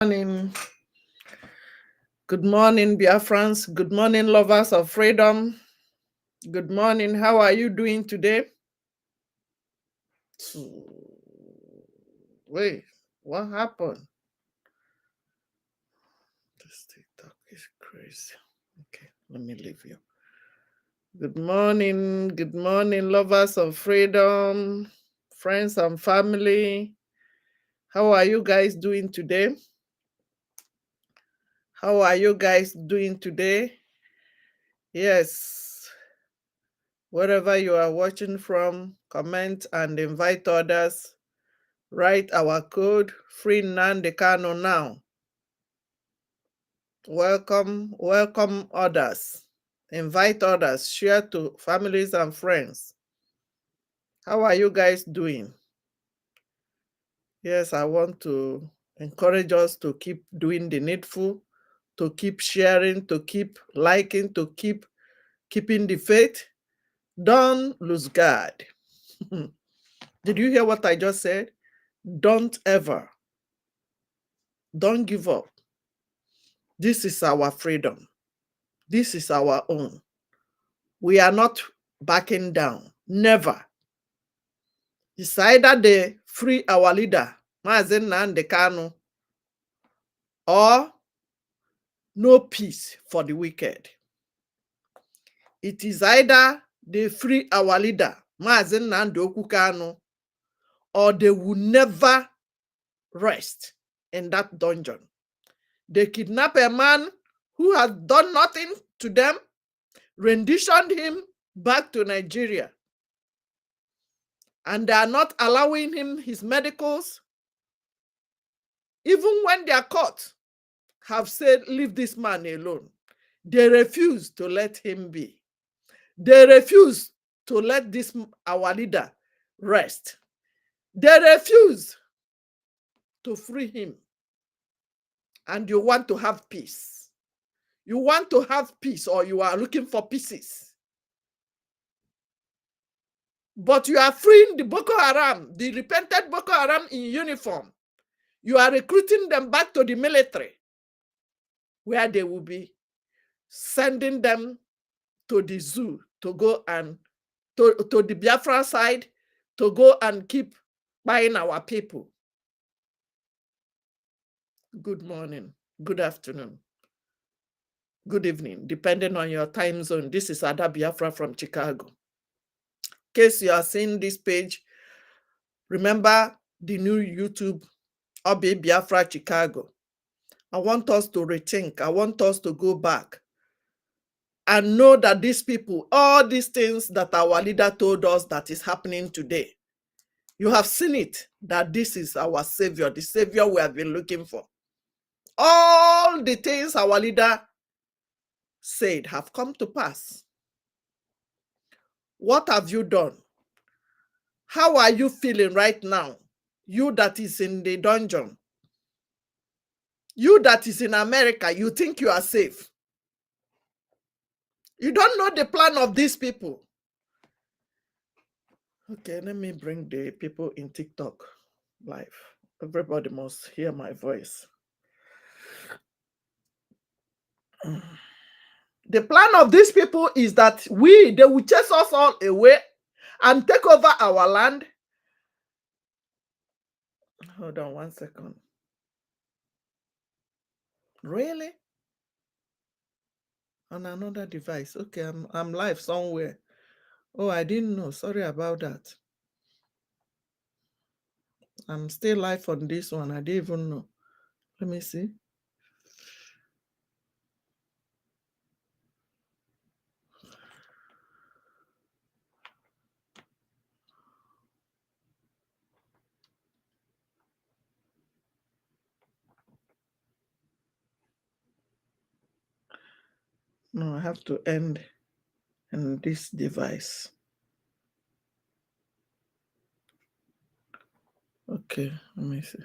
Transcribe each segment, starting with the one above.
Morning. Good morning, Biafrans. Good morning, lovers of freedom. Good morning. How are you doing today? Wait, what happened? This TikTok is crazy. Okay, let me leave you. Good morning, lovers of freedom, friends and family. How are you guys doing today? How are you guys doing today? Yes, wherever you are watching from, comment and invite others. Write our code, Free Nnamdi Kanu now. Welcome others. Invite others, share to families and friends. How are you guys doing? Yes, I want to encourage us to keep doing the needful, to keep sharing, to keep liking, to keep keeping the faith. Don't lose guard. Did you hear what I just said? Don't give up. This is our freedom. This is our own. We are not backing down. Never. It's either they free our leader, Mazi Nnamdi Kanu, or no peace for the wicked. It is either they free our leader, Mazi Nnamdi Kanu, or they will never rest in that dungeon. They kidnap a man who has done nothing to them, renditioned him back to Nigeria, and they are not allowing him his medicals. Even when their court have said, leave this man alone, they refuse to let him be. They refuse to let this our leader rest. They refuse to free him. And you want to have peace. You want to have peace, or you are looking for pieces. But you are freeing the Boko Haram, the repented Boko Haram in uniform. You are recruiting them back to the military, where they will be sending them to the zoo to go and to the Biafra side to go and keep buying our people. Good morning, good afternoon, good evening, depending on your time zone. This is Ada Biafra from Chicago. In case you are seeing this page, remember the new YouTube, Obi Biafra Chicago. I want us to rethink. I want us to go back and know that these people, all these things that our leader told us that is happening today, you have seen it, that this is our savior, the savior we have been looking for. All the things our leader said have come to pass. What have you done? How are you feeling right now? You that is in the dungeon. You that is in America, you think you are safe. You don't know the plan of these people. Okay, let me bring the people in TikTok live. Everybody must hear my voice. The plan of these people is that they will chase us all away and take over our land. Hold on 1 second. Really? On another device. Okay, I'm live somewhere. Oh, I didn't know. Sorry about that. I'm still live on this one. I didn't even know. Let me see. No, I have to end in this device. Okay, let me see.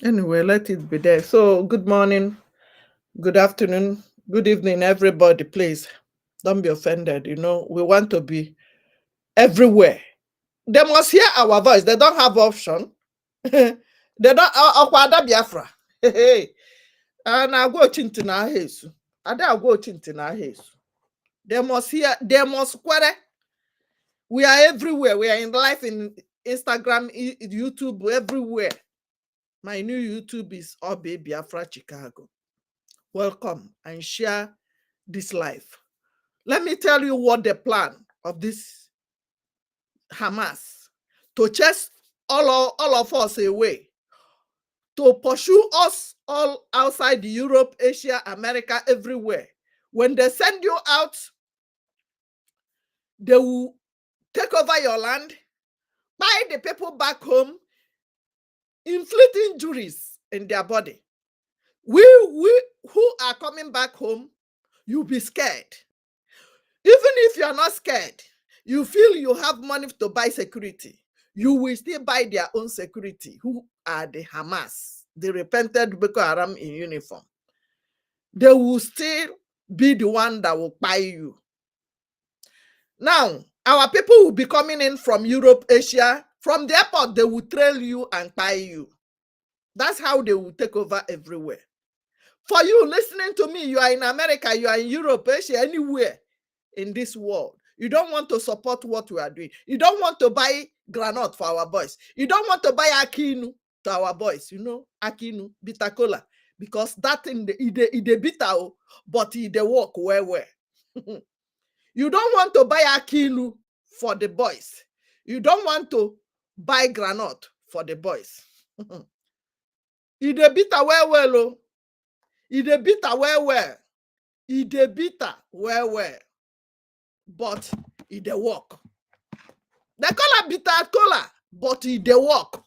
Anyway, let it be there. So, good morning, good afternoon, good evening, everybody, please. Don't be offended. You know, we want to be everywhere. They must hear our voice. They don't have option. They don't. Okwada Biafra. And I go chinti na hesu. Ada go chinti na hesu. They must hear. They must query. We are everywhere. We are in life in Instagram, YouTube, everywhere. My new YouTube is Obe Biafra Chicago. Welcome and share this life. Let me tell you what the plan of this Hamas to chase all of us away, to pursue us all outside Europe, Asia, America, everywhere. When they send you out, they will take over your land, buy the people back home, inflict injuries in their body. We who are coming back home, you'll be scared. Even if you're not scared, you feel you have money to buy security, you will still buy their own security, who are the Hamas, the repented Boko Haram in uniform. They will still be the one that will buy you. Now, our people will be coming in from Europe, Asia. From the airport, they will trail you and buy you. That's how they will take over everywhere. For you listening to me, you are in America, you are in Europe, Asia, anywhere in this world. You don't want to support what we are doing. You don't want to buy granite for our boys. You don't want to buy akinu to our boys. You know, akinu, bitter cola. Because that in the bitter, but it they work well. You don't want to buy akinu for the boys. You don't want to buy granite for the boys. It they bitter well. It dey bitter well. It dey bitter well. But it dey work. They call it bitter cola, but it dey work.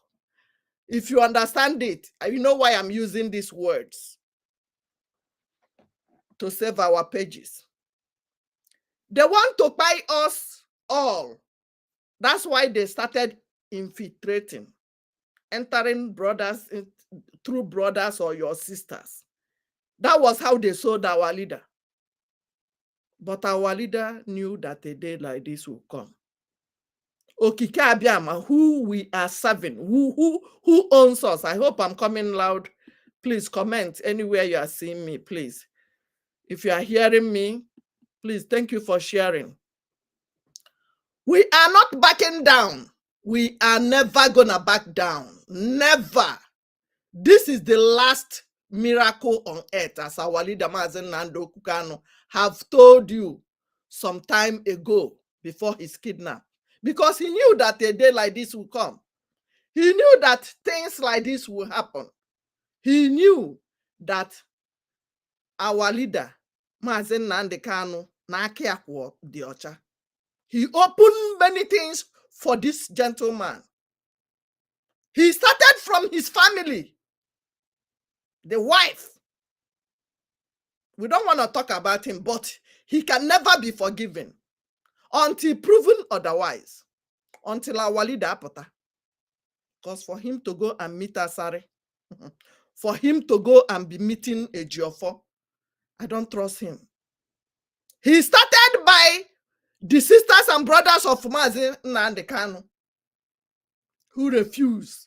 If you understand it, you know why I'm using these words to save our pages. They want to buy us all. That's why they started infiltrating, entering brothers through brothers or your sisters. That was how they sold our leader. But our leader knew that a day like this will come. Okike Abiama, who we are serving, who owns us. I hope I'm coming loud. Please comment anywhere you are seeing me, please. If you are hearing me, please, thank you for sharing. We are not backing down. We are never gonna back down. Never. This is the last miracle on earth, as our leader Mazen Nando Kukano have told you some time ago before his kidnap. Because he knew that a day like this will come. He knew that things like this will happen. He knew that our leader, Mazen Nandekano, Nakiakwo Diocha, he opened many things for this gentleman. He started from his family. The wife. We don't want to talk about him, but he can never be forgiven until proven otherwise. Until our leader apota. Because for him to go and meet Asare, for him to go and be meeting a Geoffo, I don't trust him. He started by the sisters and brothers of Mazi Nnamdi who refused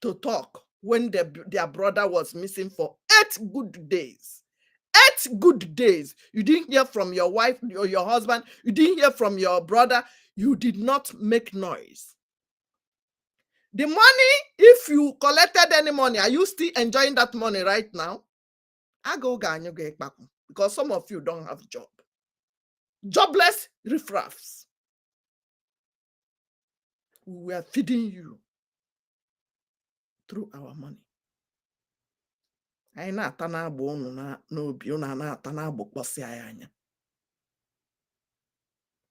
to talk when their brother was missing for 8 good days. 8 good days. You didn't hear from your wife or your husband. You didn't hear from your brother. You did not make noise. The money, if you collected any money, are you still enjoying that money right now? I go back because some of you don't have job. Jobless riffraffs. We are feeding you through our money.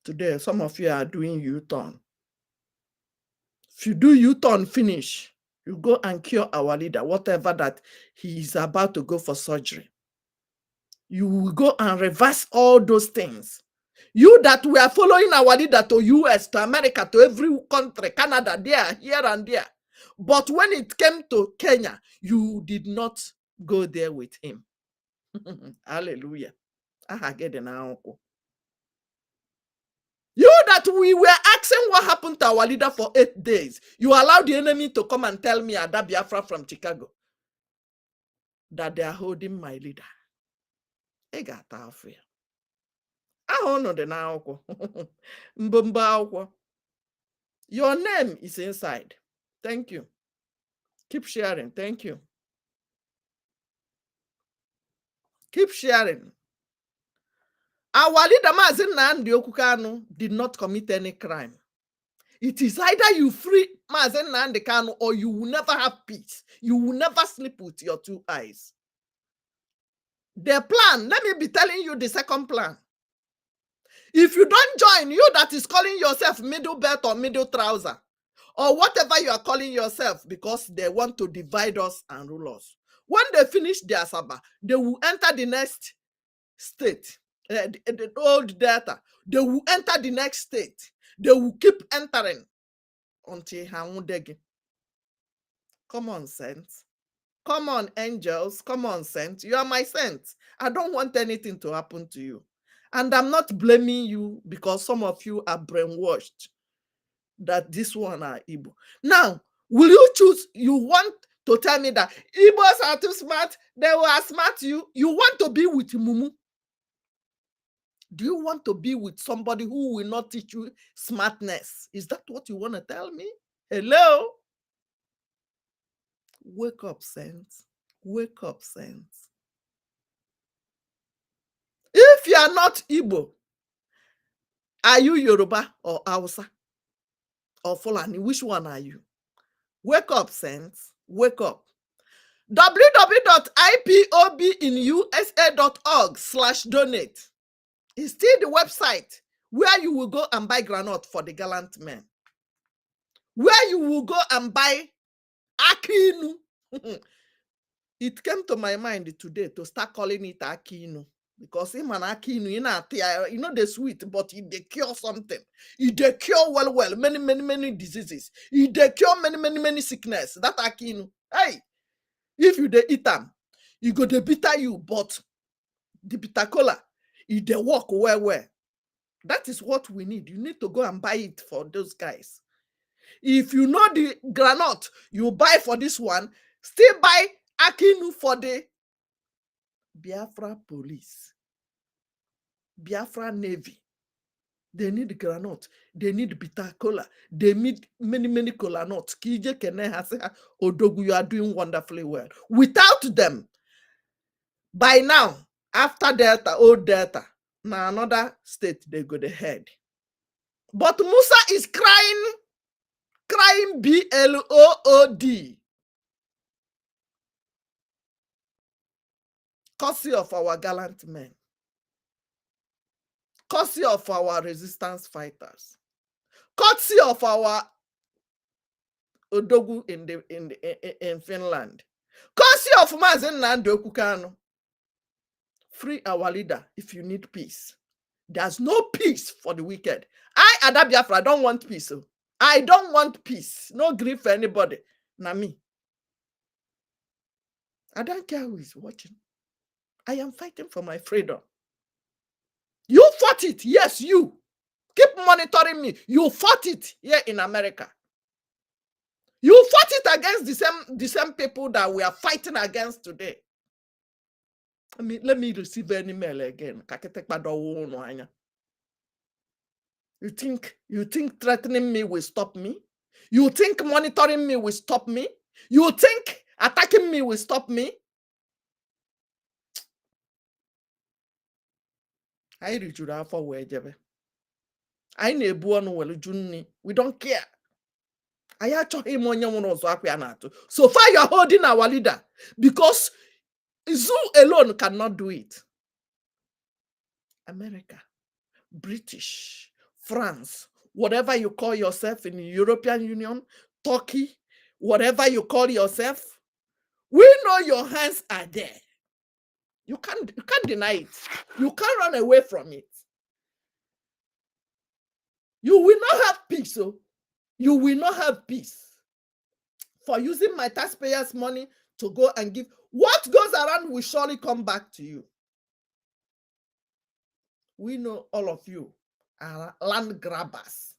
Today, some of you are doing U-turn. If you do U-turn finish, you go and cure our leader, whatever that he is about to go for surgery. You will go and reverse all those things. You that we are following our leader to US, to America, to every country, Canada, there, here and there. But when it came to Kenya, you did not go there with him. Hallelujah. we were asking what happened to our leader for 8 days, you allowed the enemy to come and tell me Ada Biafra from Chicago that they are holding my leader. I got afia. Your name is inside. Thank you. Keep sharing. Thank you. Keep sharing. Our leader Mazi Nnamdi Kanu did not commit any crime. It is either you free Mazi Nnamdi Kanu or you will never have peace. You will never sleep with your two eyes. The plan, let me be telling you the second plan. If you don't join, you that is calling yourself middle belt or middle trouser, or whatever you are calling yourself, because they want to divide us and rule us. When they finish their Sabbath, they will enter the next state, the old data. They will enter the next state. They will keep entering until Hamudegi. Come on, saints. Come on, angels. Come on, saints. You are my saints. I don't want anything to happen to you. And I'm not blaming you because some of you are brainwashed that this one are Igbo. Now, will you choose? You want to tell me that Igbos are too smart? They will outsmart you. You want to be with Mumu? Do you want to be with somebody who will not teach you smartness? Is that what you want to tell me? Hello? Wake up, saints. Wake up, saints. If you are not Igbo, are you Yoruba or Hausa or Fulani? Which one are you? Wake up, saints. Wake up. www.ipobinusa.org/donate is still the website where you will go and buy granite for the gallant men. Where you will go and buy Akinu. It came to my mind today to start calling it Akinu. Because him and Akinu, you know the sweet, but they cure something. They cure well, many diseases. They cure many sickness. That Akinu. Hey, if you eat them, you go to bitter you, but the bitter cola, they work well. That is what we need. You need to go and buy it for those guys. If you know the granite, you buy for this one, still buy Akinu for the Biafra police, Biafra Navy. They need granite, they need bitter cola, they need many cola nuts. Kije Kene has Odogu, you are doing wonderfully well. Without them, by now, after Delta, old Delta, now another state they go to head. But Musa is crying BLOOD. Courtesy of our gallant men. Courtesy of our resistance fighters. Courtesy of our Odogu in Finland. Courtesy of Mazi Nnamdi Kanu. Free our leader if you need peace. There's no peace for the wicked. I, Ada Biafra, don't want peace. I don't want peace. No grief for anybody. Not me. I don't care who is watching. I am fighting for my freedom. You fought it. Yes, you. Keep monitoring me. You fought it here in America. You fought it against the same people that we are fighting against today. Let me receive an email again. You think threatening me will stop me? You think monitoring me will stop me? You think attacking me will stop me? I read you that for where I nebu on well Juni. We don't care. I actually him on your so far you're holding our leader because Zoo alone cannot do it. America, British, France, whatever you call yourself in the European Union, Turkey, whatever you call yourself, we know your hands are there. You can't deny it. You can't run away from it. You will not have peace. So you will not have peace for using my taxpayers' money to go and give. What goes around will surely come back to you. We know all of you are land grabbers.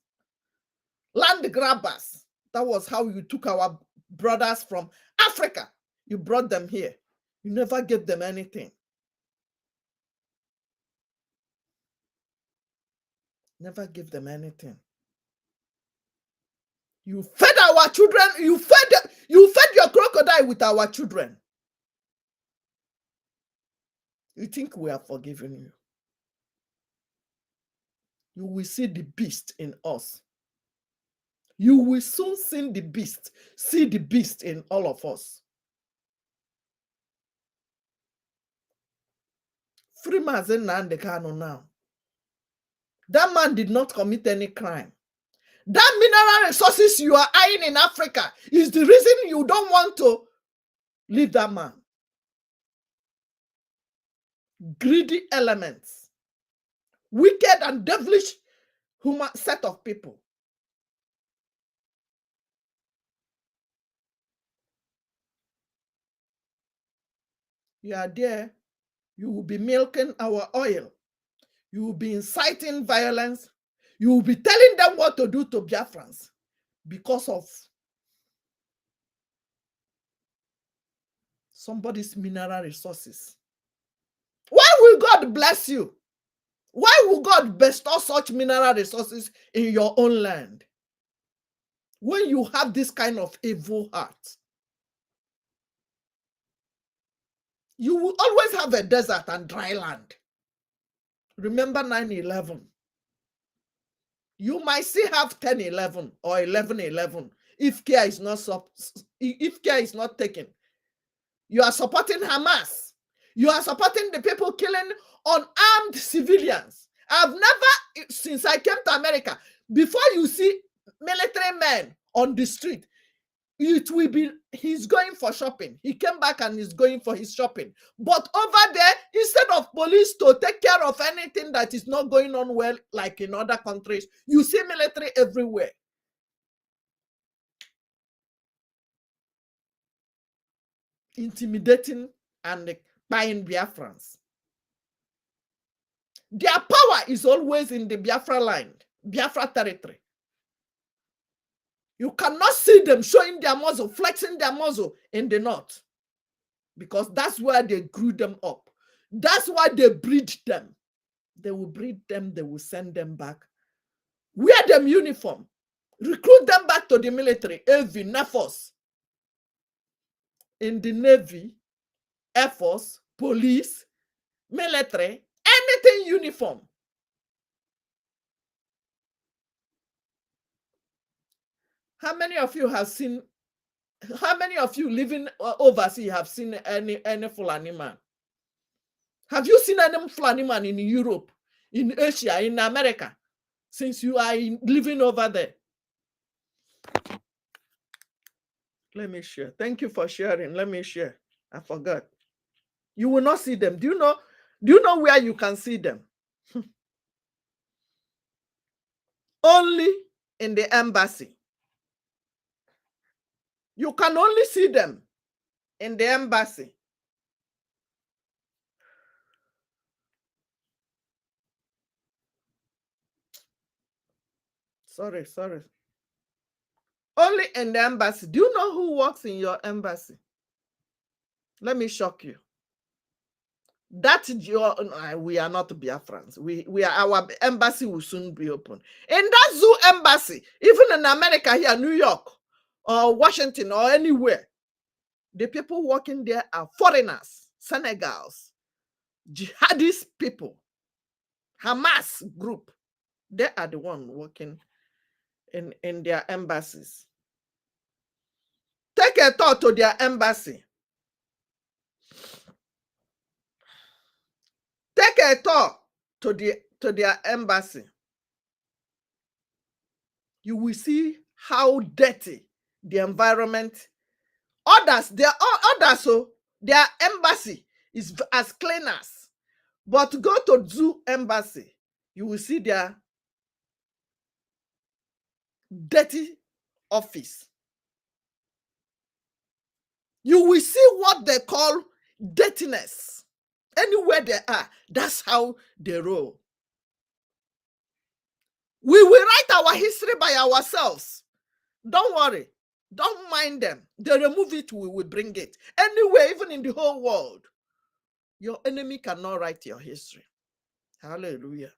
Land grabbers. That was how you took our brothers from Africa. You brought them here. You never gave them anything. Never give them anything. You fed our children. You fed your crocodile with our children. You think we are forgiving you? You will see the beast in us. You will soon see the beast in all of us. Free Mazi Nnamdi Kanu now. That man did not commit any crime. That mineral resources you are eyeing in Africa is the reason you don't want to leave that man. Greedy elements. Wicked and devilish human set of people. You are there. You will be milking our oil. You will be inciting violence. You will be telling them what to do to Biafrans because of somebody's mineral resources. Why will God bless you? Why will God bestow such mineral resources in your own land when you have this kind of evil heart? You will always have a desert and dry land. Remember 9/11. You might still have 10/11 or 11/11 if care is not taken. You are supporting Hamas. You are supporting the people killing unarmed civilians. I've never, since I came to America, before you see military men on the street, it will be, he's going for shopping. He came back and is going for his shopping. But over there, instead of police to take care of anything that is not going on well, like in other countries, you see military everywhere. Intimidating and buying Biafrans. Their power is always in the Biafra land, Biafra territory. You cannot see them showing their muzzle, flexing their muzzle in the north, because that's where they grew them up. That's why they breed them. They will breed them, they will send them back. Wear them uniform. Recruit them back to the military, Navy, Air Force. In the Navy, Air Force, police, military, anything uniform. How many of you have seen, how many of you living overseas have seen any Fulani man? Have you seen any Fulani man in Europe, in Asia, in America, since you are living over there? Let me share. Thank you for sharing. Let me share. I forgot. You will not see them. Do you know where you can see them? Only in the embassy. You can only see them in the embassy. Sorry. Only in the embassy. Do you know who works in your embassy? Let me shock you. That we are not Biafrans. We are, our embassy will soon be open. In that zoo embassy, even in America here, New York, or Washington, or anywhere, the people working there are foreigners, Senegals, jihadist people, Hamas group. They are the one working in their embassies. Take a tour to their embassy. Take a tour to their embassy. You will see how dirty the environment. Others, so their embassy is as clean as. But go to zoo embassy, you will see their dirty office. You will see what they call dirtiness. Anywhere they are, that's how they roll. We will write our history by ourselves. Don't worry. Don't mind them. They remove it, we will bring it. Anyway, even in the whole world, your enemy cannot write your history. Hallelujah.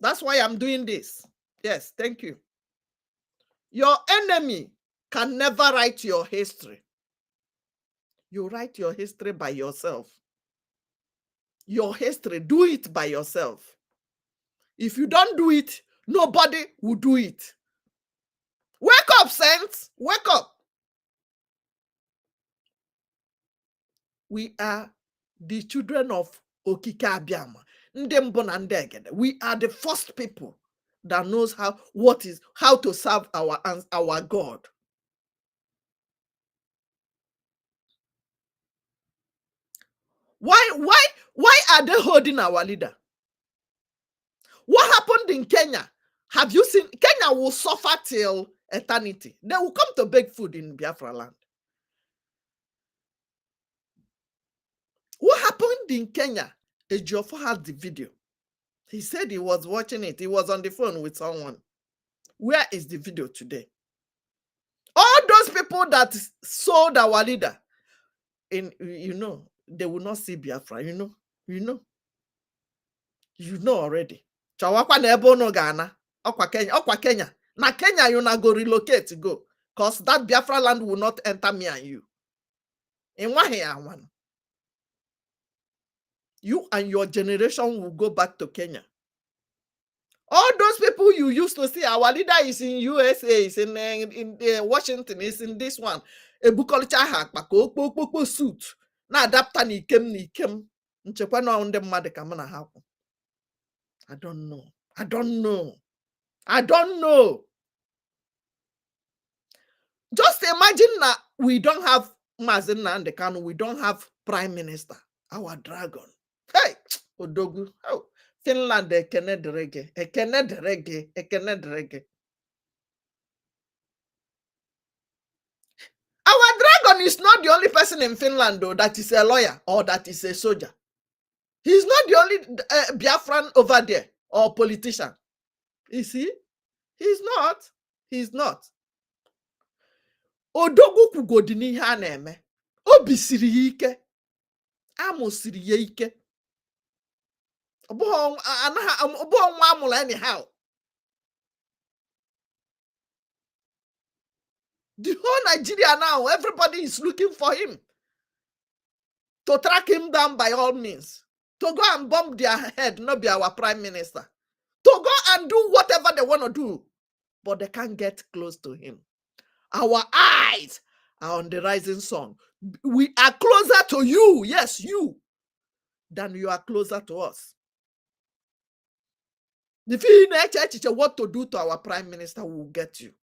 That's why I'm doing this. Yes, thank you. Your enemy can never write your history. You write your history by yourself. Your history, do it by yourself. If you don't do it, nobody will do it. Wake up, saints. Wake up. We are the children of Okike Abiama. We are the first people that knows how to serve our God. Why are they holding our leader? What happened in Kenya? Have you seen? Kenya will suffer till eternity. They will come to beg food in Biafra land. What happened in Kenya? Ejiofor had the video. He said he was watching it. He was on the phone with someone. Where is the video today? All those people that sold our leader, they will not see Biafra. You know already. Chawakwa na ebe unu ga-ana. Okwa Kenya. Na Kenya you na go relocate go. Because that Biafra land will not enter me and you. In one. You and your generation will go back to Kenya. All those people you used to see, our leader is in USA, is in Washington, is in this one. A bukulcha hack, suit. Na adapter ni kem. Nchekwa na onde mmadụ ka mana happen. I don't know. Just imagine that we don't have Mazina and the Kanu, we don't have prime minister, our dragon. Hey, Odogu. Oh, Finland, ekene derege. Our dragon is not the only person in Finland, though, that is a lawyer or that is a soldier. He's not the only Biafran over there or politician. You see? He's not. Odogu kwugodi n'ihe a na-eme. Obi siri ya ike. Amụ siri ya ike. Anyhow. The whole Nigeria now, everybody is looking for him to track him down by all means, to go and bomb their head, not be our prime minister, to go and do whatever they want to do, but they can't get close to him. Our eyes are on the rising sun. We are closer to you, yes, you, than you are closer to us. If you know what to do to our prime minister, we will get you.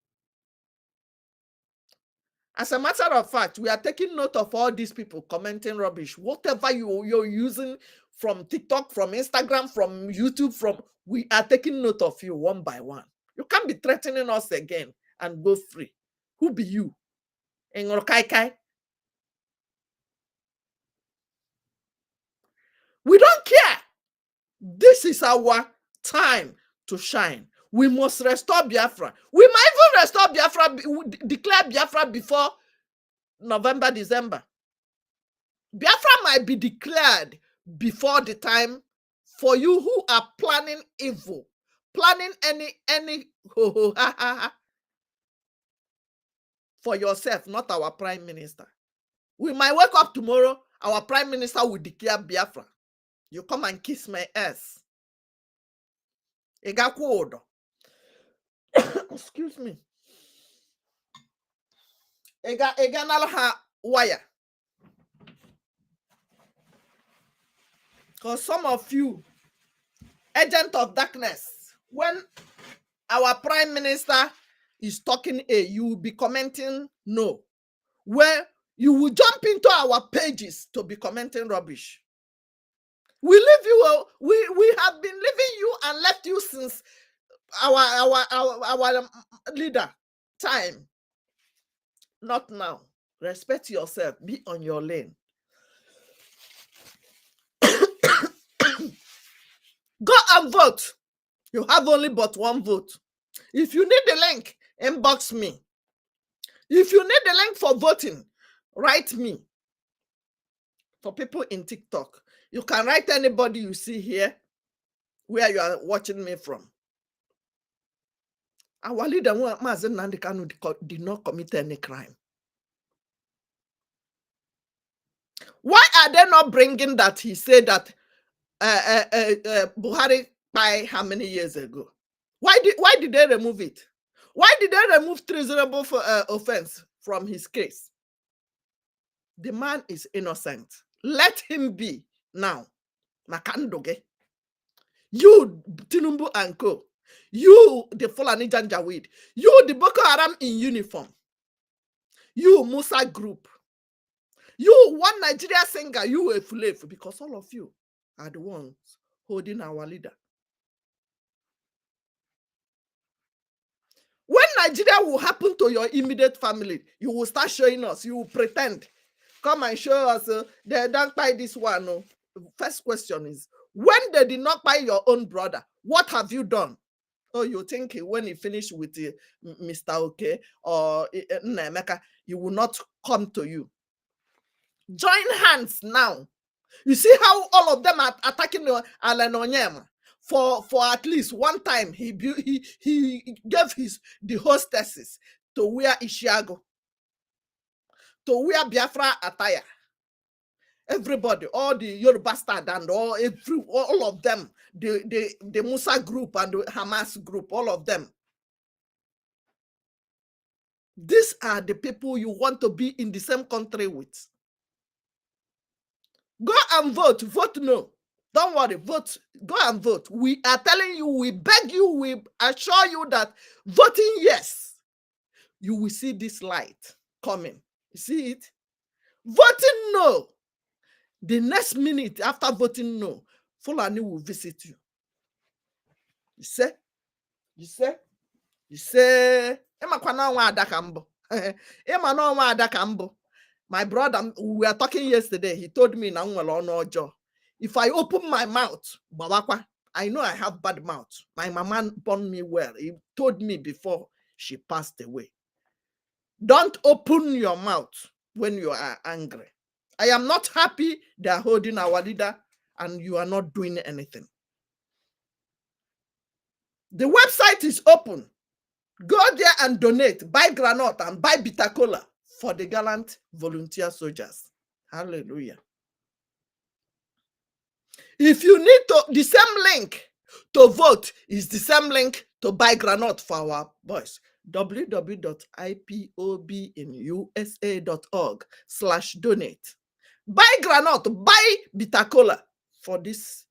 As a matter of fact, we are taking note of all these people commenting rubbish. Whatever you're using from TikTok, from Instagram, from YouTube, we are taking note of you one by one. You can't be threatening us again and go free. Who be you? We don't care. This is our time to shine. We must restore Biafra. We might even restore Biafra, declare Biafra before November, December. Biafra might be declared before the time for you who are planning evil, planning any for yourself, not our prime minister. We might wake up tomorrow, our prime minister will declare Biafra. You come and kiss my ass. Excuse me. Ega nalha wire. Because some of you, agent of darkness, when our prime minister is talking A, you will be commenting no. Where you will jump into our pages to be commenting rubbish. We leave you, we have been leaving you and left you since our leader time. Not now. Respect yourself. Be on your lane. Go and vote. You have only but one vote. If you need the link, inbox me. If you need the link for voting, write me. For people in TikTok, you can write anybody you see here where you are watching me from. Our leader, Mazi Nnamdi Kanu, did not commit any crime. Why are they not bringing that he said that Buhari by how many years ago? Why did they remove it? Why did they remove treasonable offense from his case? The man is innocent. Let him be now. Makandoge. You, Tinubu and Co. You, the Fulani Janjaweed. You, the Boko Haram in uniform. You, Musa group. You, one Nigeria singer. You, a Fulefu. Because all of you are the ones holding our leader. When Nigeria will happen to your immediate family, you will start showing us. You will pretend. Come and show us. They don't buy this one. No. First question is, when they did not buy your own brother, what have you done? Oh, you think when he finished with Mr. OK or Nemeka, he will not come to you. Join hands now. You see how all of them are attacking Alan Onyema. For at least one time, he gave the hostesses to wear Ishiago, to wear Biafra attire. Everybody, all the Yoruba bastard and all of them, the Musa group and the Hamas group, all of them. These are the people you want to be in the same country with. Go and vote. Vote no. Don't worry. Vote. Go and vote. We are telling you, we beg you, we assure you that voting yes, you will see this light coming. You see it? Voting no. The next minute after voting no, Fulani will visit you. You say? You say? You say? My brother, we were talking yesterday. He told me, if I open my mouth, I know I have bad mouth. My mama born me well. He told me before she passed away. Don't open your mouth when you are angry. I am not happy they are holding our leader and you are not doing anything. The website is open. Go there and donate. Buy granite and buy bitter cola for the gallant volunteer soldiers. Hallelujah. If you need the same link to vote is the same link to buy granite for our boys. www.ipobinusa.org/donate. Buy granite, buy bitter cola for this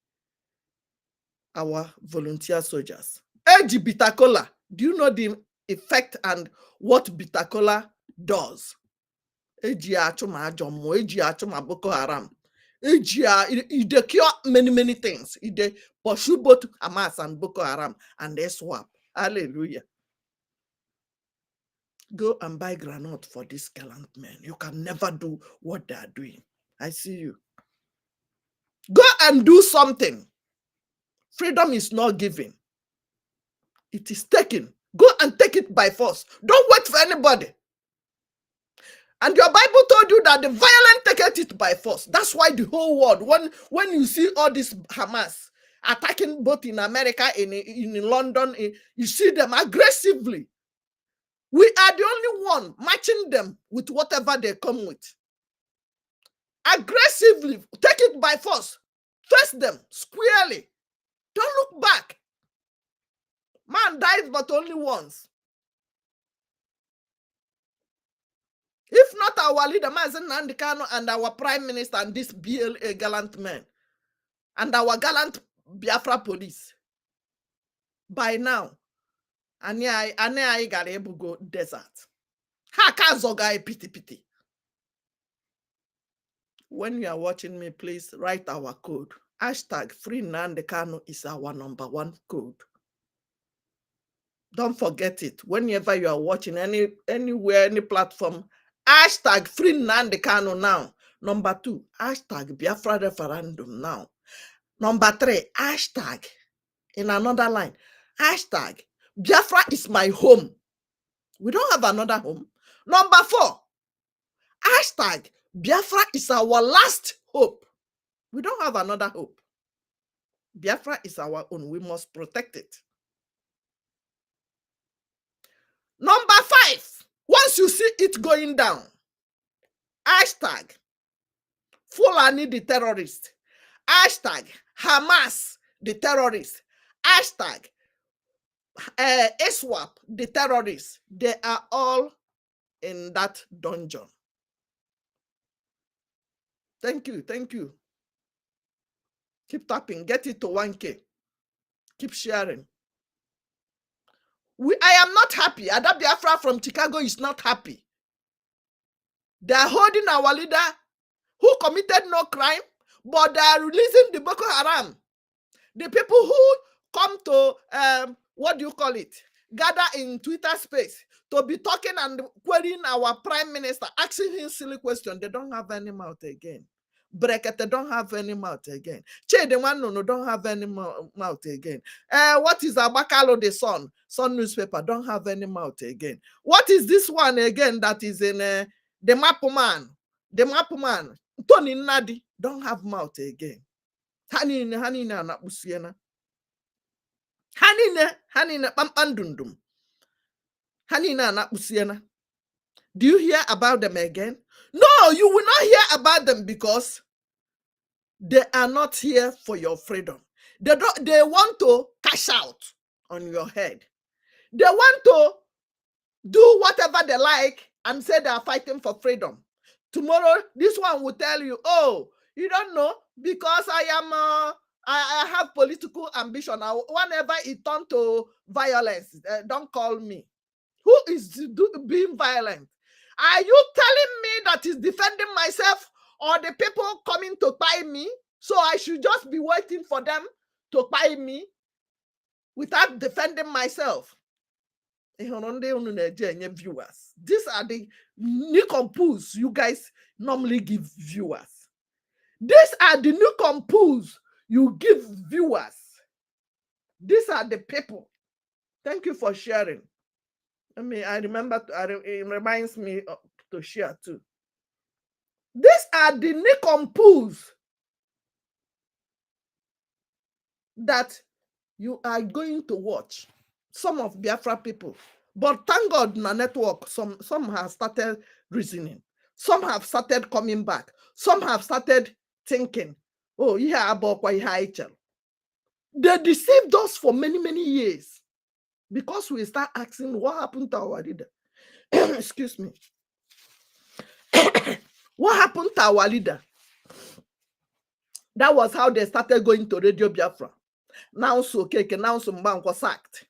our volunteer soldiers. Eji bitter cola. Do you know the effect and what bitter cola does? Eji achuma ajomo, eji achuma Boko Haram. It cure many things. It pursue both Hamas and Boko Haram and they swap. Hallelujah. Go and buy granite for this gallant men. You can never do what they are doing. I see you. Go and do something. Freedom is not given. It is taken. Go and take it by force. Don't wait for anybody. And your Bible told you that the violent take it by force. That's why the whole world, when you see all this Hamas attacking both in America and in London, you see them aggressively. We are the only one matching them with whatever they come with. Aggressively, take it by force. Face them squarely. Don't look back. Man dies but only once. If not our leader, Mazi Nnamdi Kanu, and our prime minister and this BLA gallant men, and our gallant Biafra police, by now, I got able to go desert. Haka zoga pity. When you are watching me, please write our code. #Free Nnamdi Kanu is our #1 code. Don't forget it. Whenever you are watching anywhere, any platform, #Free Nnamdi Kanu now. #2, #Biafra referendum now. #3, # in another line, Hashtag Biafra is my home. We don't have another home. Number 4, hashtag Biafra is our last hope. We don't have another hope. Biafra is our own. We must protect it. Number 5, once you see it going down, hashtag Fulani the terrorist, hashtag Hamas the terrorist, hashtag ISWAP the terrorists. They are all in that dungeon. Thank you. Thank you. Keep tapping. Get it to 1K. Keep sharing. I am not happy. Ada Biafra from Chicago is not happy. They are holding our leader who committed no crime, but they are releasing the Boko Haram. The people who come to, what do you call it, gather in Twitter space to be talking and querying our prime minister, asking him silly questions. They don't have any mouth again. Brekete don't have any mouth again. Che the one no don't have any mouth again. What is Abakalo the Sun newspaper don't have any mouth again. What is this one again that is in the Mapuman? The Mapuman, Tony Nadi don't have mouth again. Hanina na Busiena. Hanina Pampandundum. Hanina na Busiena. Do you hear about them again? No, you will not hear about them because they are not here for your freedom. They want to cash out on your head. They want to do whatever they like and say they are fighting for freedom. Tomorrow, this one will tell you, oh, you don't know, because I have political ambition. Whenever it turns to violence, don't call me. Who is being violent? Are you telling me that is defending myself, or the people coming to buy me? So I should just be waiting for them to buy me without defending myself. These are the nincompoos you guys normally give viewers. These are the nincompoos you give viewers. These are the people. Thank you for sharing. It reminds me to share too. These are the nincompoos that you are going to watch. Some of Biafra people. But thank God, na network, some have started reasoning. Some have started coming back. Some have started thinking, oh, yeah, they deceived us for many, many years. Because we start asking, what happened to our leader? Excuse me. What happened to our leader? That was how they started going to Radio Biafra. Now so Keke, now some man was sacked.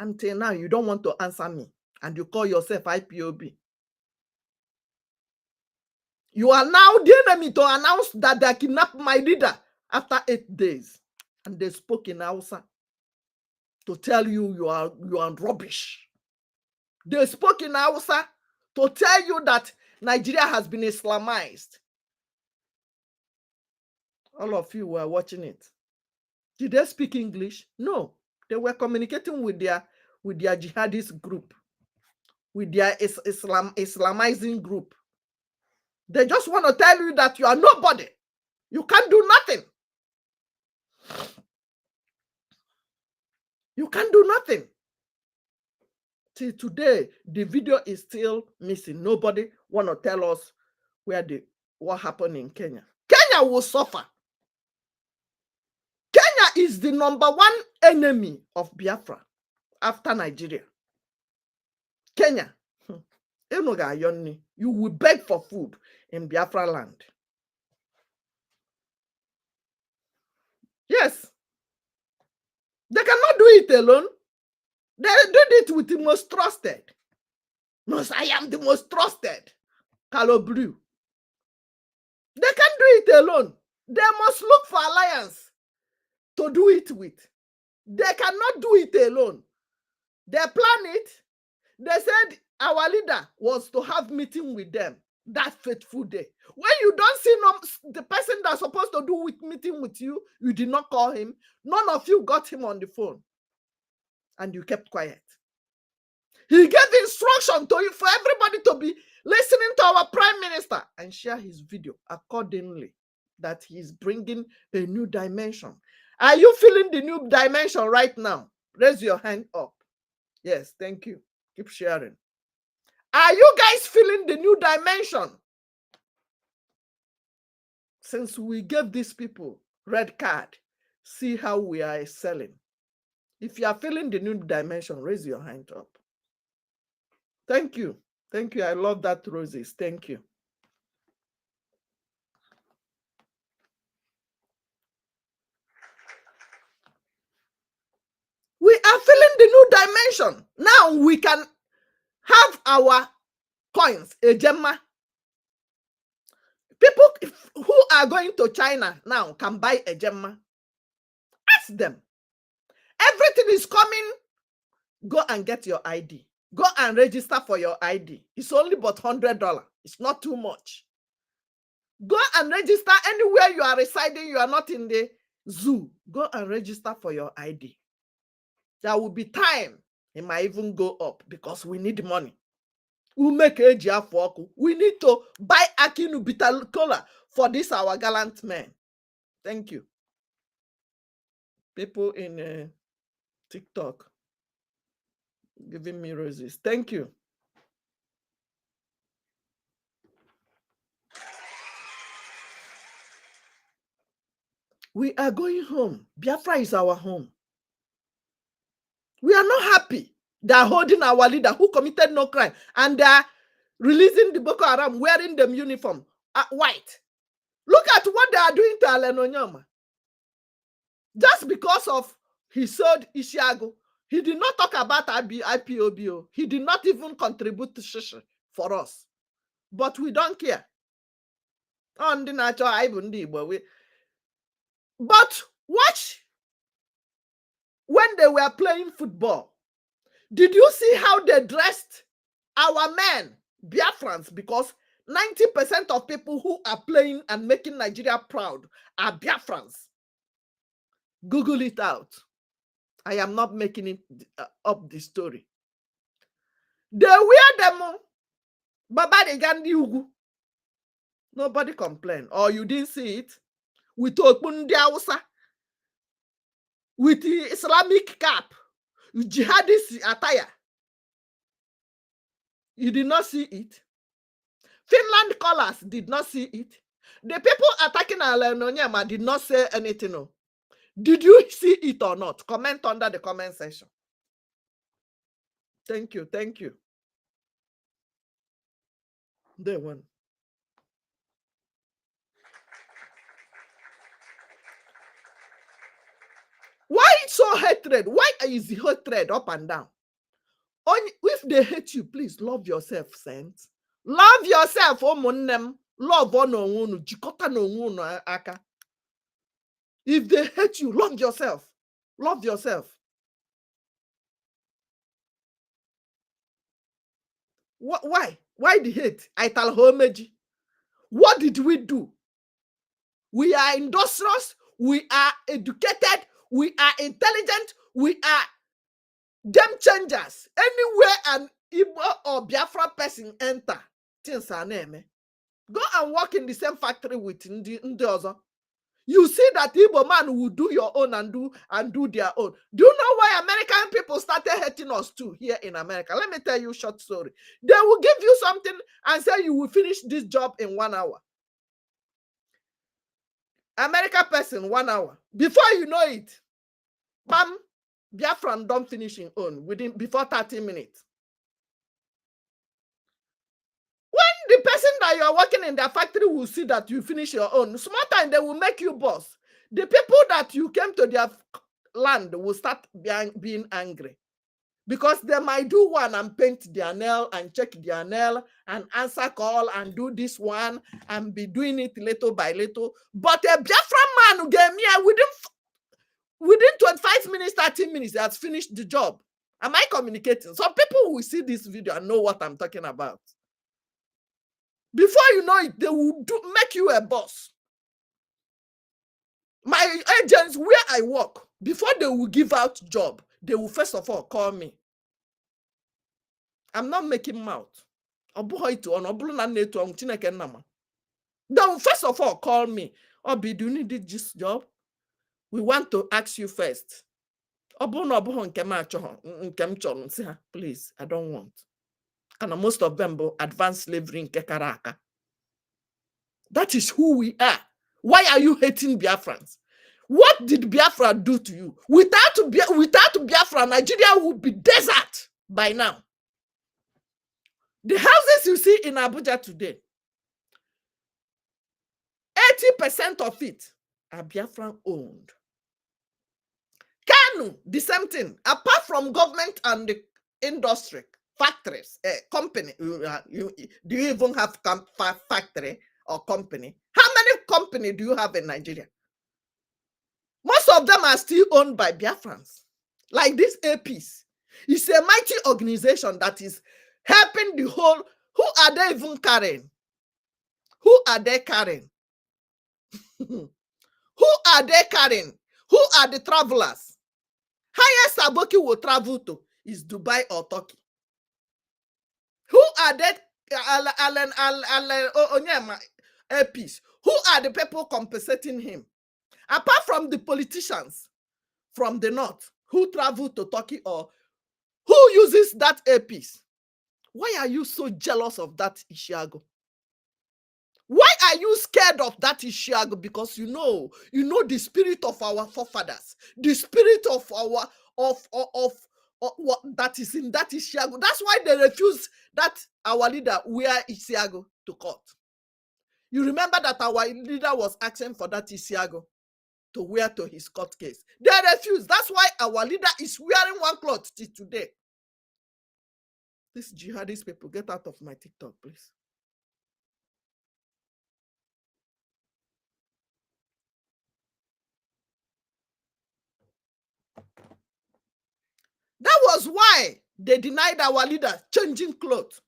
Until now, you don't want to answer me. And you call yourself IPOB. You are now the enemy to announce that they kidnapped my leader after 8 days. And they spoke in Hausa to tell you you are rubbish. They spoke in Hausa to tell you that Nigeria has been Islamized. All of you were watching it. Did they speak English? No. They were communicating with their jihadist group, with their Islamizing group. They just want to tell you that you are nobody. You can't do nothing. You can't do nothing. Till today, the video is still missing. Nobody want to tell us what happened in Kenya. Kenya will suffer. Kenya is the #1 enemy of Biafra after Nigeria. Kenya, you will beg for food in Biafra land. Yes. They cannot do it alone. They did it with the most trusted. Most, I am the most trusted. Calo Blue. They can't do it alone. They must look for alliance to do it with. They cannot do it alone. They plan it. They said our leader was to have meeting with them that fateful day. When you don't see the person that's supposed to do with meeting with you, you did not call him. None of you got him on the phone. and you kept quiet. He gave instruction for everybody to be listening to our prime minister and share his video accordingly, that he's bringing a new dimension. Are you feeling the new dimension right now? Raise your hand up. Yes, thank you. Keep sharing. Are you guys feeling the new dimension? Since we gave these people red card, see how we are excelling. If you are feeling the new dimension, raise your hand up. Thank you. Thank you. I love that, Roses. Thank you. We are feeling the new dimension. Now we can have our coins, a gemma. People who are going to China now can buy a gemma. Ask them. Everything is coming. Go and get your ID. Go and register for your ID. It's only but $100. It's not too much. Go and register anywhere you are residing. You are not in the zoo. Go and register for your ID. There will be time. It might even go up because we need money. We make a GF. We need to buy Akinu bitter cola for this our gallant men. Thank you. People in TikTok giving me roses. Thank you. We are going home. Biafra is our home. We are not happy. They are holding our leader who committed no crime, and they are releasing the Boko Haram, wearing them uniform, white. Look at what they are doing to Alen Onyoma. Just because of he sold Ishiago, he did not talk about IPOBO. He did not even contribute to Shish for us. But we don't care. On the natural but watch when they were playing football. Did you see how they dressed our men, Biafrans? Because 90% of people who are playing and making Nigeria proud are Biafrans. Google it out. I am not making it up the story. They wear them. Baba de Gandhi Ugu. Nobody complained. Or you didn't see it. With Okundi Hausa. With the Islamic cap. Jihadist attire. You did not see it. Finland colors did not see it. The people attacking Alen Onyema did not say anything. No. Did you see it or not? Comment under the comment section. Thank you. Thank you. They won. Why so hatred? Why is the hatred up and down? If they hate you, please love yourself, saints. Love yourself, omunnem. Love on jikota no aka. If they hate you, love yourself. Love yourself. Why? Why the hate? I tell homage. What did we do? We are industrious. We are educated. We are intelligent. We are game changers. Anywhere an Igbo or Biafra person enter, things are name. Go and work in the same factory with the other. You see that Igbo man will do your own and do their own. Do you know why American people started hating us too here in America? Let me tell you a short story. They will give you something and say you will finish this job in 1 hour. American person, 1 hour. Before you know it, bam, Biafran don't finish in own before 30 minutes. When the person that you are working in their factory will see that you finish your own, small time they will make you boss. The people that you came to their land will start being angry because they might do one and paint their nail and check their nail and answer call and do this one and be doing it little by little. But a Biafran man who gave me within 25 minutes, 30 minutes, he has finished the job. Am I communicating? Some people will see this video and know what I'm talking about. Before you know it, they will make you a boss. My agents, where I work, before they will give out job, they will first of all call me. I'm not making mouth. They will first of all call me. Obi, do you need this job? We want to ask you first. Please, I don't want. And most of them will advanced slavery in Kekaraka. That is who we are. Why are you hating Biafrans? What did Biafra do to you? Without Biafra, Nigeria would be desert by now. The houses you see in Abuja today, 80% of it are Biafran owned. Kanu, the same thing. Apart from government and the industry, factories, company. Do you even have factory or company? How many companies do you have in Nigeria? Most of them are still owned by Biafrans. Like this APs. It's a mighty organization that is helping the whole. Who are they even carrying? Who are they carrying? Who are they carrying? Who are the travelers? Highest Aboki will travel to is Dubai or Turkey. Who are they? APs. Who are the people compensating him? Apart from the politicians from the north who travel to Turkey, or who uses that APs? Why are you so jealous of that Ishiago? Why are you scared of that Ishiago? Because you know the spirit of our forefathers, the spirit of our what that is in that Ishiago. That's why they refused that our leader wear Ishiago to court. You remember that our leader was asking for that Ishiago to wear to his court case. They refused. That's why our leader is wearing one cloth till today. These jihadist people, get out of my TikTok, please. That was why they denied our leader changing clothes.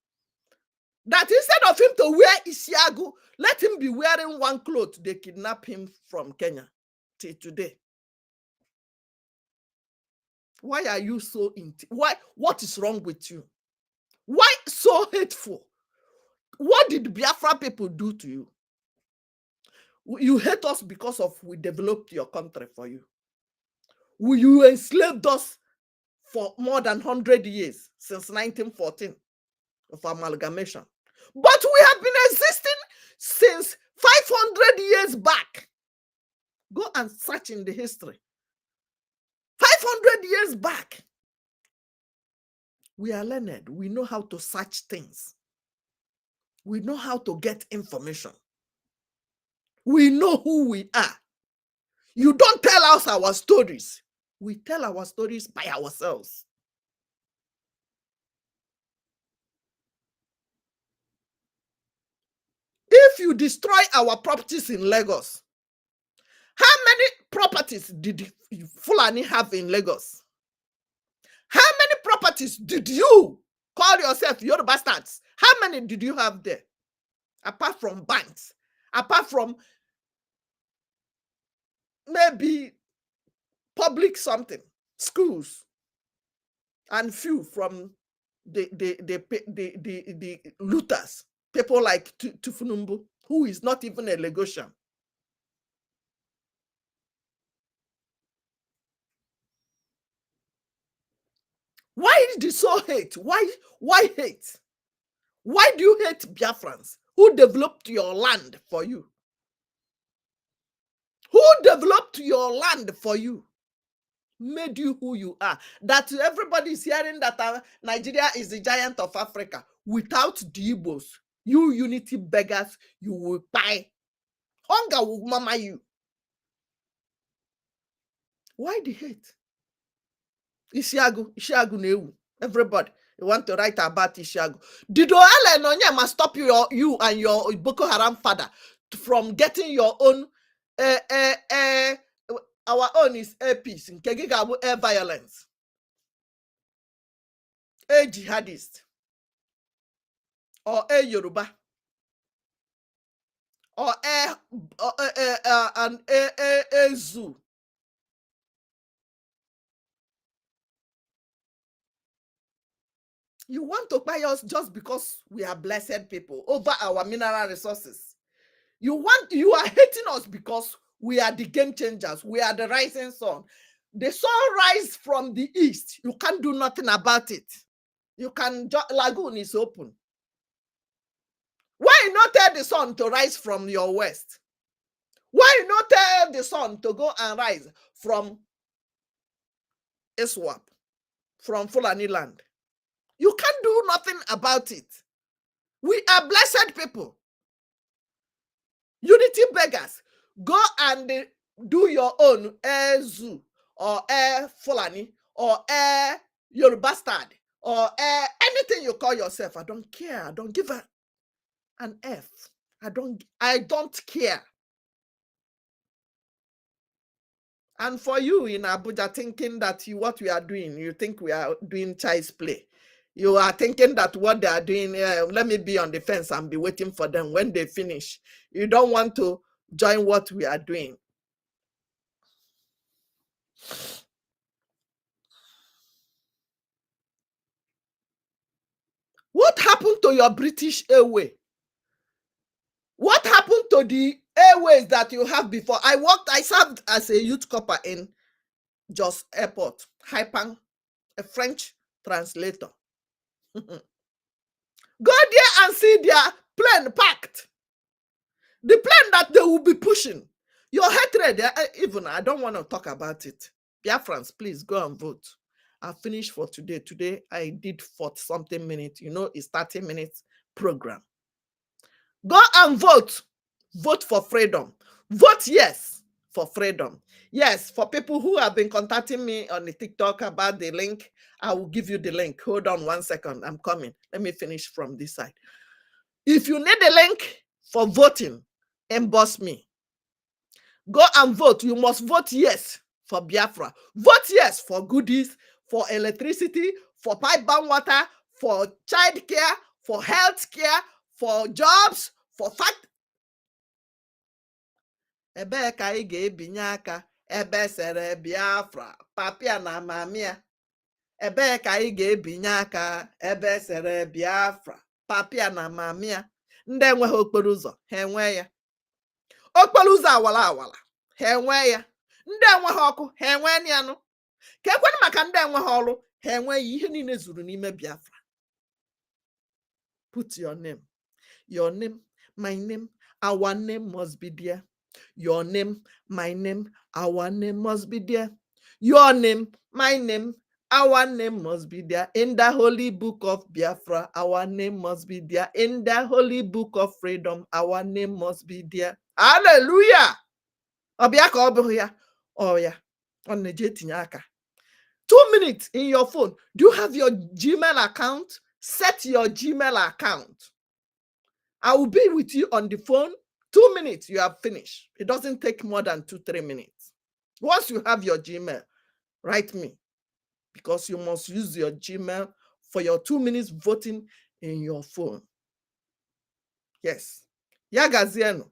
That instead of him to wear Isiagu, let him be wearing one cloth. They kidnapped him from Kenya till today. Why are you so what is wrong with you? Why so hateful? What did Biafra people do to you? You hate us because of we developed your country for you. You enslaved us for more than 100 years, since 1914 of amalgamation. But we have been existing since 500 years back. Go and search in the history. 500 years back. We are learned. We know how to search things. We know how to get information. We know who we are. You don't tell us our stories. We tell our stories by ourselves. If you destroy our properties in Lagos, how many properties did Fulani have in Lagos? How many properties did you call yourself your bastards? How many did you have there? Apart from banks, apart from maybe public something, schools, and few from the looters, people like Tufunumbu, who is not even a Lagosian. Why did you so hate? Why hate? Why do you hate Biafrans? Who developed your land for you? Who developed your land for you? Made you who you are? That everybody is hearing that Nigeria is the giant of Africa. Without the Igbos, you unity beggars, you will buy. Hunger will mama you. Why the hate? Ishiagu Newu. Everybody, you want to write about Ishiagu. Did Oale Nonyema stop you and your Boko Haram father from getting your own? Our own is air peace. Nkegigabu air violence. A jihadist. Or a Yoruba. Or a zoo. You want to buy us just because we are blessed people over our mineral resources. You are hating us because we are the game changers. We are the rising sun. The sun rises from the east. You can't do nothing about it. You can, lagoon is open. Why not tell the sun to rise from your west? Why not tell the sun to go and rise from Iswap, from Fulani land? You can't do nothing about it. We are blessed people. Unity beggars. Go and do your own zoo or Fulani or Yoruba bastard or anything you call yourself. I don't care. I don't give an F. I don't care. And for you in Abuja thinking that what we are doing, you think we are doing child's play. You are thinking that what they are doing, let me be on the fence and be waiting for them when they finish. You don't want to join what we are doing. What happened to your British Airway? What happened to the airways that you have before? I served as a youth corper in Jos Airport, Haipang, a French translator. Go there and see their plane packed. The plane that they will be pushing. Your hatred, even I don't want to talk about it. Biafrans, please go and vote. I finished for today. Today I did 40-something minutes. It's 30 minutes program. Go and vote. Vote for freedom. Vote yes for freedom. Yes, for people who have been contacting me on the TikTok about the link, I will give you the link. Hold on 1 second. I'm coming. Let me finish from this side. If you need the link for voting, emboss me. Go and vote. You must vote yes for Biafra. Vote yes for goodies, for electricity, for pipe-bound water, for child care, for health care, for jobs, for fact. Ebee ka anyị ga-ebinye aka ebe sere Biafra, papia na mamia. Ebee ka anyị ga-ebinye aka ebe sere Biafra, papia na mamia. Ndị enweghị okporo ụzọ, ha enwe ya. Okporo ụzọ awala awala, ha enwe ya. Ndị enweghị ọkụ, ha enwe ya. Ka ekwenụ maka ndị enweghị ọrụ, ha enwe ya. Ihe niile zuru n'ime Biafra. Put your name, my name, our name must be there. Your name, my name, our name must be there. Your name, my name, our name must be there. In the holy book of Biafra, our name must be there. In the holy book of freedom, our name must be there. Hallelujah! Oh yeah. On the 2 minutes in your phone. Do you have your Gmail account? Set your Gmail account. I will be with you on the phone. 2 minutes, you have finished. It doesn't take more than 2-3 minutes. Once you have your Gmail, write me, because you must use your Gmail for your 2 minutes voting in your phone. Yes. Ya gazienu.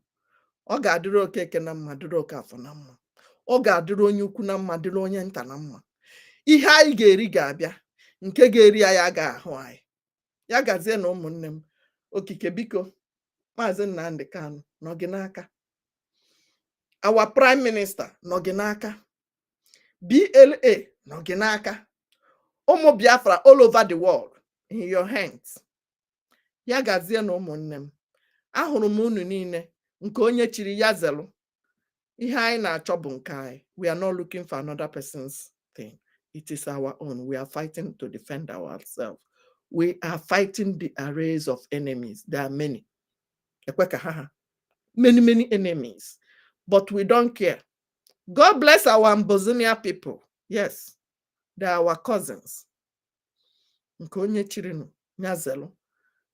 Ọ ga-adịrị okeke na mma, dịrị okafọ na mma. Ọ ga-adịrị onye ukwu na mma, dịrị onye nta na mma. Ihe anyị ga-eri ga-abịa, nke ga-eri ya ga-ahụ anyị. Ya gazienu ụmụnne m. Okike biko, Maazị Nnamdi Kanu nọ gị n'aka. Our Prime Minister nọ gị n'aka. BLA nọ gị n'aka. Ụmụ Biafra all over the world in your hands. Ya gazienu ụmụnne m. Ahụrụ m unu niile. Nke onye chiri ya zelu. Ihe anyị na-achọ bụ nke anyị. We are not looking for another person's thing. It is our own. We are fighting to defend ourselves. We are fighting the arrays of enemies. There are many. Many enemies. But we don't care. God bless our Ambozonia people. Yes. They are our cousins. Nke onye chiri nu ya zelu.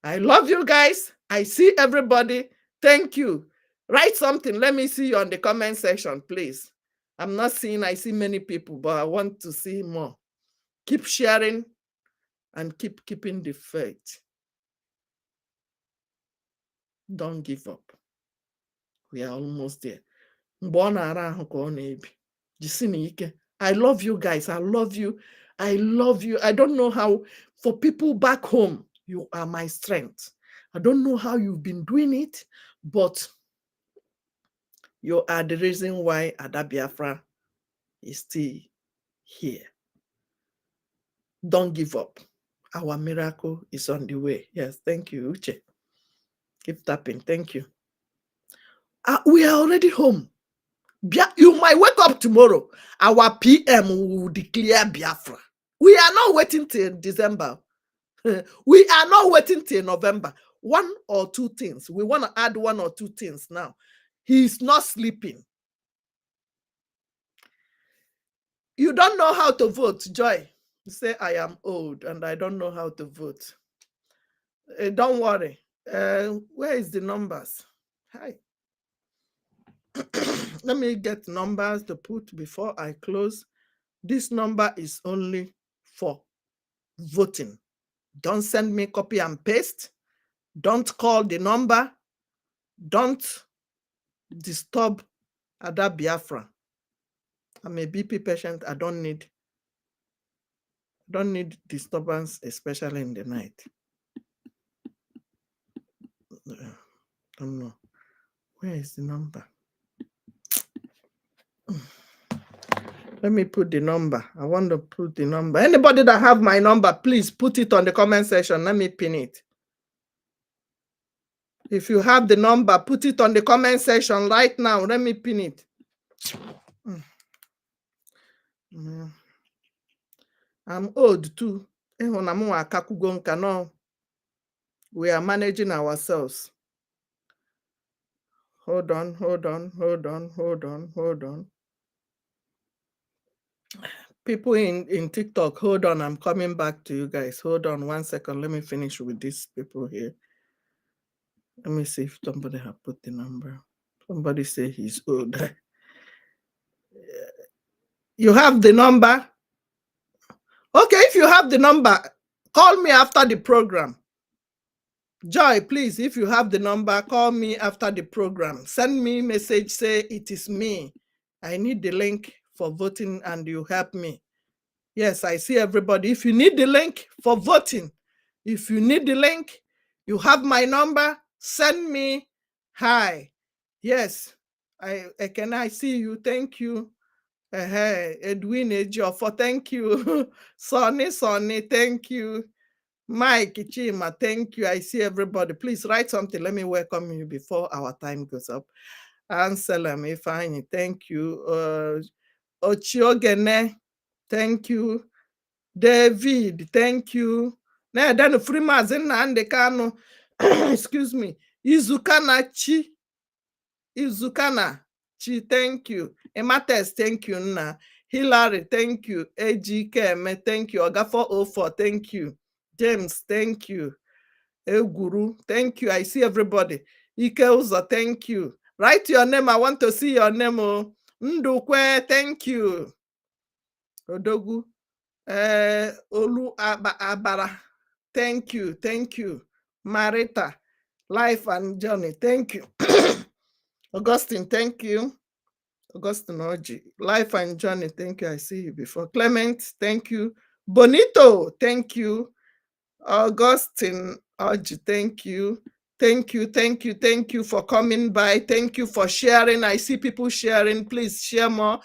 I love you guys. I see everybody. Thank you. Write something. Let me see you on the comment section, please. I'm not seeing, I see many people, but I want to see more. Keep sharing and keep keeping the faith. Don't give up. We are almost there. I love you guys. I love you. I love you. I don't know how, for people back home, you are my strength. I don't know how you've been doing it, but you are the reason why Ada Biafra is still here. Don't give up. Our miracle is on the way. Yes, thank you, Uche. Keep tapping. Thank you. We are already home. You might wake up tomorrow. Our PM will declare Biafra. We are not waiting till December. We are not waiting till November. One or two things. We want to add one or two things now. He's not sleeping. You don't know how to vote, Joy. You say, I am old and I don't know how to vote. Don't worry. Where is the numbers? Hi. Let me get numbers to put before I close. This number is only for voting. Don't send me copy and paste. Don't call the number. Don't disturb Ada Biafra. I'm a BP patient. I don't need disturbance, especially in the night. I don't know. Where is the number? Let me put the number. I want to put the number. Anybody that have my number, please put it on the comment section. Let me pin it. If you have the number, put it on the comment section right now. Let me pin it. I'm old too. We are managing ourselves. Hold on. People in TikTok, hold on. I'm coming back to you guys. Hold on 1 second. Let me finish with these people here. Let me see if somebody have put the number. Somebody say he's old. You have the number? Okay, if you have the number, call me after the program. Joy, please, if you have the number, call me after the program. Send me a message, say it is me. I need the link for voting and you help me. Yes, I see everybody. If you need the link for voting, if you need the link, you have my number, send me hi. Yes, I see you. Thank you. Edwin Ejiofor, thank you. Sonny, thank you. Mike Chima, thank you. I see everybody. Please write something. Let me welcome you before our time goes up. Anselm Ifeanyi, thank you. Ochiogene, thank you. David, thank you. Then Freeman Nnamdi Kanu, excuse me. Izukana Chi, thank you. Emates, thank you. Nna. Hillary, thank you. AGKM, thank you. Oga404, thank you. James, thank you. Eguru, thank you. I see everybody. Ike Uzo, thank you. Write your name. I want to see your name. Ndukwe, thank you. Odogu, Olu Abara, thank you. Marita, Life and Journey, thank you. Augustine, thank you. Augustine Oji, Life and Journey, thank you. I see you before. Clement, thank you. Bonito, thank you. Augustine Oji, thank you. Thank you for coming by. Thank you for sharing. I see people sharing. Please share more.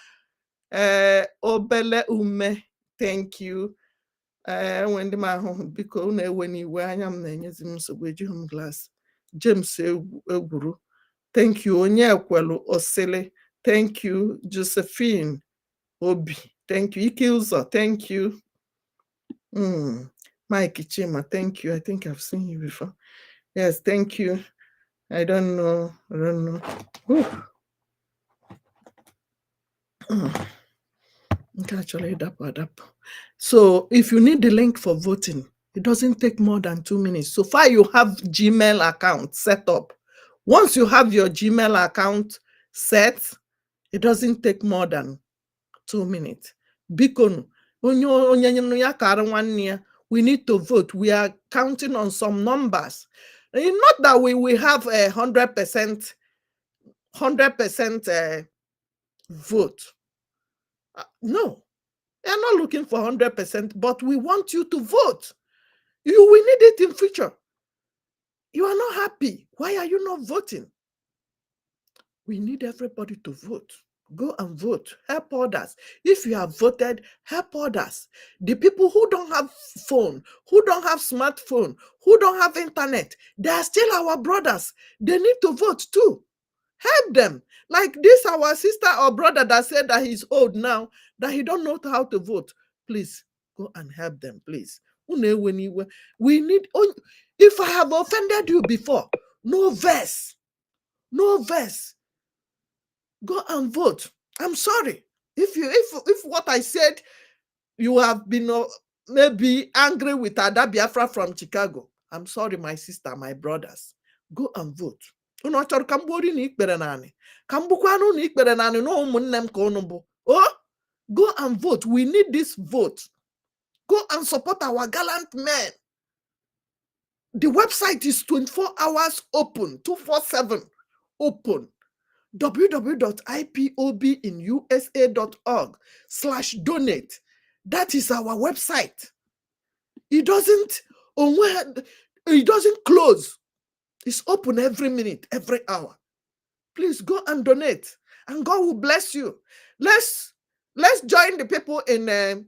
Obele Ume, thank you. When the man because when you wear I'm glass. James Eguru, thank you. Onyekwelu Osele, thank you. Josephine Obi, thank you. Ikilza, thank you. Mike Chima, thank you. I think I've seen you before. Yes, thank you. I don't know. Actually, so if you need the link for voting, it doesn't take more than 2 minutes. So far, you have Gmail account set up. Once you have your Gmail account set, it doesn't take more than 2 minutes. Bikonu, we need to vote. We are counting on some numbers. Not that we will have 100% vote. No. We are not looking for 100%, but we want you to vote. You will need it in future. You are not happy. Why are you not voting? We need everybody to vote. Go and vote. Help others. If you have voted, help others. The people who don't have phone, who don't have smartphone, who don't have internet, they are still our brothers. They need to vote too. Help them. Like this, our sister or brother that said that he's old now, that he don't know how to vote. Please go and help them, please. We need, if I have offended you before, no verse. No verse. Go and vote. I'm sorry. If what I said, you have been maybe angry with Ada Biafra from Chicago. I'm sorry, my sister, my brothers. Go and vote. Oh, go and vote. We need this vote. Go and support our gallant men. The website is 24 hours open, 247 open. www.ipobinusa.org/donate. That is our website. It doesn't close. It's open every minute, every hour. Please go and donate, and God will bless you. Let's join the people in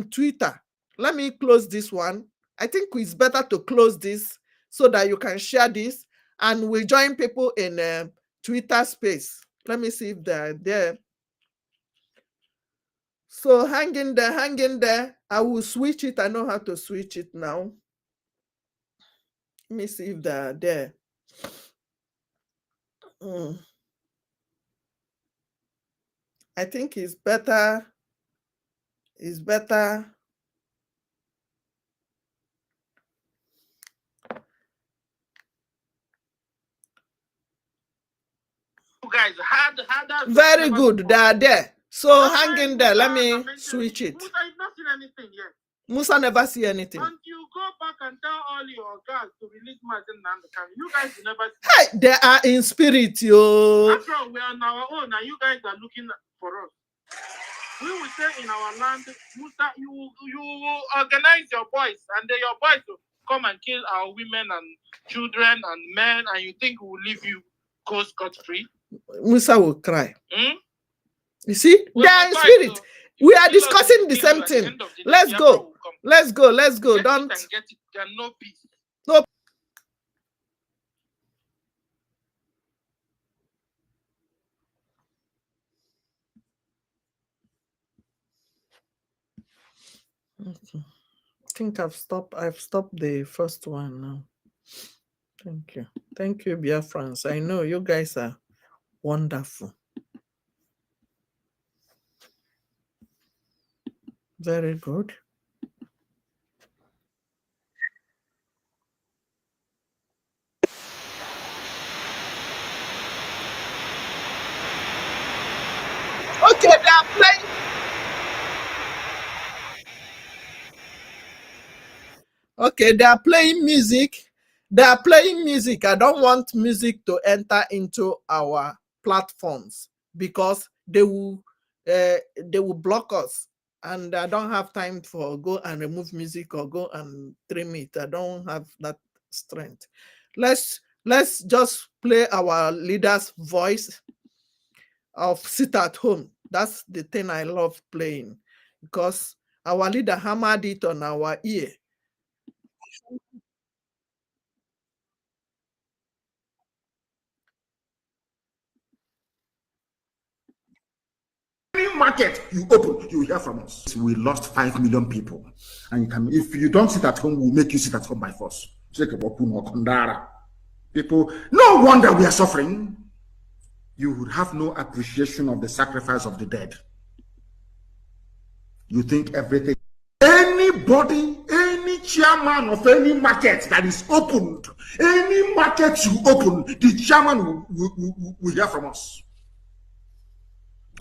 Twitter. Let me close this one. I think it's better to close this so that you can share this, and we join people in Twitter space. Let me see if they're there. So hang in there. I will switch it. I know how to switch it now. Let me see if they're there. I think it's better. It's better. You guys had very good. They are there. So hang in there. Let me switch it. Musa, you've not seen anything yet. Musa never see anything. And you go back and tell all your guys to release Martin and the camera. You guys will never see. Hey, they are in spirit, yo. After all, we are on our own, and you guys are looking for us. We will say in our land, Musa, you organize your boys, and then your boys will come and kill our women and children and men, and you think we will leave you go scot-free? Musa will cry. You see, they are in spirit. We are discussing the same thing. Let's go. Let's go. Don't get it. There are no peace. No. Okay. I think I've stopped the first one now. Thank you. Thank you, Biafrans. I know you guys are wonderful. Very good. Okay, they are playing. Okay, they are playing music. They are playing music. I don't want music to enter into our platforms because they will block us. And I don't have time for go and remove music or go and trim it. I don't have that strength. Let's just play our leader's voice of sit at home. That's the thing I love playing because our leader hammered it on our ear. Any market you open, you hear from us. We lost 5 million people, and you can, if you don't sit at home, we'll make you sit at home by force. People, no wonder we are suffering. You would have no appreciation of the sacrifice of the dead. You think everything. Anybody, any chairman of any market that is opened, any market you open, the chairman will hear from us.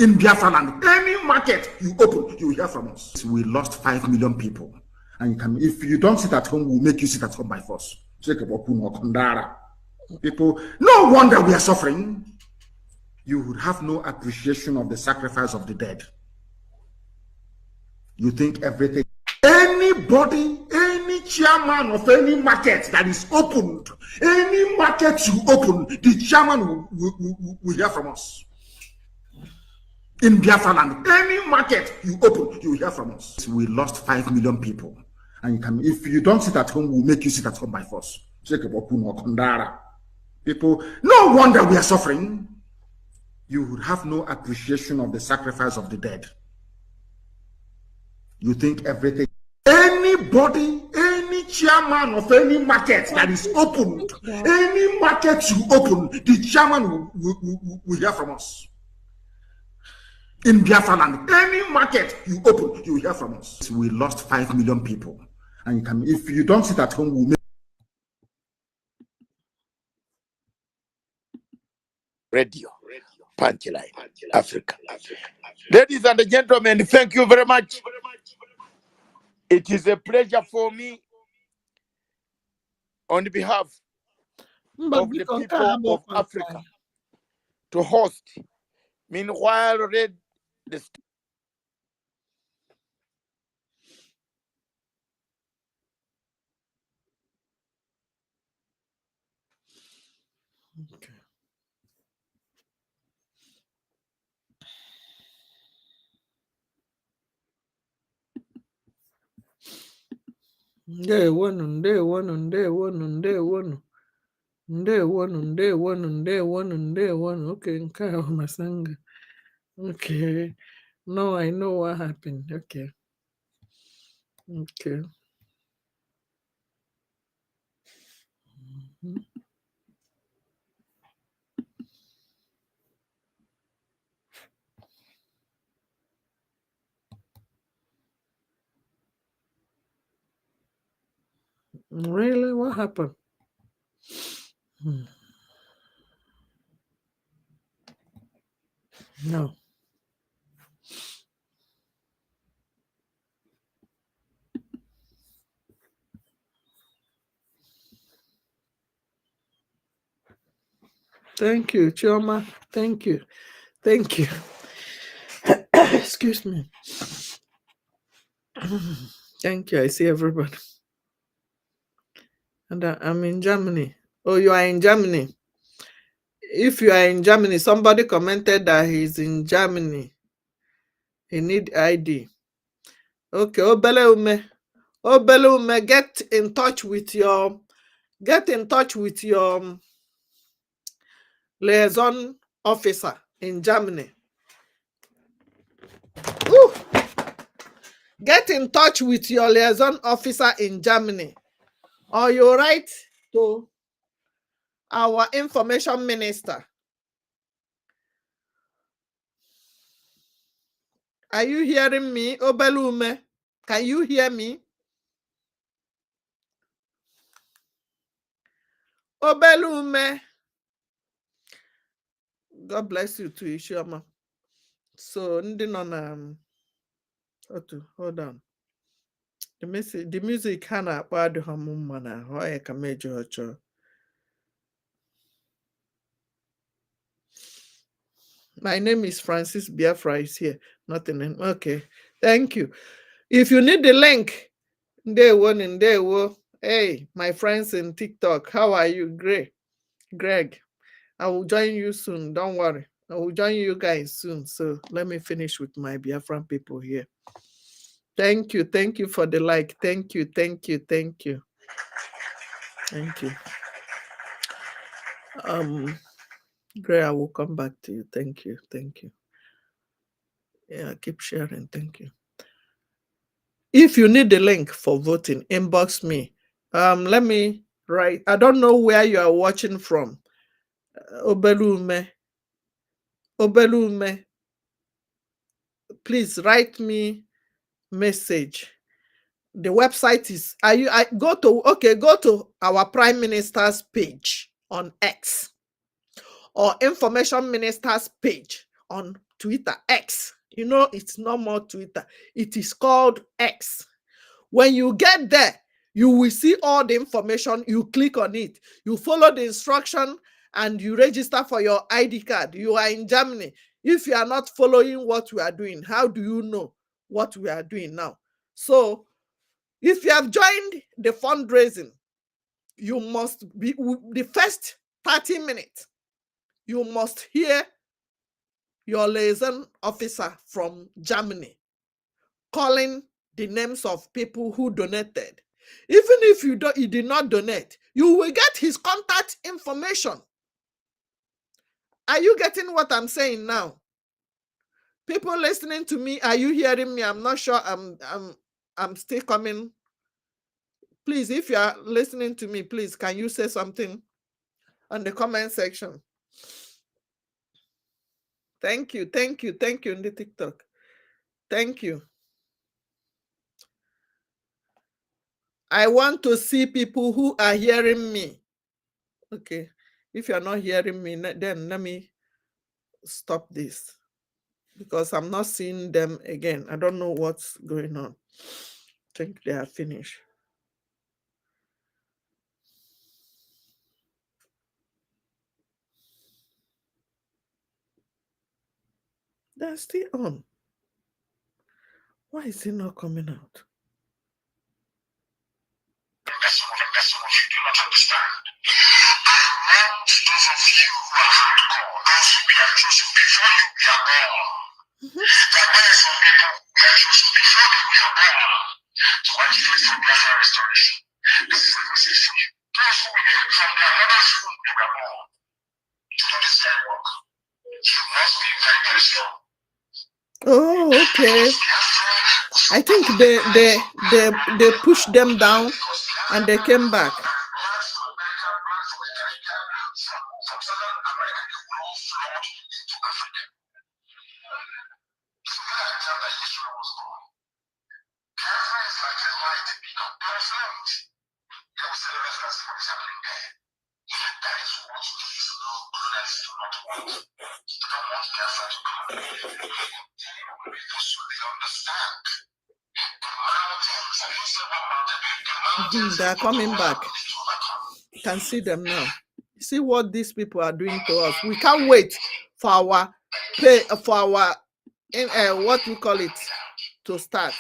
In Biafra land, any market you open, you will hear from us. We lost 5 million people, and you can, if you don't sit at home, we'll make you sit at home by force. People, no wonder we are suffering. You would have no appreciation of the sacrifice of the dead. You think everything... Anybody, any chairman of any market that is opened, any market you open, the chairman will hear from us. In Biafra land, any market you open, you will hear from us. We lost 5 million people. And you can, if you don't sit at home, we'll make you sit at home by force. People, no wonder we are suffering. You would have no appreciation of the sacrifice of the dead. You think everything... Anybody, any chairman of any market that is opened, any market you open, the chairman will hear from us. In Biafra land, any market you open, you will hear from us. We lost 5 million people. And you can, if you don't sit at home, we'll make... Radio Punchline Africa. Ladies and gentlemen, thank you very much. It is a pleasure for me on behalf of the people of Africa to host. Meanwhile, read the Okay. Ndewonu. Okay, nke a ọ Masanga. Okay. No, I know what happened. Okay. Okay. Really? What happened? No. Thank you, Chioma. Thank you. Thank you. Excuse me. Thank you. I see everybody. And I'm in Germany. Oh, you are in Germany. If you are in Germany, somebody commented that he's in Germany. He need ID. Okay, Obeleume, get in touch with your liaison officer in Germany. Ooh. Get in touch with your liaison officer in Germany, or you write to our information minister. Are you hearing me, Obelume? Can you hear me? Obelume. God bless you too, Ishoma. So, hold on. The music kana akpado hamumana. Hoye kamejo ocho. My name is Francis Biafra is here. Nothing. Okay. Thank you. If you need the link, hey, my friends in TikTok, how are you? Greg, I will join you soon. Don't worry. I will join you guys soon. So let me finish with my Biafran people here. Thank you. Thank you for the like. Thank you. Thank you. Thank you. Thank you. Greg, I will come back to you. Thank you. Thank you. Yeah, keep sharing. Thank you. If you need the link for voting, inbox me. Let me write. I don't know where you are watching from. Obelume. Please write me message. The website is go to our Prime Minister's page on X or Information Minister's page on Twitter. X. You know, it's no more Twitter. It is called X. When you get there, you will see all the information. You click on it. You follow the instruction and you register for your ID card. You are in Germany. If you are not following what we are doing, how do you know what we are doing now. So if you have joined the fundraising, you must be the first 30 minutes, you must hear your liaison officer from Germany calling the names of people who donated. Even if you did not donate, you will get his contact information. Are you getting what I'm saying now? People listening to me, are you hearing me? I'm not sure I'm still coming. Please, if you are listening to me, please, can you say something on the comment section? Thank you, thank you, thank you in the TikTok. Thank you. I want to see people who are hearing me. Okay, if you're not hearing me, then let me stop this because I'm not seeing them again. I don't know what's going on. I think they are finished. They're still on. Why is it not coming out? That's what you do not understand. I want those of you who are hardcore, those who are chosen before you are born. There were some people who were chosen before you are born to activate for Biafra restoration. This is a message for you. Those who from their mother's womb they were born to do this very work. You must be very, very strong. Oh, okay. I think they pushed them down and they came back. They are coming back. You can see them now. See what these people are doing to us. We can't wait for our pay, for our what we call it to start.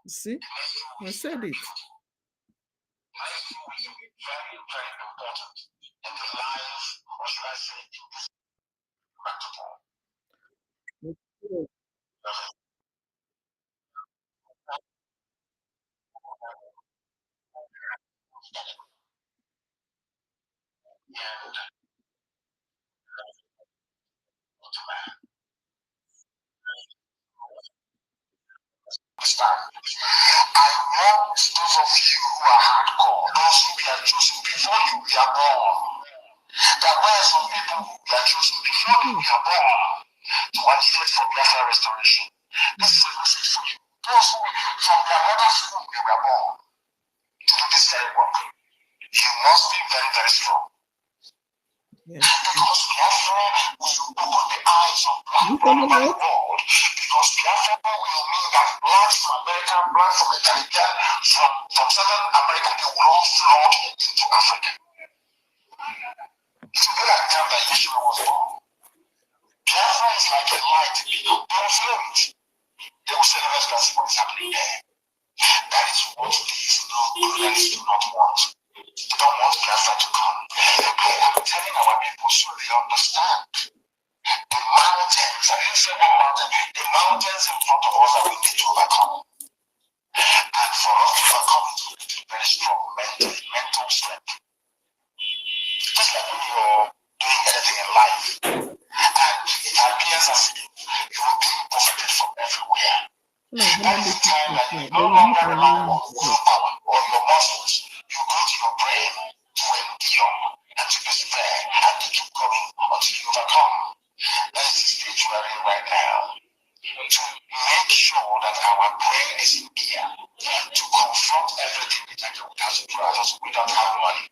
See, I said it. I want those of you who are hardcore, those who are chosen before you are born. There were some people who were chosen before you are born to activate for Biafra restoration. This is a message for you. Those who from their mother's womb they were born to do this very work. You must be very, very strong. Yes. Because Biafra will open the eyes of black world. Because Biafra will mean that blacks from America, blacks from the Caribbean, from Southern America, they will all flood into Africa. It's a good time that Yeshua was born. Biafra is like a light being confirmed. They will say, let's see what is happening there. That is what these colonialists do not want. They don't want Biafra to come. I am telling our people so they understand. The mountains, I didn't say one mountain, the mountains in front of us that we need to overcome. And for us to overcome it, we need to be very strong mental strength. Just like when you're doing anything in life, and it appears as if you will be profited from everywhere. That is the time that you no longer rely on willpower or your muscles. You go to your brain to endure and to persevere and to keep going until you overcome. That is the stage we are in right now. To make sure that our brain is in gear to confront everything that has to do us. We don't have money.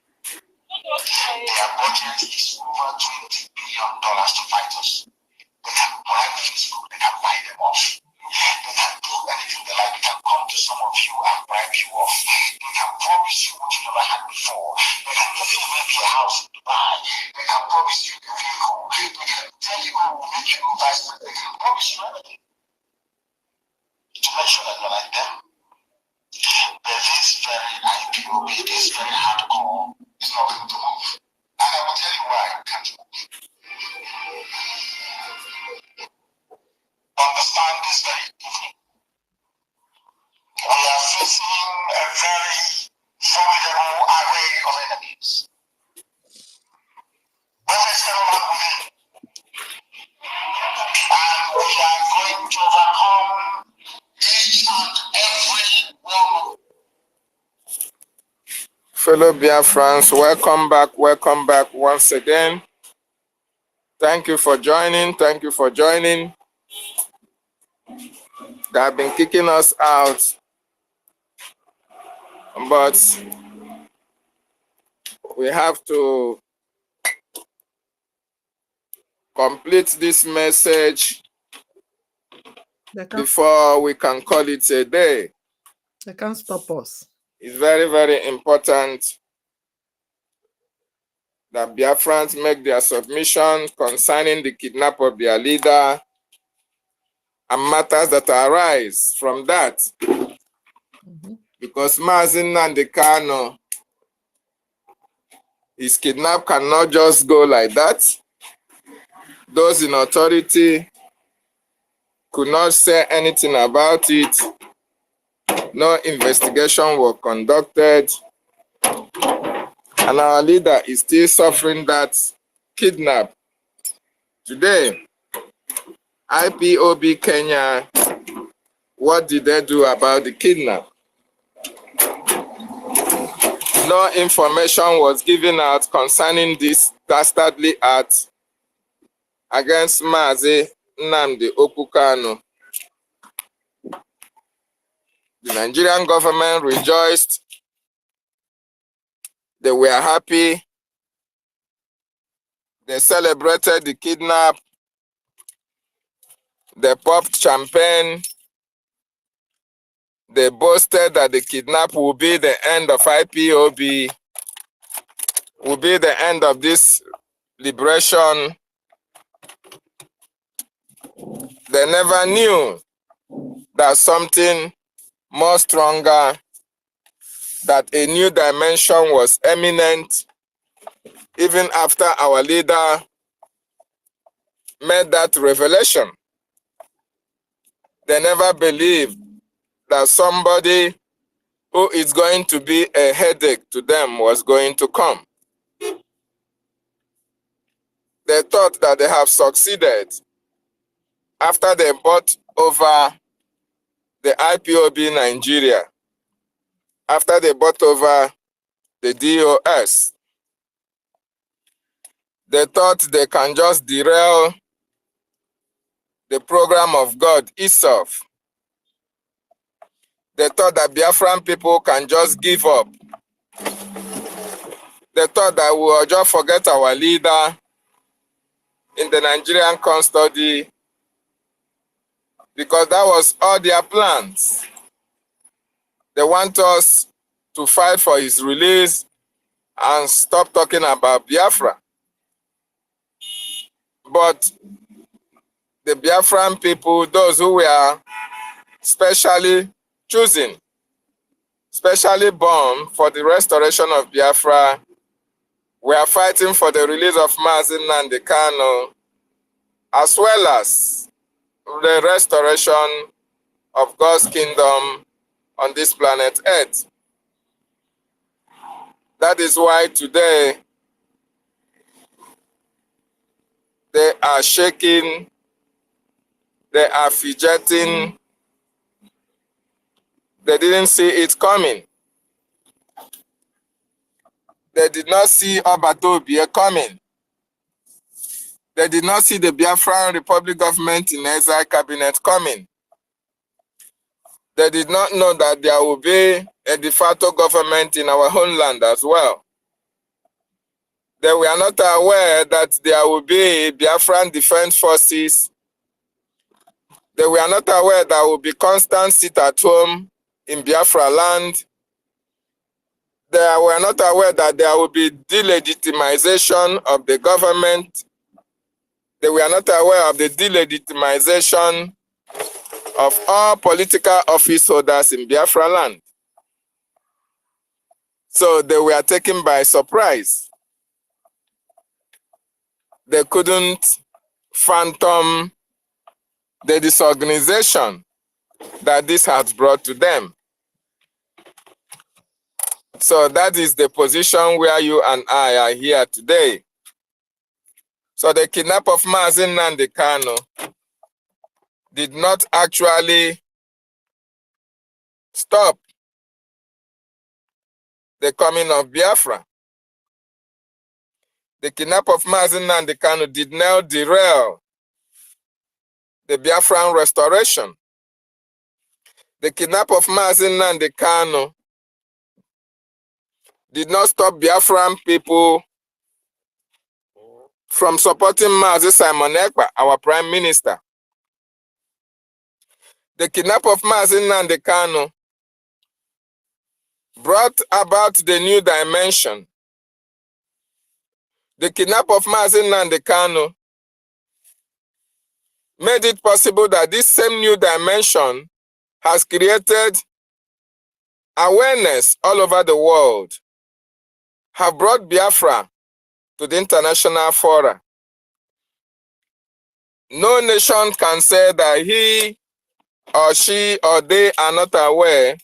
Their budget is over $20 billion to fight us. They can bribe Facebook, they can buy them off. They can do anything they like. They can come to some of you and bribe you off. They can promise you what you never had before. They can even make your house in Dubai. They can promise you a vehicle. They can tell you who will make you vice president. They can promise you anything. IPOB is very hardcore, is not going to move. And I will tell you why it can't move. Understand this very deeply. We are facing a very formidable array of enemies. Both external and within. And we are going to overcome each and every one. Fellow Biafrans, welcome back once again. Thank you for joining. They have been kicking us out, but we have to complete this message before we can call it a day. They can't stop us. It's very, very important that Biafrans make their submission concerning the kidnap of their leader and matters that arise from that. Because Mazi Nnamdi Kanu, his kidnap cannot just go like that. Those in authority could not say anything about it. No investigation was conducted. And our leader is still suffering that kidnap. Today, IPOB Kenya, what did they do about the kidnap? No information was given out concerning this dastardly act against Mazi Nnamdi Kanu. The Nigerian government rejoiced. They were happy. They celebrated the kidnap. They popped champagne. They boasted that the kidnap will be the end of IPOB, will be the end of this liberation. They never knew that something more stronger, that a new dimension was imminent, even after our leader made that revelation. They never believed that somebody who is going to be a headache to them was going to come. They thought that they have succeeded after they bought over the IPOB Nigeria, after they bought over the DOS. They thought they can just derail the program of God itself. They thought that Biafran people can just give up. They thought that we will just forget our leader in the Nigerian custody, because that was all their plans. They want us to fight for his release and stop talking about Biafra. But the Biafran people, those who were specially chosen, specially born for the restoration of Biafra, we are fighting for the release of Mazi Nnamdi Kanu, as well as the restoration of God's kingdom on this planet Earth. That is why today they are shaking, they are fidgeting. They didn't see it coming. They did not see Obatobie coming. They did not see the Biafran Republic government in exile cabinet coming. They did not know that there will be a de facto government in our homeland as well. They were not aware that there will be Biafran Defense Forces. They were not aware that there will be constant sit at home in Biafra land. They were not aware that there will be delegitimization of the government. They were not aware of the delegitimization of all political office holders in Biafra land. So they were taken by surprise. They couldn't fathom the disorganization that this has brought to them. So that is the position where you and I are here today. So the kidnap of Mazi Nnamdi Kanu did not actually stop the coming of Biafra. The kidnap of Mazi Nnamdi Kanu did not derail the Biafran restoration. The kidnap of Mazi Nnamdi Kanu did not stop Biafran people from supporting Mazi Simon Ekpa, our prime minister. The kidnap of Mazi Nnamdi Kanu brought about the new dimension. The kidnap of Mazi Nnamdi Kanu made it possible that this same new dimension has created awareness all over the world, have brought Biafra to the international fora. No nation can say that he or she or they are not aware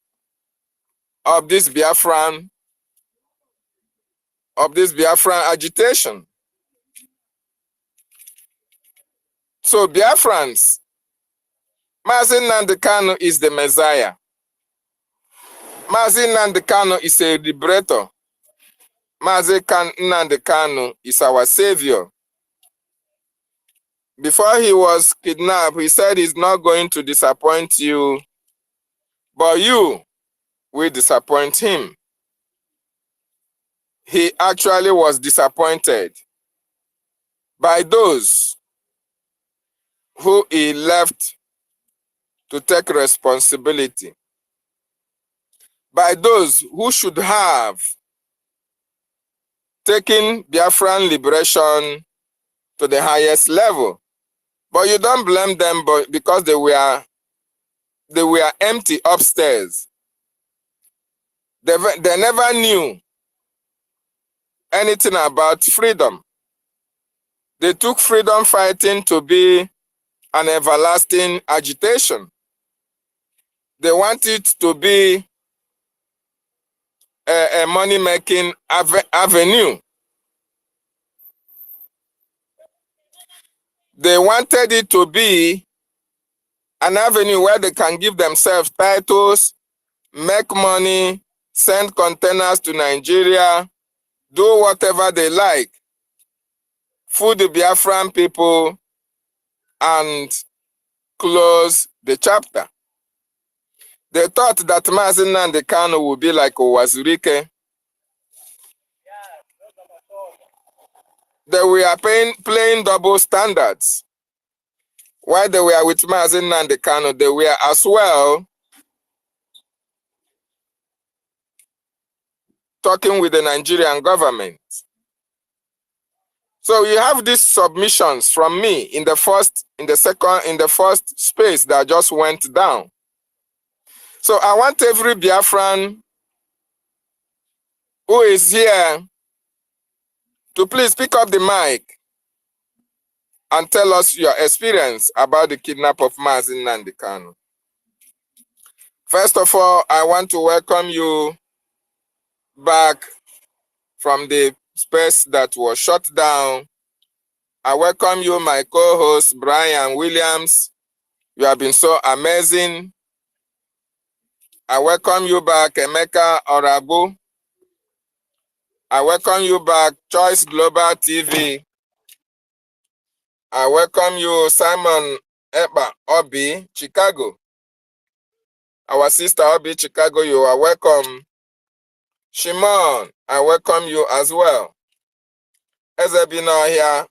of this Biafran agitation. So Biafrans, Mazi Nnamdi Kanu is the Messiah. Mazi Nnamdi Kanu is a liberator. Mazi Nnamdi Kanu is our savior. Before he was kidnapped, he said he's not going to disappoint you, but you will disappoint him. He actually was disappointed by those who he left to take responsibility, by those who should have taken Biafran liberation to the highest level. But you don't blame them because they were empty upstairs. They never knew anything about freedom. They took freedom fighting to be an everlasting agitation. They want it to be a money-making avenue. They wanted it to be an avenue where they can give themselves titles, make money, send containers to Nigeria, do whatever they like, fool the Biafran people, and close the chapter. They thought that Mazi Nnamdi Kanu would be like Owazurike. They were playing double standards. While they were with Mazi Nnamdi Kanu, they were as well talking with the Nigerian government. So you have these submissions from me in the first space that just went down. So I want every Biafran who is here to please pick up the mic and tell us your experience about the kidnap of Mazi Nnamdi Kanu. First of all, I want to welcome you back from the space that was shut down. I welcome you, my co-host, Brian Williams. You have been so amazing. I welcome you back, Emeka Oragu. I welcome you back, Choice Global TV. I welcome you, Simon Ekpa Obi, Chicago. Our sister Obi, Chicago, you are welcome. Shimon, I welcome you as well. Ezebina here,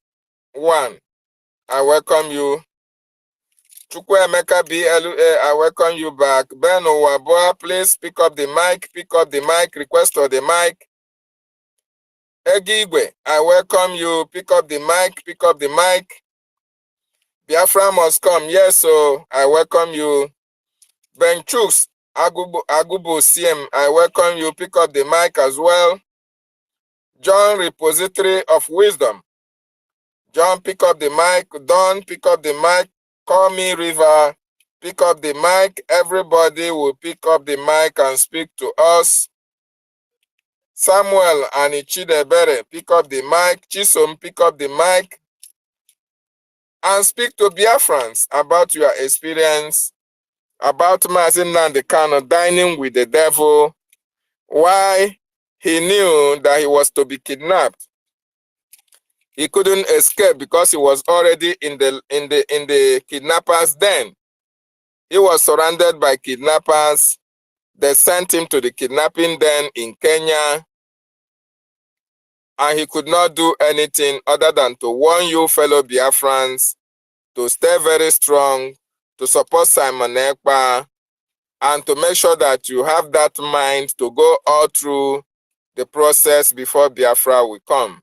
1, I welcome you. Chukwuemeka BLA, I welcome you back. Ben Owaboa, please pick up the mic, request for the mic. Egigwe, I welcome you, pick up the mic. Biafra must come, yes, so I welcome you. Ben Chooks, Agubo CM, I welcome you. Pick up the mic as well. John, Repository of Wisdom. John, pick up the mic. Don, pick up the mic. Call me River. Pick up the mic. Everybody will pick up the mic and speak to us. Samuel and Ichidebere, pick up the mic. Chisom, pick up the mic. And speak to Biafrans about your experience, about Mazi Nnamdi Kanu dining with the devil, why he knew that he was to be kidnapped. He couldn't escape because he was already in the kidnappers' den. He was surrounded by kidnappers. They sent him to the kidnapping den in Kenya, and he could not do anything other than to warn you, fellow Biafrans, to stay very strong, to support Simon Ekpa, and to make sure that you have that mind to go all through the process before Biafra will come.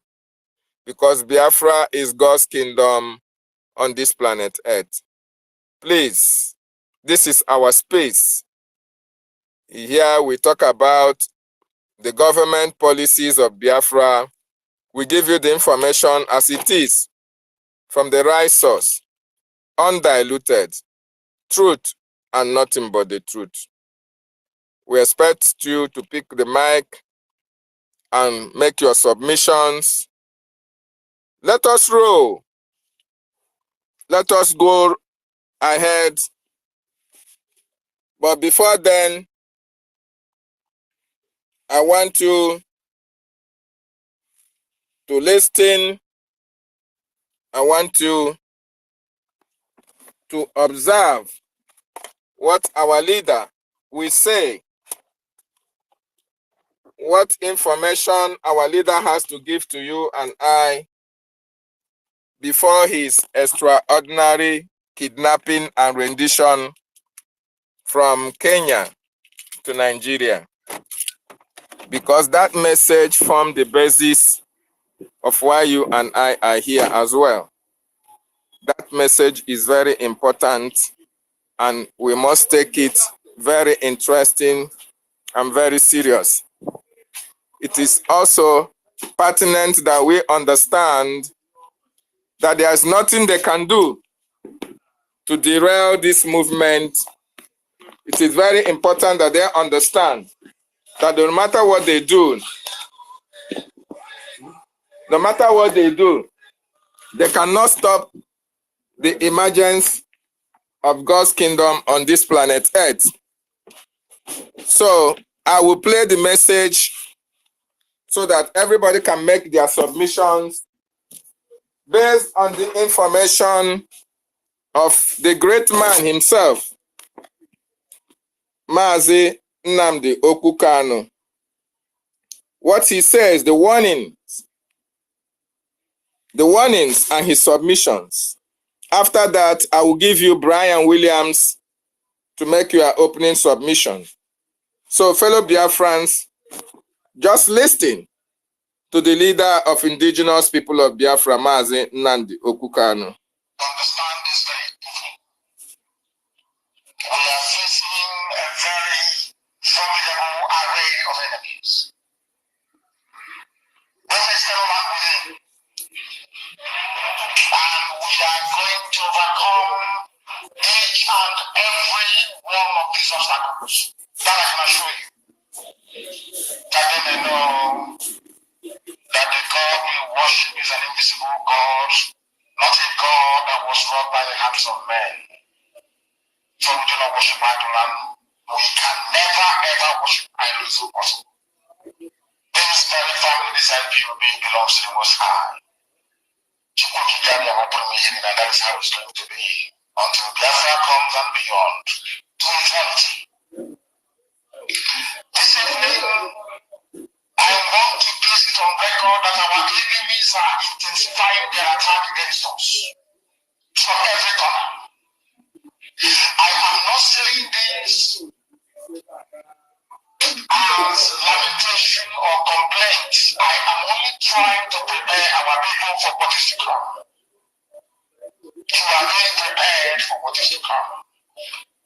Because Biafra is God's kingdom on this planet Earth. Please, this is our space. Here we talk about the government policies of Biafra. We give you the information as it is, from the right source, undiluted, truth, and nothing but the truth. We expect you to pick the mic and make your submissions. Let us roll. Let us go ahead. But before then, I want you to listen. I want you to observe what our leader will say, what information our leader has to give to you and I before his extraordinary kidnapping and rendition from Kenya to Nigeria. Because that message formed the basis of why you and I are here as well. That message is very important, and we must take it very interesting and very serious. It is also pertinent that we understand that there is nothing they can do to derail this movement. It is very important that they understand that no matter what they do, they cannot stop the emergence of God's kingdom on this planet Earth. So I will play the message so that everybody can make their submissions based on the information of the great man himself, Mazi Nnamdi Kanu. What he says, the warnings and his submissions. After that, I will give you Brian Williams to make your opening submission. So, fellow Biafrans, just listen to the leader of indigenous people of Biafra, Mazi Nnamdi Kanu. Understand this very deeply. We are facing a very formidable array of enemies. This is the one within. And we are going to overcome each and every one of these obstacles. That I can assure you. That they may know that the God we worship is an invisible God, not a God that was wrought by the hands of men. So we do not worship idols. We can never ever worship idols if possible. This very family, this IPOB belongs to the Most High. And that is how it's going to be until Biafra comes and beyond to eternity. This evening, I want to place it on record that our enemies are intensifying their attack against us from every corner. I am not saying this as lamentation or complaint. I am only trying to prepare our people for what is to come. You are being prepared for what is to come.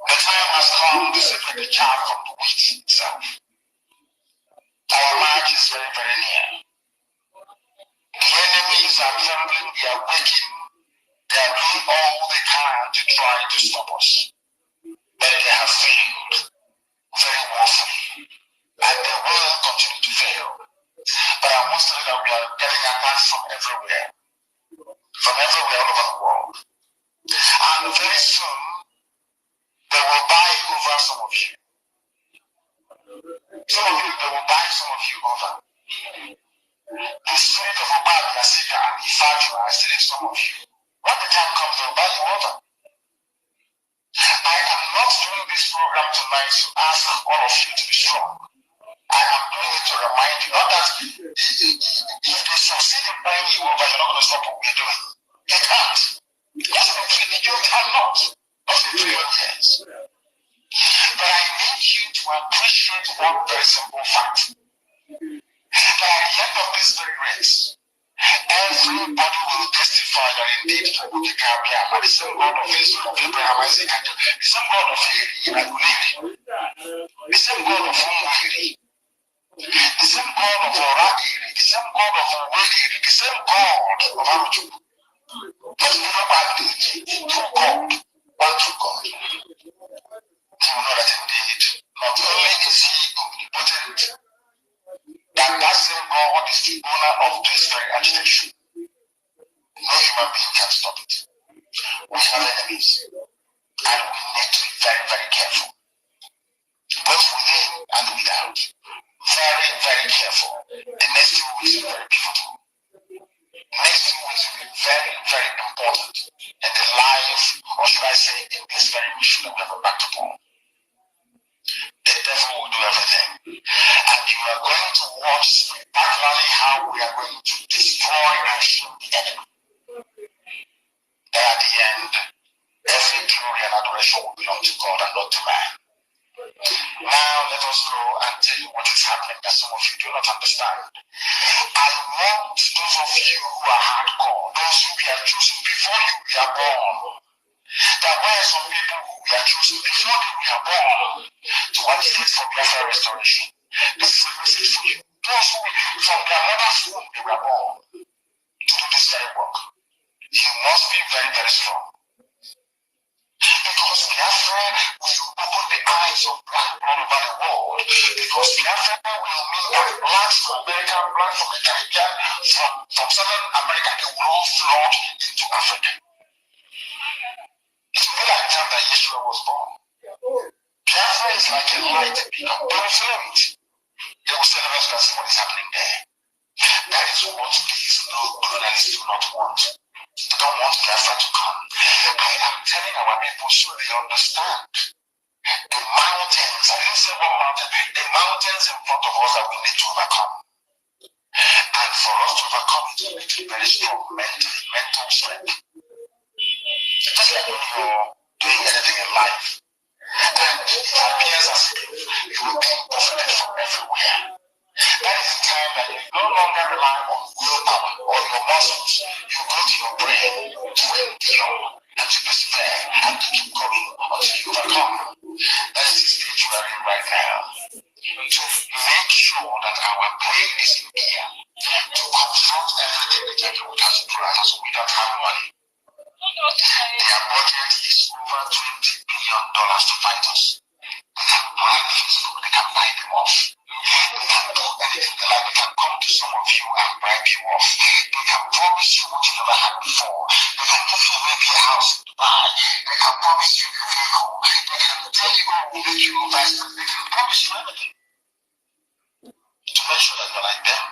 The time has come to separate the chaff from the wheat itself. Our march is very, very near. The enemies are trembling, they are waking, they are doing all they can to try to stop us. But they have failed very woefully, and they will continue to fail. But I must say that we are getting attacks from everywhere all over the world. And very soon, they will buy over some of you. Some of you, they will buy some of you over. The spirit of Massacr and BIAFRA are stealing some of you. When the time comes, they will buy you over. I am not doing this program tonight to ask all of you to be strong. I am doing it to remind you, not that if they succeed in buying you over, you're not going to stop what we're doing. You can't. You cannot. Not in 3 years. But I need you to appreciate one very simple fact. That at the end of this very race, everybody will testify that indeed the Caribbean, the same God of Israel, of Abraham, Isaac, and the same God of Ibrahim, the same God of Umwiri, the same God of Oragiri, the same God of Oweri, the same God of Aruju. Just remember the true God, one true God. You will know that indeed, not only is he omnipotent, that same God is the owner of this very agitation. No human being can stop it. We have enemies, and we need to be very, very careful, both within and without. Very, very careful. The next 2 weeks is very pivotal. Next 2 weeks will be very, very important in the life, or should I say, in this very mission that we have embarked upon. The devil will do everything. And you are going to watch spectacularly how we are going to destroy and shoot the enemy. And at the end, every glory and adoration will belong to God and not to man. Now let us go and tell you what is happening that some of you do not understand. I want those of you who are hardcore, those who we have chosen before you were born. There were some people who we are chosen before they were born to agitate for BIAFRA restoration. This is a message for you. Those who from their mother's womb they were born to do this very work. You must be very, very strong. Because BIAFRA will open the eyes of black all over the world. Because BIAFRA will mean that blacks from America, blacks from the Caribbean, from Southern America, they will all flood into Africa. It will be like the time that Yeshua was born. BIAFRA is like a light beacon. They will follow it. They will say, let us see what is happening there. That is what these colonialists do not want. They don't want BIAFRA to come. I am telling our people so they understand. The mountains, I didn't say one mountain, the mountains in front of us that we need to overcome. And for us to overcome it, we need to be very strong mental strength. Just like when you're doing anything in life, and it appears as if you will be profited from everywhere. That is the time that you no longer rely on willpower or your muscles. You go to your brain to endure and to persevere and to keep going until you overcome. That is the stage we are in right now. To make sure that our brain is in gear to confront everything the devil has brought us. We don't have money. Their budget is over $20 billion to fight us. They can bribe Facebook, they can buy them off. They can do anything they like. They can come to some of you and bribe you off. They can promise you what you never had before. They can give you maybe a house in Dubai. They can promise you a vehicle. They can tell you, oh, we'll make you invest. They can promise you anything to make sure that you're like them.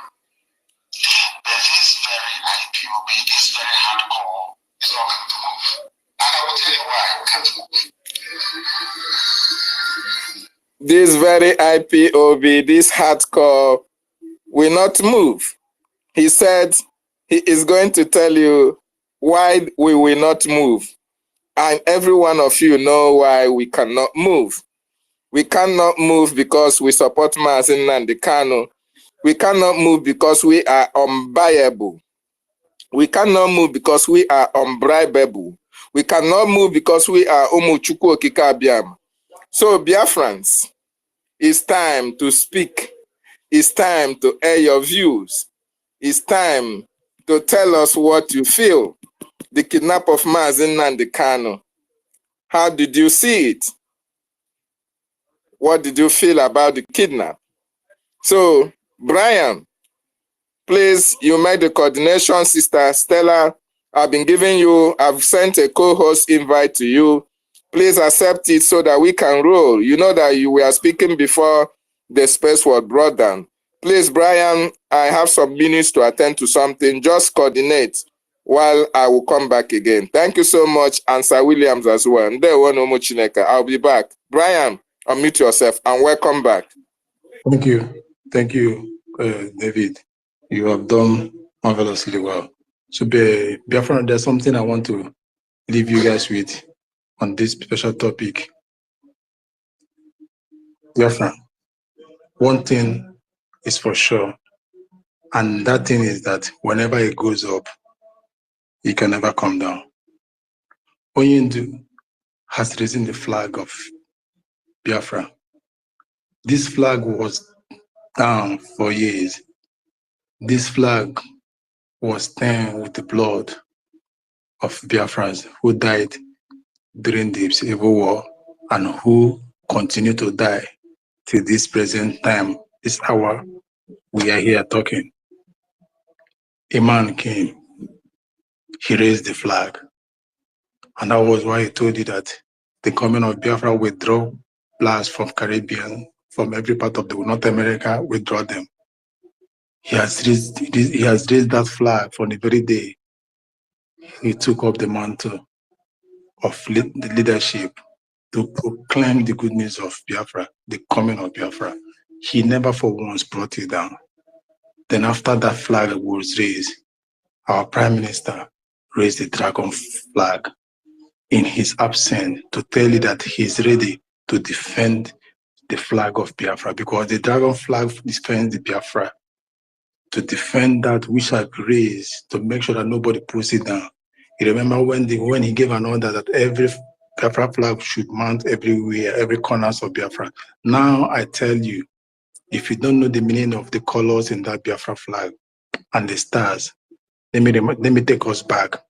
But this very IPOB, this very hardcore, is not going to move. And I will tell you why we can't move. This very IPOB, this hardcore, will not move. He said he is going to tell you why we will not move. And every one of you know why we cannot move. We cannot move because we support Mazi Nnamdi Kanu. We cannot move because we are unbuyable. We cannot move because we are unbribable. We cannot move because we are Umuchukwu Okike Abiam. So, Biafrans, it's time to speak. It's time to air your views. It's time to tell us what you feel. The kidnap of Mazi Nnamdi Kanu. How did you see it? What did you feel about the kidnap? So, Brian, please, you made the coordination. Sister Stella, I've sent a co-host invite to you. Please accept it so that we can roll. You know that you were speaking before the space was brought down. Please, Brian, I have some minutes to attend to something. Just coordinate while I will come back again. Thank you so much, and Sir Williams as well. I'll be back. Brian, unmute yourself and welcome back. Thank you. Thank you, David. You have done marvelously well. So, Biafra, there's something I want to leave you guys with on this special topic. Biafra, one thing is for sure, and that thing is that whenever it goes up, it can never come down. Oyindu has risen the flag of Biafra. This flag was down for years. This flag was stained with the blood of Biafrans who died during the Civil War and who continue to die till this present time, this hour we are here talking. A man came, he raised the flag, and that was why he told you that the coming of Biafra withdraw blacks from Caribbean, from every part of the North America, withdraw them. He has raised that flag from the very day he took up the mantle of the leadership to proclaim the good news of Biafra, the coming of Biafra. He never for once brought it down. Then after that flag was raised, our Prime Minister raised the dragon flag in his absence to tell you that he's ready to defend the flag of Biafra, because the dragon flag defends the Biafra, to defend that which shall be raised, to make sure that nobody pulls it down. You remember when he gave an order that every Biafra flag should mount everywhere, every corner of Biafra. Now I tell you, if you don't know the meaning of the colors in that Biafra flag and the stars, let me take us back.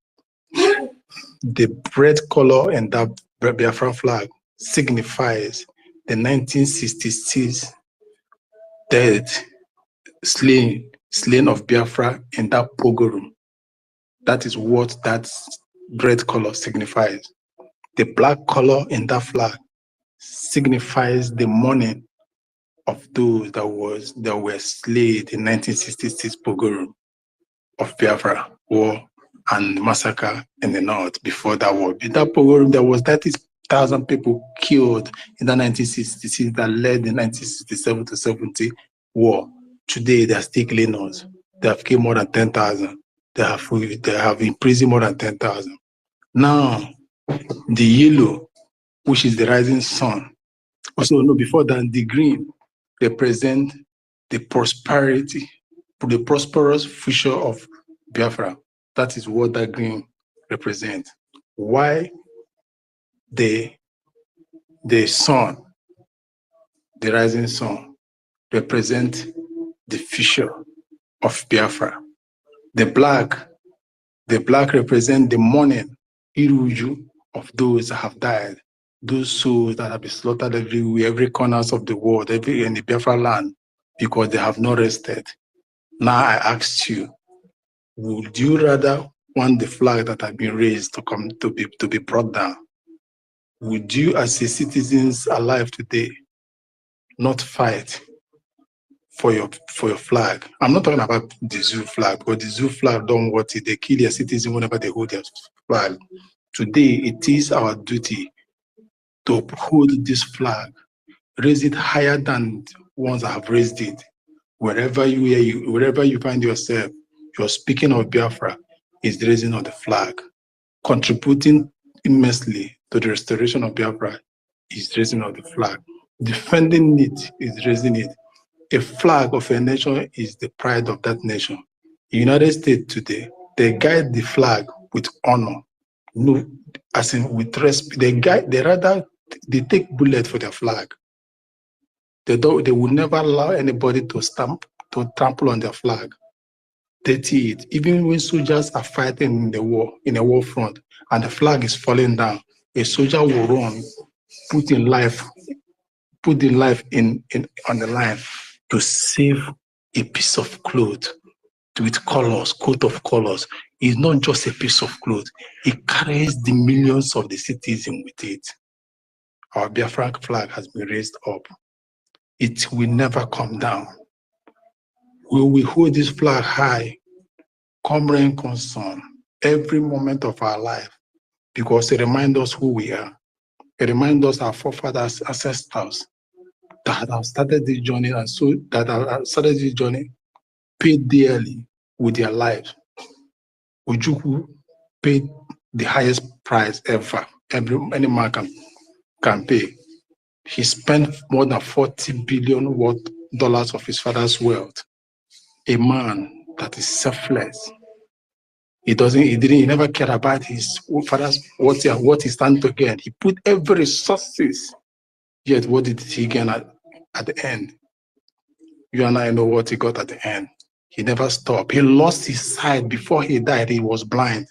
The red color in that Biafra flag signifies the 1966 death, slain of Biafra in that pogrom. That is what that red color signifies. The black color in that flag signifies the mourning of those that were slain in 1966 pogrom of Biafra war and massacre in the north. Before that war, in that pogrom, there was 30,000 people killed in the 1966 that led the 1967 to 70 war. Today, they are still killing us. They have killed more than 10,000. They have imprisoned more than 10,000. Now, the yellow, which is the rising sun. Also, no, before that, the green represent the prosperity, the prosperous future of Biafra. That is what that green represents. Why the sun, the rising sun, represent the future of Biafra. The black represent the mourning, iruju, of those that have died, those souls that have been slaughtered everywhere, every corners of the world, in the Biafra land, because they have not rested. Now I ask you, would you rather want the flag that has been raised to be brought down? Would you, as a citizens alive today, not fight for your flag? I'm not talking about the zoo flag, because the zoo flag don't want it. They kill their citizens whenever they hold their flag. Today, it is our duty to uphold this flag, raise it higher than ones that have raised it. Wherever you find yourself, you're speaking of Biafra, is the raising of the flag. Contributing immensely to the restoration of Biafra is the raising of the flag. Defending it is raising it. A flag of a nation is the pride of that nation. The United States today, they guide the flag with honor. No, as in with respect. They rather they take bullet for their flag. They will never allow anybody to trample on their flag. Dirty it. Even when soldiers are fighting in a war front, and the flag is falling down, a soldier will run, put in life on the line to save a piece of cloth with colors, coat of colors. It's not just a piece of cloth. It carries the millions of the citizens with it. Our BIAFRA flag has been raised up. It will never come down. We will hold this flag high, come rain, come sun, every moment of our life, because it reminds us who we are. It reminds us our forefathers, ancestors that have started this journey, and so that have started this journey paid dearly with their lives. Ojukwu paid the highest price ever. Any man can pay. He spent more than $40 billion of his father's wealth. A man that is selfless. He never cared about his father's what he stand to gain. He put every resources. Yet what did he gain at the end? You and I know what he got at the end. He never stopped. He lost his sight before he died. He was blind.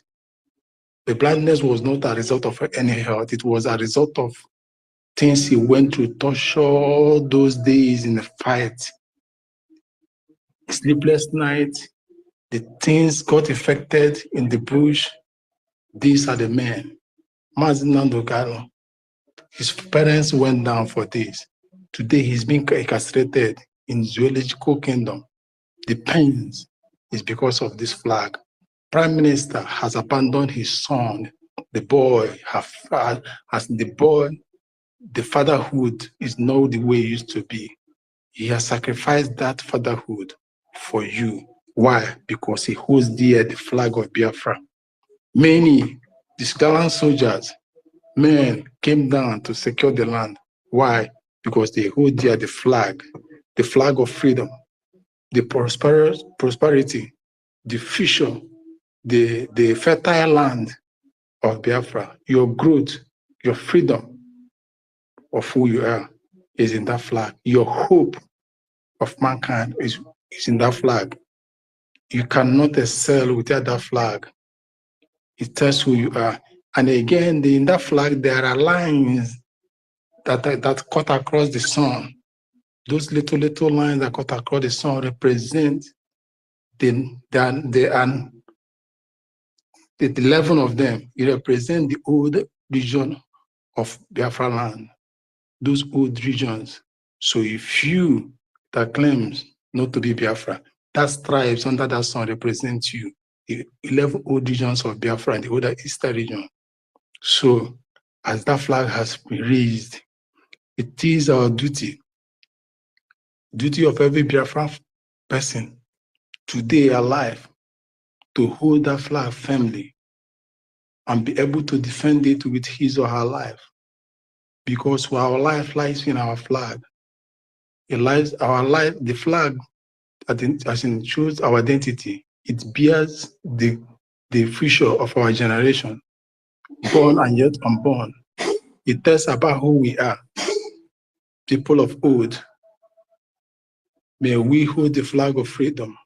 The blindness was not a result of any health. It was a result of things he went through, torture those days in the fight. Sleepless night, the things got affected in the bush. These are the men. Mazinando Galo, his parents went down for this. Today he's been incarcerated in zoological kingdom. The pains is because of this flag. Prime Minister has abandoned his son. The boy, the fatherhood is not the way it used to be. He has sacrificed that fatherhood for you. Why? Because he holds dear the flag of Biafra. Many, these gallant soldiers, men came down to secure the land. Why? Because they hold dear the flag of freedom, the prosperity, the future, the fertile land of Biafra. Your growth, your freedom of who you are is in that flag. Your hope of mankind is in that flag. You cannot excel without that flag. It tells who you are. And again, in that flag, there are lines that cut across the sun. Those little lines that cut across the sun represent the 11 of them. It represents the old region of Biafra land, those old regions. So if you that claims not to be Biafra, that stripes under that sun represents you, the 11 old regions of Biafra and the older Eastern region. So as that flag has been raised, it is our duty of every Biafra person today alive to hold that flag firmly and be able to defend it with his or her life. Because our life lies in our flag. It lies our life, the flag, as it shows our identity. It bears the future of our generation, born and yet unborn. It tells about who we are, people of old. May we hold the flag of freedom.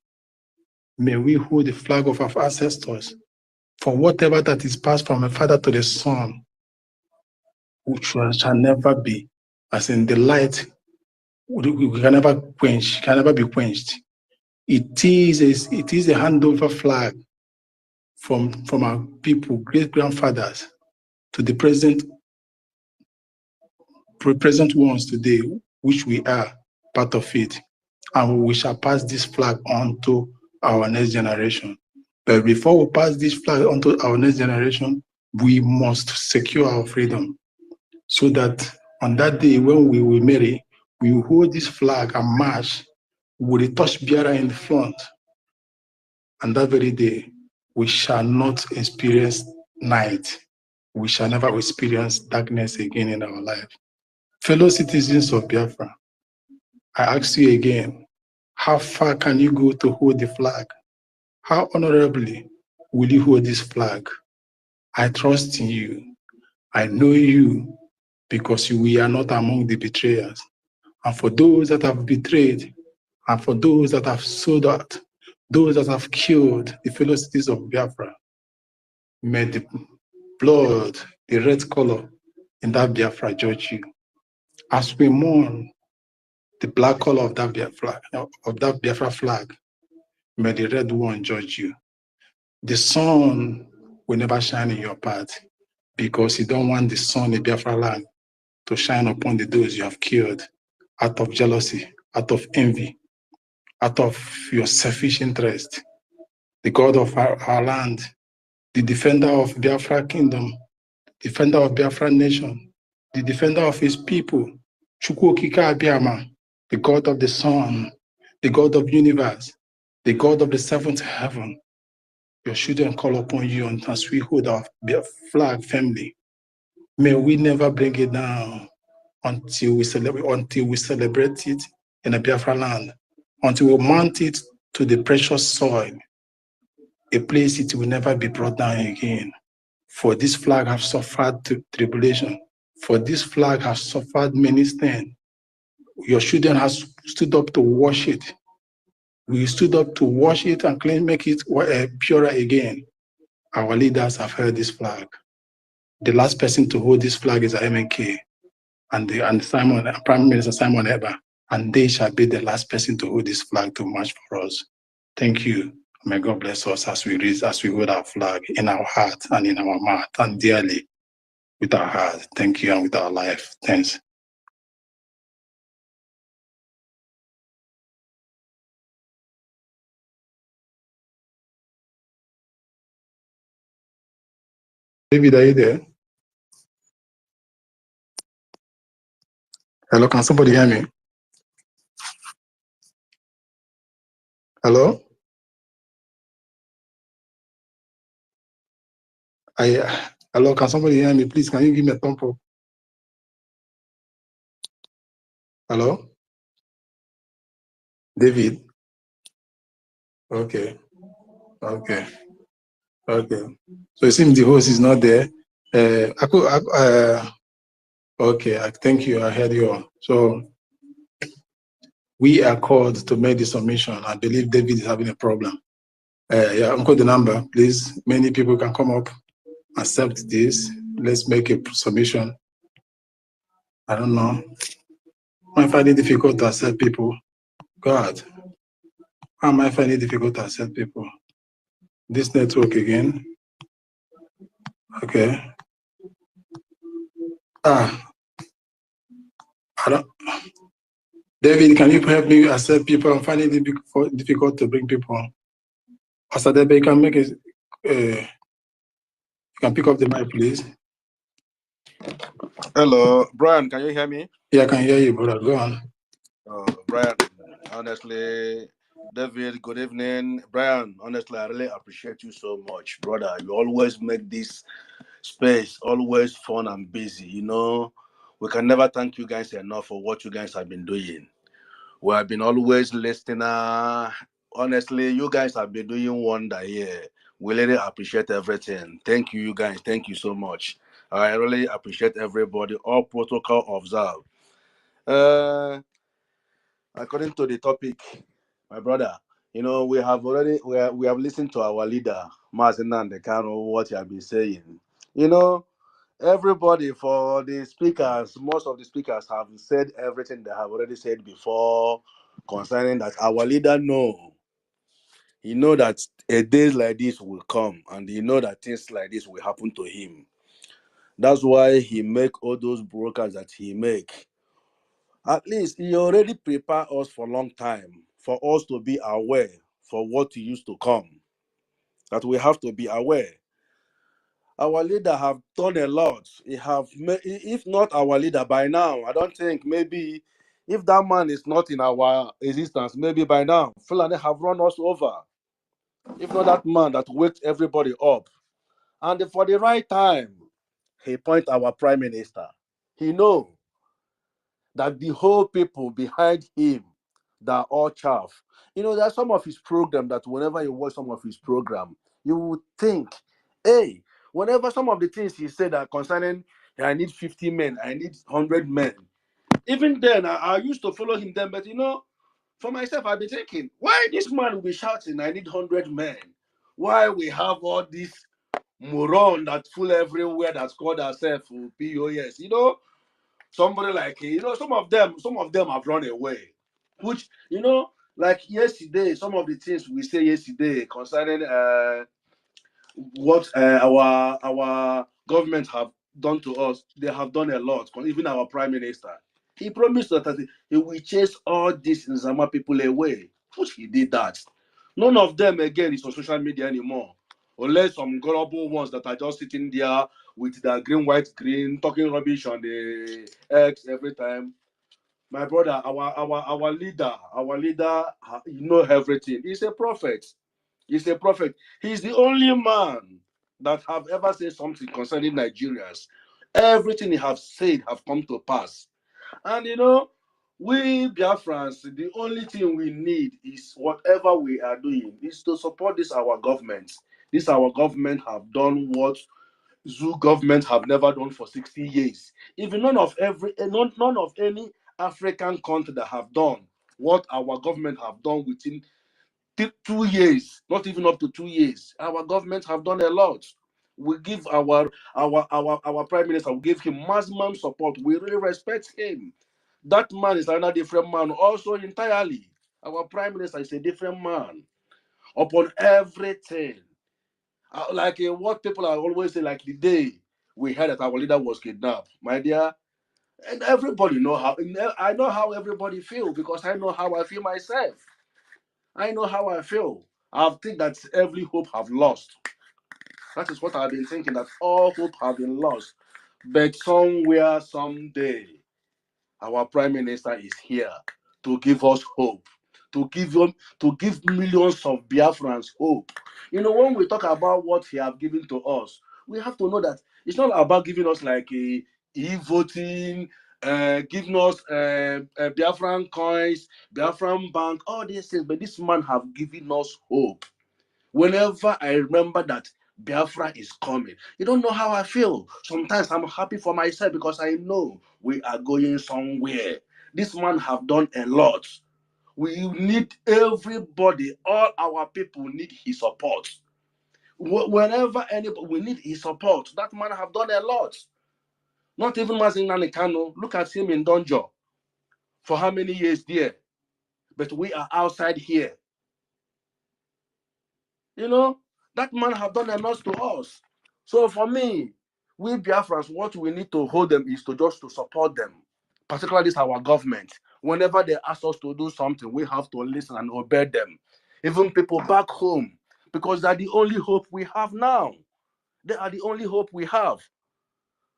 May we hold the flag of our ancestors. For whatever that is passed from a father to the son, which shall never be, as in the light, we can never quench, can never be quenched. It is a handover flag from our people, great grandfathers, to the present ones today, which we are part of it, and we shall pass this flag on to our next generation. But before we pass this flag on to our next generation, we must secure our freedom, so that on that day when we will marry, we will hold this flag and march with a torch bearer in the front. And that very day, we shall not experience night. We shall never experience darkness again in our life. Fellow citizens of Biafra, I ask you again, how far can you go to hold the flag? How honorably will you hold this flag? I trust in you. I know you because we are not among the betrayers. And for those that have betrayed, and for those that have sold out, those that have killed the fellow citizens of Biafra, may the blood, the red color in that Biafra judge you. As we mourn the black color of that Biafra flag, may the red one judge you. The sun will never shine in your path because you don't want the sun in Biafra land to shine upon those you have killed out of jealousy, out of envy, out of your selfish interest. The God of our land, the defender of Biafra kingdom, defender of Biafra nation, the defender of his people, Chukwu Okike Abiyama, the God of the sun, the God of universe, the God of the seventh heaven. Your children call upon you as we hold our flag firmly. May we never bring it down until we celebrate it in a Biafra land, until we mount it to the precious soil, a place it will never be brought down again. For this flag has suffered tribulation. For this flag has suffered many stains. Your children have stood up to wash it. We stood up to wash it and make it purer again. Our leaders have held this flag. The last person to hold this flag is MNK and Prime Minister Simon Eber, and they shall be the last person to hold this flag to march for us. Thank you. May God bless us as we hold our flag in our heart and in our mouth and dearly with our heart. Thank you, and with our life. Thanks. David, are you there? Hello, can somebody hear me? Hello? Hello, can somebody hear me? Please, can you give me a thumb up? Hello? David? Okay. Okay. Okay. So it seems the host is not there. Okay, thank you. I heard you all. So we are called to make the submission. I believe David is having a problem. Yeah, I'll call the number, please. Many people can come up, accept this. Let's make a submission. I don't know. I find it difficult to accept people. God, how am I finding it difficult to accept people? This network again. Okay. I don't. David, can you help me accept people? I'm finding it difficult to bring people on. Pastor David, you can make it. You can pick up the mic, please. Hello, Brian. Can you hear me? Yeah, I can hear you, brother. Go on. Brian, honestly, David, good evening. Brian, honestly, I really appreciate you so much, brother. You always make this space always fun and busy. You know, we can never thank you guys enough for what you guys have been doing. We have been always listening. Honestly, you guys have been doing wonder here. We really appreciate everything. Thank you, you guys. Thank you so much. I really appreciate everybody. All protocol observed. According to the topic, my brother, you know, we have listened to our leader, Mazinan Dekano, what he has been saying. You know, everybody for the speakers, most of the speakers have said everything they have already said before concerning that our leader know. He know that a day like this will come, and he know that things like this will happen to him. That's why he make all those brokers that he make. At least he already prepared us for a long time for us to be aware for what used to come. That we have to be aware. Our leader have done a lot. He have, if not our leader by now, I don't think maybe if that man is not in our existence, maybe by now Fulani have run us over. If not that man that wakes everybody up, and for the right time, he point our prime minister. He know that the whole people behind him, they're all chaff. You know, there's some of his program that whenever you watch some of his program, you would think, hey, whenever some of the things he said are concerning I need 50 men, I need 100 men. Even then, I used to follow him then, but you know, for myself, I've been thinking, why this man will be shouting, I need 100 men? Why we have all this moron that fool everywhere that's called ourselves POS? You know, somebody like, you know, some of them have run away. Which, you know, like yesterday, some of the things we say yesterday concerning what our government have done to us, they have done a lot. Even our prime minister, he promised that he will chase all these Nzama people away, which he did that. None of them again is on social media anymore, unless some gullible ones that are just sitting there with their green, white, green, talking rubbish on the X every time. My brother, our leader, you know everything. He's a prophet. He's a prophet. He's the only man that have ever said something concerning Nigerians. Everything he have said have come to pass. And you know, we Biafrans, the only thing we need is whatever we are doing is to support this our government. This our government have done what zoo government have never done for 60 years. Even none of any African country that have done what our government have done within 2 years, not even up to 2 years. Our government have done a lot. We give our prime minister, we give him maximum support. We really respect him. That man is another different man also entirely. Our prime minister is a different man upon everything. Like what people are always say, like the day we heard that our leader was kidnapped, my dear, and everybody know how. I know how everybody feel because I know how I feel myself. I know how I feel. I think that every hope have lost. That is what I've been thinking, that all hope have been lost. But somewhere, someday, our prime minister is here to give us hope, to give millions of Biafrans hope. You know, when we talk about what he have given to us, we have to know that it's not about giving us like a e-voting, giving us Biafran coins, Biafran bank, all these things. But this man have given us hope. Whenever I remember that Biafra is coming, you don't know how I feel. Sometimes I'm happy for myself because I know we are going somewhere. This man have done a lot. We need everybody, all our people need his support. Whenever anybody, we need his support. That man have done a lot. Not even Mazin Nanikano. Look at him in Donjo. For how many years there? But we are outside here. You know, that man have done enough to us. So for me, we Biafrans, what we need to hold them is to just to support them. Particularly this our government. Whenever they ask us to do something, we have to listen and obey them. Even people back home, because they're the only hope we have now. They are the only hope we have.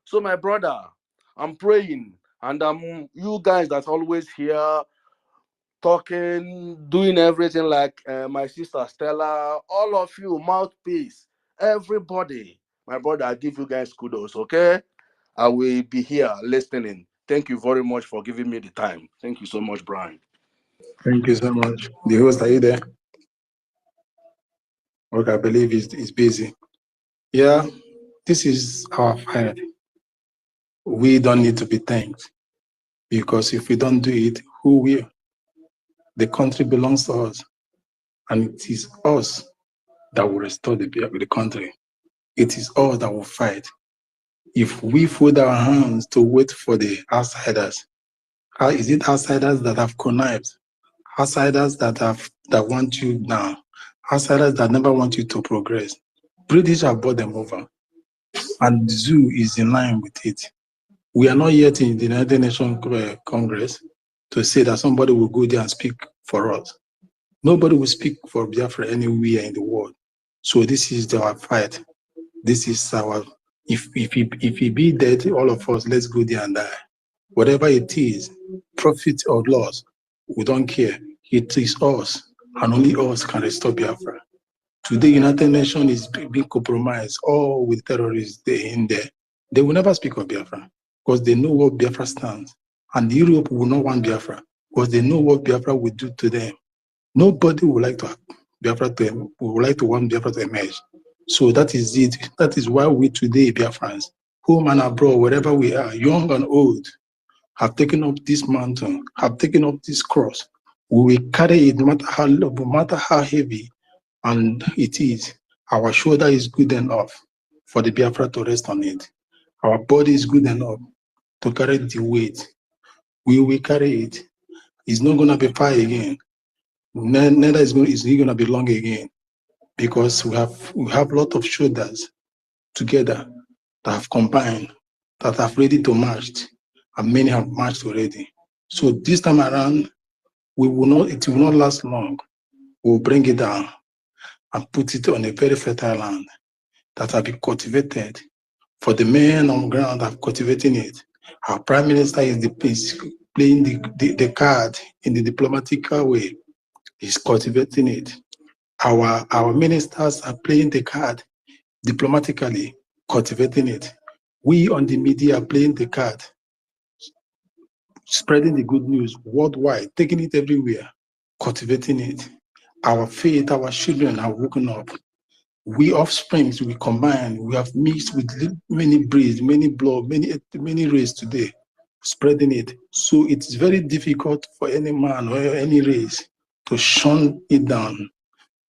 So my brother, I'm praying, and you guys that's always here talking, doing everything like my sister Stella, all of you, mouthpiece, everybody. My brother, I give you guys kudos, okay? I will be here listening. Thank you very much for giving me the time. Thank you so much, Brian. Thank you so much. The host, are you there? Okay, I believe is busy. Yeah, this is our fight. We don't need to be thanked because if we don't do it, who will? The country belongs to us, and it is us that will restore the country. It is us that will fight. If we fold our hands to wait for the outsiders, how is it outsiders that have connived? Outsiders that want you down? Outsiders that never want you to progress? British have brought them over, and the zoo is in line with it. We are not yet in the United Nations Congress to say that somebody will go there and speak for us. Nobody will speak for Biafra anywhere in the world. So this is our fight. This is our, if he be dead, all of us, let's go there and die. Whatever it is, profit or loss, we don't care. It is us, and only us can restore Biafra. Today, United Nations is being compromised, all with terrorists in there. They will never speak of Biafra because they know what Biafra stands. And Europe will not want Biafra because they know what Biafra will do to them. Nobody would like to have Biafra want Biafra to emerge. So that is it. That is why we today, Biafrans, home and abroad, wherever we are, young and old, have taken up this mountain, have taken up this cross. We will carry it no matter how low, no matter how heavy and it is. Our shoulder is good enough for the Biafra to rest on it. Our body is good enough to carry the weight. We will carry it. It's not going to be far again. Neither is it going to be long again, because we have a lot of shoulders together that have combined, that have ready to march, and many have marched already. So this time around, it will not last long. We'll bring it down and put it on a very fertile land that have been cultivated. For the men on the ground that are cultivating it, our Prime Minister is playing the card in the diplomatic way. He's cultivating it. Our ministers are playing the card diplomatically, cultivating it. We on the media are playing the card, spreading the good news worldwide, taking it everywhere, cultivating it. Our faith, our children have woken up. We offsprings, we combine, we have mixed with many breeds, many blood, many race today, spreading it. So it's very difficult for any man or any race to shun it down.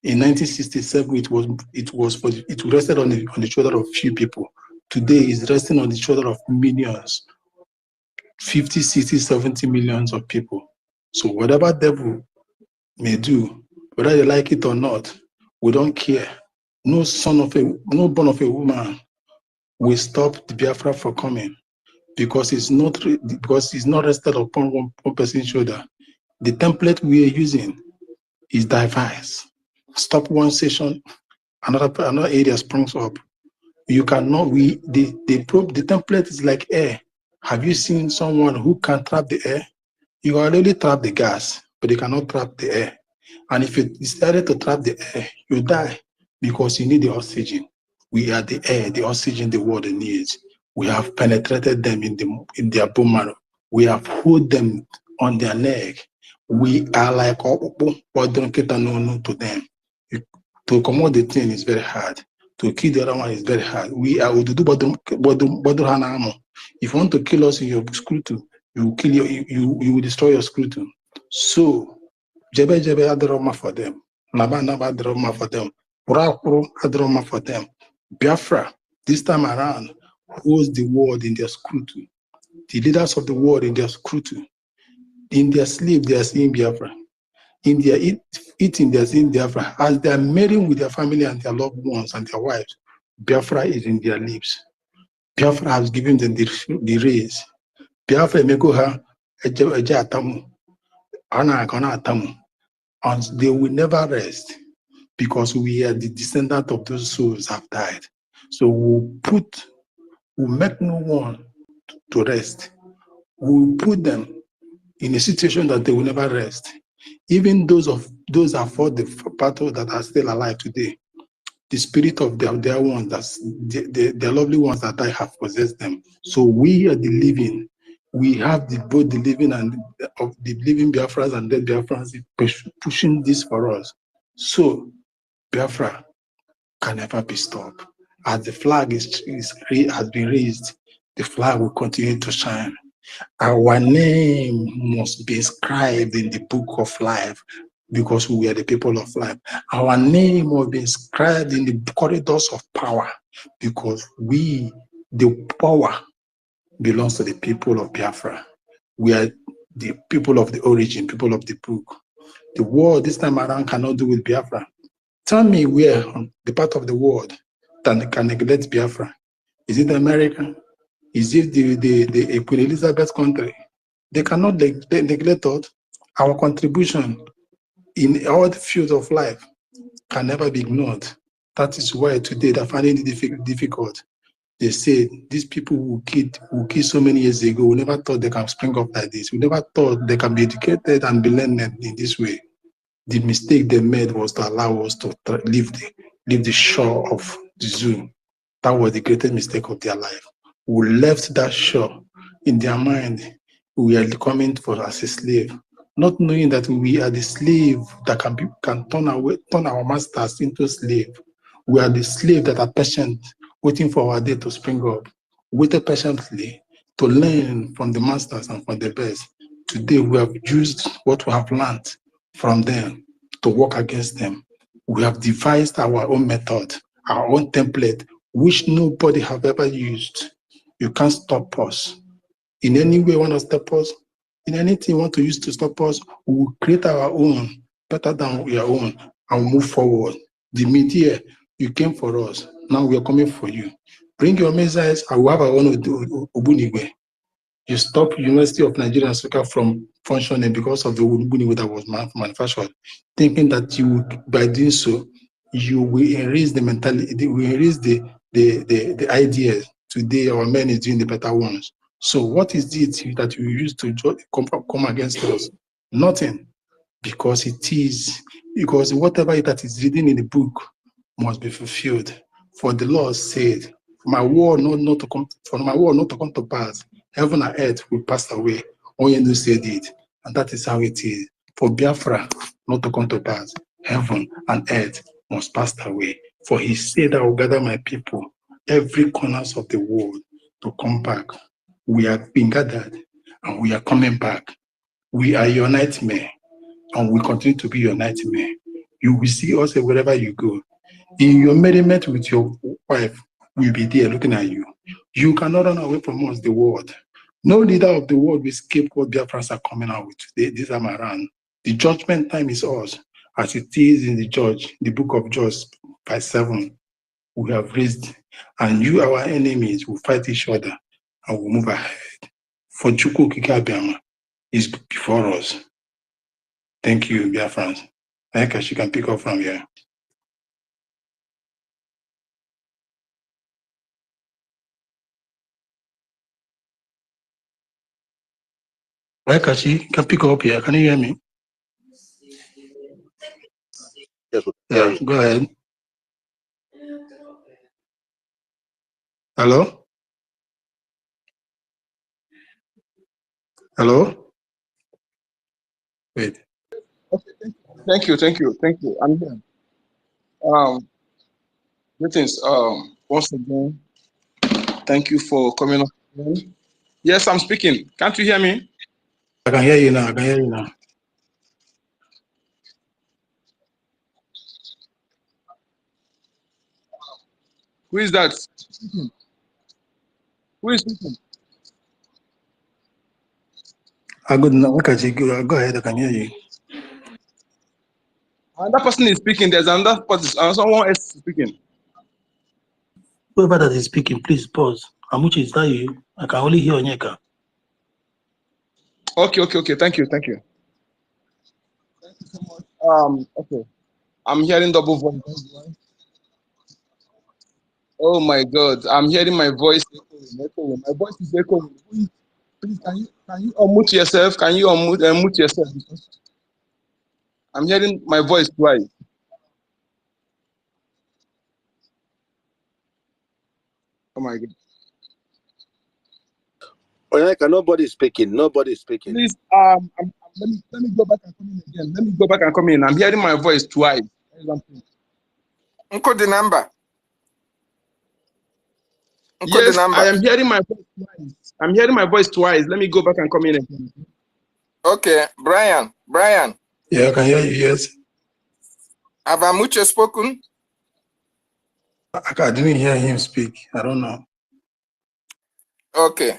In 1967, it rested on the shoulder of few people. Today, it's resting on the shoulder of millions, 50, 60, 70 millions of people. So whatever devil may do, whether they like it or not, we don't care. No born of a woman will stop the Biafra from coming, because it's not rested upon one person's shoulder. The template we are using is diverse. Stop one session, another area springs up. You cannot. The template is like air. Have you seen someone who can trap the air? You can only trap the gas, but you cannot trap the air. And if you decided to trap the air, you die, because you need the oxygen. We are the air, the oxygen the world needs. We have penetrated them in their bone marrow. We have hold them on their neck. We are like to them. To command the thing is very hard. To kill the other one is very hard. We are if you want to kill us in your scrutu, you will destroy your scrutu. So Jebe adroma for them. Naba adroma for them. Pura adroma for them. Biafra, this time around, holds the world in their scrutu. The leaders of the world in their scrutu. In their sleep, they are seeing Biafra. In their eating, they are seeing Biafra. As they are marrying with their family and their loved ones and their wives, Biafra is in their lips. Biafra has given them the raise. Biafra mekoha eja atamu. Ana atamu. And they will never rest, because we are the descendant of those souls have died. So we'll make no one to rest. We'll put them in a situation that they will never rest. Even those that fought the battle that are still alive today, the spirit of their ones, their lovely ones that died have possessed them. So we are the living. We have both the living and of the living Biafras and dead Biafrans pushing this for us. So Biafra can never be stopped. As the flag has been raised, the flag will continue to shine. Our name must be inscribed in the book of life, because we are the people of life. Our name must be inscribed in the corridors of power, because the power belongs to the people of Biafra. We are the people of the origin, people of the book. The world this time around cannot do with Biafra. Tell me where on the part of the world that can neglect Biafra. Is it America? Is it the Queen Elizabeth country? They cannot neglect us. Our contribution in all the fields of life can never be ignored. That is why today they're finding it difficult. They said these people who killed so many years ago, we never thought they can spring up like this. We never thought they can be educated and be learned in this way. The mistake they made was to allow us to leave the shore of the zoo. That was the greatest mistake of their life. We left that shore in their mind. We are coming for as a slave, not knowing that we are the slave that can turn our masters into slave. We are the slave that are patient, waiting for our day to spring up. waited patiently to learn from the masters and from the best. Today, we have used what we have learned from them to work against them. We have devised our own method, our own template, which nobody have ever used. You can't stop us. In any way you want to stop us, in anything you want to use to stop us, we will create our own, better than your own, and move forward. The media, you came for us. Now we are coming for you. Bring your missiles, and we have our own Obunigwe. You stop University of Nigeria and Nsukka from functioning because of the Obunigwe that was manufactured, thinking that you, by doing so, you will erase the mentality, you will erase the ideas. Today, our men is doing the better ones. So what is it that you use to come against us? Nothing, because it is, because whatever that is written in the book must be fulfilled. For the Lord said, for my word not to come to pass, heaven and earth will pass away. Only said it, and that is how it is. For Biafra not to come to pass, heaven and earth must pass away. For he said, I will gather my people, every corners of the world, to come back. We have been gathered and we are coming back. We are your nightmare and we continue to be your nightmare. You will see us wherever you go. In your merriment with your wife, we'll be there looking at you. You cannot run away from us, the world. No leader of the world will escape what Biafrans are coming out with today, this time around. The judgment time is us, as it is in the book of Judges 5:7. We have raised, and you, our enemies, will fight each other and we'll move ahead. For Chukwu Kikabiama is before us. Thank you, Biafrans. I guess you can pick up from here. Kachi, can pick up here. Can you hear me? Yes, Yeah, go ahead. Hello? Hello? Wait. Okay, thank you. I'm here. Greetings. Once again, thank you for coming up. Yes, I'm speaking. Can't you hear me? I can hear you now. Who is that? Who is speaking? Go ahead, I can hear you. Another person is speaking. There's another person, someone else speaking. Whoever that is speaking, please pause. Amuchi, is that you? I can only hear Onyeka. Okay. Thank you. Thank you so much. Okay. I'm hearing double voice. Oh my God. I'm hearing my voice echoing. My voice is echoing. Please, can you unmute yourself? Can you unmute yourself? I'm hearing my voice twice. Oh my God. Onyeka, nobody's speaking. Please, let me go back and come in again. Let me go back and come in. I'm hearing my voice twice. Encode the number. Yes, I am hearing my voice twice. I'm hearing my voice twice. Let me go back and come in again. Okay, Brian. Yeah, I can hear you, yes. Have Amuche spoken? I didn't hear him speak. I don't know. Okay.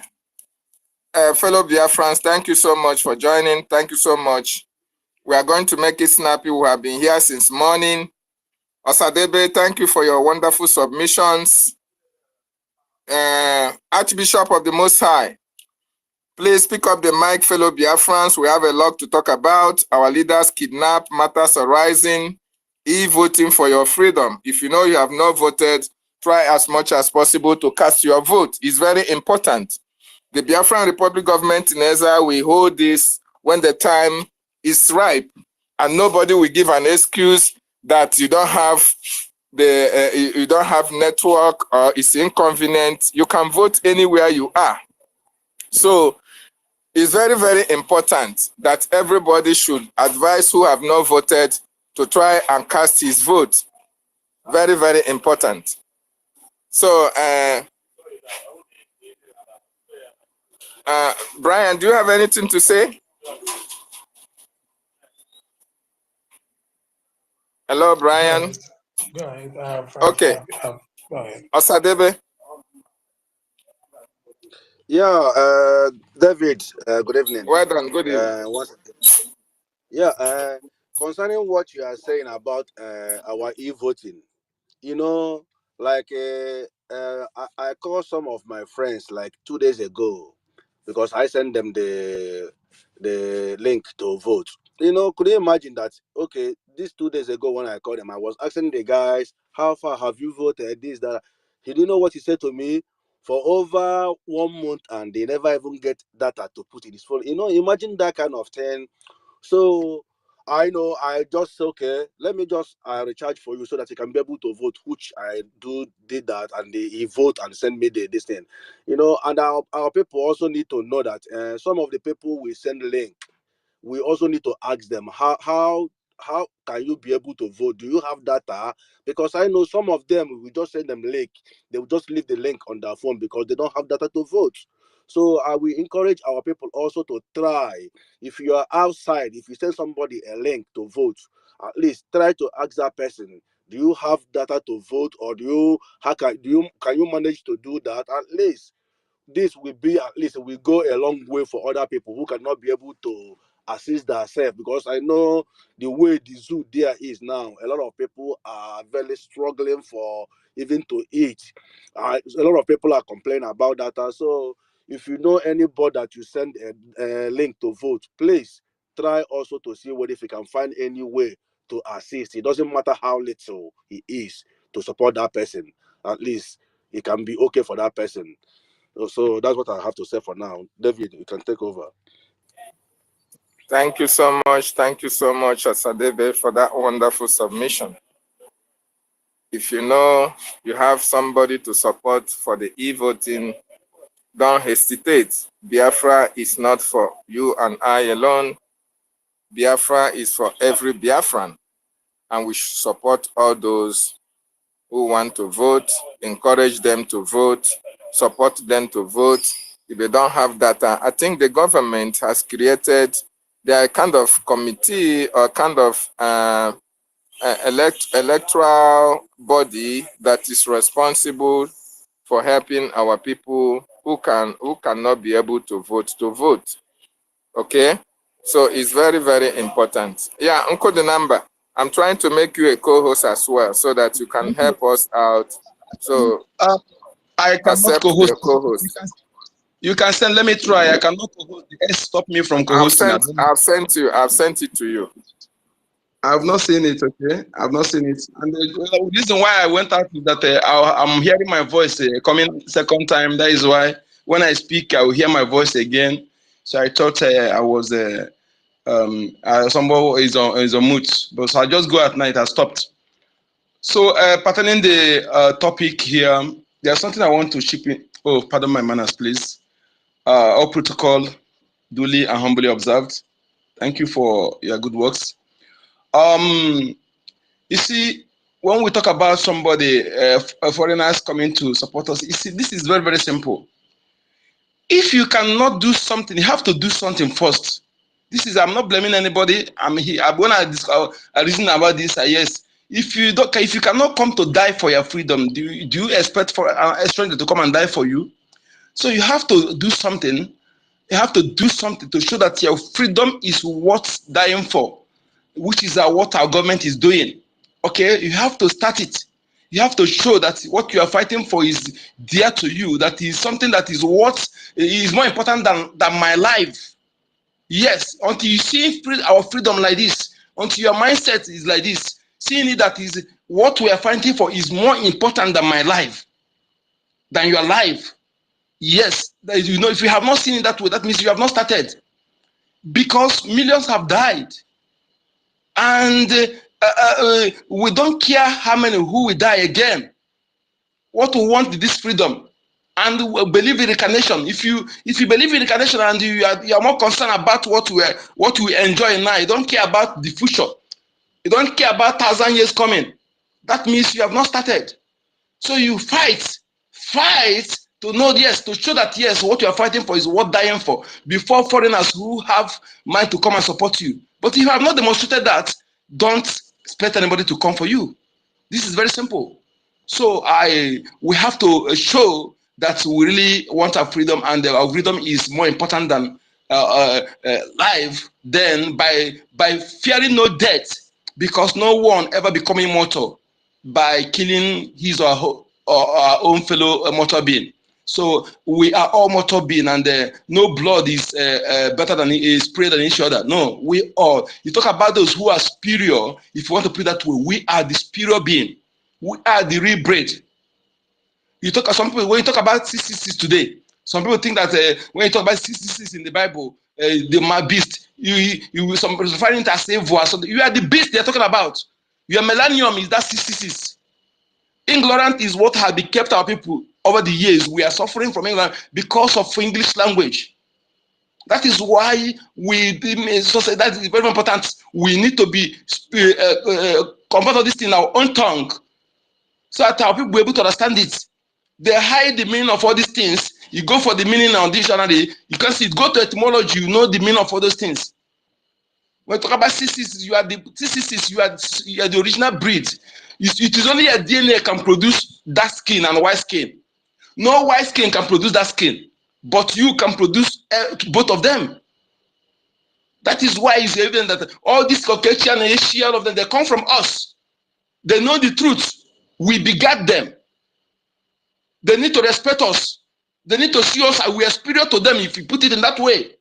Fellow Biafrans, thank you so much for joining. Thank you so much. We are going to make it snappy. We have been here since morning. Osadebe, thank you for your wonderful submissions. Archbishop of the Most High, please pick up the mic, fellow Biafrans. We have a lot to talk about. Our leaders kidnapped, matters arising, e-voting for your freedom. If you know you have not voted, try as much as possible to cast your vote. It's very important. The Biafran Republic government in exile will hold this when the time is ripe, and nobody will give an excuse that you don't have you don't have network or it's inconvenient. You can vote anywhere you are. So it's very, very important that everybody should advise who have not voted to try and cast his vote. Very, very important. So Brian, do you have anything to say? Hello, Brian. Go ahead. Okay. Go ahead. Osadebe. Yeah, David, good evening. Well done. Good evening. Concerning what you are saying about our e-voting, you know, like I called some of my friends like 2 days ago because I sent them the link to vote. You know, could you imagine that? Okay, these 2 days ago when I called them, I was asking the guys, how far have you voted? This, that. He didn't know what he said to me for over 1 month, and they never even get data to put in his phone. You know, imagine that kind of thing. So I know I just okay, let me just recharge for you so that you can be able to vote, which I did that, and he vote and send me this thing. You know, and our people also need to know that some of the people we send link, we also need to ask them how can you be able to vote? Do you have data? Because I know some of them, we just send them link, they will just leave the link on their phone because they don't have data to vote. So we encourage our people also to try. If you are outside, if you send somebody a link to vote, at least try to ask that person, do you have data to vote, or can you manage to do that? At least this will be, at least will go a long way for other people who cannot be able to assist themselves, because I know the way the zoo there is now, a lot of people are very struggling for even to eat. A lot of people are complaining about that. So if you know anybody that you send a link to vote, please try also to see what if you can find any way to assist. It doesn't matter how little he is, to support that person. At least it can be okay for that person. So that's what I have to say for now. David, you can take over. Thank you so much. Thank you so much, Osadebe, for that wonderful submission. If you know you have somebody to support for the e-voting, don't hesitate. Biafra is not for you and I alone. Biafra is for every Biafran, and we should support all those who want to vote, encourage them to vote, support them to vote. If they don't have data, I think the government has created their kind of committee or kind of electoral body that is responsible for helping our people who cannot be able to vote. Okay, so it's very, very important. Yeah, Uncle the number. I'm trying to make you a co-host as well so that you can help us out. So I cannot accept co-host. the co-host. You can send. Let me try. I cannot co-host. The S stop me from co-hosting. I've sent it to you. I've not seen it. Okay, I've not seen it. And the reason why I went out is that I'm hearing my voice coming second time. That is why when I speak, I will hear my voice again. So I thought I was somebody is on mute, but so I just go at night. I stopped. So pertaining the topic here, there's something I want to chip in. Oh, pardon my manners, please. All protocol duly and humbly observed. Thank you for your good works. You see, when we talk about somebody, foreigners coming to support us, you see, this is very, very simple. If you cannot do something, you have to do something first. I'm not blaming anybody. I'm here. When I reason about this, yes. If you cannot come to die for your freedom, do you expect for a stranger to come and die for you? So you have to do something. You have to do something to show that your freedom is worth dying for, which is what our government is doing. Okay, you have to start it. You have to show that what you are fighting for is dear to you, that is something that is more important than my life. Yes, until you see our freedom like this, until your mindset is like this, seeing it that is what we are fighting for is more important than my life, than your life. Yes, you know, if you have not seen it that way, that means you have not started. Because millions have died. And we don't care how many who will die again. What we want is this freedom. And we believe in reincarnation. If you believe in reincarnation and you are more concerned about what we enjoy now, you don't care about the future. You don't care about 1,000 years coming. That means you have not started. So you fight To know, yes, to show that, yes, what you are fighting for is worth dying for, before foreigners who have mind to come and support you. But if you have not demonstrated that, don't expect anybody to come for you. This is very simple. So we have to show that we really want our freedom, and our freedom is more important than life. Then by fearing no death, because no one ever become immortal by killing his or our own fellow mortal being. So we are all mortal being, and no blood is better than is prayer than each other. No, we all. You talk about those who are superior. If you want to put it that way, we are the superior being. We are the real breed. You talk. Some people, when you talk about 666 today, some people think that when you talk about 666 in the Bible, the my beast, you some referring to as evil. So you are the beast they are talking about. Your millennium is that 666. Ignorant is what has been kept our people over the years. We are suffering from ignorance because of English language. That is why so that is very important. We need to be convert all this in our own tongue, so that our people will be able to understand it. They hide the meaning of all these things. You go for the meaning on dictionary, you can see it. Go to etymology, you know the meaning of all those things. When we talk about CCs, you are the original breed. It is only a DNA can produce dark skin and white skin. No white skin can produce that skin, but you can produce both of them. That is why it's evident that all these Caucasian, Asian, all of them, they come from us. They know the truth. We begat them. They need to respect us. They need to see us as we are superior to them, if you put it in that way.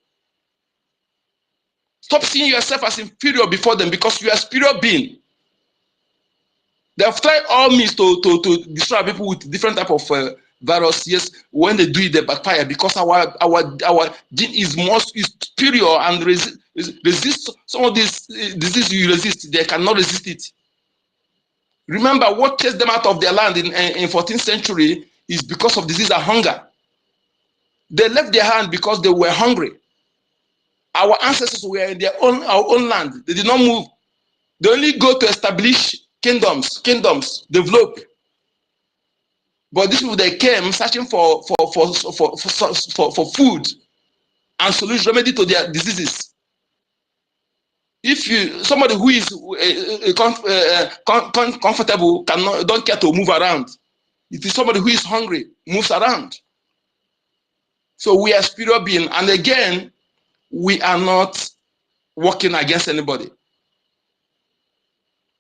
Stop seeing yourself as inferior before them, because you are a superior being. They have tried all means to destroy people with different type of virus. Yes, when they do it, they backfire, because our gene is superior and resist some of these diseases. You resist, they cannot resist it. Remember, what chased them out of their land in 14th century is because of disease and hunger. They left their land because they were hungry. Our ancestors were in our own land. They did not move. They only go to establish kingdoms, develop. But these people, they came searching for food and solution, remedy to their diseases. If somebody who is comfortable don't care to move around. It is somebody who is hungry moves around. So we are spiritual being, and again, we are not working against anybody.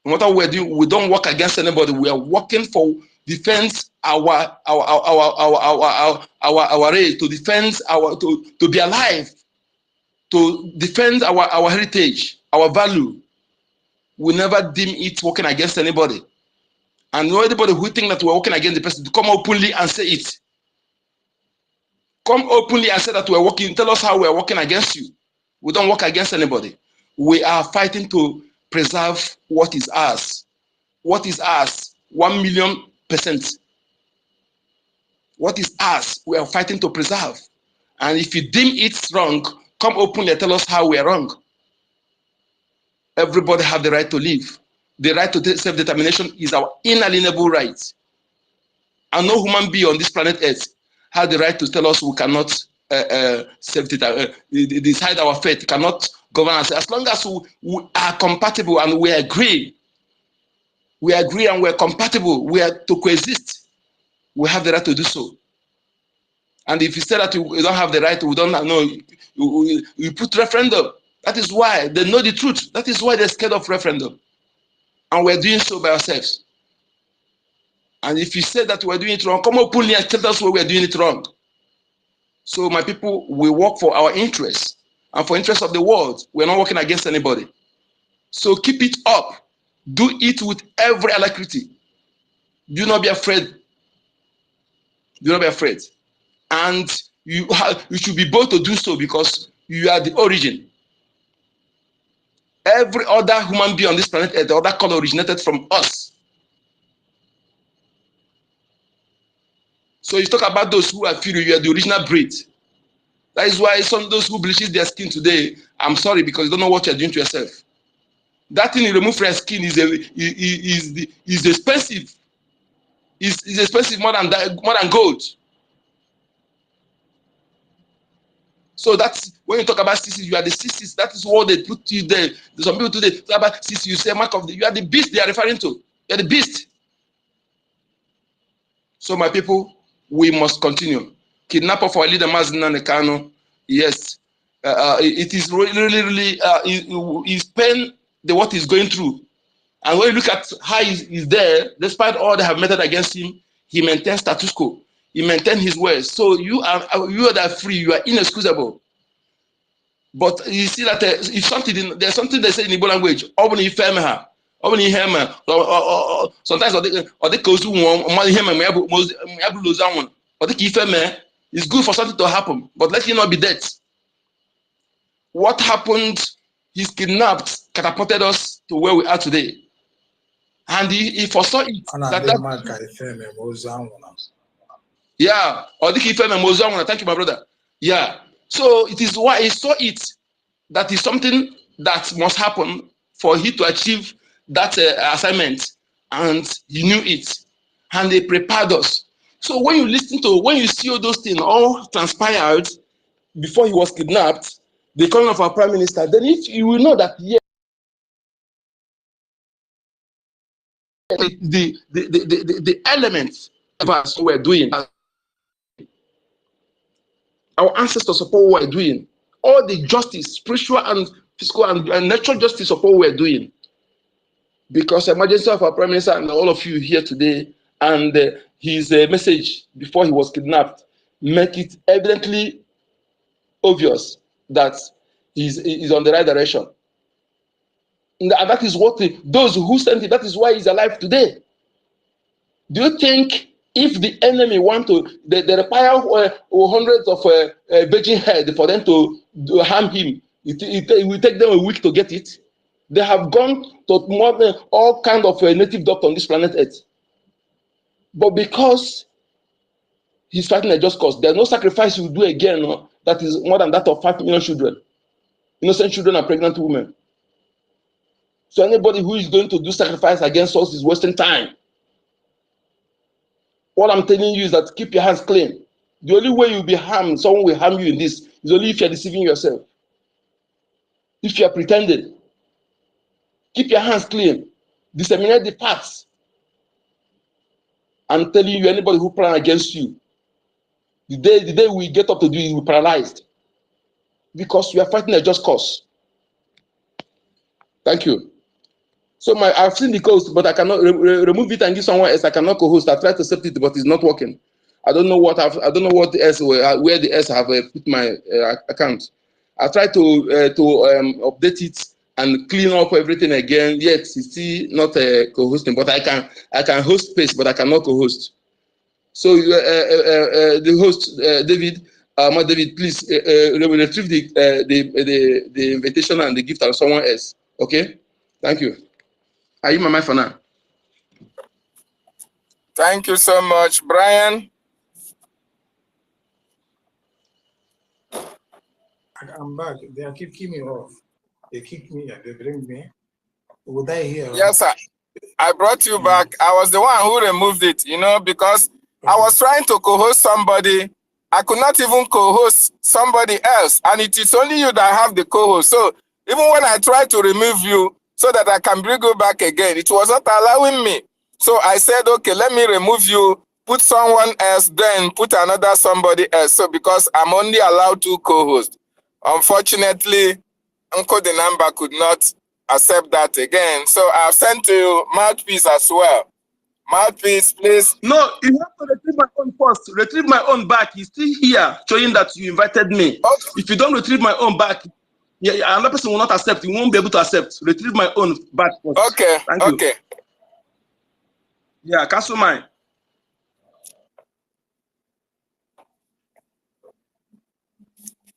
No matter what we're doing, we don't work against anybody. We are working for defense our race, to defend to be alive, to defend our heritage, our value. We never deem it working against anybody. And anybody who think that we're working against the person, to come openly and say it. Come openly and say that we're working. Tell us how we're working against you. We don't work against anybody. We are fighting to preserve what is ours. What is ours? 1,000,000%. What is ours? We are fighting to preserve. And if you deem it wrong, come openly and tell us how we are wrong. Everybody have the right to live. The right to self-determination is our inalienable right. And no human being on this planet Earth has the right to tell us we cannot decide our fate, cannot govern us. As long as we are compatible and we agree and we're compatible, we are to coexist, we have the right to do so. And if you say that we don't have the right, we don't know, you put referendum. That is why they know the truth. That is why they're scared of referendum. And we're doing so by ourselves. And if you say that we're doing it wrong, come openly and tell us where we're doing it wrong. So my people, we work for our interests and for interests of the world. We're not working against anybody. So keep it up. Do it with every alacrity. Do not be afraid. Do not be afraid. And you should be bold to do so, because you are the origin. Every other human being on this planet, the other color originated from us. So you talk about those who are furious, you are the original breed. That is why some of those who bleaches their skin today, I'm sorry, because you don't know what you're doing to yourself. That thing you remove from your skin is expensive. Is expensive more than gold. So that's when you talk about CC, you are the CCs. That is what they put you there. Some people today talk about CC, you say mark of the, you are the beast they are referring to. You are the beast. So my people, we must continue. Kidnap of our leader Mazi Nnamdi Kanu, yes, it is really is pain the what he's going through. And when you look at how he's there, despite all they have meted against him, he maintains status quo. He maintains his words. So you are that free. You are inexcusable. But you see that if something there's something they say in Igbo language. Sometimes it's good for something to happen, but let it not be that. What happened? He's kidnapped, catapulted us to where we are today. And he foresaw it. Yeah, thank you, my brother. Yeah. So it is why he saw it that is something that must happen for him to achieve that assignment, and he knew it, and they prepared us. So when you see all those things all transpired before he was kidnapped, the coming of our prime minister, then if you will know that yes, the elements of us were doing, our ancestors of what we're doing, all the justice, spiritual and physical and natural justice of what we're doing. Because emergency of our prime minister and all of you here today, and his message before he was kidnapped, make it evidently obvious that he's on the right direction. And that is what those who sent it, that is why he's alive today. Do you think if the enemy want to, they require hundreds of Beijing head for them to harm him, it will take them a week to get it? They have gone to more than all kinds of native doctors on this planet Earth. But because he's fighting a just cause, there's no sacrifice you do again that is more than that of 5 million children, innocent children and pregnant women. So anybody who is going to do sacrifice against us is wasting time. What I'm telling you is that keep your hands clean. The only way you'll be harmed, someone will harm you in this, is only if you're deceiving yourself. If you're pretending. Keep your hands clean. Disseminate the facts. I'm telling you, anybody who plan against you, the day we get up to do it, we're paralyzed. Because we are fighting a just cause. Thank you. So I've seen the coast, but I cannot remove it and give someone else. I cannot co-host. I tried to set it, but it's not working. I don't know what else where the else have put my account. I tried to update it and clean up everything again. Yet it's still not co-hosting. But I can host space, but I cannot co-host. So the host David, David, please retrieve the invitation and the gift of someone else. Okay, thank you. Are you my mic for now? Thank you so much, Brian. I'm back. They keep kicking me off. They kick me and they bring me. Would I hear? Yes, sir. I brought you back. I was the one who removed it, because I was trying to co-host somebody. I could not even co-host somebody else. And it is only you that have the co-host. So even when I tried to remove you so that I can bring you back again, it was not allowing me. So I said, okay, let me remove you, put someone else, then put another somebody else. So because I'm only allowed to co-host. Unfortunately, Uncle the number could not accept that again. So I've sent to you Mouthpiece as well. Mouthpiece, please. No, you have to retrieve my own first. Retrieve my own back. He's still here, showing that you invited me. Okay. If you don't retrieve my own back, another person will not accept. You won't be able to accept. Retrieve my own back first. Okay. Thank you. Okay. Yeah, cancel mine.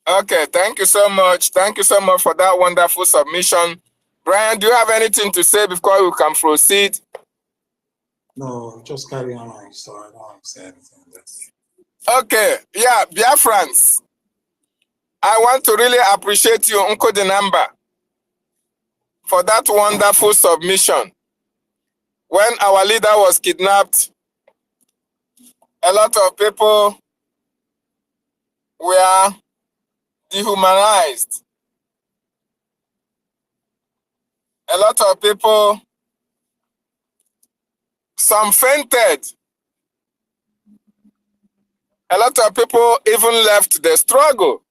Okay, thank you so much. Thank you so much for that wonderful submission. Brian, do you have anything to say before we can proceed? No, just carry on. So I don't say anything. Okay, yeah, Biafrans. I want to really appreciate you, Uncle Dinamba, for that wonderful submission. When our leader was kidnapped, a lot of people were dehumanized. A lot of people, some fainted. A lot of people even left the struggle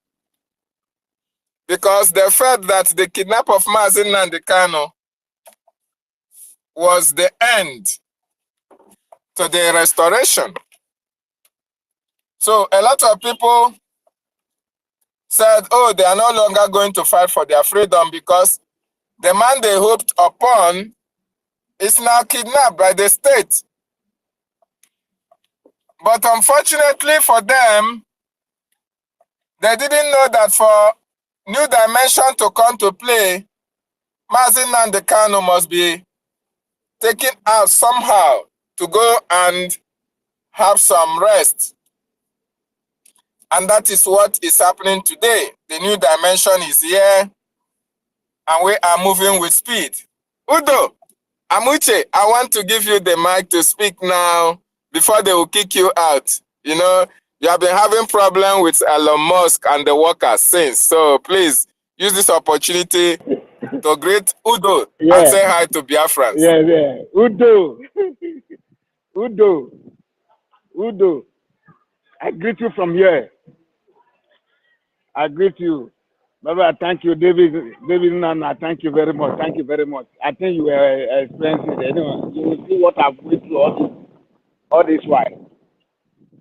because they felt that the kidnap of Mazi Nnamdi Kanu was the end to the restoration. So a lot of people said, oh, they are no longer going to fight for their freedom because the man they hoped upon is now kidnapped by the state. But unfortunately for them, they didn't know that for new dimension to come to play, Mazi Nnamdi Kanu must be taken out somehow to go and have some rest. And that is what is happening today. The new dimension is here and we are moving with speed. Udo, Amuche, I want to give you the mic to speak now before they will kick you out. You know, you have been having problem with Elon Musk and the workers since. So please use this opportunity to greet Udo and say hi to Biafrans. Yeah. Udo. Udo. I greet you from here. I greet you. Baba, thank you, David Nana, thank you very much. Thank you very much. I think you were experiencing it. Anyway, you will see what I've been through all this while.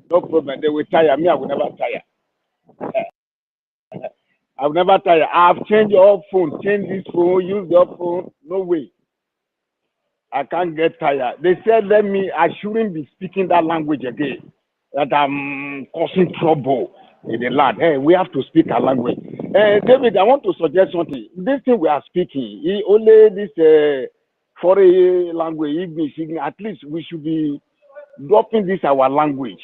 No problem. They will tire. Me, I will never tire. I will never tire. I've changed your phone, changed this phone, used your phone. No way. I can't get tired. They said I shouldn't be speaking that language again. That I'm causing trouble in the land. Hey, we have to speak our language. David, I want to suggest something. This thing we are speaking, only this foreign language, English, at least we should be dropping this our language.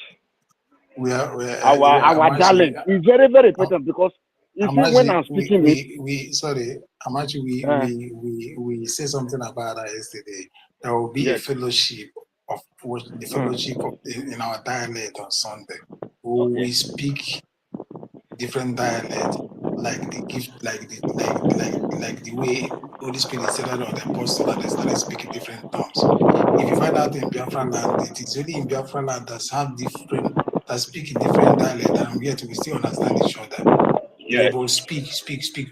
Our dialect is very, very important because you see when I'm speaking we said something about that yesterday. There will be a fellowship of the fellowship of in our dialect on Sunday. We speak different dialects, like the gift, like the way Holy Spirit said on the apostle and they started speaking different tongues. If you find out in Biafra land, it is only in Biafra land that speak in different dialects, and yet we still understand each other. They will speak.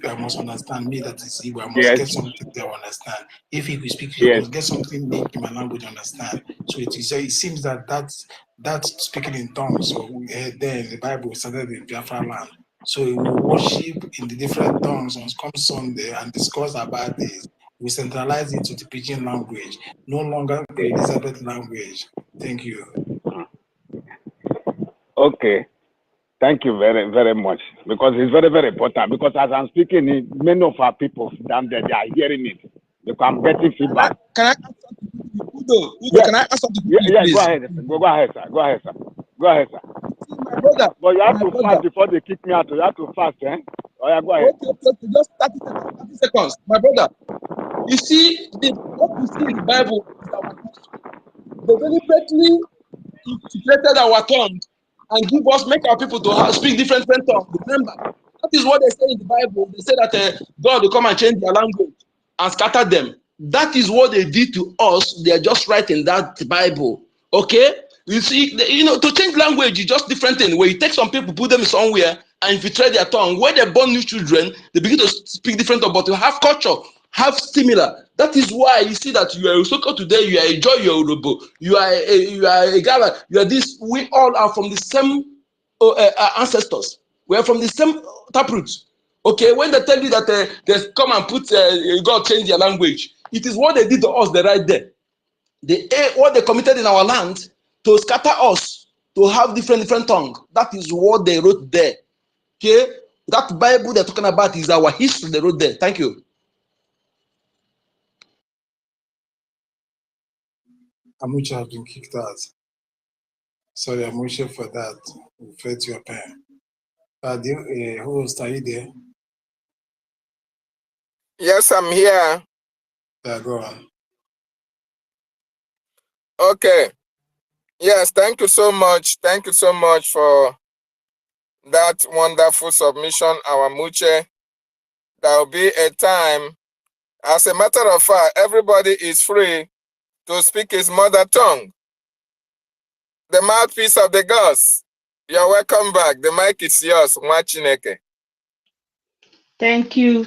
I must understand me. That is Igbo. I must get something they understand. If he will speak, I must get something make my language understand. So it seems that speaking in tongues. So then the Bible started in Biafra land. So we worship in the different tongues on come Sunday and discuss about this. We centralize it to the pidgin language, no longer Queen Elizabeth language. Thank you. Okay. Thank you very, very much. Because it's very, very important. Because as I'm speaking, many of our people down there, they are hearing it. Because I'm getting feedback. Can I ask something? Udo, can I ask something? Yeah, go ahead. Go ahead, sir. See, my brother. But you have to fast before they kick me out. You have to fast, eh? Oh, yeah, go ahead. Okay. Just 30 seconds. My brother, you see, what we see in the Bible is our history. They deliberately infiltrated our tongue and make our people to speak different tongues. Remember, that is what they say in the Bible. They say that God will come and change their language and scatter them. That is what they did to us. They are just writing that Bible. Okay? You see, to change language is just different thing. Where you take some people, put them somewhere, and infiltrate their tongue. When they born new children, they begin to speak different tongue, but to have culture, have similar. That is why you see that you are a Soko today, you are a Joy, you are a Urobo, you are a Gala, you are this. We all are from the same ancestors. We are from the same taproot. Okay, when they tell you that they come and put God change their language, it is what they did to us. They right there. What they committed in our land to scatter us, to have different tongue. That is what they wrote there. Okay, that Bible they're talking about is our history. They wrote there. Thank you. Amucha has been kicked out. Sorry, Amucha, for that. We felt your pain. Host, are you there? Yes, I'm here. Yeah, go on. Okay. Yes, thank you so much. Thank you so much for that wonderful submission, our Muche. There will be a time, as a matter of fact, everybody is free to speak his mother tongue. The mouthpiece of the gods. You're welcome back. The mic is yours, Mwachineke. Thank you,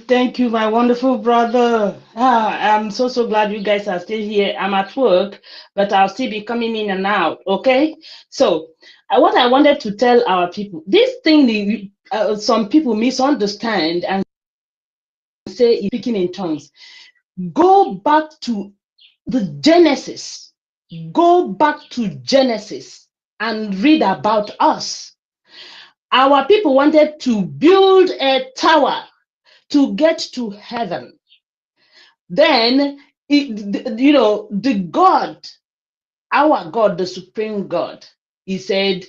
my wonderful brother. I'm so glad you guys are still here. I'm at work, but I'll still be coming in and out. Okay, so what I wanted to tell our people, this thing some people misunderstand and say speaking in tongues. Go back to the Genesis. Go back to Genesis and read about us. Our people wanted to build a tower to get to heaven. Then, the God, our God, the supreme God, he said,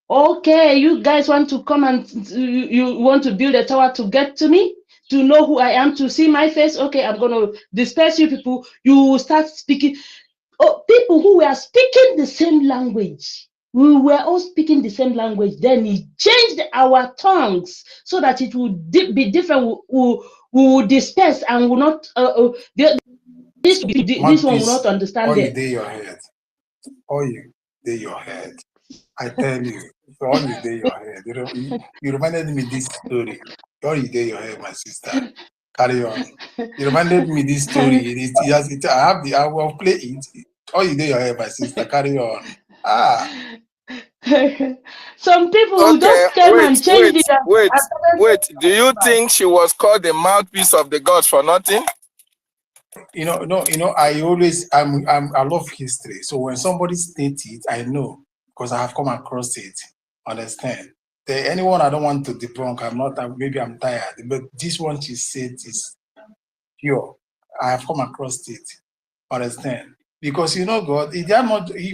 okay, you guys want to come and you want to build a tower to get to me, to know who I am, to see my face. Okay, I'm going to disperse you people. You will start speaking. Oh, people who were speaking the same language. We were all speaking the same language. Then he changed our tongues so that it would be different. We will disperse and will not. This one will not understand all you it. day your head. All you day your head. I tell you, all you day your head. You reminded me this story. All you day your head, my sister. Carry on. You reminded me this story. I will play it. All you day your head, my sister. Carry on. Some people Okay, just came and changed it. wait. Do you think she was called the mouthpiece of the gods for nothing? I love history. So when somebody states it, I know because I have come across it. Understand? Anyone I don't want to debunk, maybe I'm tired, but this one she said is pure. I have come across it. Understand? Because God, he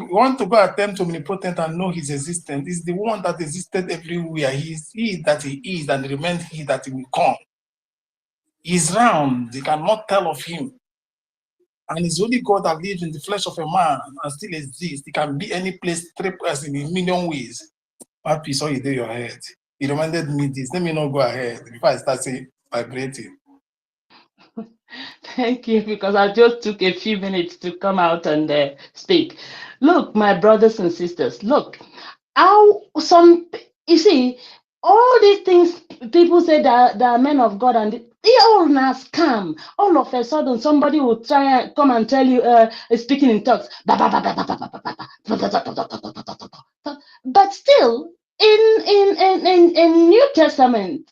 want to go attempt to omnipotent and know his existence. He's the one that existed everywhere. He that he is and remains he that he will come. He's round. They cannot tell of him. And it's only God that lives in the flesh of a man and still exists. It can be any place, 3 person in a million ways. What piece all you do your head? He reminded me this. Let me not go ahead before I start saying vibrating. Thank you, because I just took a few minutes to come out and speak. Look, my brothers and sisters, look, you see, all these things people say that are men of God, and they all now scam. All of a sudden, somebody will try and come and tell you, speaking in tongues. But still, in New Testament,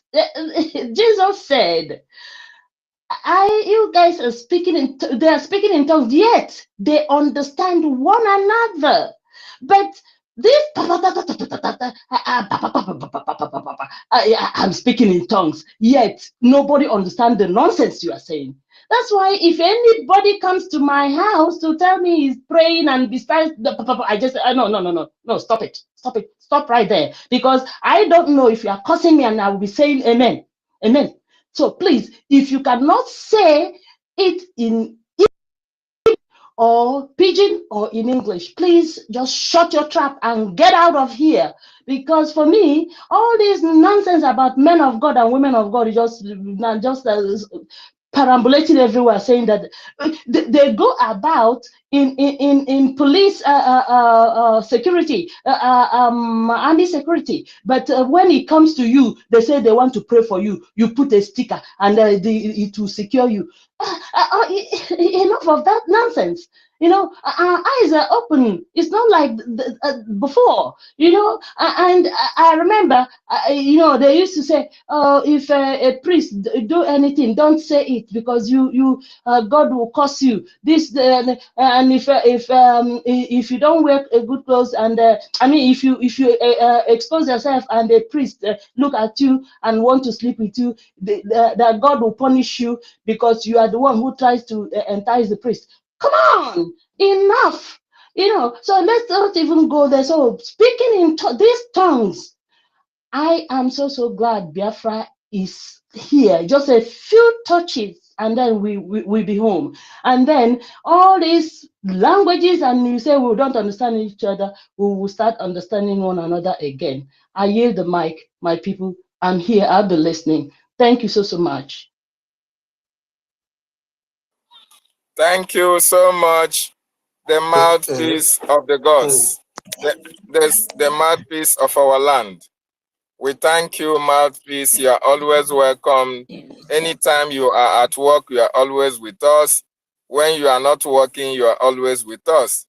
Jesus said, you guys are they are speaking in tongues, yet they understand one another. But this, I'm speaking in tongues, yet nobody understands the nonsense you are saying. That's why if anybody comes to my house to tell me he's praying and besides I just no, stop it, stop right there, because I don't know if you are cursing me and I will be saying amen. So please, if you cannot say it in or pidgin or in English, please just shut your trap and get out of here. Because for me, all this nonsense about men of God and women of God is just perambulating everywhere, saying that they go about in police security, army security, but when it comes to you, they say they want to pray for you. You put a sticker and it will secure you. Enough of that nonsense. Our eyes are open. It's not like before, and I remember, they used to say, if a priest do anything, don't say it, because God will curse you. And if you don't wear a good clothes, and if you expose yourself and a priest look at you and want to sleep with you, that God will punish you because you are the one who tries to entice the priest. Come on, enough. So let's not even go there. So speaking in these tongues, I am so glad Biafra is here, just a few touches, and then we be home. And then all these languages, and you say we don't understand each other, we will start understanding one another again. I yield the mic, my people. I'm here, I'll be listening. Thank you so much. Thank you so much, the mouthpiece of the gods, the mouthpiece of our land. We thank you, mouthpiece. You are always welcome. Anytime you are at work, you are always with us. When you are not working, you are always with us.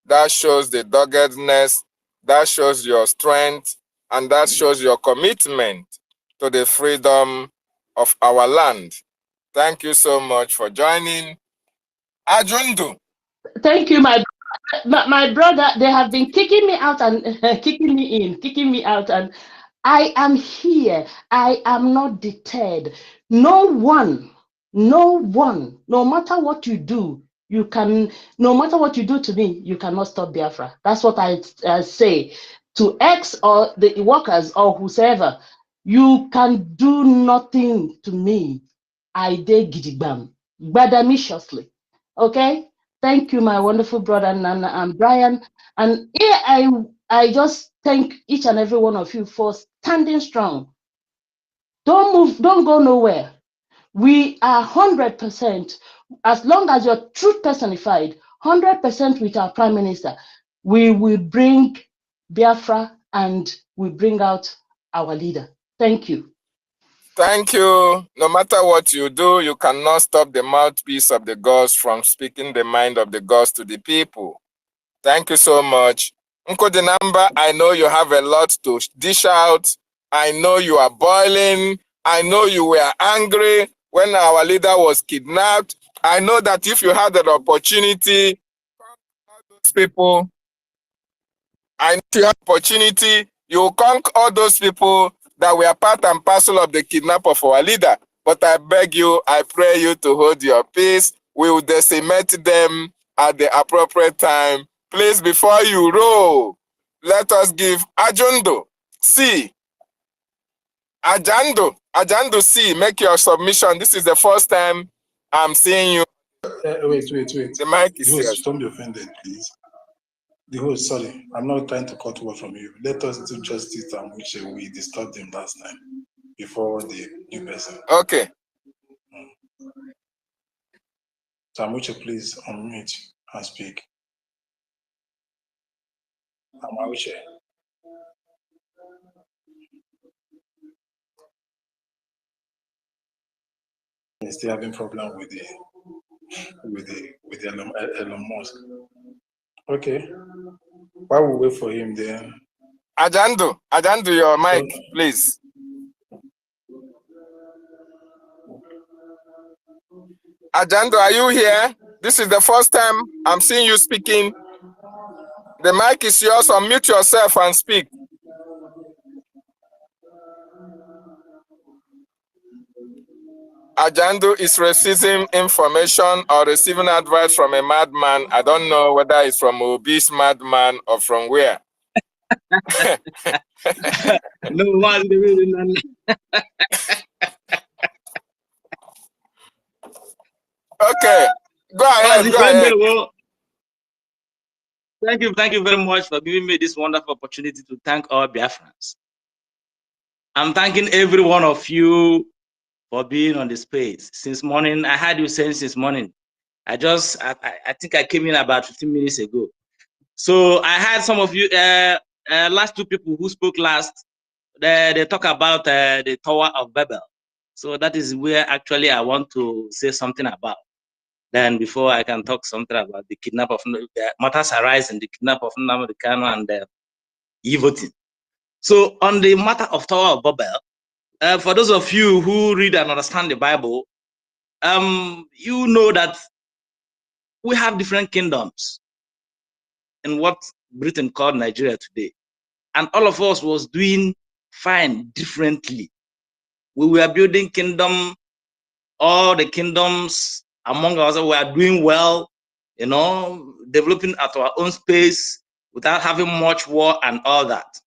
That shows the doggedness, that shows your strength, and that shows your commitment to the freedom of our land. Thank you so much for joining. Ajundu. Thank you, my brother. They have been kicking me out and kicking me in, kicking me out, and I am here. I am not deterred. No one, no matter what you do, no matter what you do to me, you cannot stop Biafra. That's what I say to X or the workers or whoever. You can do nothing to me. I dare gidigbam, badamiciously. Okay? Thank you, my wonderful brother Nana and Brian. And here I just thank each and every one of you for standing strong. Don't move, don't go nowhere. We are 100%, as long as you're truth personified, 100% with our Prime Minister. We will bring Biafra and we bring out our leader. Thank you. Thank you. No matter what you do, you cannot stop the mouthpiece of the gods from speaking the mind of the gods to the people. Thank you so much. Nkodinamba, I know you have a lot to dish out. I know you are boiling. I know you were angry when our leader was kidnapped. I know that if you had an opportunity, all those people, I know you had opportunity, you will conquer all those people that were part and parcel of the kidnap of our leader. But I beg you, I pray you to hold your peace. We will decimate them at the appropriate time. Please, before you roll, let us give Ajundo C. Ajando C, make your submission. This is the first time I'm seeing you. Wait. The mic is yours. Don't be offended, please. The host, sorry, I'm not trying to cut word from you. Let us do justice and which we disturbed him last time before the new person. Okay. Samuche, please unmute and speak. Samuche. He's still having problem with the Elon Musk. Okay. While we wait for him, then. Ajando, your mic, please. Ajando, are you here? This is the first time I'm seeing you speaking. The mic is yours. Unmute yourself and speak. Ajando is receiving information or receiving advice from a madman. I don't know whether it's from obese madman or from where. No, okay, go ahead. Well, thank you very much for giving me this wonderful opportunity to thank all Biafrans. I'm thanking every one of you for being on the space since morning. I had you saying since morning. I think I came in about 15 minutes ago. So I had some of you, last two people who spoke last, they talk about the Tower of Babel. So that is where actually I want to say something about. Then before I can talk something about the kidnap of matters arising, the kidnap of Nnamdi Kanu and e-voting. So on the matter of Tower of Babel, for those of you who read and understand the Bible, you know that we have different kingdoms in what Britain called Nigeria today. And all of us was doing fine differently. We were building kingdom, all the kingdoms among us were doing well, you know, developing at our own space without having much war and all that.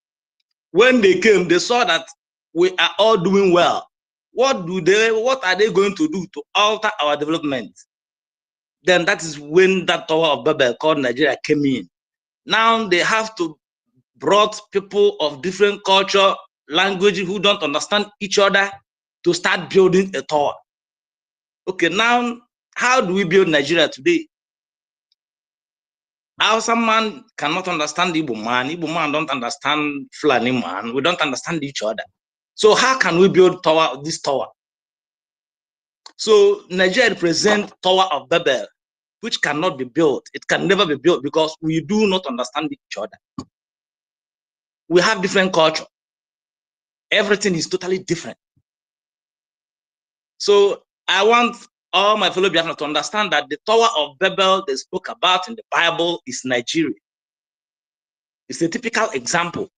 When they came, they saw that we are all doing well. what are they going to do to alter our development? Then that is when that Tower of Babel called Nigeria came in. Now they have to brought people of different culture, language who don't understand each other to start building a tower. Okay, now how do we build Nigeria today? Hausa man cannot understand Igbo man. Igbo man don't understand Fulani man. We don't understand each other. So how can we build this tower? So Nigeria represents Tower of Babel, which cannot be built. It can never be built because we do not understand each other. We have different culture. Everything is totally different. So I want all my fellow Biafrans to understand that the Tower of Babel they spoke about in the Bible is Nigeria. It's a typical example.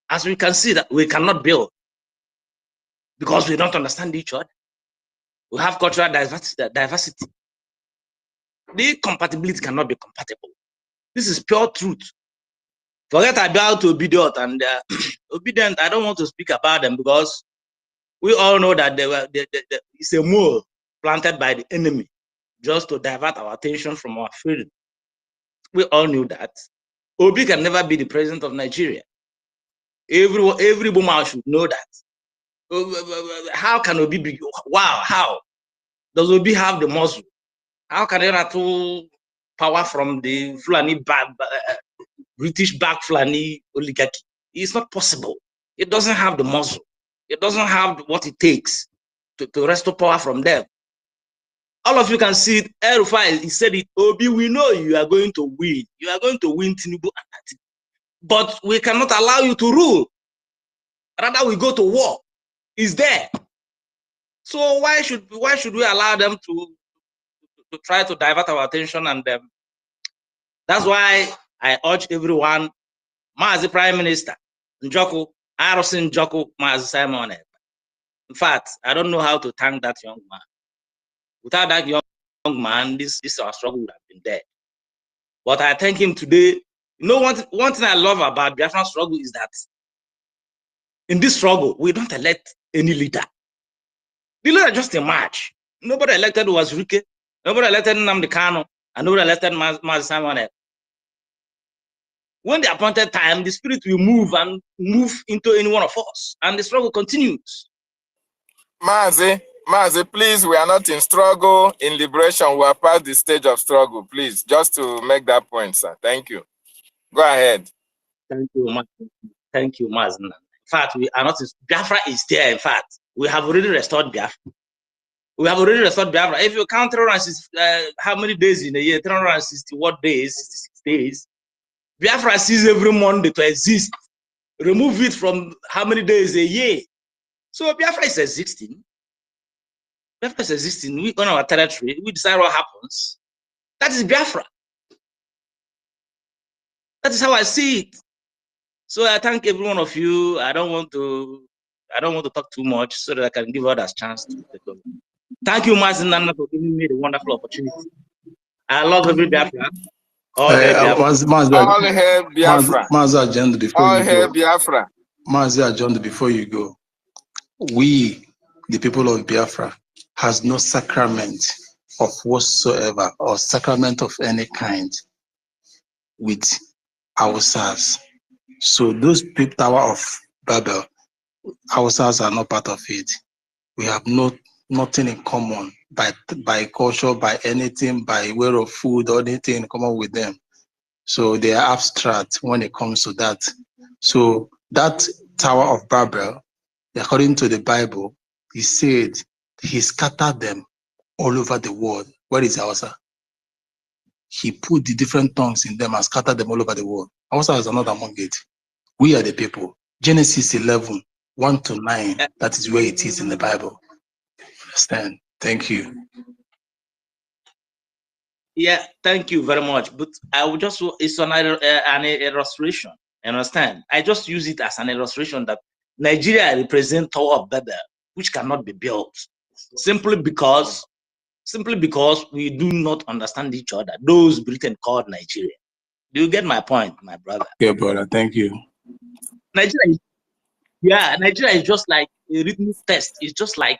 As we can see that we cannot build because we don't understand each other. We have cultural diversity. The compatibility cannot be compatible. This is pure truth. Forget about Obedient and Obedient. I don't want to speak about them because we all know that it's a mole planted by the enemy just to divert our attention from our freedom. We all knew that. Obi can never be the president of Nigeria. Every woman should know that. How can Obi be? Wow, how? Does Obi have the muscle? How can there have power from the Fulani British back Fulani oligarchy? It's not possible. It doesn't have the muscle. It doesn't have what it takes to restore power from them. All of you can see it. El-Rufai, he said it. Obi, we know you are going to win. You are going to win Tinubu, but we cannot allow you to rule. Rather, we go to war. It's there. So why should we allow them to try to divert our attention? And that's why I urge everyone, Mazi Prime Minister, Njoku, Arosin Njoku, Mazi Simon. In fact, I don't know how to thank that young man. Without that young man, this our struggle would have been dead. But I thank him today. You know, one thing I love about Biafran struggle is that in this struggle, we don't elect any leader. The leader just emerge. Nobody elected was Rike. Nobody elected Nnamdi Kanu. And nobody elected Mazi Simon. When the appointed time, the spirit will move into any one of us. And the struggle continues. Mazi, please, we are not in struggle, in liberation. We are past the stage of struggle, please. Just to make that point, sir. Thank you. Go ahead. Thank you, Mazi. Thank you, Mazi. In fact, we are not in Biafra is there. In fact, we have already restored Biafra. We have already restored Biafra. If you count 360, how many days in a year? 360 what days? 66 days. Biafra sees every Monday to exist. Remove it from how many days a year? So Biafra is existing. Biafra is existing. We own our territory. We decide what happens. That is Biafra. That is how I see it. So I thank every one of you. I don't want to talk too much so that I can give others a chance to take over. Thank you, Mazi Nana, for giving me the wonderful opportunity. I love every Biafra. All hail Biafra. All hail Biafra. Mazi agenda before All you hail go. Biafra. Mazi agenda before you go. We, the people of Biafra, has no sacrament of whatsoever or sacrament of any kind with ourselves. So those people, Tower of Babel, ourselves are not part of it. We have nothing in common by culture, by anything, by way of food or anything in common with them. So they are abstract when it comes to that. So that Tower of Babel, according to the Bible, he said he scattered them all over the world. Where is Hausa? He put the different tongues in them and scattered them all over the world. Hausa is not among it. We are the people. Genesis 11, 1-9, that is where it is in the Bible. Understand? Thank you. Yeah, thank you very much. But I would just, it's an illustration. Understand? I just use it as an illustration that Nigeria represents Tower of Babel, which cannot be built simply because we do not understand each other. Those Britain called Nigeria. Do you get my point, my brother? Yeah, brother. Thank you. Nigeria is just like a written test. It's just like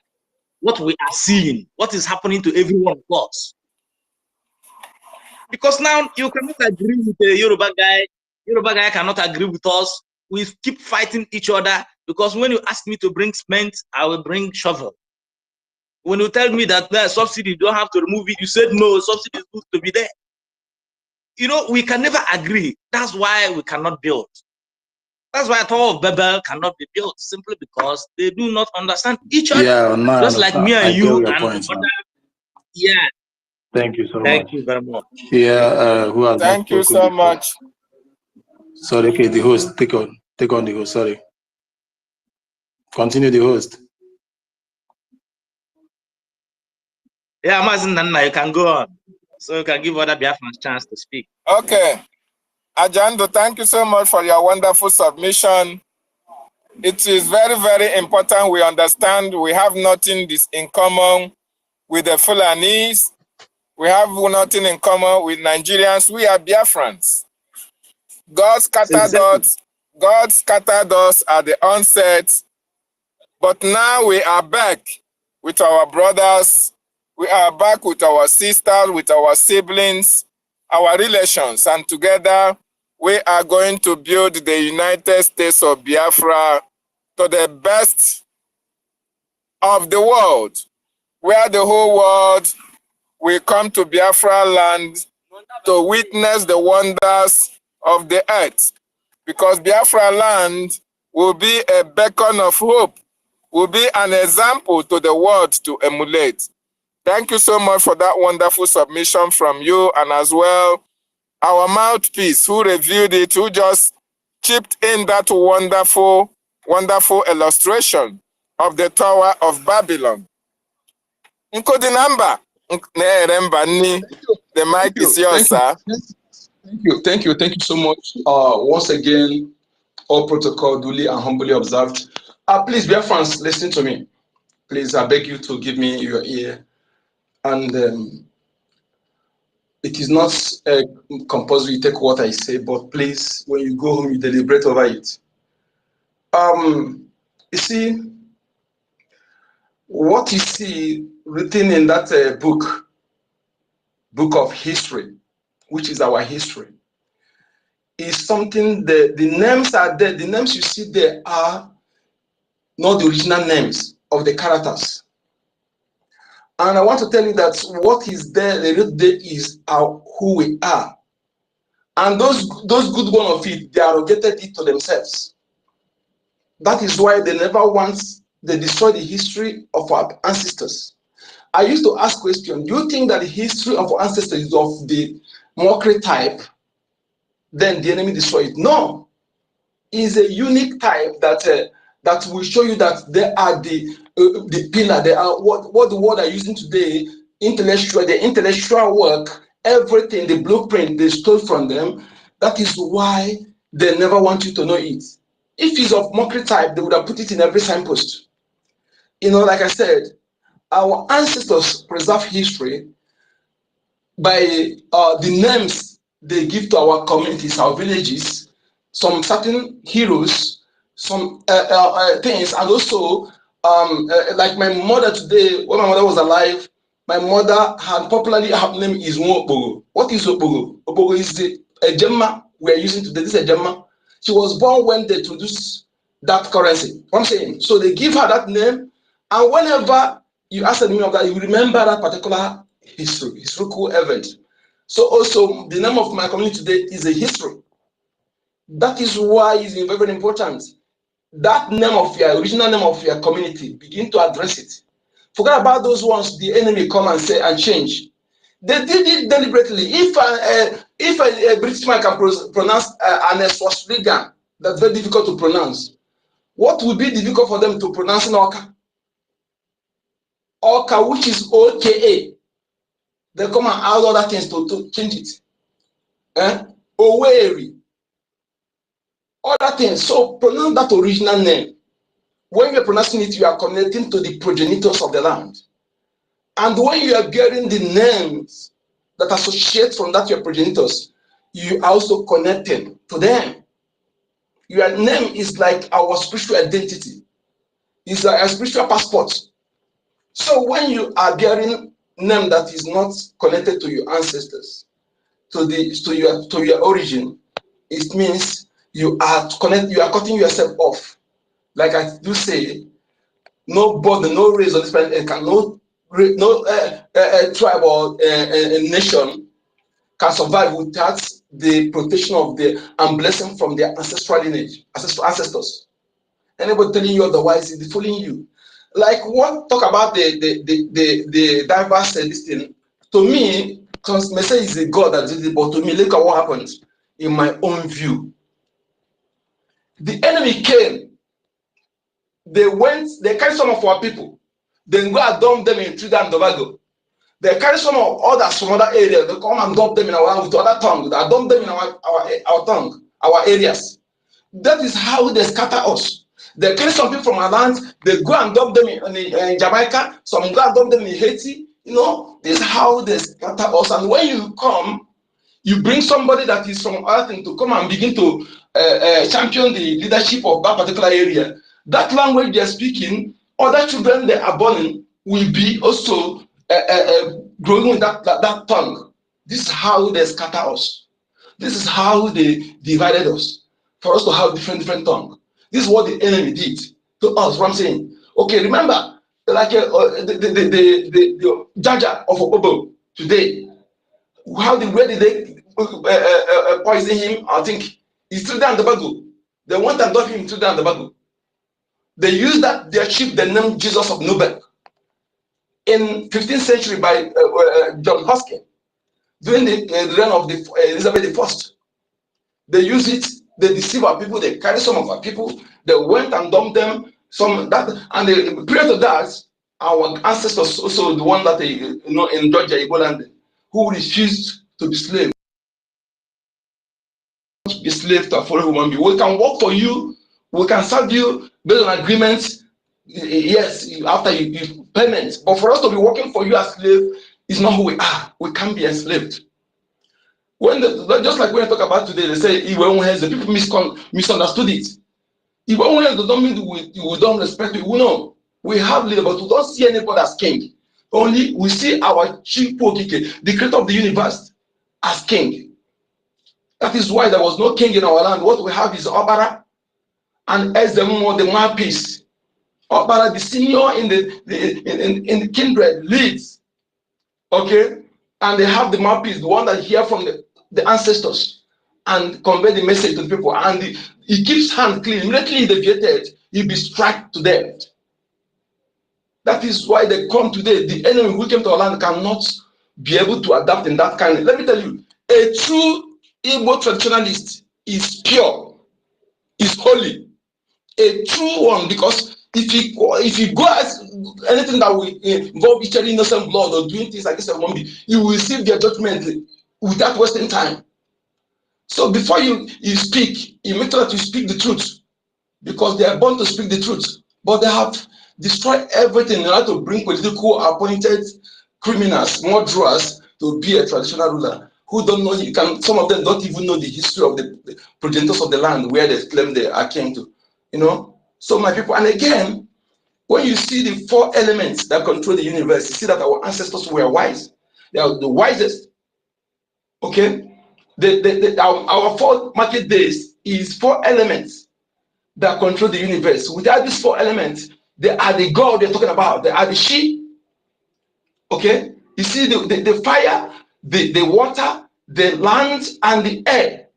what we are seeing, what is happening to every one of us. Because now you cannot agree with a Yoruba guy. Yoruba guy cannot agree with us. We keep fighting each other because when you ask me to bring cement, I will bring shovel. When you tell me that subsidy, you don't have to remove it, you said no, subsidy is good to be there. You know, we can never agree. That's why we cannot build. That's why Tower of Babel cannot be built, simply because they do not understand each other. Yeah, no, Just like me and I you get your and point now. other. Yeah. Thank you so much. Thank you very much. Yeah, who has Thank you so much. Sorry, okay, the host, take on the host, sorry. Continue the host. Yeah, Mazin Nana, you can go on. So you can give other Biafrans a chance to speak. Okay. Ajando, thank you so much for your wonderful submission. It is very, very important we understand we have nothing in common with the Fulanis. We have nothing in common with Nigerians. We are Biafrans. God scattered us. God scattered us at the onset, but now we are back with our brothers. We are back with our sisters, with our siblings, our relations, and together we are going to build the United States of Biafra to the best of the world, where the whole world will come to Biafra land to witness the wonders of the earth. Because Biafra land will be a beacon of hope, will be an example to the world to emulate. Thank you so much for that wonderful submission from you, and as well our mouthpiece who reviewed it, who just chipped in that wonderful, wonderful illustration of the Tower of Babylon. Nkodinamba, the mic is yours, sir. Thank you so much. Once again, all protocol duly and humbly observed. Please, dear friends, listen to me. Please, I beg you to give me your ear. And it is not compulsory you take what I say, but please, when you go home, you deliberate over it. You see, what you see written in that book of history, which is our history, is something that the names are there. The names you see there are not the original names of the characters. And I want to tell you that what is there, the root there is who we are. And those good one of it, they arrogated it to themselves. That is why they never once they destroy the history of our ancestors. I used to ask question, do you think that the history of our ancestors is of the mockery type? Then the enemy destroy it. No, it's a unique type that will show you that they are the pillar. They are what the world are using today. The intellectual work, everything, the blueprint they stole from them. That is why they never want you to know it. If it's of mockery type, they would have put it in every signpost. You know, like I said, our ancestors preserve history by the names they give to our communities, our villages, some certain heroes, some things, and also like my mother today, when my mother was alive, my mother had popularly, her name is Opogo. What is Opogo? Opogo is a gemma we are using today. This is a gemma. She was born when they introduced that currency. What I'm saying, so they give her that name, and whenever you ask the meaning of that, you remember that particular historical event. So also the name of my community today is a history. That is why it's very, very important. That name of your original name of your community, begin to address it. Forget about those ones the enemy come and say and change. They did it deliberately. If a British man can pronounce an Swahilian, that's very difficult to pronounce. What would be difficult for them to pronounce in Oka? Oka, which is OKA. They come and add other things to change it. Oweri. Other things. So pronounce that original name. When you're pronouncing it, you are connecting to the progenitors of the land. And when you are getting the names that associate from that your progenitors, you are also connected to them. Your name is like our spiritual identity. It's a spiritual passport. So when you are bearing name that is not connected to your ancestors, to your origin, it means you are cutting yourself off. Like I do say, nobody, no race on this planet can no tribe or nation can survive without the protection of and blessing from their ancestral lineage, ancestors. Anybody telling you otherwise is fooling you. Like what talk about the diverse this thing. To me, because Messiah is a God that did it, but to me, look at what happened in my own view. The enemy came, they carried some of our people, then go and dump them in Trinidad and Tobago. They carry some of others from other areas, they come and dump them in our with other tongue, they dump them in our tongue, our areas. That is how they scatter us. They carry some people from our land, they go and dump them in Jamaica, some go and dump them in Haiti. You know, this is how they scatter us. And when you come, you bring somebody that is from other thing to come and begin to champion the leadership of that particular area. That language they're speaking, other children they are born in will be also growing with that tongue. This is how they scatter us. This is how they divided us, for us to have different tongue. This is what the enemy did to us. What I'm saying. Okay, remember, like the Jaja of Obobo today. Where did they poison him? I think he's still down the Tobago. They went and got him to down the Tobago. They used their chief, the name Jesus of Nobel, in 15th century by John Hoskin during the reign of Elizabeth I. They use it. They deceive our people. They carry some of our people. They went and dumped them. And the prior to that, our ancestors also the one that in Georgia, Igbo land, who refused to be slave. Be slave to a foreign human being. We can work for you. We can serve you based on agreements. Yes, after you payment. But for us to be working for you as slave is not who we are. We can't be enslaved. Just like when I talk about today, they say the people misunderstood it. Iwe does not mean we don't respect people. No, we have leader, but we don't see anybody as king. Only we see our chief Pokike, the creator of the universe, as king. That is why there was no king in our land. What we have is Obara and Ezemo, the mouthpiece. Obara, the senior in the kindred, leads. Okay, and they have the mouthpiece, the one that hear from the ancestors and convey the message to the people. And he keeps hand clean. Immediately deviated, he'll be struck to death. That is why they come today. The enemy who came to our land cannot be able to adapt in that kind. Let me tell you, a true Igbo traditionalist is pure, is holy, a true one, because if you go as anything that will involve each innocent blood or doing things like this, you will receive their judgment without wasting time. So before you speak, you make sure that you speak the truth, because they are born to speak the truth, but they have destroyed everything in order to bring political appointed criminals, murderers, to be a traditional ruler who don't know. Some of them don't even know the history of the progenitors of the land where they claim they are king to. So my people, and again, when you see the four elements that control the universe, you see that our ancestors were wise. They are the wisest. Okay, our 4 market days is 4 elements that control the universe. Without these 4 elements, they are the God they're talking about. They are the sheep. Okay, you see the fire, the water, the land, and the air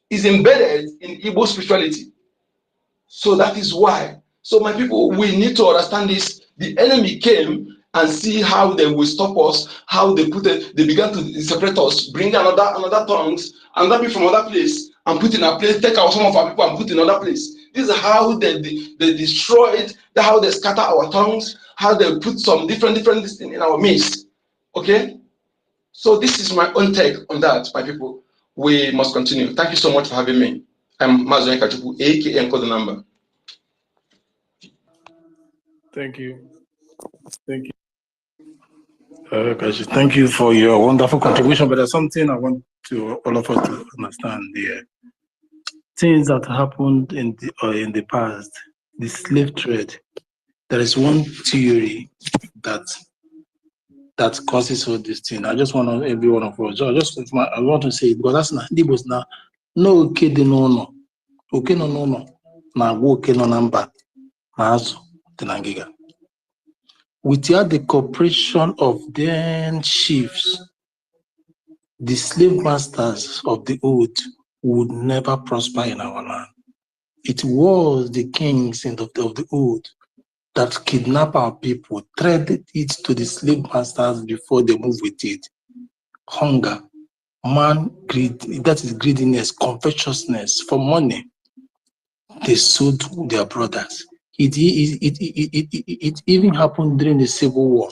is embedded in Igbo spirituality. So that is why. So my people, we need to understand this. The enemy came and see how they will stop us, how they began to separate us, bring another tongues, another people from another place, and put in a place, take out some of our people and put in another place. This is how they destroyed, how they scatter our tongues, how they put some different things in our midst. Okay? So this is my own take on that, my people. We must continue. Thank you so much for having me. I'm Mazoen Kachuku, aka Encode the Number. Thank you. Thank you. Thank you for your wonderful contribution. But there's something I want all of us to understand here. Things that happened in the past the slave trade. There is one theory that causes all this thing. I just want every one of us. I want to say it because that's not Igbo's now. No okay no. Okay no. Na okay no number. Mazu Tenangiga. Without the cooperation of then chiefs, the slave masters of the old would never prosper in our land. It was the kings of the old that kidnapped our people, traded it to the slave masters before they move with it. Hunger, man, greed, that is greediness, covetousness for money. They sold their brothers. It even happened during the Civil War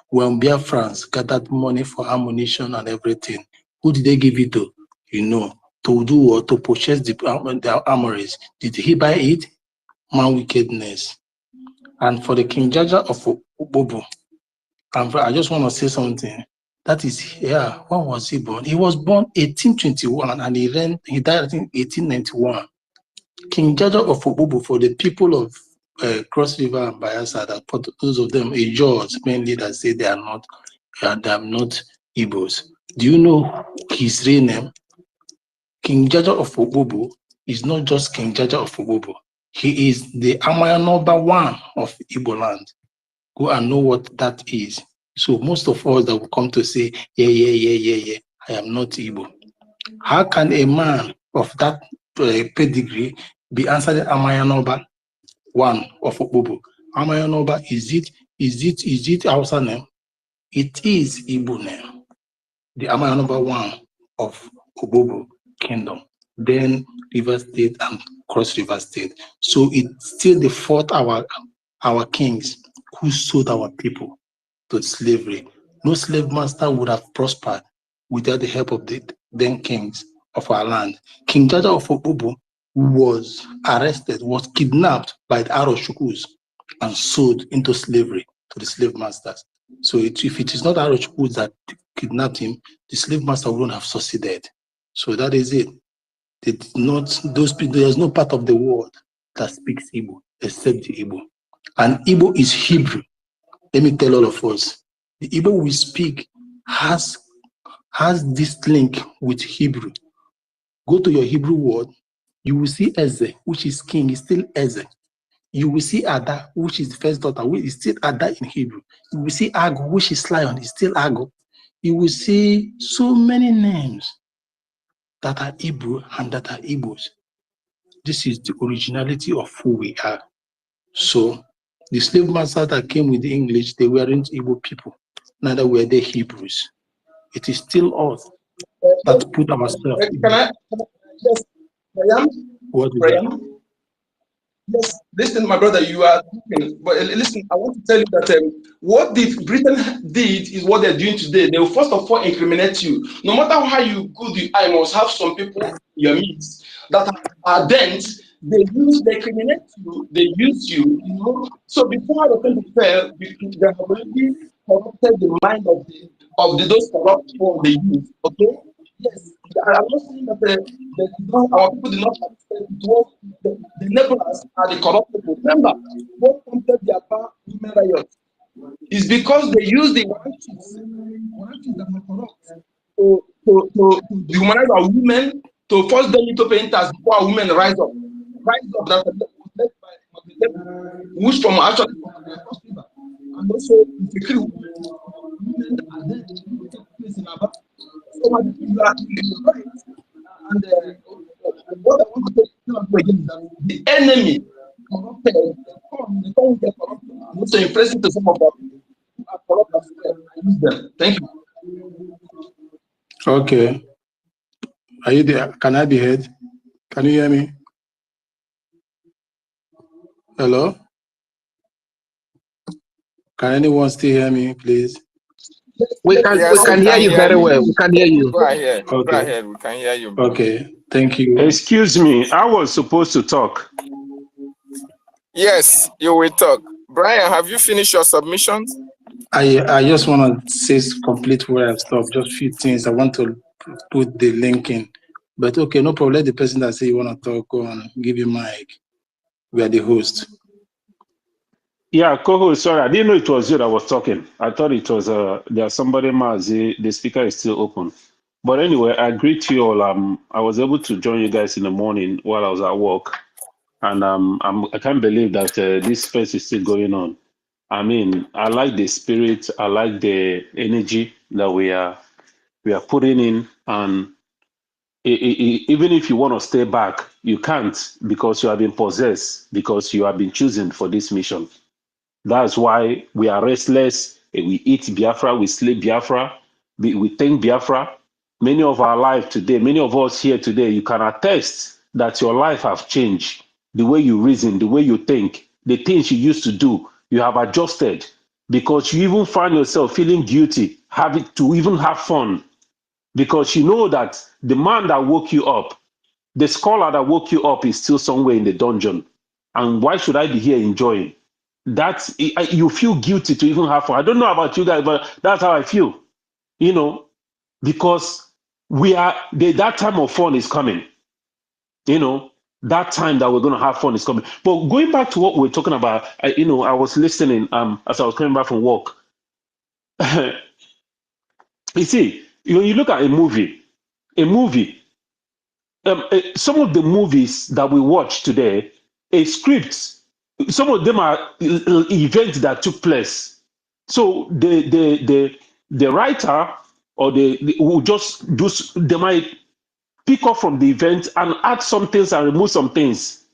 when Biafrans gathered money for ammunition and everything. Who did they give it to? You know, to do or to purchase the armories. Did he buy it? Man, wickedness. And for the King Jaja of Obobo, I just want to say something. That is, when was he born? He was born 1821 and he died, I think, 1891. King Jaja of Obobo, for the people of Cross River and Bayelsa, that for those of them, a George mainly, that say they are not Igbos. Do you know his real name? King Jaja of Obobo is not just King Jaja of Obobo. He is the Amaya number 1 of Igbo land. Go and know what that is. So most of us that will come to say, yeah, I am not Igbo. How can a man of that pedigree be answered Amaya number 1 of Obobo? Amaya number, is it Hausa name? It is Igbo name. The Amaya number 1 of Obobo Kingdom, then River State and Cross River State. So it's still the fault our kings who sold our people to slavery. No slave master would have prospered without the help of the then kings of our land. King Jaja of Obobo was arrested, was kidnapped by the Aroshukus and sold into slavery to the slave masters. So if it is not Aroshukus that kidnapped him, the slave master wouldn't have succeeded. So that is it. Those people, there's no part of the world that speaks Igbo except the Igbo. And Igbo is Hebrew. Let me tell all of us, the Igbo we speak has this link with Hebrew. Go to your Hebrew word, you will see Eze, which is king, is still Eze. You will see Ada, which is the first daughter, which is still Ada in Hebrew. You will see Ago, which is lion, is still Ago. You will see so many names that are Hebrew and that are Igbos. This is the originality of who we are. So the slave masters that came with the English, they weren't Igbo people, neither were they Hebrews. It is still us that put ourselves. Yes, Brian? What is Brian? that? Yes, listen, my brother, you are talking, but listen, I want to tell you that what the Britain did is what they're doing today. They will first of all incriminate you. No matter how you good you are, you must have some people in your midst that are dense. They criminate you, they use you, you know. So before the thing fail, they have already corrupted the mind of those corrupt people they use. Okay? Yes, I'm not saying that our people do not participate. It was the neighbors are the corrupt people. Remember, what prompted the Apa women riot is because they use the warranties that were corrupt to dehumanize our women, to force them into paying tax before our women rise up. That was led by the devil, which from actually Cross River, and also the crew women that are there to take place in Aba. So you are right. And what I want to tell you again is that the enemy corrupted, they come get corrupted, and also impressing to some of them who are corrupt as well. I use them. Thank you. Okay. Are you there? Can I be heard? Can you hear me? Hello? Can anyone still hear me, please? We can hear you very well. We can hear you. Go ahead. Okay. Go ahead. We can hear you. Bro. Okay. Thank you. Excuse me. I was supposed to talk. Yes, you will talk. Brian, have you finished your submissions? I just want to say complete where I stopped. Just a few things. I want to put the link in. But okay, no problem. Let the person that say you want to talk go and give you mic. We are the host. Yeah, Coho, sorry, I didn't know it was you that was talking. I thought it was there's somebody Mazi. The speaker is still open. But anyway, I greet you all. I was able to join you guys in the morning while I was at work, and I can't believe that this space is still going on. I mean, I like the spirit, I like the energy that we are putting in, and even if you want to stay back, you can't, because you have been possessed, because you have been chosen for this mission. That's why we are restless. We eat Biafra, we sleep Biafra, we think Biafra. Many of our life today, many of us here today, you can attest that your life have changed. The way you reason, the way you think, the things you used to do, you have adjusted, because you even find yourself feeling guilty, having to even have fun, because you know that the man that woke you up, the scholar that woke you up, is still somewhere in the dungeon. And why should I be here enjoying? That's, you feel guilty to even have fun. I don't know about you guys, but that's how I feel, because that time of fun is coming, that time that we're going to have fun is coming. But going back to what we're talking about, I was listening as I was coming back from work. You see, when you look at a movie, some of the movies that we watch today, scripts, some of them are events that took place. So the writer or the will just do, they might pick up from the event and add some things and remove some things,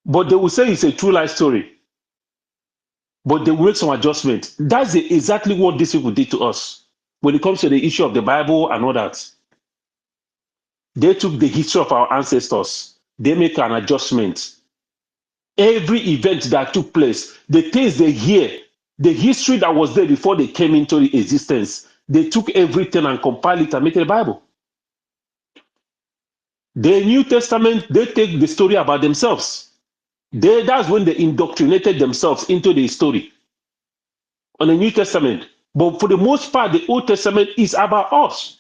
but they will say it's a true life story, but they will make some adjustments. That's exactly what these people did to us when it comes to the issue of the Bible and all that. They took the history of our ancestors, they make an adjustment. Every event that took place, the things they hear, the history that was there before they came into existence, they took everything and compiled it and make it a Bible. The New Testament, they take the story about themselves. That's when they indoctrinated themselves into the story on the New Testament. But for the most part, the Old Testament is about us.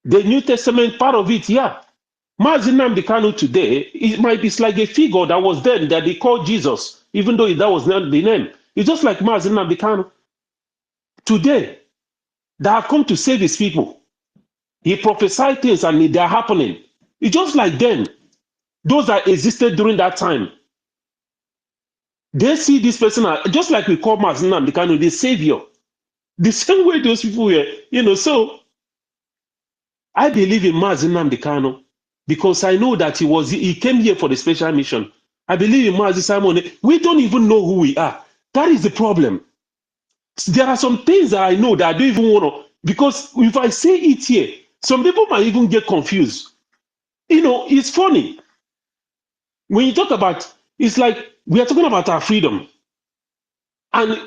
The New Testament, part of it, yeah. Mazi Nnamdi Kanu today, it's like a figure that was then that they called Jesus, even though that was not the name. It's just like Mazi Nnamdi Kanu today that have come to save his people. He prophesied things and they are happening. It's just like then, those that existed during that time. They see this person just like we call Mazi Nnamdi Kanu the savior. The same way those people were, so I believe in Mazi Nnamdi Kanu because I know that he came here for the special mission. I believe in Mazi Simon. We don't even know who we are. That is the problem. There are some things that I know that I don't even want to, because if I say it here, some people might even get confused. It's funny. When you talk about, it's like we are talking about our freedom. And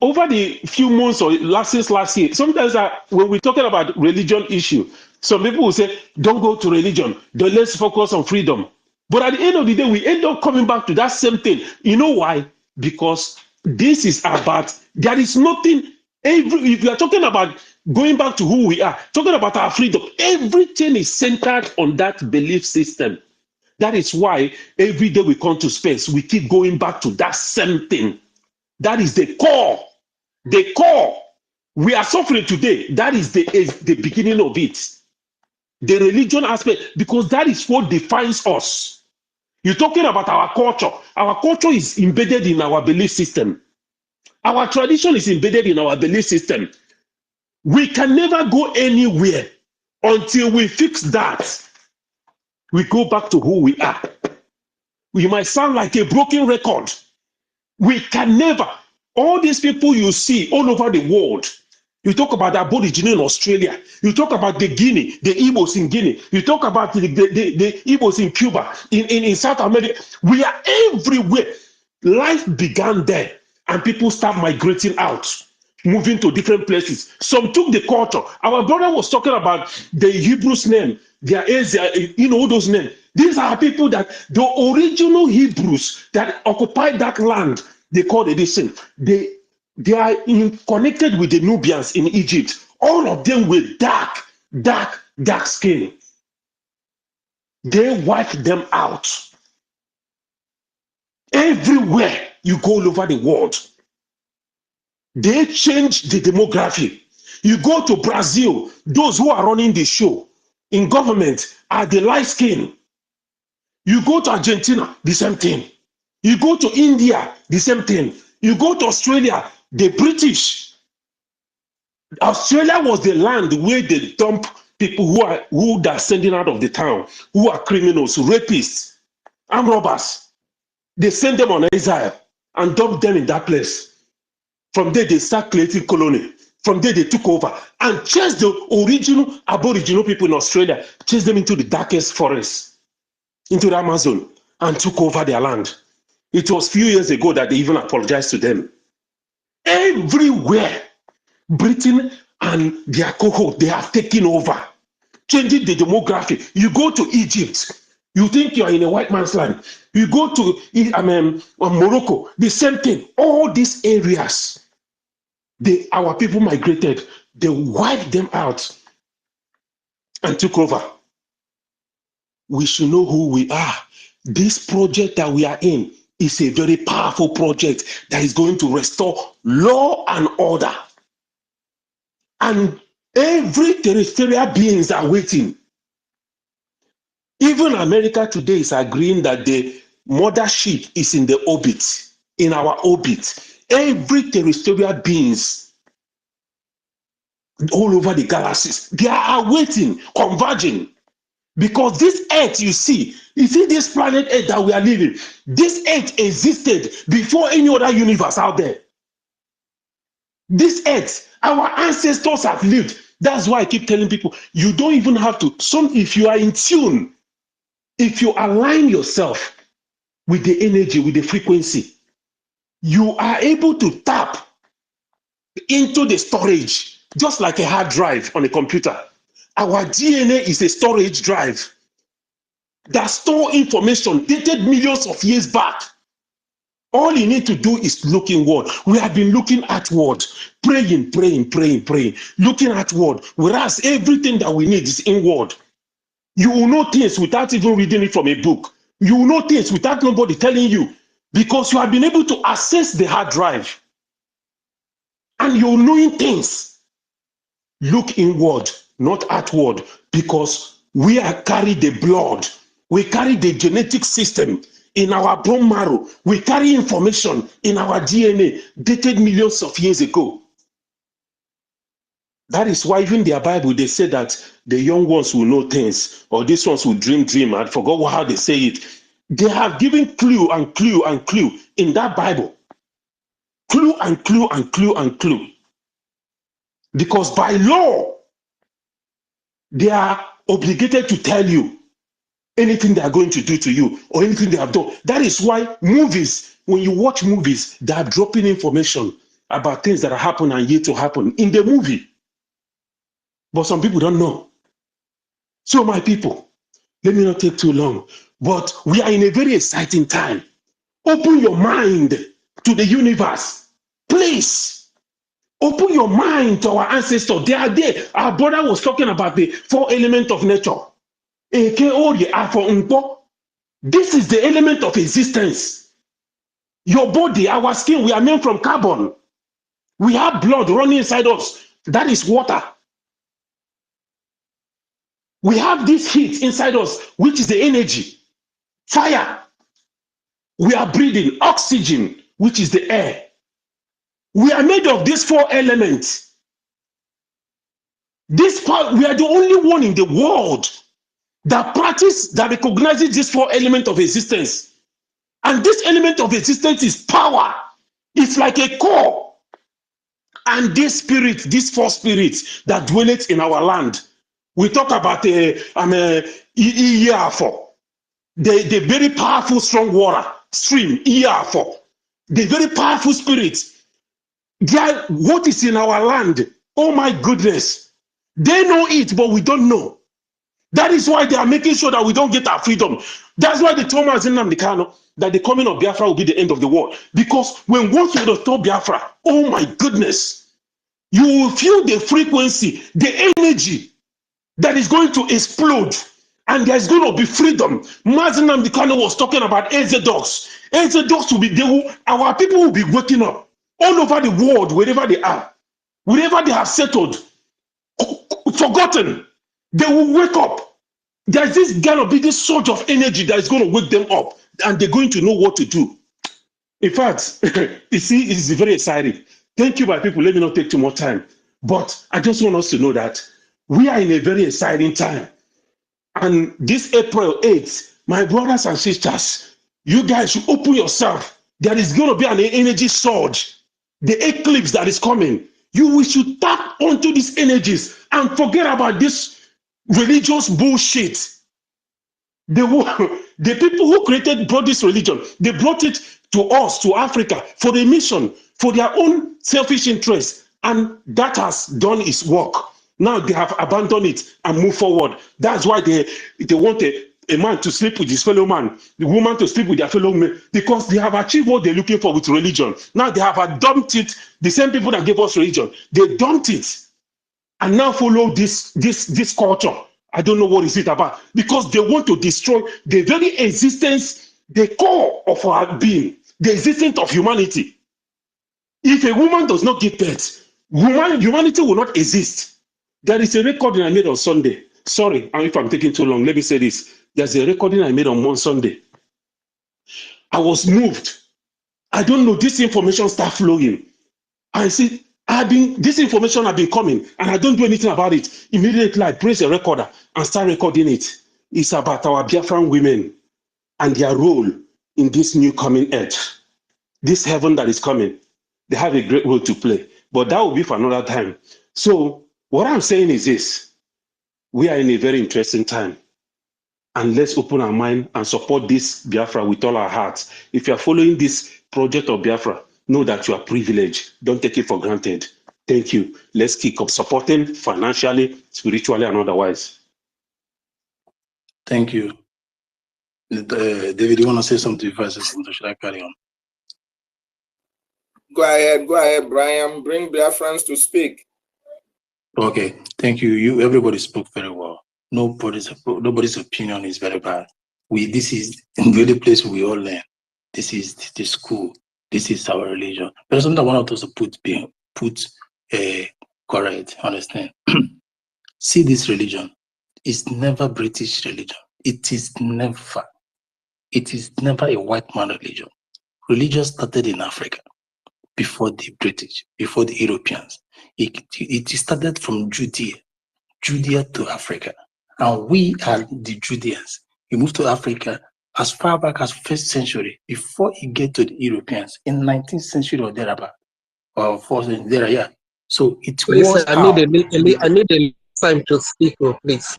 over the few months or since last year, sometimes when we're talking about religion issue, some people will say, don't go to religion, let's focus on freedom. But at the end of the day, we end up coming back to that same thing. You know why? Because this is about, there is nothing, if you are talking about going back to who we are, talking about our freedom, everything is centered on that belief system. That is why every day we come to space, we keep going back to that same thing. That is the core. The core. We are suffering today. That is the beginning of it. The religion aspect, because that is what defines us. You're talking about our culture. Our culture is embedded in our belief system. Our tradition is embedded in our belief system. We can never go anywhere until we fix that. We go back to who we are. We might sound like a broken record. We can never. All these people you see all over the world, you talk about the Aborigine in Australia, you talk about the Guinea, the Igbos in Guinea, you talk about the Igbos in Cuba, in South America. We are everywhere. Life began there, and people start migrating out, moving to different places. Some took the culture. Our brother was talking about the Hebrews name, their all those names. These are people that the original Hebrews that occupied that land, they called edition. They are connected with the Nubians in Egypt. All of them with dark skin. They wiped them out everywhere. You go all over the world. They change the demography. You go to Brazil, those who are running the show in government are the light skin. You go to Argentina, the same thing. You go to India, the same thing. You go to Australia, the British. Australia was the land where they dump people who are sending out of the town, who are criminals, rapists, armed robbers. They send them on exile and dump them in that place. From there, they start creating colony. From there, they took over and chased the original Aboriginal people in Australia, chased them into the darkest forests, into the Amazon, and took over their land. It was a few years ago that they even apologized to them. Everywhere, Britain and their cohort, they have taken over, changing the demography. You go to Egypt, you think you are in a white man's land. You go to Morocco, the same thing. All these areas, our people migrated. They wiped them out and took over. We should know who we are. This project that we are in is a very powerful project that is going to restore law and order. And every terrestrial beings are waiting. Even America today is agreeing that the mothership is in the orbit, in our orbit. Every terrestrial beings all over the galaxies, they are waiting, converging. Because this earth you see this planet Earth that we are living, this earth existed before any other universe out there. This earth, our ancestors have lived. That's why I keep telling people, you don't even have to, if you are in tune, if you align yourself with the energy, with the frequency, you are able to tap into the storage, just like a hard drive on a computer. Our DNA is a storage drive that store information dated millions of years back. All you need to do is look inward. We have been looking outward, praying, looking outward, whereas everything that we need is inward. You will know things without even reading it from a book. You will know things without nobody telling you, because you have been able to access the hard drive. And you're knowing things. Look inward, not outward, because we are carry the blood. We carry the genetic system in our bone marrow. We carry information in our DNA dated millions of years ago. That is why even their Bible, they say that the young ones will know things, or these ones will dream. I forgot how they say it. They have given clue and clue and clue in that Bible. Clue and clue and clue and clue. Because by law, they are obligated to tell you anything they are going to do to you or anything they have done. That is why movies, when you watch movies, they are dropping information about things that are happening and yet to happen in the movie. But some people don't know. So my people, let me not take too long, but we are in a very exciting time. Open your mind to the universe. Please, open your mind to our ancestors. They are there. Our brother was talking about the 4 elements of nature. This is the element of existence. Your body, our skin, we are made from carbon. We have blood running inside us. That is water. We have this heat inside us, which is the energy. Fire. We are breathing oxygen, which is the air. We are made of these 4 elements. We are the only one in the world that recognizes these 4 elements of existence. And this element of existence is power. It's like a core. And this spirit, these 4 spirits that dwelleth in our land. We talk about the very powerful strong water stream, the very powerful spirits. What is in our land? Oh my goodness. They know it, but we don't know. That is why they are making sure that we don't get our freedom. That's why they told us in Namdekano that the coming of Biafra will be the end of the world. Because when once you restore Biafra, oh my goodness, you will feel the frequency, the energy that is going to explode. and there's going to be freedom. Mazi Nnamdi Kanu was talking about Exodus. Exodus will be, our people will be waking up all over the world, wherever they are, wherever they have settled, forgotten. They will wake up. There's this gonna be this surge of energy that is going to wake them up, and they're going to know what to do. In fact, you see, it's very exciting. Thank you, my people. Let me not take too much time. But I just want us to know that we are in a very exciting time. And this April 8th, my brothers and sisters, you guys should open yourself. There is going to be an energy surge. The eclipse that is coming. We should tap onto these energies and forget about this religious bullshit. The people who brought this religion, they brought it to us, to Africa, for a mission, for their own selfish interests, and that has done its work. Now they have abandoned it and moved forward. That's why they want a man to sleep with his fellow man, the woman to sleep with their fellow man, because they have achieved what they're looking for with religion. Now they have dumped it. The same people that gave us religion, they dumped it and now follow this culture. I don't know what is it about, because they want to destroy the very existence, the core of our being, the existence of humanity. If a woman does not give birth, humanity will not exist. There is a recording I made on Sunday. Sorry, if I'm taking too long, let me say this. There's a recording I made on Sunday. I was moved. I don't know, this information started flowing. I see, this information have been coming, and I don't do anything about it. Immediately, I press a recorder and start recording it. It's about our Biafran women and their role in this new coming earth, this heaven that is coming. They have a great role to play, but that will be for another time. So what I'm saying is this: we are in a very interesting time, and let's open our mind and support this Biafra with all our hearts. If you are following this project of Biafra, know that you are privileged. Don't take it for granted. Thank you. Let's keep up supporting financially, spiritually, and otherwise. Thank you. David, you want to say something before I say something? Should I carry on? Go ahead, Brian. Bring Biafrans to speak. Okay, thank you. Everybody spoke very well. Nobody's opinion is very bad. This is the only place we all learn. This is the school. This is our religion. But something I want us to put correct. Understand? See, this religion is never British religion. It is never a white man religion. Religion started in Africa before the British, before the Europeans. It started from Judea to Africa. And we are the Judeans. We moved to Africa as far back as 1st century, before it get to the Europeans in 19th century or thereabout, or 4th century, there, yeah. So it Please, was I need a time to speak, please.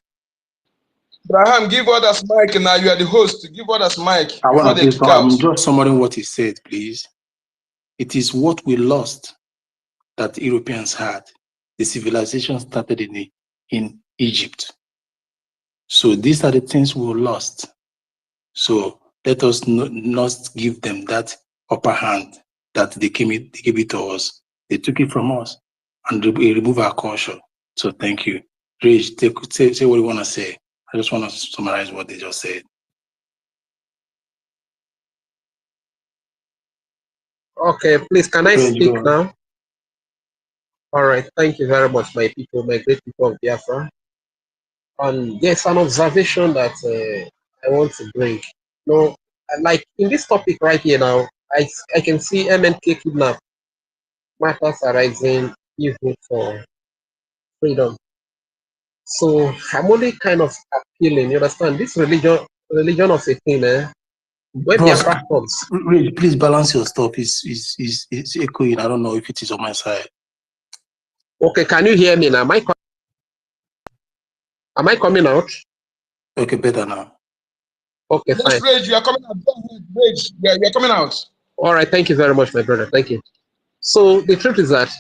Abraham, give others mic now. You are the host. Give others mic. I'm just summarizing what he said, please. It is what we lost that the Europeans had. The civilization started in Egypt. So these are the things we lost. So let us not give them that upper hand that they gave it to us. They took it from us and remove our culture. So thank you. Rich, say what you want to say. I just want to summarize what they just said. Okay, please, can I speak now? All right, thank you very much, my people, my great people of Biafra. Yes, an observation that I want to bring. Like in this topic right here now, I can see MNK kidnap, matters arising, evil for freedom. So I'm only kind of appealing, you understand? This religion of a thing, when Biafra comes. Please balance your stuff. It's echoing. I don't know if it is on my side. Okay, can you hear me now? Am I coming out? Okay, better now. Okay, fine. Rage, you are coming out. Rage, you are coming out. All right, thank you very much, my brother. Thank you. So the truth is that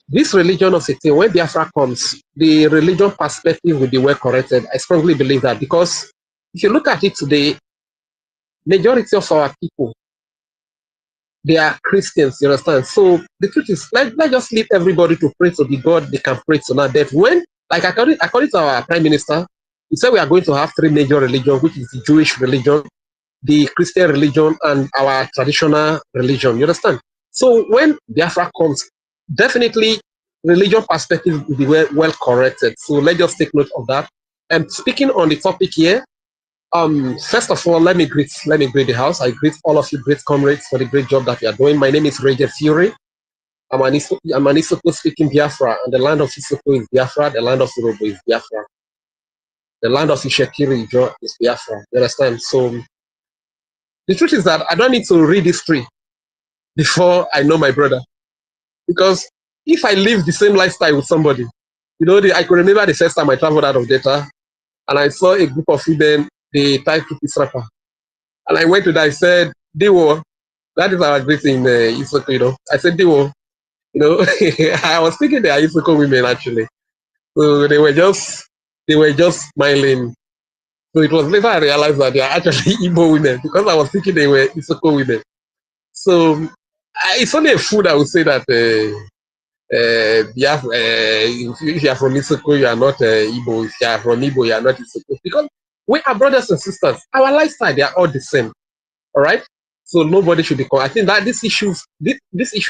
this religion of a thing, when Biafra comes, the religion perspective will be well corrected. I strongly believe that, because if you look at it today, majority of our people, they are Christians, you understand? So the truth is, let's just leave everybody to pray to the God they can pray to now. That when, like according to our Prime Minister, He said we are going to have three major religions, which is the Jewish religion, the Christian religion, and our traditional religion. You understand? So when Biafra comes, definitely religion perspective will be well corrected. So let's just take note of that. And speaking on the topic here, first of all, let me greet the house. I greet all of you great comrades for the great job that you are doing. My name is Ranger Fury. I'm an Isoko speaking Biafra, and the land of Isoko is Biafra, the land of Urobo is Biafra, the land of Ishekiri is Biafra. You understand? So the truth is that I don't need to read history before I know my brother, because if I live the same lifestyle with somebody, you know, I could remember the first time I traveled out of Delta, and I saw a group of women, they tied to this rapper. And I went to that, I said, Dewo, that is our greeting in Isoko, you know. I said, Dewo, you know, I was thinking they are Isoko women actually. So they were just smiling. So it was later I realized that they are actually Igbo women, because I was thinking they were Isoko women. So it's only a fool that would say that if you are from Isoko, you are not Igbo. If you are from Igbo, you are not Isoko. Because we are brothers and sisters. Our lifestyle, they are all the same. All right. So nobody should be called. I think that this issue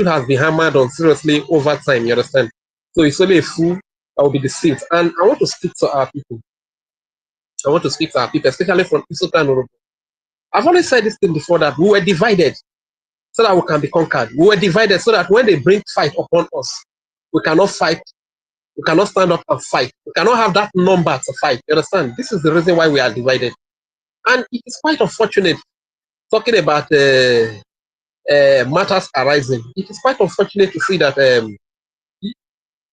has been hammered on seriously over time. You understand? So it's only a fool that will be deceived. And I want to speak to our people. Especially from Isoko and Urobo. I've always said this thing before, that we were divided so that we can be conquered. We were divided so that when they bring fight upon us, we cannot fight. We cannot stand up and fight. We cannot have that number to fight. You understand? This is the reason why we are divided. And it is quite unfortunate, talking about matters arising. It is quite unfortunate to see that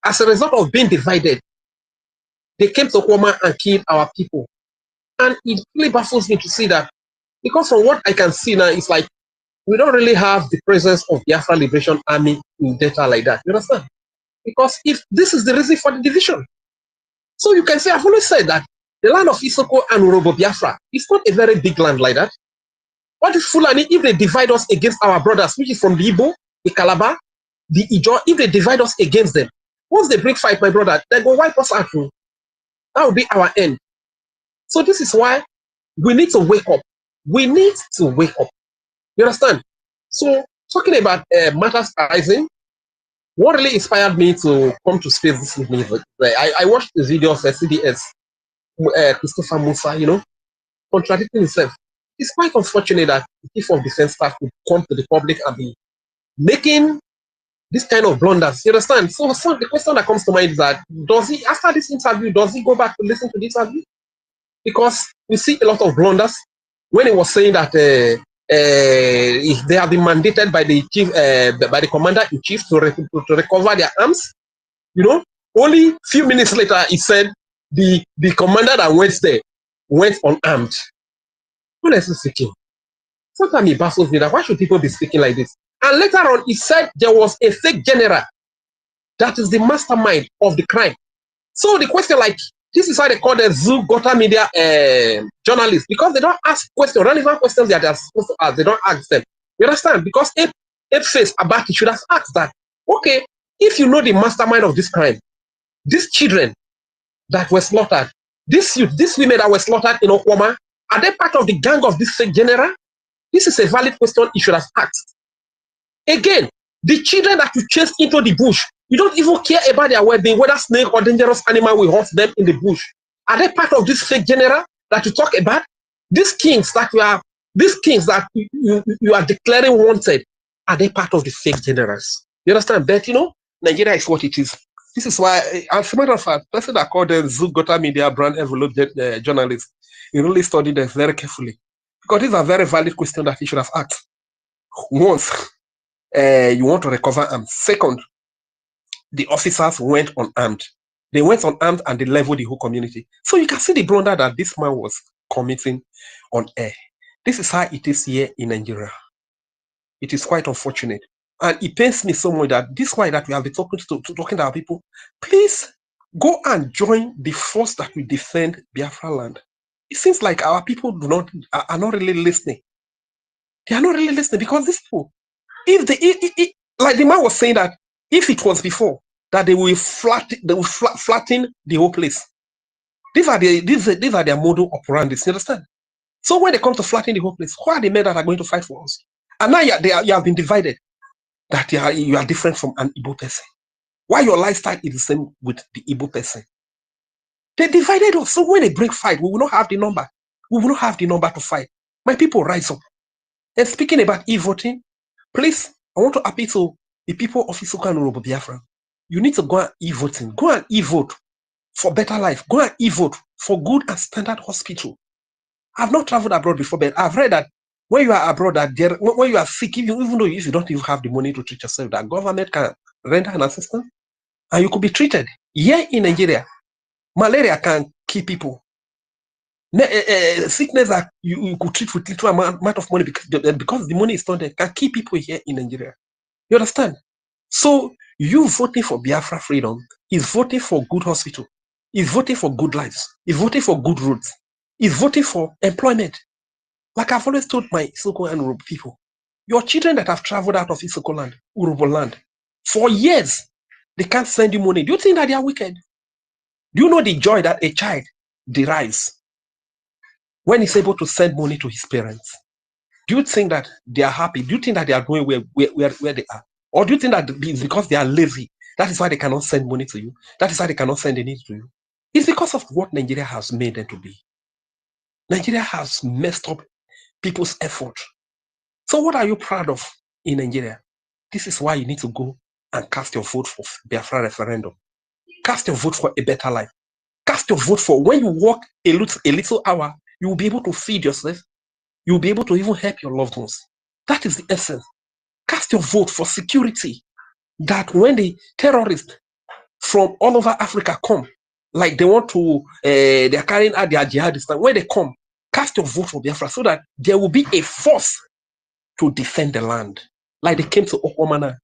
as a result of being divided, they came to Kwama and killed our people. And it really baffles me to see that, because from what I can see now, it's like we don't really have the presence of Biafra Liberation Army in Delta like that. You understand? Because if this is the reason for the division. So you can say, I've always said that the land of Isoko and Urobo Biafra is not a very big land like that. What is Fulani if they divide us against our brothers, which is from the Igbo, the Calabar, the Ijo, if they divide us against them? Once they break fight, my brother, they go wipe us out. That will be our end. So this is why we need to wake up. We need to wake up. You understand? So talking about matters arising, what really inspired me to come to space this evening, I watched the video of CDS, Christopher Musa, you know, contradicting himself. It's quite unfortunate that the chief of defense staff would come to the public and be making this kind of blunders. You understand? So the question that comes to mind is that, does he, after this interview, does he go back to listen to the interview? Because we see a lot of blunders. When he was saying that if they have been mandated by the chief, by the commander-in-chief to recover their arms, you know, only few minutes later he said the commander that went there went unarmed. Honestly speaking, sometimes it baffles me that why should people be speaking like this? And later on, he said there was a fake general that is the mastermind of the crime. So the question, like, this is why they call the Zoo Gota Media journalists, because they don't ask questions, relevant questions that they are supposed to ask. They don't ask them. You understand? Because if face Abati should have asked that, okay, if you know the mastermind of this crime, these children that were slaughtered, these women that were slaughtered in Okwama, are they part of the gang of this fake general? This is a valid question you should have asked. Again, the children that you chased into the bush, you don't even care about their well-being, whether snake or dangerous animal will hurt them in the bush. Are they part of this fake general that you talk about? These kings that you are declaring wanted, are they part of the fake generals? You understand? But you know, Nigeria is what it is. This is why, as a matter of fact, the person that called the Zugota Media brand envelope journalist, he really studied them very carefully. Because these are very valid questions that he should have asked. Once you want to recover arms. Second, the officers went unarmed. They went unarmed and they leveled the whole community. So you can see the blunder that this man was committing on air. This is how it is here in Nigeria. It is quite unfortunate. And it pains me so much that this why that we have been talking to our people. Please go and join the force that will defend Biafra land. It seems like our people are not really listening. They are not really listening because these people, like the man was saying that if it was before that they will flatten the whole place. These are their model operandi. You understand? So when they come to flatten the whole place, who are the men that are going to fight for us? And now you have been divided. That you are different from an Igbo person. Why your lifestyle is the same with the Igbo person? They divided us. So when they bring fight, we will not have the number. We will not have the number to fight. My people rise up. And speaking about e-voting, please, I want to appeal to the people of Isuka and Urobo Biafra. You need to go and e-voting. Go and e-vote for better life. Go and e-vote for good and standard hospital. I've not traveled abroad before, but I've read that when you are abroad, that when you are sick, even though if you don't even have the money to treat yourself, that government can render an assistance and you could be treated. Here in Nigeria, malaria can kill people. Sickness that you could treat with little amount of money because the money is not there can kill people here in Nigeria. You understand? So you voting for Biafra freedom is voting for good hospital, is voting for good lives, is voting for good roads, is voting for employment. Like I've always told my Isoko and Urobo people, your children that have traveled out of Isoko land, Urobo land, for years, they can't send you money. Do you think that they are wicked? Do you know the joy that a child derives when he's able to send money to his parents? Do you think that they are happy? Do you think that they are going where they are? Or do you think that it's because they are lazy? That is why they cannot send money to you. That is why they cannot send anything to you. It's because of what Nigeria has made them to be. Nigeria has messed up people's effort. So what are you proud of in Nigeria? This is why you need to go and cast your vote for Biafra referendum. Cast your vote for a better life. Cast your vote for when you walk a little hour, you will be able to feed yourself. You will be able to even help your loved ones. That is the essence. Cast your vote for security. That when the terrorists from all over Africa come, like they want to, they're carrying out their jihadists, when they come, cast your vote for Biafra so that there will be a force to defend the land. Like they came to Okwamana.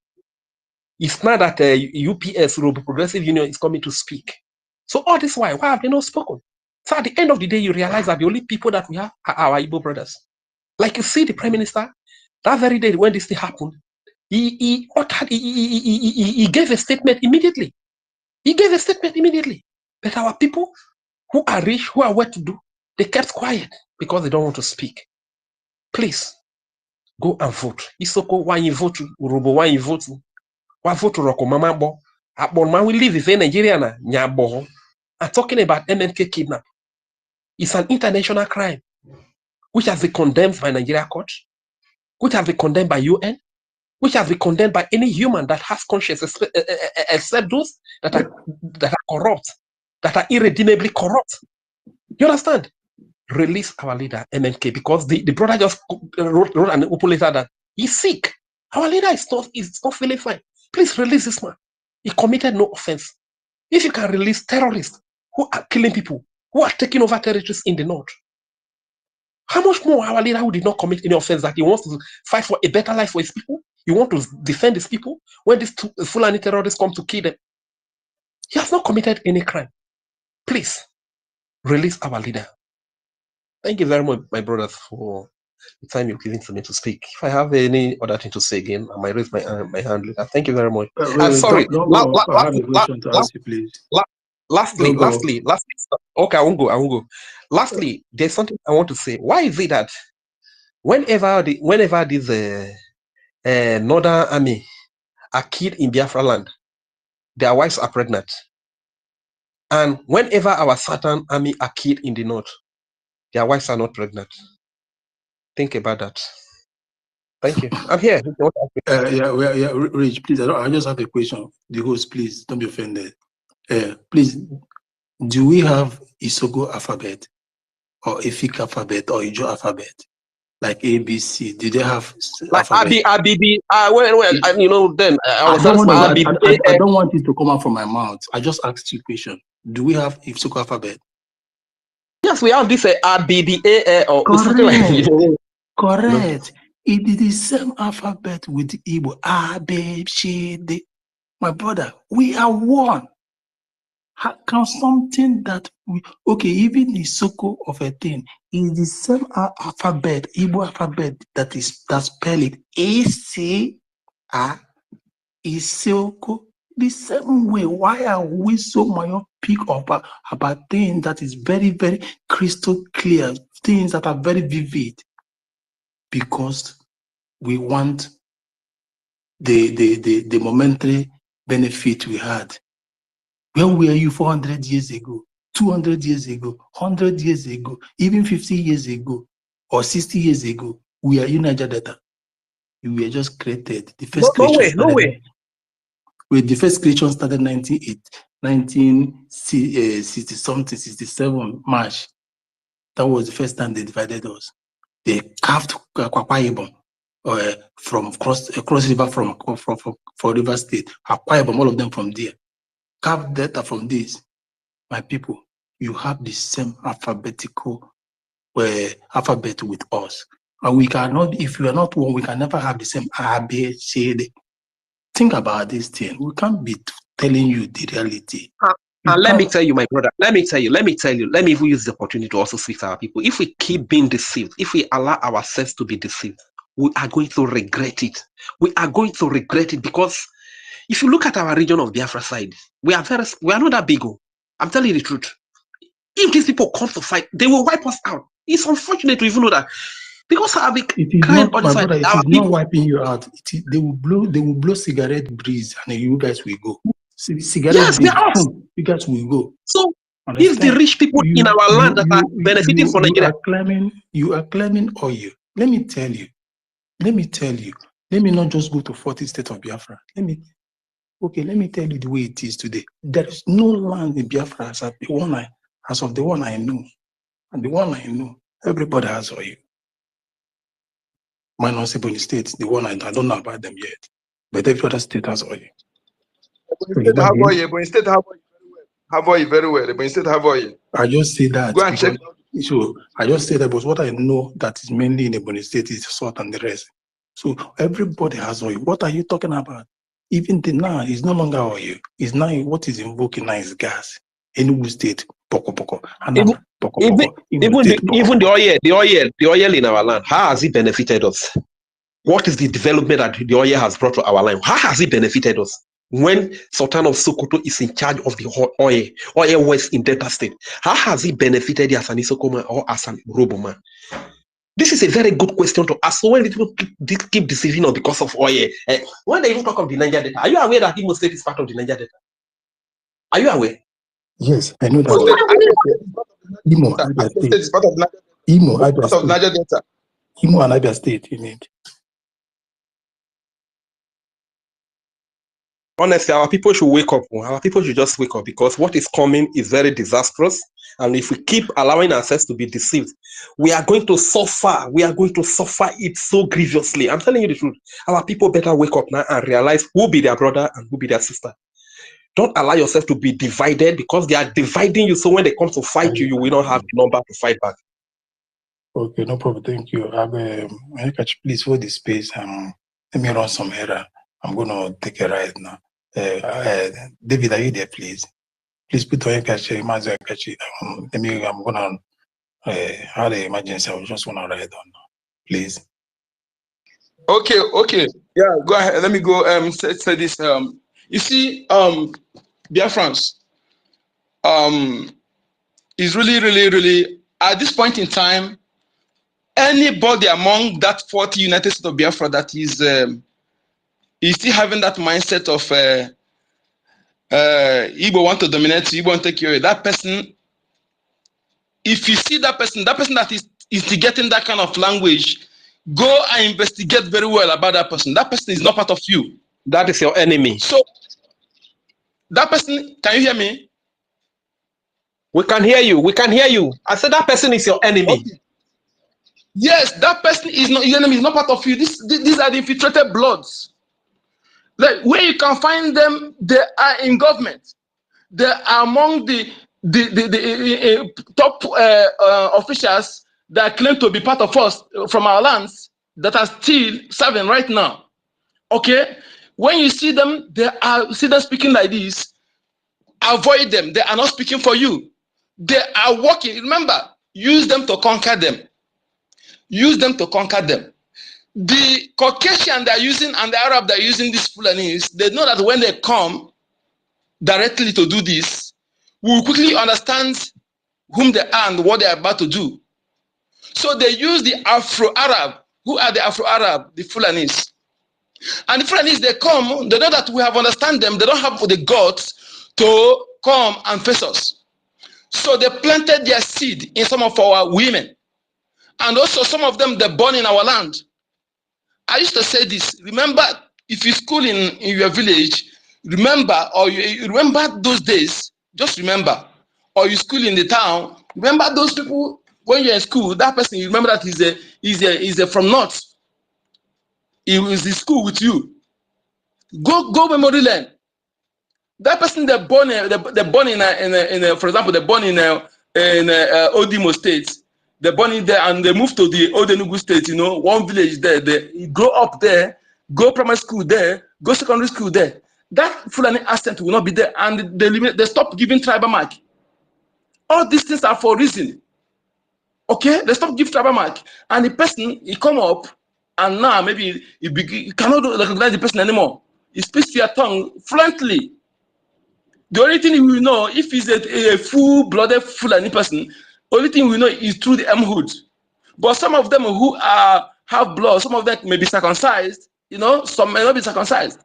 It's not that UPS, Urobo Progressive Union, is coming to speak. So all this why have they not spoken? So at the end of the day, you realize that the only people that we have are our Igbo brothers. Like you see the Prime Minister, that very day when this thing happened, he gave a statement immediately. He gave a statement immediately. But our people who are rich, who are well-to-do, they kept quiet because they don't want to speak. Please, go and vote. Isoko, why you vote? Urobo, why you vote? Why vote Roko Mamabo? Akbonman will live in Nigeria na Nyabo. I'm talking about MNK kidnap. It's an international crime, which has been condemned by Nigeria court, which has been condemned by UN, which has been condemned by any human that has conscience, except those that are corrupt, that are irredeemably corrupt. You understand? Release our leader, MNK, because the brother just wrote an open letter that he's sick. Our leader is not feeling fine. Please release this man. He committed no offense. If you can release terrorists who are killing people, who are taking over territories in the north, how much more our leader who did not commit any offense that he wants to fight for a better life for his people? He wants to defend his people when these Fulani terrorists come to kill them. He has not committed any crime. Please release our leader. Thank you very much, my brothers, for the time you're giving to me to speak. If I have any other thing to say again, I might raise my hand later. Thank you very much. I'm sorry. I have a question to ask you, please. Lastly, okay, I won't go. Lastly, there's something I want to say. Why is it that whenever these Northern Army are killed in Biafra land, their wives are pregnant? And whenever our Southern Army are killed in the north, their wives are not pregnant. Think about that. Thank you. I'm here. Rich, please. I just have a question. The host, please don't be offended. Please, do we have Isoko alphabet or Efik alphabet or Ijo alphabet like ABC? Do they have like alphabet? Then I don't want it to come out from my mouth. I just asked you a question. Do we have Isoko alphabet? Yes, we have this ABBA or something like that. Correct. It is the same alphabet with Igbo. A, B, C, D. My brother, we are one. How can something that even the Isoko of a thing is the same alphabet, Igbo alphabet that spell it A-C-A, Isoko, The same way, why are we so myopic about things that is very, very crystal clear, things that are very vivid? Because we want the momentary benefit we had. Where were you 400 years ago, 200 years ago, 100 years ago, even 50 years ago, or 60 years ago? We are in Niger Delta. We were just created. The first creation started. With the first creation started 1960 something, 67 March. That was the first time they divided us. They carved Akwa Ibom from cross river from River State. Akwa Ibom, all of them from there. Carved data from this. My people, you have the same alphabetical alphabet with us. And we cannot, if you are not one, we can never have the same ABCD. Think about this thing. We can't be telling you the reality. And let me tell you, my brother, let me even use the opportunity to also speak to our people. If we keep being deceived, if we allow ourselves to be deceived, we are going to regret it. We are going to regret it, because if you look at our region of Biafra side, we are not that big. I'm telling you the truth. If these people come to fight, they will wipe us out. It's unfortunate to even know that. Because I'll be crying on the side. It is not wiping you out. They will blow cigarette breeze and you guys will go. Cigarette breeze, you guys will go. So if the rich people in our land that are benefiting from Nigeria, you are claiming oil. Let me tell you. Let me not just go to 40 state of Biafra. Let me tell you the way it is today. There is no land in Biafra as of the one I know. And the one I know, everybody has oil. Minus Ebony State, the one I don't know about them yet. But every other state has oil. Ebony State have oil very well. Ebony State have oil. I just say that. Go and check. So I just say that, but what I know that is mainly in Ebony State is salt and the rest. So everybody has oil. What are you talking about? Even now, it's no longer oil. It's now what is invoking now is gas. Enugu State, poko. Even the oil in our land, how has it benefited us? What is the development that the oil has brought to our land? How has it benefited us? When Sultan of Sokoto is in charge of the oil west in Delta State, how has it benefited you as an Isokoma or as an Roboman? This is a very good question to ask. So when people keep deceiving us because of oil, when they even talk of the Niger Delta, are you aware that Imo State is part of the Niger Delta? Are you aware? Yes, I know that. Imo, Abia State is part of Niger Delta. Imo and Abia State, you mean? Honestly, our people should wake up. Our people should just wake up, because what is coming is very disastrous. And if we keep allowing ourselves to be deceived, we are going to suffer. We are going to suffer it so grievously. I'm telling you the truth. Our people better wake up now and realize who be their brother and who be their sister. Don't allow yourself to be divided, because they are dividing you. So when they come to fight you, you will not have the number to fight back. Okay, no problem. Thank you. Please hold the space. Let me run some error. I'm going to take a ride now. David, are you there, please? Please put on your catch. I'm going to have an emergency. I just want to ride on now. Please. Okay. Yeah, go ahead. Let me go say this. You see, Biafrans, is really at this point in time, anybody among that 40 United States of Biafra that is still having that mindset of Igbo want to dominate, Igbo want to take you away. That person, if you see that person that is instigating that kind of language, go and investigate very well about that person. That person is not part of you. That is your enemy. So that person, can you hear me? We can hear you. I said that person is your enemy. Okay. Yes, that person is not your enemy, is not part of you. These are the infiltrated bloods. Like, where you can find them, they are in government. They are among the top officials that claim to be part of us from our lands that are still serving right now. Okay, when you see them, see them speaking like this. Avoid them. They are not speaking for you. They are working. Remember, use them to conquer them. Use them to conquer them. The Caucasian they are using and the Arab they are using these Fulanis, they know that when they come, directly to do this, we will quickly understand whom they are and what they are about to do. So they use the Afro-Arab. Who are the Afro-Arab? The Fulanis. And the Fulanis, they come, they know that we have understand them, they don't have the guts to come and face us. So they planted their seed in some of our women. And also some of them, they're born in our land. I used to say this, remember, if you school in your village, remember, or you remember those days, just remember, or you school in the town, remember those people, when you're in school, that person, you remember that he's a from north. He was in school with you. Go memory lane. That person they're born in, for example, they're born in Odimo State. They're born in there and they move to the Old Enugu State, you know, one village there. They grow up there, go primary school there, go secondary school there. That Fulani accent will not be there, and they stop giving tribal mark. All these things are for a reason. Okay, they stop giving tribal mark, and the person he come up, and now maybe he cannot recognize the person anymore. He speaks to your tongue fluently. The only thing we know, if he's a full-blooded Fulani person, only thing we know is through the M-hood. But some of them who are half blood, some of them may be circumcised, you know, some may not be circumcised.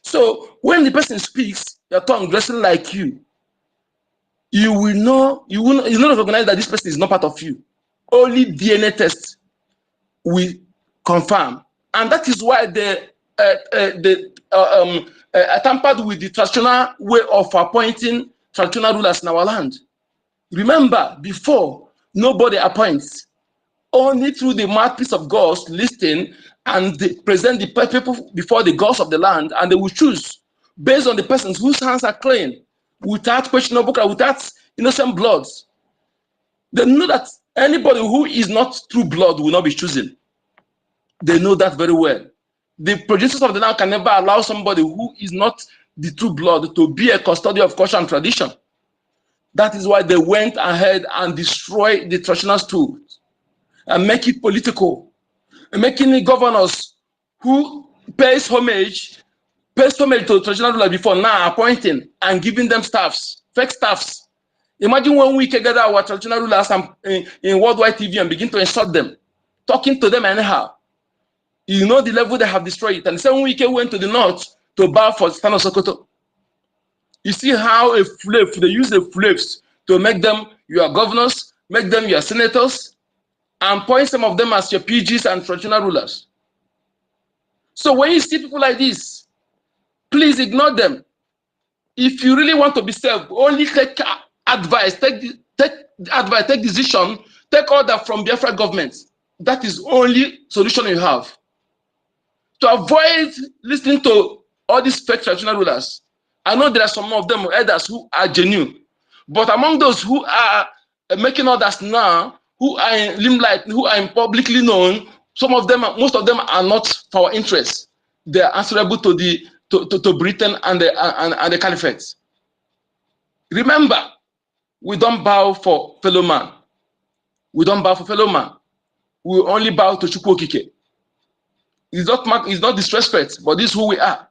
So when the person speaks, your tongue dressing like you, you will not recognize that this person is not part of you. Only DNA test will confirm. And that is why they tampered with the traditional way of appointing traditional rulers in our land. Remember, before, nobody appoints. Only through the mouthpiece of God listing, and they present the people before the gods of the land, and they will choose based on the persons whose hands are clean, without questionable, without innocent bloods. They know that anybody who is not true blood will not be chosen. They know that very well. The producers of the land can never allow somebody who is not the true blood to be a custodian of culture and tradition. That is why they went ahead and destroyed the traditional tools and make it political, and making the governors who pays homage to traditional rulers before now appointing and giving them staffs, fake staffs. Imagine when we can gather our traditional rulers in worldwide TV and begin to insult them, talking to them anyhow. You know the level they have destroyed it. And the same week went to the north to bow for Stano Sokoto. You see how they use the slaves to make them your governors, make them your senators, and point some of them as your PGs and traditional rulers. So when you see people like this, please ignore them. If you really want to be saved, only take advice, take advice, take decision, take order from Biafra government. That is only solution you have. To avoid listening to all these fake traditional rulers. I know there are some of them, elders, who are genuine. But among those who are making orders now, who are in limelight, who are publicly known, some of them, most of them are not for our interests. They are answerable to Britain and the Caliphate. Remember, we don't bow for fellow man. We don't bow for fellow man. We only bow to Chukwokike. It's not disrespect, but this is who we are.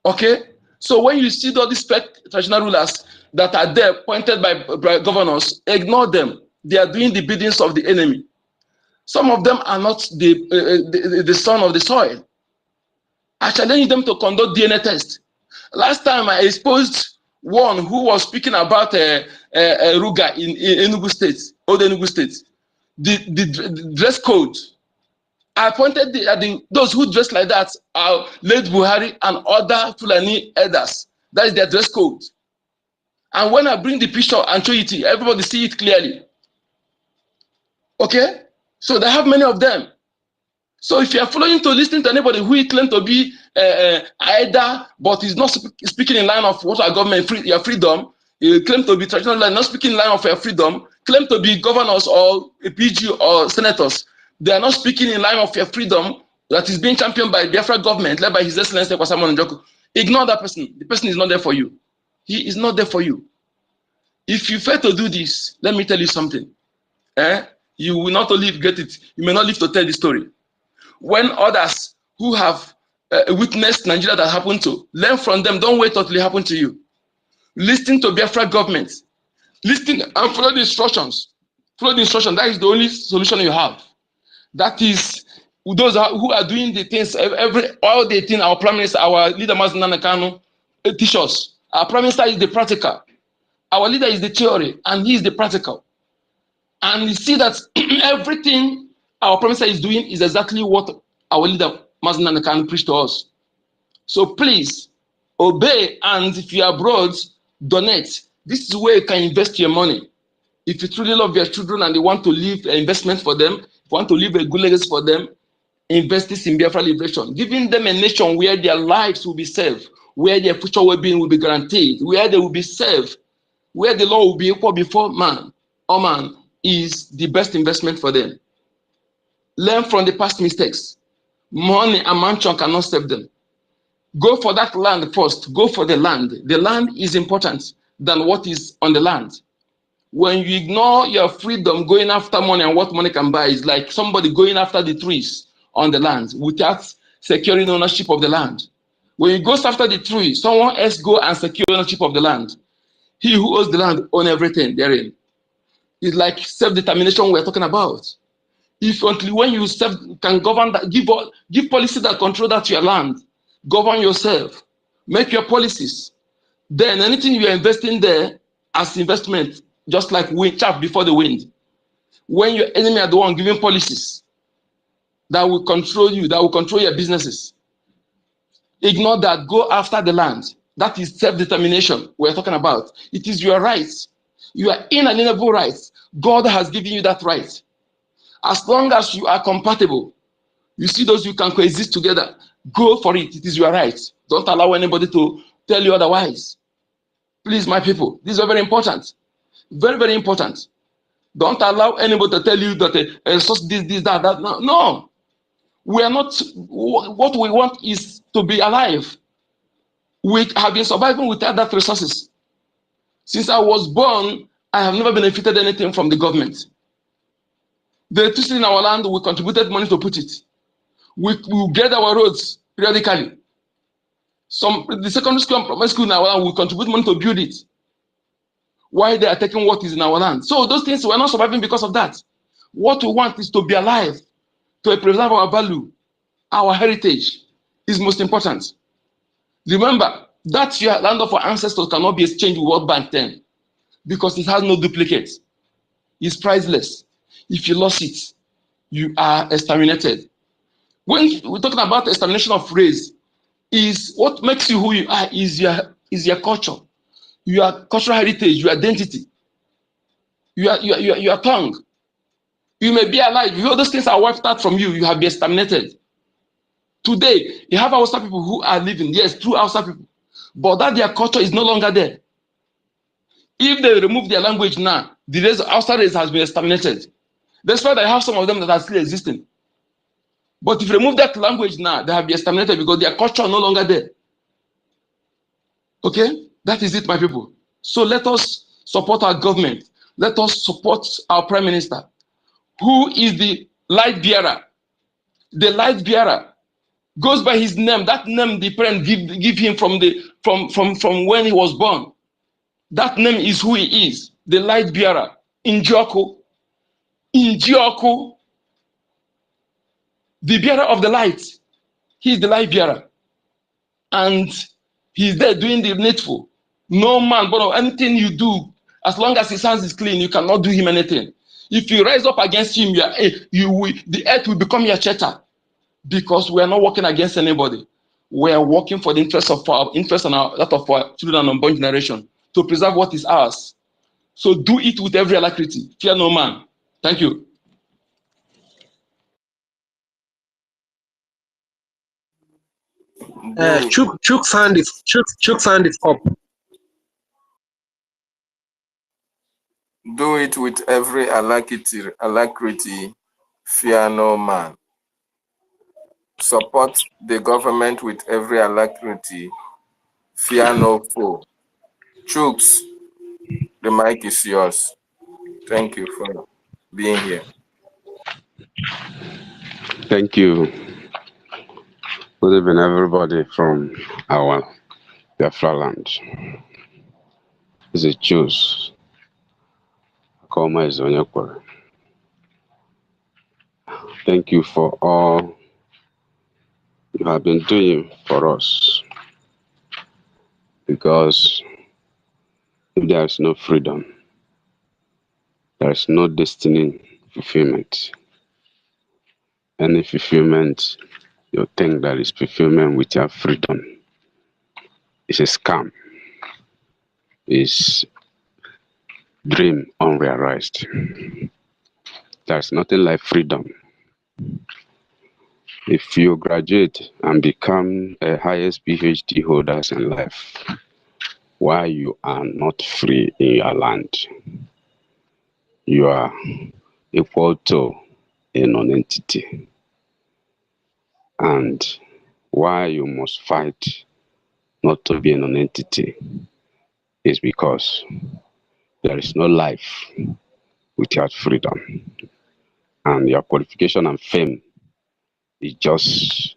Okay? So when you see all these traditional rulers that are there, appointed by governors, ignore them. They are doing the biddings of the enemy. Some of them are not the son of the soil. I challenge them to conduct DNA test. Last time I exposed one who was speaking about Ruga in Enugu State, Old Enugu State. The dress code. I pointed those who dress like that are late Buhari and other Fulani elders. That is their dress code. And when I bring the picture and show it, everybody see it clearly. Okay? So they have many of them. So if you are following to listening to anybody who claims to be either, but is not speaking in line of what our government, your freedom, you claim to be traditional, not speaking in line of your freedom, claim to be governors or a PG or senators, they are not speaking in line of your freedom that is being championed by the BIAFRA government, led by His Excellency Kwasamon Njoku. Ignore that person. The person is not there for you. He is not there for you. If you fail to do this, let me tell you something. You will not only get it, you may not live to tell the story. When others who have witnessed Nigeria that happened to. Learn from them. Don't wait until it happens to you. Listen to Biafra government. Listen and follow the instructions. Follow the instructions. That is the only solution you have. That is those who are doing the things, all the things our prime minister, our leader, Mazen Kanu, teach us. Our prime minister is the practical. Our leader is the theory, and he is the practical. And you see that everything our prime minister is doing is exactly what our leader, Mazen Kanu, preached to us. So please, obey, and if you are abroad, donate. This is where you can invest your money. If you truly love your children and you want to leave an investment for them, if you want to leave a good legacy for them, invest this in Biafra liberation, giving them a nation where their lives will be saved, where their future well-being will be guaranteed, where they will be saved, where the law will be equal before man. All man is the best investment for them. Learn from the past mistakes. Money and mansion cannot save them. Go for that land first. Go for the land. The land is important than what is on the land. When you ignore your freedom, going after money and what money can buy is like somebody going after the trees on the land without securing ownership of the land. When you go after the tree, someone else go and secure ownership of the land. He who owns the land owns everything therein. It's like self-determination we're talking about. If until when you can govern that, give policy that control that your land, govern yourself, make your policies. Then anything you are investing there as investment, just like wind, chaff before the wind. When your enemy are the one giving policies that will control you, that will control your businesses, ignore that. Go after the land. That is self-determination we're talking about. It is your right. You are inalienable rights. God has given you that right. As long as you are compatible, you see those you can coexist together, go for it. It is your right. Don't allow anybody to tell you otherwise. Please, my people, this is very important. Very, very important. Don't allow anybody to tell you that this, that. No, no. We are not, what we want is to be alive. We have been surviving without that resources. Since I was born, I have never benefited anything from the government. The electricity in our land, we contributed money to put it. We get our roads periodically. The secondary school and primary school in our land, we contribute money to build it. Why they are taking what is in our land? So those things, we're not surviving because of that. What we want is to be alive, to preserve our value, our heritage is most important. Remember, that your land of our ancestors cannot be exchanged with World Bank 10 because it has no duplicate. It's priceless. If you lost it, you are exterminated. When we're talking about extermination of race, is what makes you who you are is your culture, your cultural heritage, your identity, your tongue. You may be alive. If all those things are wiped out from you, you have been exterminated. Today, you have Hausa people who are living, yes, true Hausa people, but that their culture is no longer there. If they remove their language now, the Hausa race has been exterminated. That's why I have some of them that are still existing. But if you remove that language now, they have been exterminated because their culture is no longer there. Okay? That is it, my people. So let us support our government. Let us support our prime minister, who is the light bearer. The light bearer goes by his name. That name the parent give him from when he was born. That name is who he is, the light bearer. Injioku, the bearer of the light. He is the light bearer. And he's there doing the needful. No man, but anything you do, as long as his hands is clean, you cannot do him anything. If you rise up against him, the earth will become your shelter, because we are not working against anybody. We are working for the interest of our interest and that of our children and unborn generation to preserve what is ours. So do it with every alacrity. Fear no man. Thank you. Chuck's hand is up. Do it with every alacrity, fear no man. Support the government with every alacrity, fear no foe. Chooks, the mic is yours. Thank you for being here. Thank you. Good evening, everybody from our BIAFRA land. This is Choose. Koma is Onyekwere. Thank you for all you have been doing for us. Because if there is no freedom, there is no destiny fulfillment. Any fulfillment you think that is fulfillment without freedom is a scam. Is dream unrealized. There's nothing like freedom. If you graduate and become a highest PhD holders in life, while you are not free in your land, you are equal to a non-entity. And why you must fight not to be a non-entity is because there is no life without freedom. And your qualification and fame is just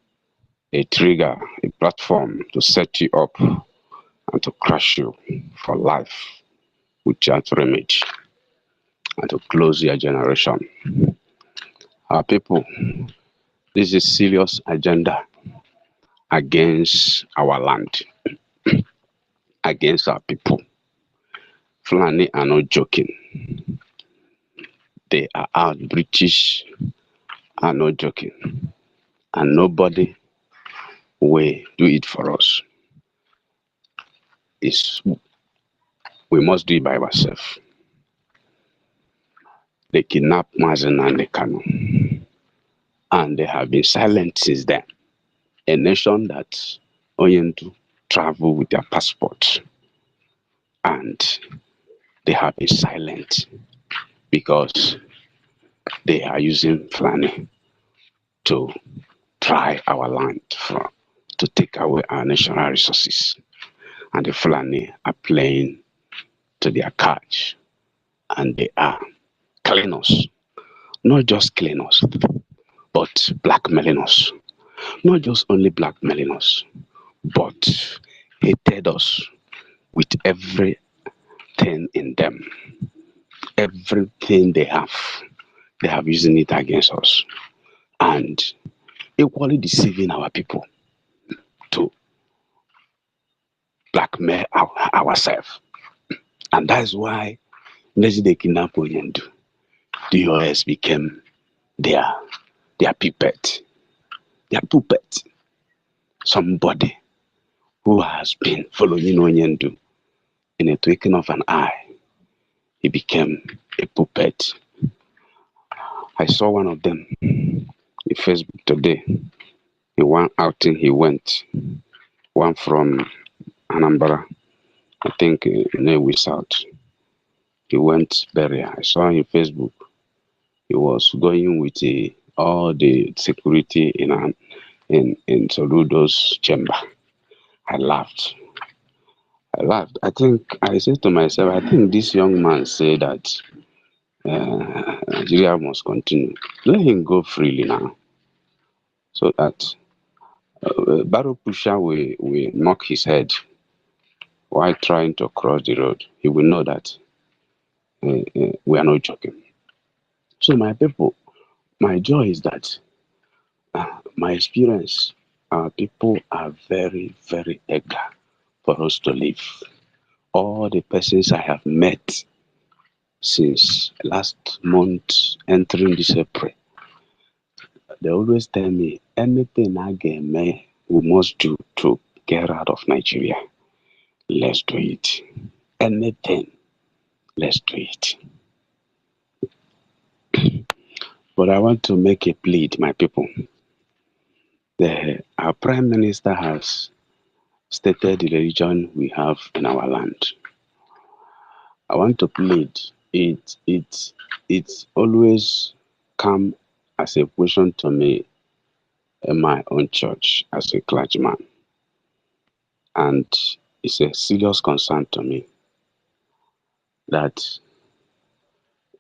a trigger, a platform to set you up and to crush you for life without remedy and to close your generation. Our people, this is serious agenda against our land, against our people. Fulani are not joking. They are out. British are not joking. And nobody will do it for us. We must do it by ourselves. They kidnapped Mazen and the Kano. And they have been silent since then. A nation that Oyendu travel with their passport. And they have been silent because they are using Fulani to try our land, to take away our national resources. And the Fulani are playing to their cards. And they are killing us. Not just killing us, but blackmailing us. Not just only blackmailing us, but hated us with everything in them. Everything they have using it against us. And equally deceiving our people to blackmail ourselves. And that's why they kidnap Oyendu. The US became their puppet. Their puppet. Somebody who has been following Oyendu in a twinkling of an eye. He became a puppet. I saw one of them in Facebook today. In one outing he went. One from Anambra. I think Newi South. He went burial. I saw on Facebook. He was going with all the security in Soludo's chamber. I laughed. I think I said to myself, I think this young man said that Nigeria must continue. Let him go freely now, so that Barrow Pusher will knock his head while trying to cross the road. He will know that we are not joking. So my people, my joy is that my experience, our people are very, very eager for us to live. All the persons I have met since last month, entering this April, they always tell me anything I get me, we must do to get out of Nigeria. Let's do it. Anything, let's do it. But I want to make a plea, my people. Our Prime Minister has stated the religion we have in our land. I want to plead. It's always come as a question to me in my own church as a clergyman. And it's a serious concern to me that,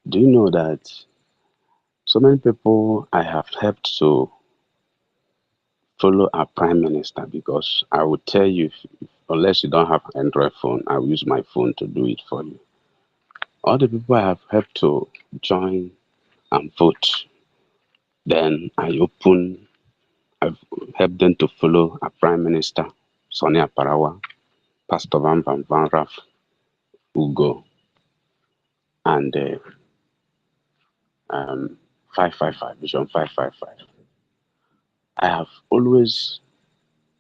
do you know that so many people I have helped to follow our Prime Minister, because I will tell you, unless you don't have an Android phone, I will use my phone to do it for you. All the people I have helped to join and vote, then I've helped them to follow our Prime Minister, Sonia Parawa, Pastor Van Raf, Ugo, and 555, Vision 555. I have always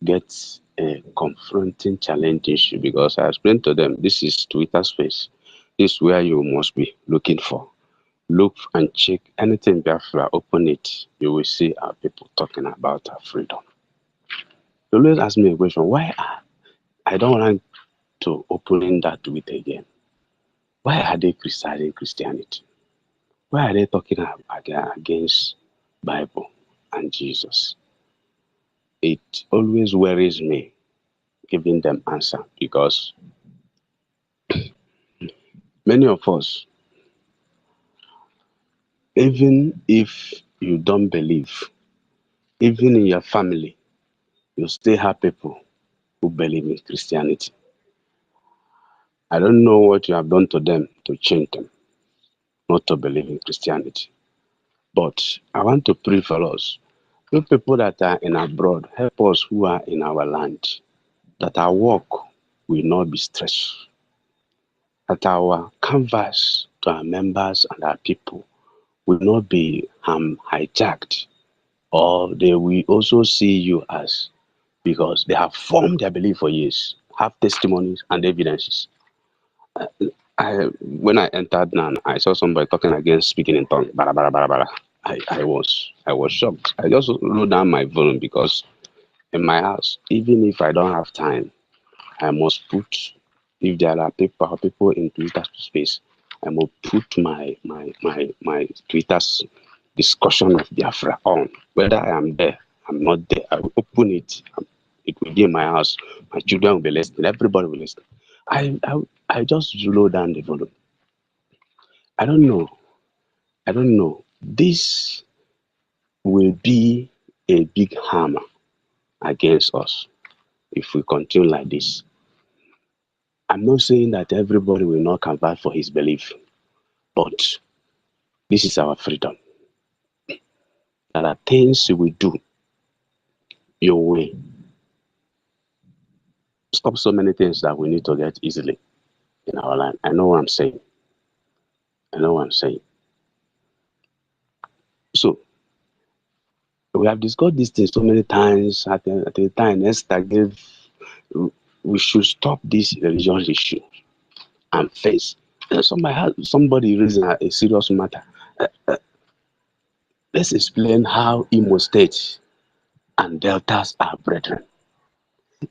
get a confronting challenge issue, because I explained to them, this is Twitter space. This is where you must be looking for. Look and check anything Biafra, open it. You will see our people talking about our freedom. They always ask me a question, why I don't want to open that tweet again. Why are they criticizing Christianity? Why are they talking against Bible and Jesus? It always worries me giving them answer, because many of us, even if you don't believe, even in your family, you still have people who believe in Christianity. I don't know what you have done to them to change them not to believe in Christianity. But I want to pray for us. You people that are in abroad, help us who are in our land, that our work will not be stressed, that our canvas to our members and our people will not be hijacked, or they will also see you as, because they have formed their belief for years, have testimonies and evidences. When I entered Nan, I saw somebody talking against speaking in tongues. Bara, bara, bara, bara. I was shocked. I just wrote down my volume, because in my house, even if I don't have time, I must put, if there are people in Twitter space, I must put my Twitter's discussion of Biafra on. Whether I am there, I'm not there, I will open it. It will be in my house. My children will be listening. Everybody will listen. I just low down the volume. I don't know. This will be a big hammer against us if we continue like this. I'm not saying that everybody will not convert for his belief, but this is our freedom. There are things we do your way. Stop so many things that we need to get easily in our life. I know what I'm saying. So we have discussed this thing so many times. At the time, Esther gave, we should stop this religious issue and face. Somebody raising a serious matter. Let's explain how Imo State and Deltas are brethren.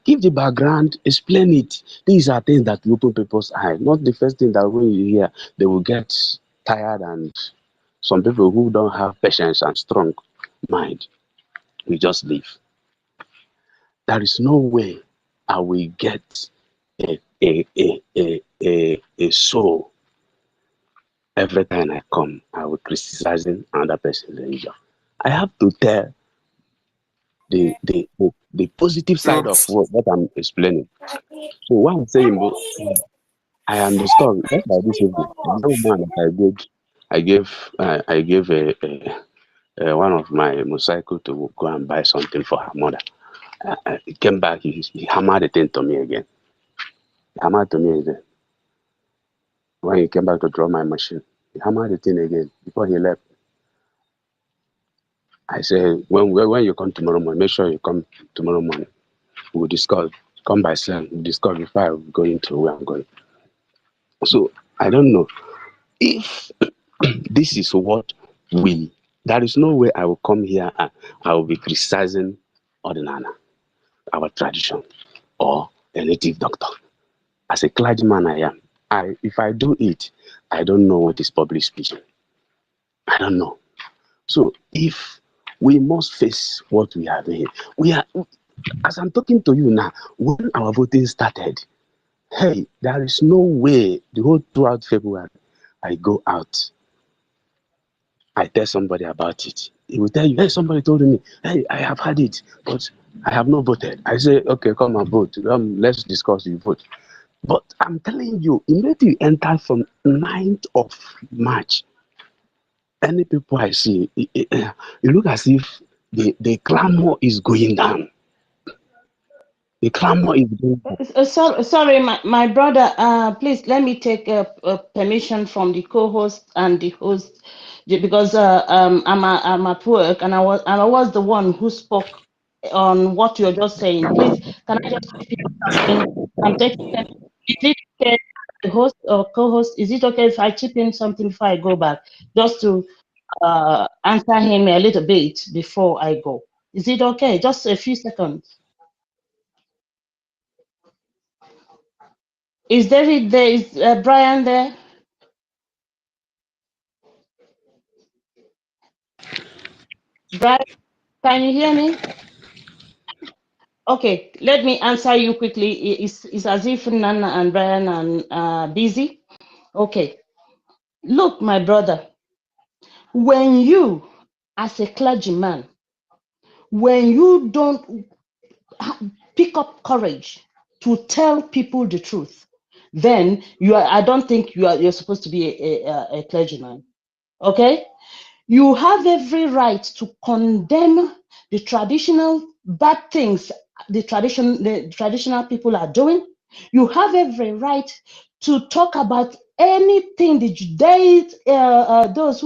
Give the background, explain it. These are things that open people's eyes. Not the first thing that when you hear, they will get tired, and some people who don't have patience and strong mind will just leave. There is no way I will get a soul. Every time I come, I will criticizing another person's religion. I have to tell the positive side of what I'm explaining. So what I'm saying, I understand. Just like this evening, the young man that I gave a one of my motorcycle to go and buy something for her mother. He came back. He hammered the thing to me again. He hammered to me again. When he came back to draw my machine, he hammered the thing again. Before he left, I said, when you come tomorrow morning, make sure you come tomorrow morning. We'll discuss. Come by 7. We'll discuss before I go into where I'm going. So I don't know if this is what there is no way I will come here and I will be criticizing Ordinana, our tradition, or a native doctor. As a clergyman I am. If I do it, I don't know what is public speaking. I don't know. So if we must face what we are doing, as I'm talking to you now, when our voting started, hey, there is no way the whole throughout February I go out I tell somebody about it. He will tell you, hey, somebody told me, hey, I have had it, but I have not voted. I say, okay, come and vote. Let's discuss, you vote. But I'm telling you, immediately you enter from 9th of March, any people I see, it look as if the clamor is going down. The clamor is going down. Sorry, my brother. Please let me take permission from the co-host and the host, because I'm at work, and I was the one who spoke on what you're just saying. Please, can I just repeat something? I'm taking. Is it okay, the host or co-host? Is it okay if I chip in something before I go back, just to answer him a little bit before I go? Is it okay? Just a few seconds. Is David there? Is Brian there? Brian, can you hear me? Okay, let me answer you quickly. It's as if Nana and Brian are busy. Okay, look, my brother, when you, as a clergyman, when you don't pick up courage to tell people the truth, then I don't think you're supposed to be a clergyman. Okay? You have every right to condemn the traditional bad things the traditional people are doing. You have every right to talk about anything the Judaism, those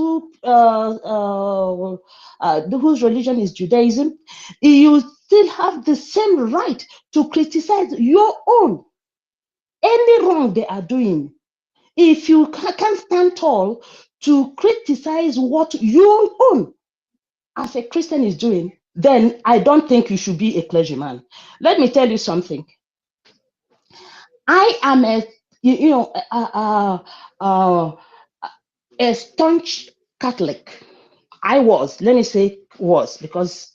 whose religion is Judaism. You still have the same right to criticize your own, any wrong they are doing. If you can't stand tall to criticize what your own as a Christian is doing, then I don't think you should be a clergyman. Let me tell you something. I am a staunch Catholic. I was, let me say was, because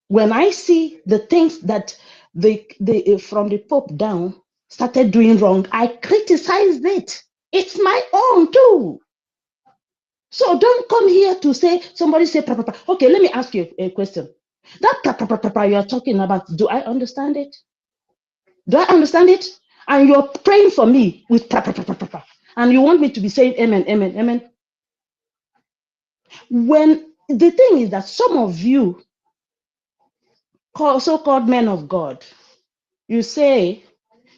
when I see the things that from the Pope down started doing wrong, I criticized it. It's my own too. So don't come here to say, somebody say, okay, let me ask you a question. That you're talking about, do I understand it? Do I understand it? And you're praying for me with and you want me to be saying amen, amen, amen. When the thing is that some of you, so-called men of God, you say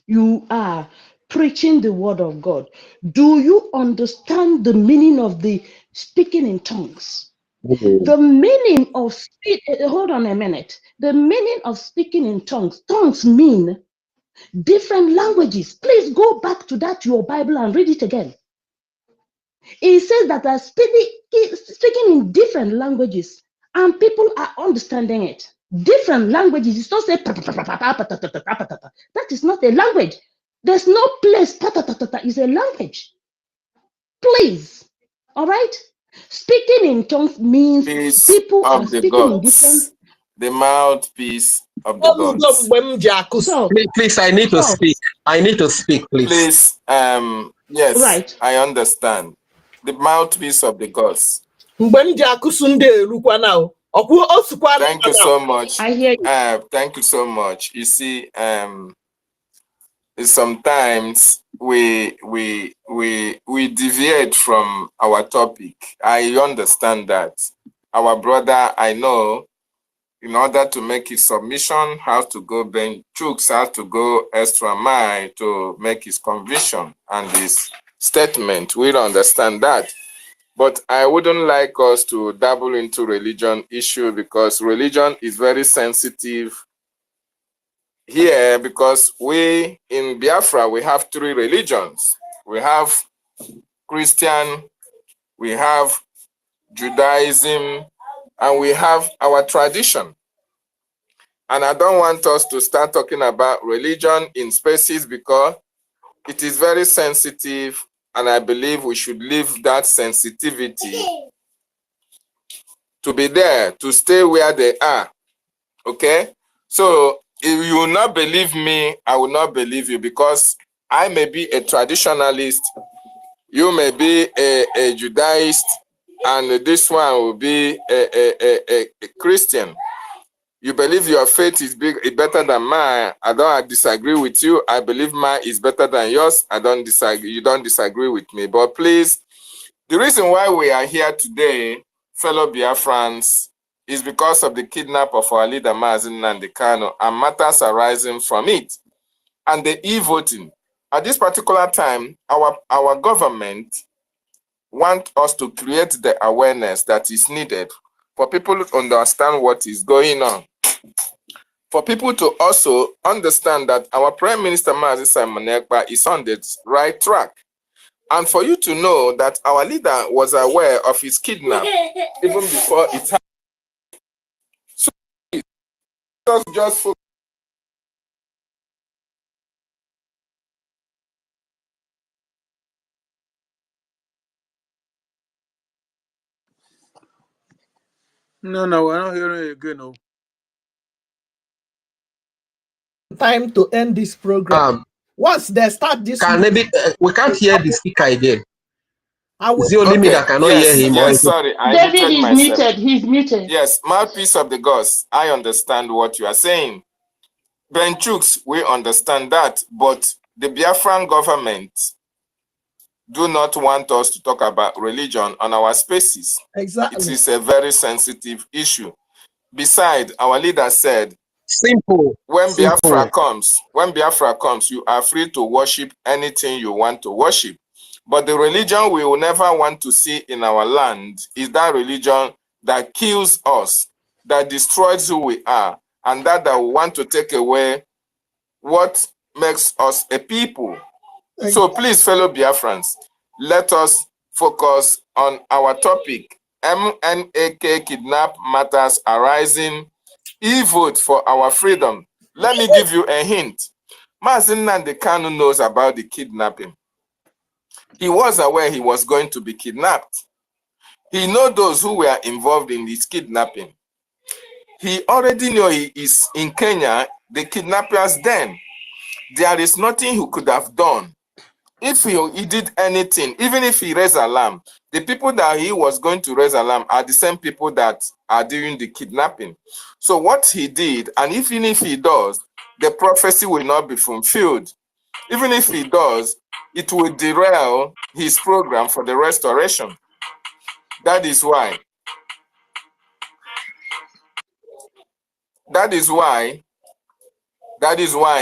you are preaching the word of God. Do you understand the meaning of the speaking in tongues? The meaning of hold on a minute. The meaning of speaking in tongues mean different languages. Please go back to that your Bible and read it again. It says that are speaking in different languages, and people are understanding it. Different languages. It's not say that is not a language. There's no place is a language. Please, all right. Speaking in tongues means Peace people are of the speaking in different. gods. The mouthpiece of the gods. So, please, I need to speak. I need to speak, please. Please, yes, right. I understand. The mouthpiece of the gods. Thank Thank you so much. I hear you. Thank you so much. You see, sometimes we deviate from our topic. I understand that. Our brother, I know, in order to make his submission, has to go bench chooks, has to go extra mile to make his conviction and his statement. We don't understand that. But I wouldn't like us to dabble into religion issue, because religion is very sensitive here, because we in Biafra, we have 3 religions. We have Christian, we have Judaism, and we have our tradition. And I don't want us to start talking about religion in spaces, because it is very sensitive, and I believe we should leave that sensitivity to be there, to stay where they are. Okay? So if you will not believe me, I will not believe you, because I may be a traditionalist, you may be a Judaist, and this one will be a Christian. You believe your faith is better than mine. I disagree with you. I believe mine is better than yours. I don't disagree. You don't disagree with me. But please, the reason why we are here today, fellow Biafrans, is because of the kidnap of our leader Mazi Nnamdi Kanu and matters arising from it, and the e-voting. At this particular time, our government want us to create the awareness that is needed for people to understand what is going on. For people to also understand that our Prime Minister Mazi Simon Ekpa is on the right track. And for you to know that our leader was aware of his kidnap even before it happened. So just focus. No, we're not hearing it again. No. Time to end this program. Once they start this, we can't hear the speaker again. Is it only me that cannot hear him? Yes, sorry. David is muted. He's muted. Yes, mouthpiece of the gods. I understand what you are saying. Ben Chooks, we understand that, but the Biafran government do not want us to talk about religion on our spaces. Exactly. It is a very sensitive issue. Besides, our leader said, when Biafra comes, you are free to worship anything you want to worship. But the religion we will never want to see in our land is that religion that kills us, that destroys who we are, and that will want to take away what makes us a people. So please, fellow Biafrans, let us focus on our topic. MNAK kidnap matters arising. E-vote for our freedom. Let me give you a hint. Mazi Nnamdi Kanu knows about the kidnapping. He was aware he was going to be kidnapped. He knows those who were involved in this kidnapping. He already knew he is in Kenya, the kidnappers then. There is nothing he could have done. If he did anything, even if he raised alarm, the people that he was going to raise alarm are the same people that are doing the kidnapping. So what he did, and even if he does, the prophecy will not be fulfilled. Even if he does, it will derail his program for the restoration. That is why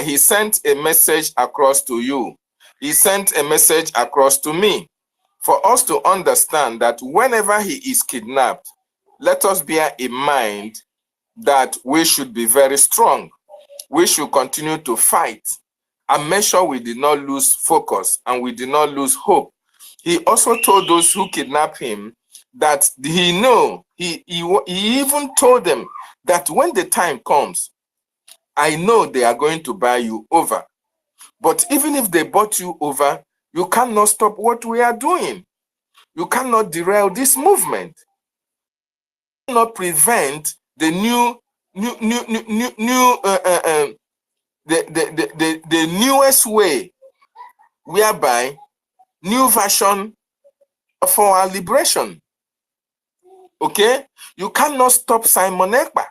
he sent a message across to you. He sent a message across to me for us to understand that whenever he is kidnapped, let us bear in mind that we should be very strong. We should continue to fight and make sure we did not lose focus and we did not lose hope. He also told those who kidnapped him that he even told them that when the time comes, I know they are going to buy you over. But even if they bought you over, you cannot stop what we are doing. You cannot derail this movement. You cannot prevent the the newest way whereby new version of our liberation. Okay? You cannot stop Simon Ekpa.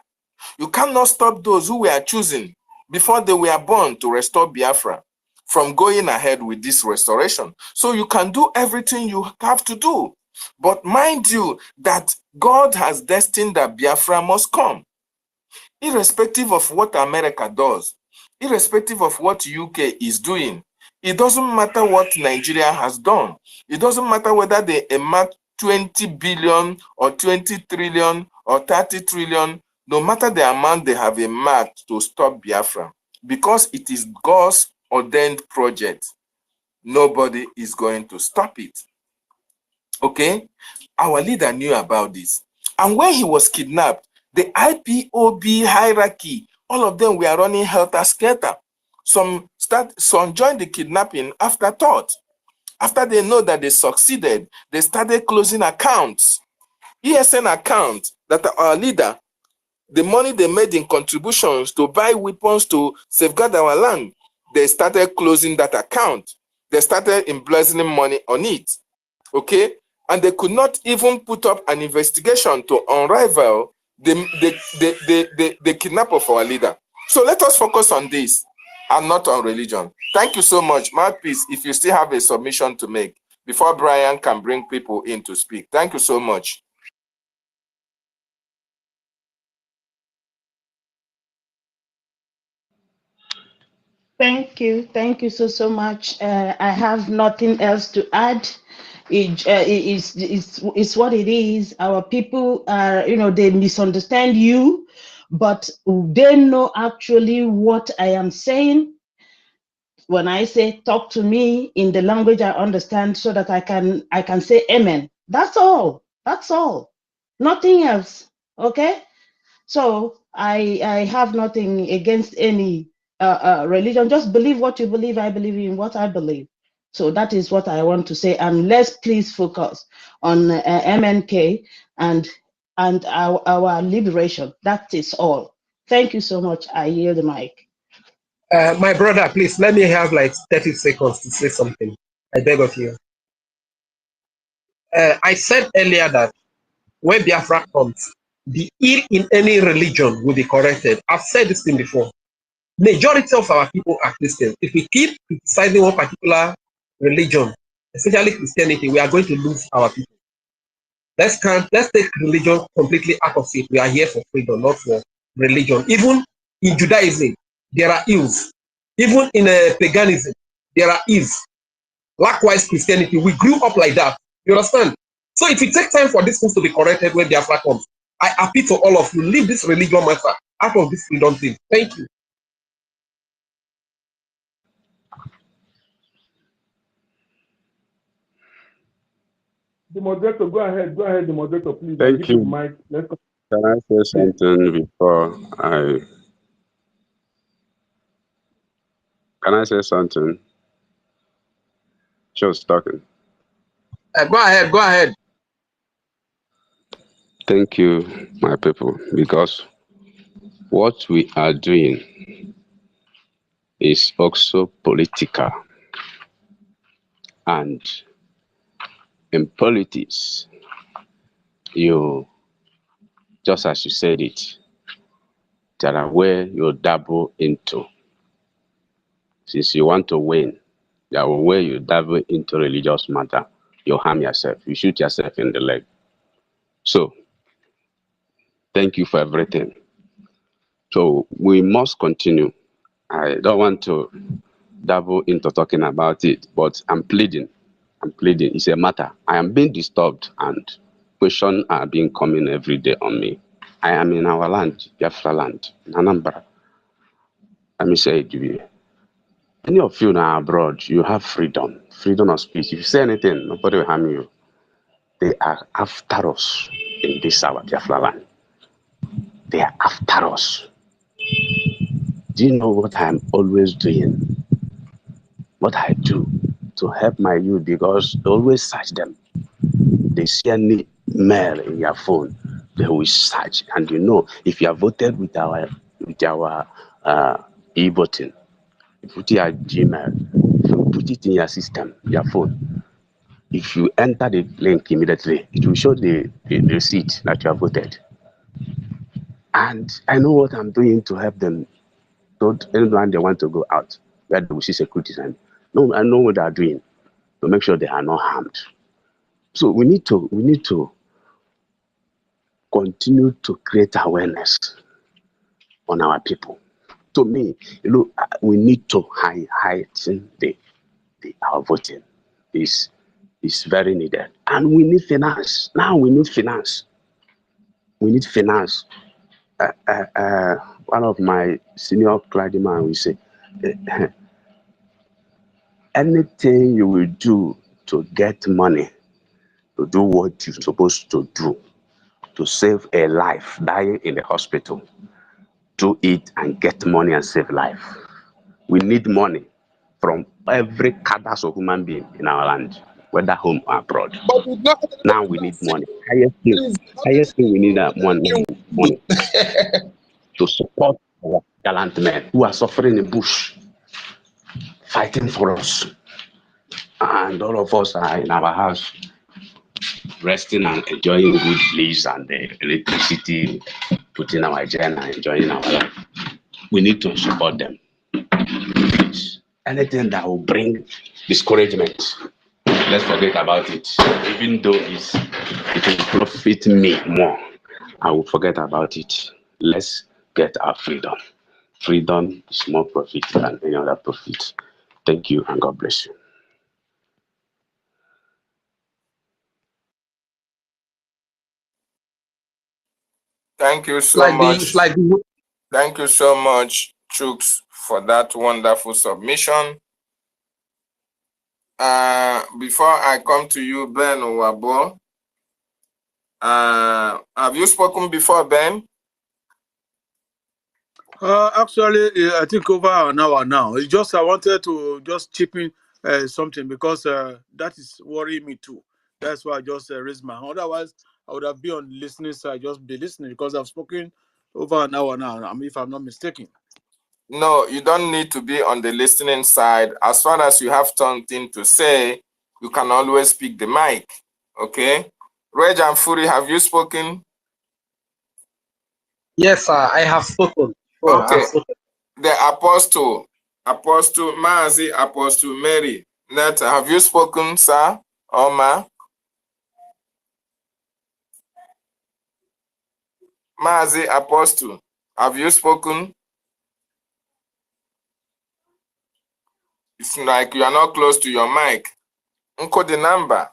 You cannot stop those who were choosing before they were born to restore Biafra from going ahead with this restoration. So you can do everything you have to do. But mind you that God has destined that Biafra must come. Irrespective of what America does, irrespective of what UK is doing, it doesn't matter what Nigeria has done. It doesn't matter whether they earmark 20 billion or 20 trillion or 30 trillion, no matter the amount they have earmarked to stop Biafra, because it is God's ordained project, nobody is going to stop it. Okay? Our leader knew about this. And when he was kidnapped, the IPOB hierarchy, all of them were running helter-skelter. Some joined the kidnapping after thought. After they know that they succeeded, they started closing accounts. ESN account that our leader, the money they made in contributions to buy weapons to safeguard our land, they started closing that account. They started embezzling money on it. Okay? and they could not even put up an investigation to unravel the kidnapper of our leader. So let us focus on this and not on religion. Thank you so much. Mouthpiece, if you still have a submission to make before Brian can bring people in to speak. Thank you so much. Thank you. Thank you so much. I have nothing else to add. It's what it is. Our people are, they misunderstand you, but they know actually what I am saying. When I say talk to me in the language I understand so that I can say amen. That's all. That's all. Nothing else. Okay? So I have nothing against any religion. Just believe what you believe. I believe in what I believe. So that is what I want to say. And let's please focus on MNK and our liberation. That is all. Thank you so much. I yield the mic. My brother, please let me have like 30 seconds to say something. I beg of you. I said earlier that when Biafra comes, the ill in any religion will be corrected. I've said this thing before. Majority of our people are Christians. If we keep criticizing one particular religion, especially Christianity, we are going to lose our people. Let's take religion completely out of it. We are here for freedom, not for religion. Even in Judaism, there are ills. Even in paganism, there are ills. Likewise, Christianity, we grew up like that. You understand? So if it takes time for these things to be corrected when Biafra comes, I appeal to all of you, leave this religion matter out of this freedom thing. Thank you. The moderator, go ahead, the moderator, please. Thank you. Mic. Let's go. Can I say something before I? Can I say something? Just talking. Go ahead. Thank you, my people, because what we are doing is also political. And in politics, you, just as you said it, there are where you dabble into. Since you want to win, there are where you dabble into religious matter, you harm yourself, you shoot yourself in the leg. So, thank you for everything. So, we must continue. I don't want to dabble into talking about it, but I'm pleading. It's a matter. I am being disturbed and questions are being coming every day on me. I am in our land, Biafra land, in Anambra. Let me say it to you. Any of you now abroad, you have freedom of speech. If you say anything, nobody will harm you. They are after us in this our Biafra land. They are after us. Do you know what I'm always doing? What I do to help my youth, because they always search them. They see any mail in your phone, they will search. And you know, if you have voted with our e-voting, you put your Gmail, if you put it in your system, your phone, if you enter the link immediately, it will show the receipt that you have voted. And I know what I'm doing to help them. Don't anyone they want to go out, where they will see security. And no, I know what they are doing to make sure they are not harmed. So we need to continue to create awareness on our people. To me, we need to heighten our voting. Is very needed, and we need finance. Now we need finance. One of my senior clergyman will say, anything you will do to get money, to do what you're supposed to do, to save a life dying in the hospital, do it and get money and save life. We need money from every cadre of human being in our land, whether home or abroad. Now we need money. Highest thing we need money to support our gallant men who are suffering in bush, fighting for us. And all of us are in our house resting and enjoying good leaves and the electricity, putting our agenda, enjoying our life. We need to support them. Anything that will bring discouragement, let's forget about it. Even though it will profit me more, I will forget about it. Let's get our freedom. Freedom is more profit than any other profit. Thank you and God bless you. Thank you so much. the Thank you so much, Chooks, for that wonderful submission. Before I come to you, Ben Owabo, have you spoken before, Ben? Actually, I think over an hour now. It's just I wanted to just chip in something because that is worrying me too. That's why I just raised my hand. Otherwise, I would have been on the listening side, just be listening because I've spoken over an hour now. If I'm not mistaken. No, you don't need to be on the listening side. As far as you have something to say, you can always pick the mic. Okay? Reg and Fury, have you spoken? Yes, sir, I have spoken. Okay. The Apostle Mazi, Apostle Mary, Netta, have you spoken, sir or ma? Mazi, Apostle, have you spoken? It's like you are not close to your mic. Unko the number.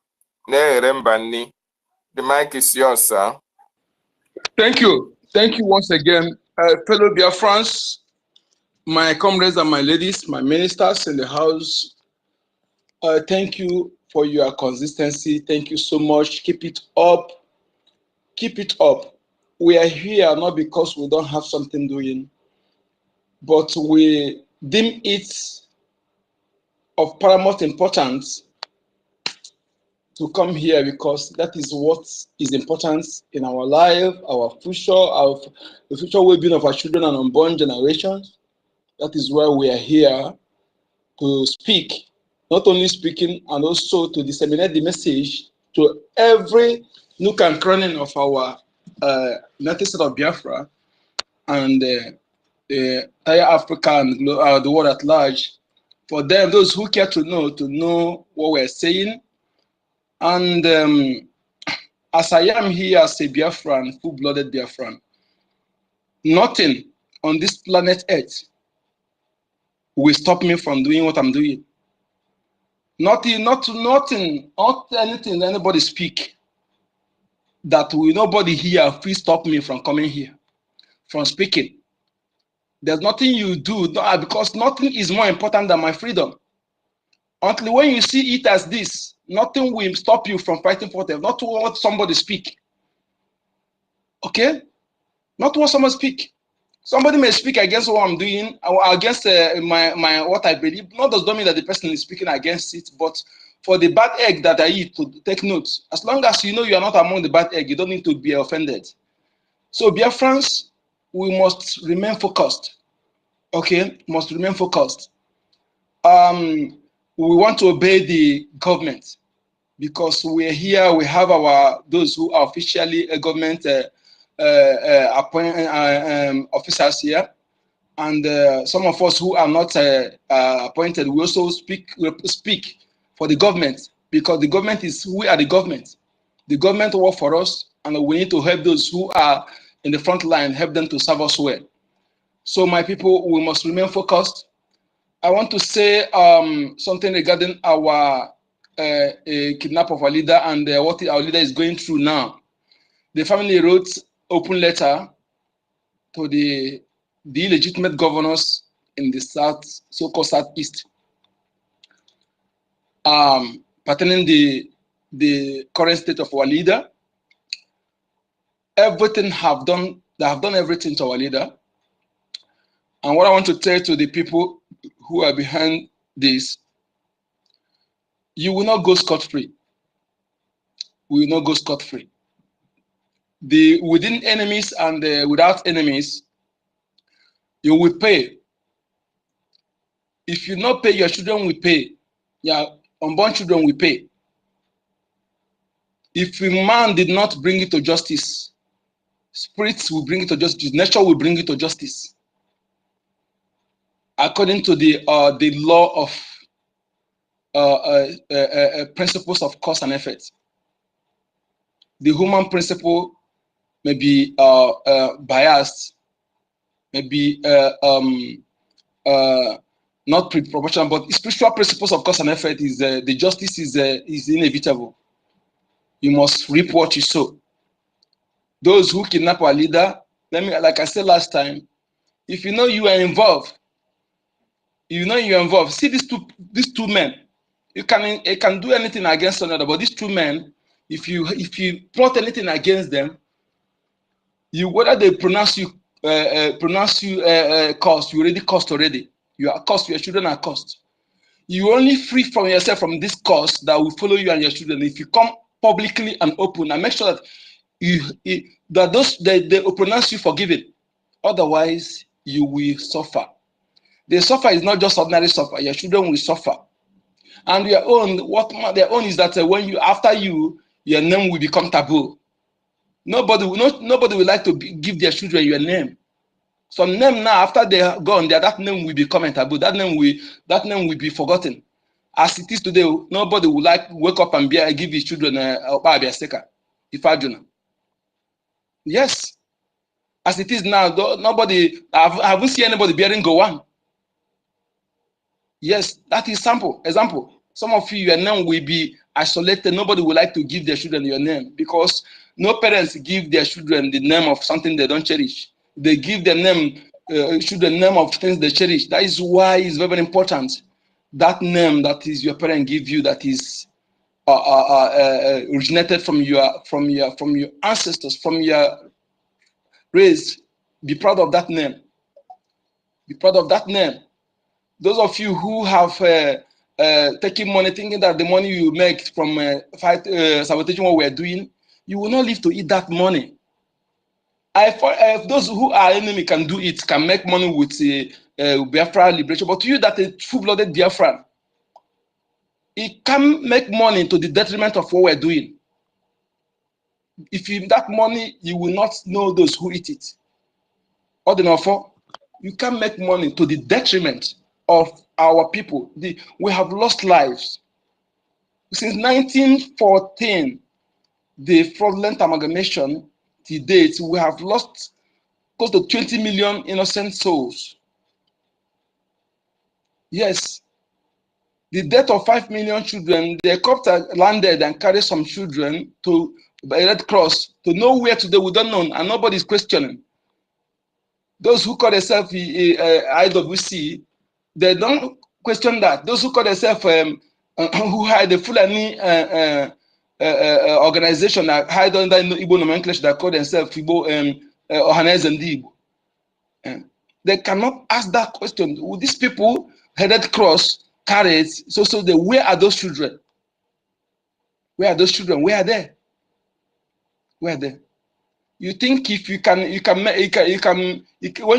The mic is yours, sir. Thank you. Thank you once again, fellow Biafrans, my comrades and my ladies, my ministers in the house. Thank you for your consistency. Thank you so much. Keep it up. Keep it up. We are here not because we don't have something doing, but we deem it of paramount importance to come here because that is what is important in our life, our future, the future well-being of our children and unborn generations. That is why we are here to speak, not only speaking and also to disseminate the message to every nook and cranny of our United States of Biafra and the entire Africa and the world at large. For them, those who care to know what we're saying. And as I am here as a Biafran, full-blooded Biafran, nothing on this planet Earth will stop me from doing what I'm doing. Not anything anybody speak that will nobody here please stop me from coming here, from speaking. There's nothing you do because nothing is more important than my freedom. Until when you see it as this, nothing will stop you from fighting for them, not to what somebody speak. Okay? Not what someone speak. Somebody may speak against what I'm doing or against my what I believe. Not does not mean that the person is speaking against it, but for the bad egg that I eat, to take note. As long as you know you are not among the bad egg, you don't need to be offended. So, Biafrans, we must remain focused. Okay, must remain focused. We want to obey the government because we're here. We have those who are officially government officers here. And some of us who are not appointed, we also speak for the government because the government we are the government. The government work for us, and we need to help those who are in the front line, help them to serve us well. So, my people, we must remain focused. I want to say something regarding our kidnap of our leader and what our leader is going through now. The family wrote open letter to the illegitimate governors in the south, so-called southeast, pertaining the current state of our leader. They have done everything to our leader. And what I want to tell to the people who are behind this, you will not go scot-free. We will not go scot-free. Within enemies and without enemies, you will pay. If you not pay, your children will pay. Your unborn children will pay. If a man did not bring it to justice, spirits will bring it to justice. Nature will bring it to justice. According to the law of principles of cause and effect. The human principle may be biased, may be not proportional, but spiritual principles of cause and effect is the justice is inevitable. You must reap what you sow. Those who kidnap our leader, like I said last time, if you know you are involved, see these two men. You can do anything against another, but these two men, if you plot anything against them, whether they pronounce you cost, you already cost already. You are cost. Your children are cost. You only free from yourself from this cost that will follow you and your children if you come publicly and open and make sure that they will pronounce you forgiven. Otherwise, you will suffer. The suffer is not just ordinary suffer. Your children will suffer. And their own is that after your name will become taboo. Nobody will like to give their children your name. Some name now, after they are gone, that name will become a taboo. That name will be forgotten. As it is today, nobody will like wake up and give his children a Ifajuna. Yes. As it is now, I haven't seen anybody bearing Gowan. Yes, that is example. Some of you, your name will be isolated. Nobody would like to give their children your name because no parents give their children the name of something they don't cherish. They give their children name of things they cherish. That is why it's very, very important. That name that is your parent give you, that is originated from your ancestors, from your race. Be proud of that name. Be proud of that name. Those of you who have taken money, thinking that the money you make from sabotaging what we're doing, you will not live to eat that money. Those who are enemy can do it, can make money with Biafra liberation, but you that a full-blooded Biafran, it can make money to the detriment of what we're doing. If that money, you will not know those who eat it. You can make money to the detriment of our people. We have lost lives. Since 1914, the fraudulent amalgamation to date, we have lost close to 20 million innocent souls. Yes. The death of 5 million children, the helicopter landed and carried some children to the Red Cross to nowhere today, we don't know, and nobody's questioning. Those who call themselves IWC, they don't question that. Those who call themselves who had the Fulani organization that hide under Igbo nomenclature that call themselves Igbo Ohaneze and Igbo. They cannot ask that question. Would these people headed cross carried where are those children? Where are those children? Where are they? Where are they? You think if you can when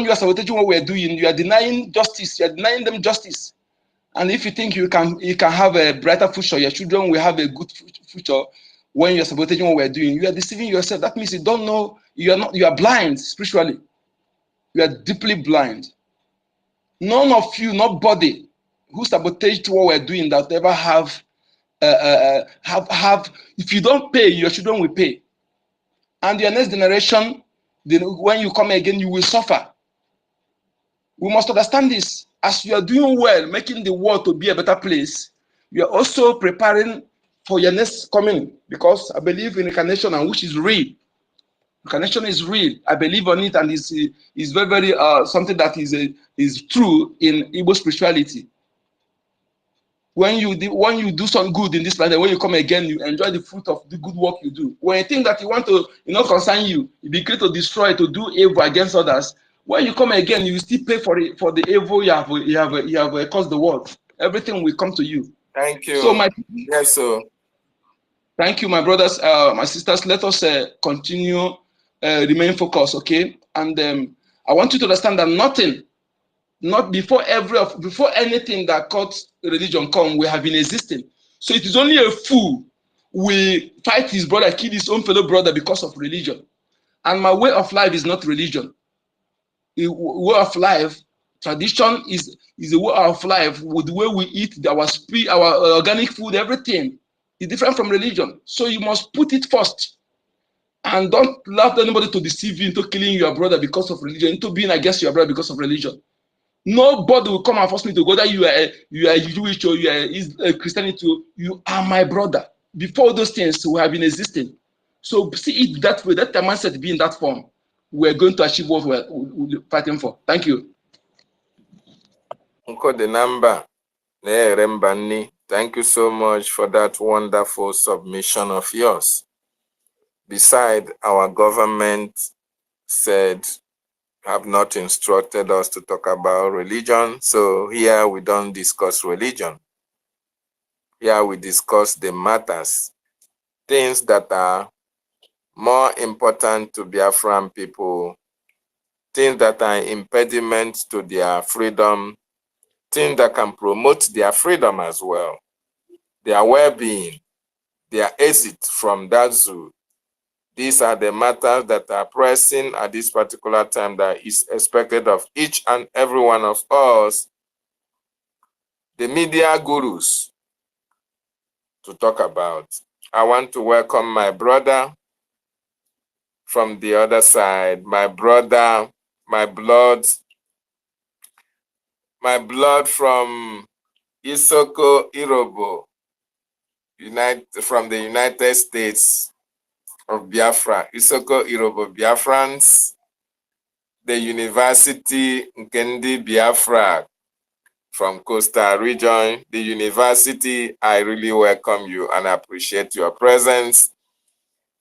you are sabotaging what we are doing, you are denying justice. You are denying them justice. And if you think you can have a brighter future, your children will have a good future when you are sabotaging what we are doing, you are deceiving yourself. That means you don't know. You are blind spiritually. You are deeply blind. None of you, nobody who sabotaged what we are doing that ever have. If you don't pay, your children will pay. And your next generation, when you come again, you will suffer. We must understand this. As you are doing well, making the world to be a better place, you are also preparing for your next coming. Because I believe in incarnation, and which is real. Incarnation is real. I believe on it, and is very, very something that is true in Igbo spirituality. When you do some good in this planet, when you come again, you enjoy the fruit of the good work you do. When you think that you want to, concern you, it be great to destroy, to do evil against others. When you come again, you still pay for the evil you have caused the world. Everything will come to you. Thank you. So yes, sir. Thank you, my brothers, my sisters. Let us continue, remain focused, okay? And I want you to understand that not before anything that caught religion come, we have been existing. So it is only a fool will fight his brother, kill his own fellow brother because of religion. And my way of life is not religion. A way of life, tradition is a way of life with the way we eat, our organic food, everything is different from religion. So you must put it first. And don't allow anybody to deceive you into killing your brother because of religion, into being against your brother because of religion. Nobody will come and force me to go that you are Jewish or you are Christianity. You are my brother. Before those things we have been existing. So see it that way. That the mindset be in that form. We're going to achieve what we're fighting for. Thank you. Thank you so much for that wonderful submission of yours. Besides, our government said have not instructed us to talk about religion. So here we don't discuss religion. Here we discuss the matters, things that are more important to Biafran people, things that are impediments to their freedom, things that can promote their freedom as well, their well-being, their exit from that zoo. These are the matters that are pressing at this particular time that is expected of each and every one of us, the media gurus, to talk about. I want to welcome my brother from the other side, my brother, my blood from Isoko Irobo, from the United States of Biafra. Isoko Irobo Biafrans, the University Nkendi Biafra from Coastal Region, the university, I really welcome you and appreciate your presence.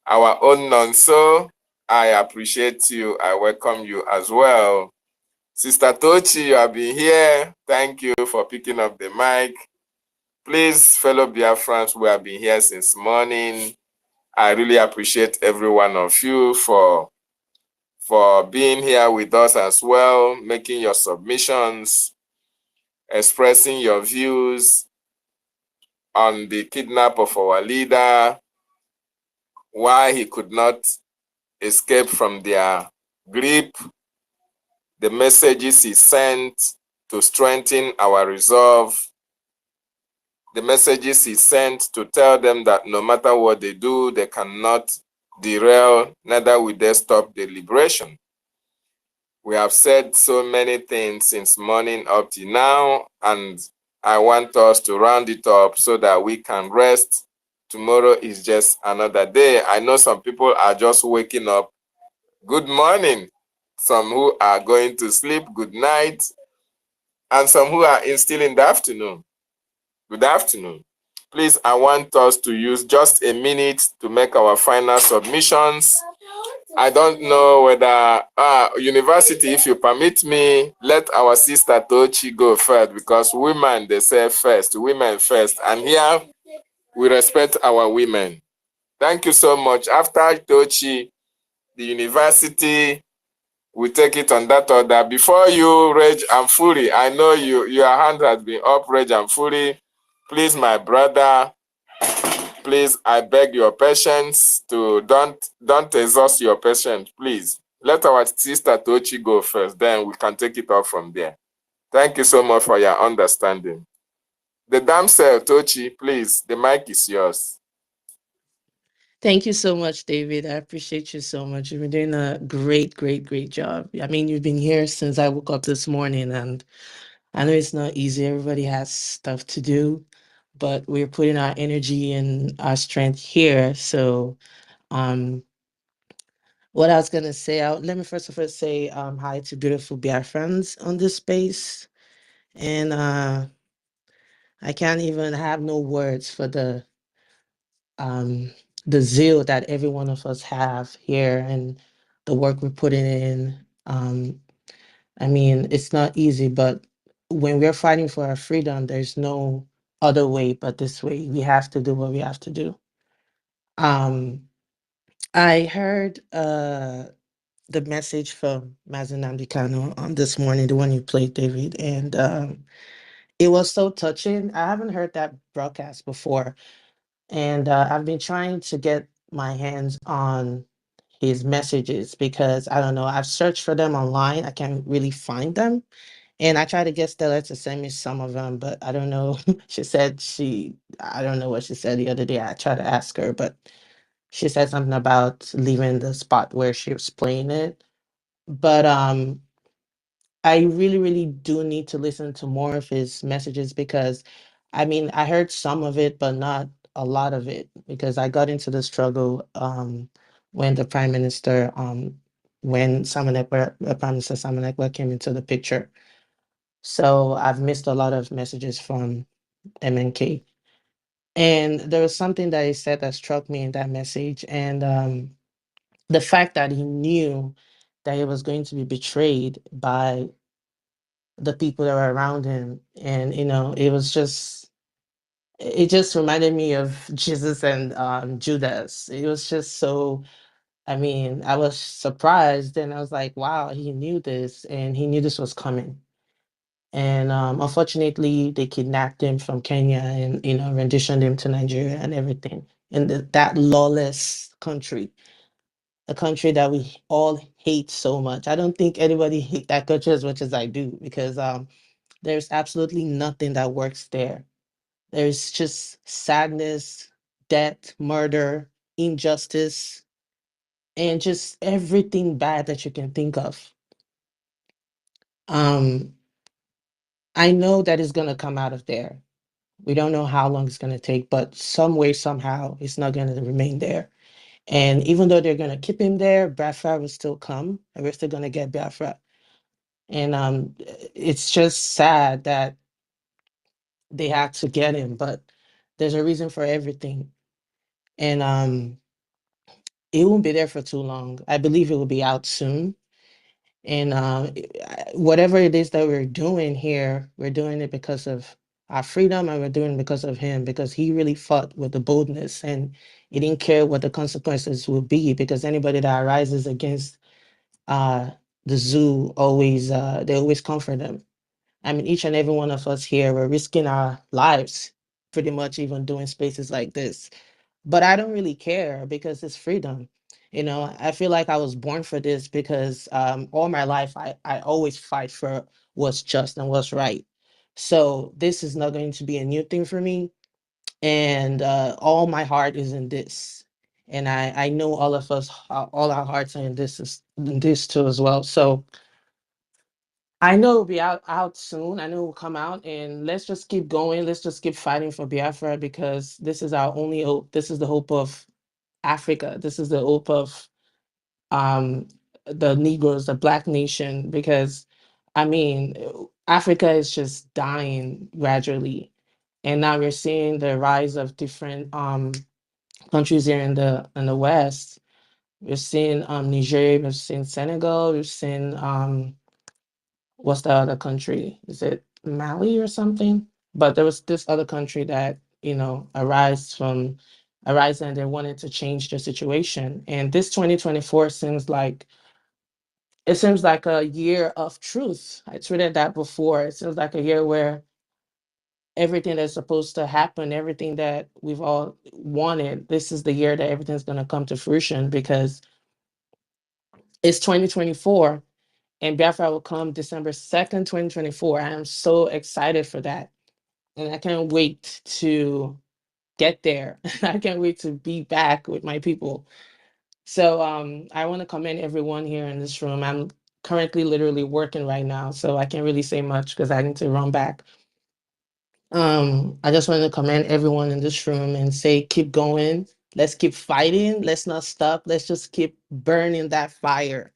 Our own Nonso, I appreciate you. I welcome you as well. Sister Tochi, you have been here. Thank you for picking up the mic. Please, fellow Biafrans, we have been here since morning. I really appreciate every one of you for being here with us as well, making your submissions, expressing your views on the kidnap of our leader, why he could not escape from their grip, the messages he sent to strengthen our resolve, the messages he sent to tell them that no matter what they do, they cannot derail, neither will they stop the liberation. We have said so many things since morning up to now, and I want us to round it up so that we can rest. Tomorrow is just another day. I know some people are just waking up. Good morning. Some who are going to sleep, good night. And some who are still in the afternoon. Good afternoon. Please, I want us to use just a minute to make our final submissions. I don't know whether, university, if you permit me, let our sister Tochi go first, because women, they say first, women first. And here, we respect our women. Thank you so much. After Tochi, the university, we take it on that order. Before you, Rage and Fury, I know your hand has been up, Rage and Fury. Please, my brother, please, I beg your patience to don't exhaust your patience, please. Let our sister Tochi go first, then we can take it off from there. Thank you so much for your understanding. The damsel, Tochi, please, the mic is yours. Thank you so much, David. I appreciate you so much. You've been doing a great, great, great job. I mean, you've been here since I woke up this morning, and I know it's not easy. Everybody has stuff to do, but we're putting our energy and our strength here. So, what I was gonna say, let me first of all say hi to beautiful Biafrans on this space, and I can't even have no words for um, the zeal that every one of us have here and the work we're putting in. I mean, it's not easy, but when we're fighting for our freedom, there's no other way but this way. We have to do what we have to do. Um, I heard the message from Mazen Namdekano on this morning, the one you played, David, and it was so touching. I haven't heard that broadcast before. And I've been trying to get my hands on his messages because I don't know, I've searched for them online. I can't really find them. And I tried to get Stella to send me some of them, but I don't know. She said I don't know what she said the other day. I tried to ask her, but she said something about leaving the spot where she was playing it. But I really, really do need to listen to more of his messages because I mean, I heard some of it, but not a lot of it because I got into the struggle when the prime minister, when Prime Minister Simon Ekpa came into the picture. So I've missed a lot of messages from MNK. And there was something that he said that struck me in that message. And the fact that he knew that he was going to be betrayed by the people that were around him. And, you know, it just reminded me of Jesus and Judas. It was just so, I mean, I was surprised and I was like, wow, he knew this and he knew this was coming. And unfortunately, they kidnapped him from Kenya and, you know, renditioned him to Nigeria and everything in that lawless country, a country that we all hate so much. I don't think anybody hate that country as much as I do because there's absolutely nothing that works there. There's just sadness, death, murder, injustice, and just everything bad that you can think of. Um, I know that it's gonna come out of there. We don't know how long it's gonna take, but some way, somehow, it's not gonna remain there. And even though they're gonna keep him there, Biafra will still come, and we're still gonna get Biafra. And it's just sad that they had to get him, but there's a reason for everything. And it won't be there for too long. I believe it will be out soon. And whatever it is that we're doing here, we're doing it because of our freedom and we're doing it because of him, because he really fought with the boldness and he didn't care what the consequences will be, because anybody that arises against uh, the zoo always, they always comfort them. I mean, each and every one of us here, we're risking our lives pretty much even doing spaces like this. But I don't really care because it's freedom. You know, I feel like I was born for this because all my life I always fight for what's just and what's right. So this is not going to be a new thing for me. And all my heart is in this. And I know all of us, all our hearts are in in this too as well. So I know it'll be out soon. I know it will come out, and let's just keep going. Let's just keep fighting for Biafra because this is our only hope. This is the hope of Africa. This is the hope of um the Negroes, the Black nation. Because I mean, Africa is just dying gradually, and now we're seeing the rise of different countries here in the West. We're seeing Nigeria. We've seen Senegal. We've seen what's the other country? Is it Mali or something? But there was this other country that, you know, arise and they wanted to change the situation. And this 2024 seems like a year of truth. I tweeted that before. It seems like a year where everything that's supposed to happen, everything that we've all wanted, this is the year that everything's going to come to fruition because it's 2024 and Biafra will come December 2nd, 2024. I am so excited for that. And I can't wait to get there. I can't wait to be back with my people. So I want to commend everyone here in this room. I'm currently literally working right now, so I can't really say much because I need to run back. I just want to commend everyone in this room and say, keep going. Let's keep fighting. Let's not stop. Let's just keep burning that fire.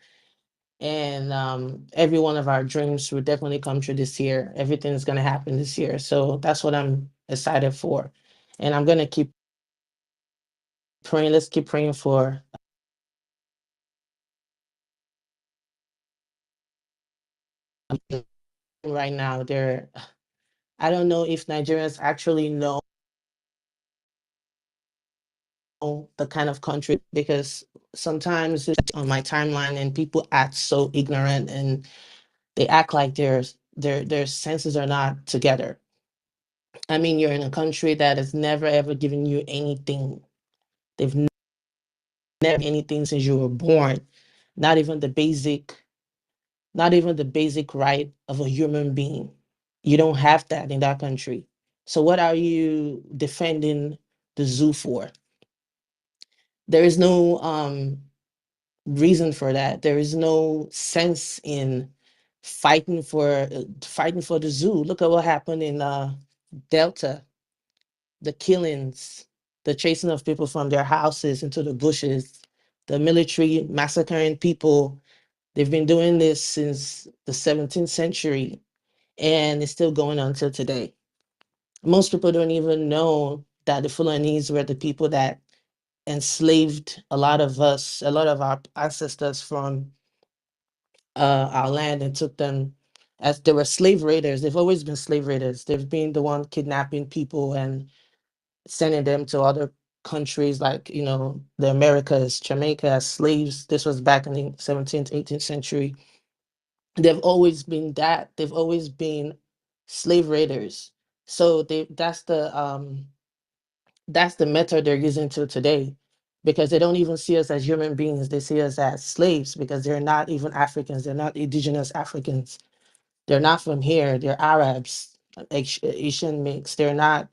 And every one of our dreams will definitely come true this year. Everything is going to happen this year. So that's what I'm excited for. And I'm going to keep praying. Let's keep praying for right now. I don't know if Nigerians actually know the kind of country, because sometimes it's on my timeline and people act so ignorant and they act like their senses are not together. I mean, you're in a country that has never ever given you anything. They've never anything since you were born. Not even the basic, not even the basic right of a human being. You don't have that in that country. So what are you defending the zoo for? There is no reason for that. There is no sense in fighting for the zoo. Look at what happened in Delta, the killings, the chasing of people from their houses into the bushes, the military massacring people. They've been doing this since the 17th century, and it's still going on till today. Most people don't even know that the Fulanese were the people that enslaved a lot of us, a lot of our ancestors from our land, and took them as they were slave raiders. They've always been slave raiders. They've been the one kidnapping people and sending them to other countries like, the Americas, Jamaica as slaves. This was back in the 17th, 18th century. They've always been that. They've always been slave raiders. So that's the method they're using till today, because they don't even see us as human beings. They see us as slaves because they're not even Africans. They're not indigenous Africans. They're not from here. They're Arabs, Asian mix. They're not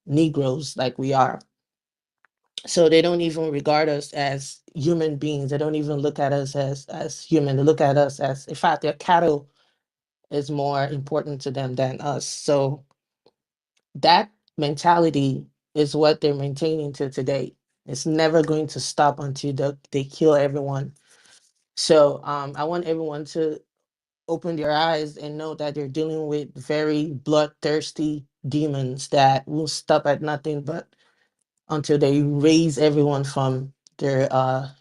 Negroes like we are. So they don't even regard us as human beings. They don't even look at us as human. They look at us as, in fact, their cattle is more important to them than us. So that mentality is what they're maintaining to today. It's never going to stop until they kill everyone. So I want everyone to open their eyes and know that they're dealing with very bloodthirsty demons that will stop at nothing but until they raise everyone from their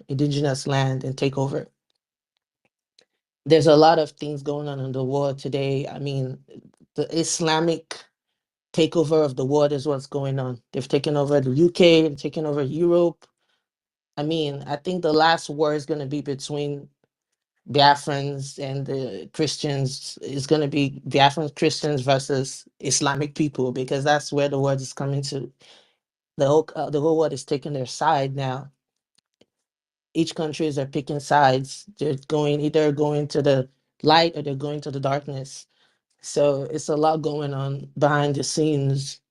indigenous land and take over. There's a lot of things going on in the world today. I mean, the Islamic takeover of the world is what's going on. They've taken over the UK, they've taken over Europe. I mean, I think the last war is going to be between Biafrans and the Christians. It's going to be Biafran Christians versus Islamic people, because that's where the world is coming to. The whole world is taking their side now. Each countries are picking sides. They're either going to the light or they're going to the darkness. So it's a lot going on behind the scenes.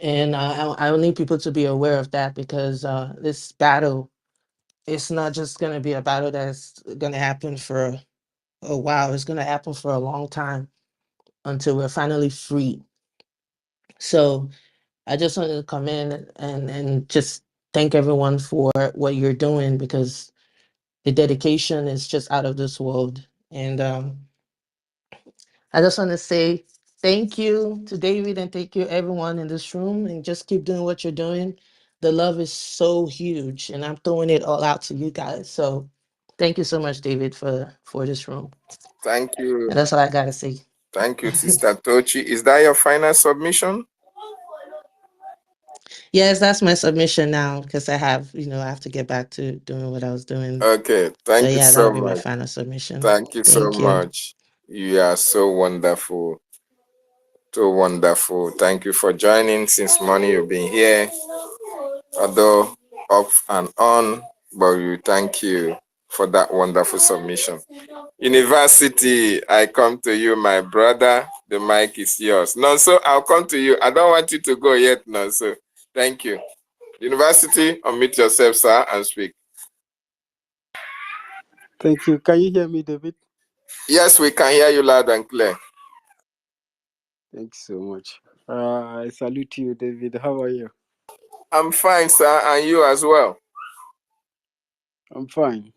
And I need people to be aware of that, because this battle, it's not just going to be a battle that's going to happen for a while. It's going to happen for a long time until we're finally free. So I just wanted to come in and just thank everyone for what you're doing, because the dedication is just out of this world. And I just want to say thank you to David and thank you everyone in this room, and just keep doing what you're doing. The love is so huge, and I'm throwing it all out to you guys. So thank you so much, David, for this room. Thank you. And that's all I gotta say. Thank you, Sister Tochi. Is that your final submission? Yes, that's my submission now, because I have to get back to doing what I was doing. Okay. So Thank you yeah, that so would be my much. final submission. Thank you so Thank you. much. You are so wonderful. So wonderful. Thank you for joining. Since morning you've been here, although off and on, but we thank you for that wonderful submission. University, I come to you, my brother. The mic is yours. No, so I'll come to you. I don't want you to go yet, no, so thank you. University, unmute yourself, sir, and speak. Thank you. Can you hear me, David? Yes, we can hear you loud and clear. Thanks so much. I salute you, David. How are you? I'm fine, sir, and you as well. I'm fine.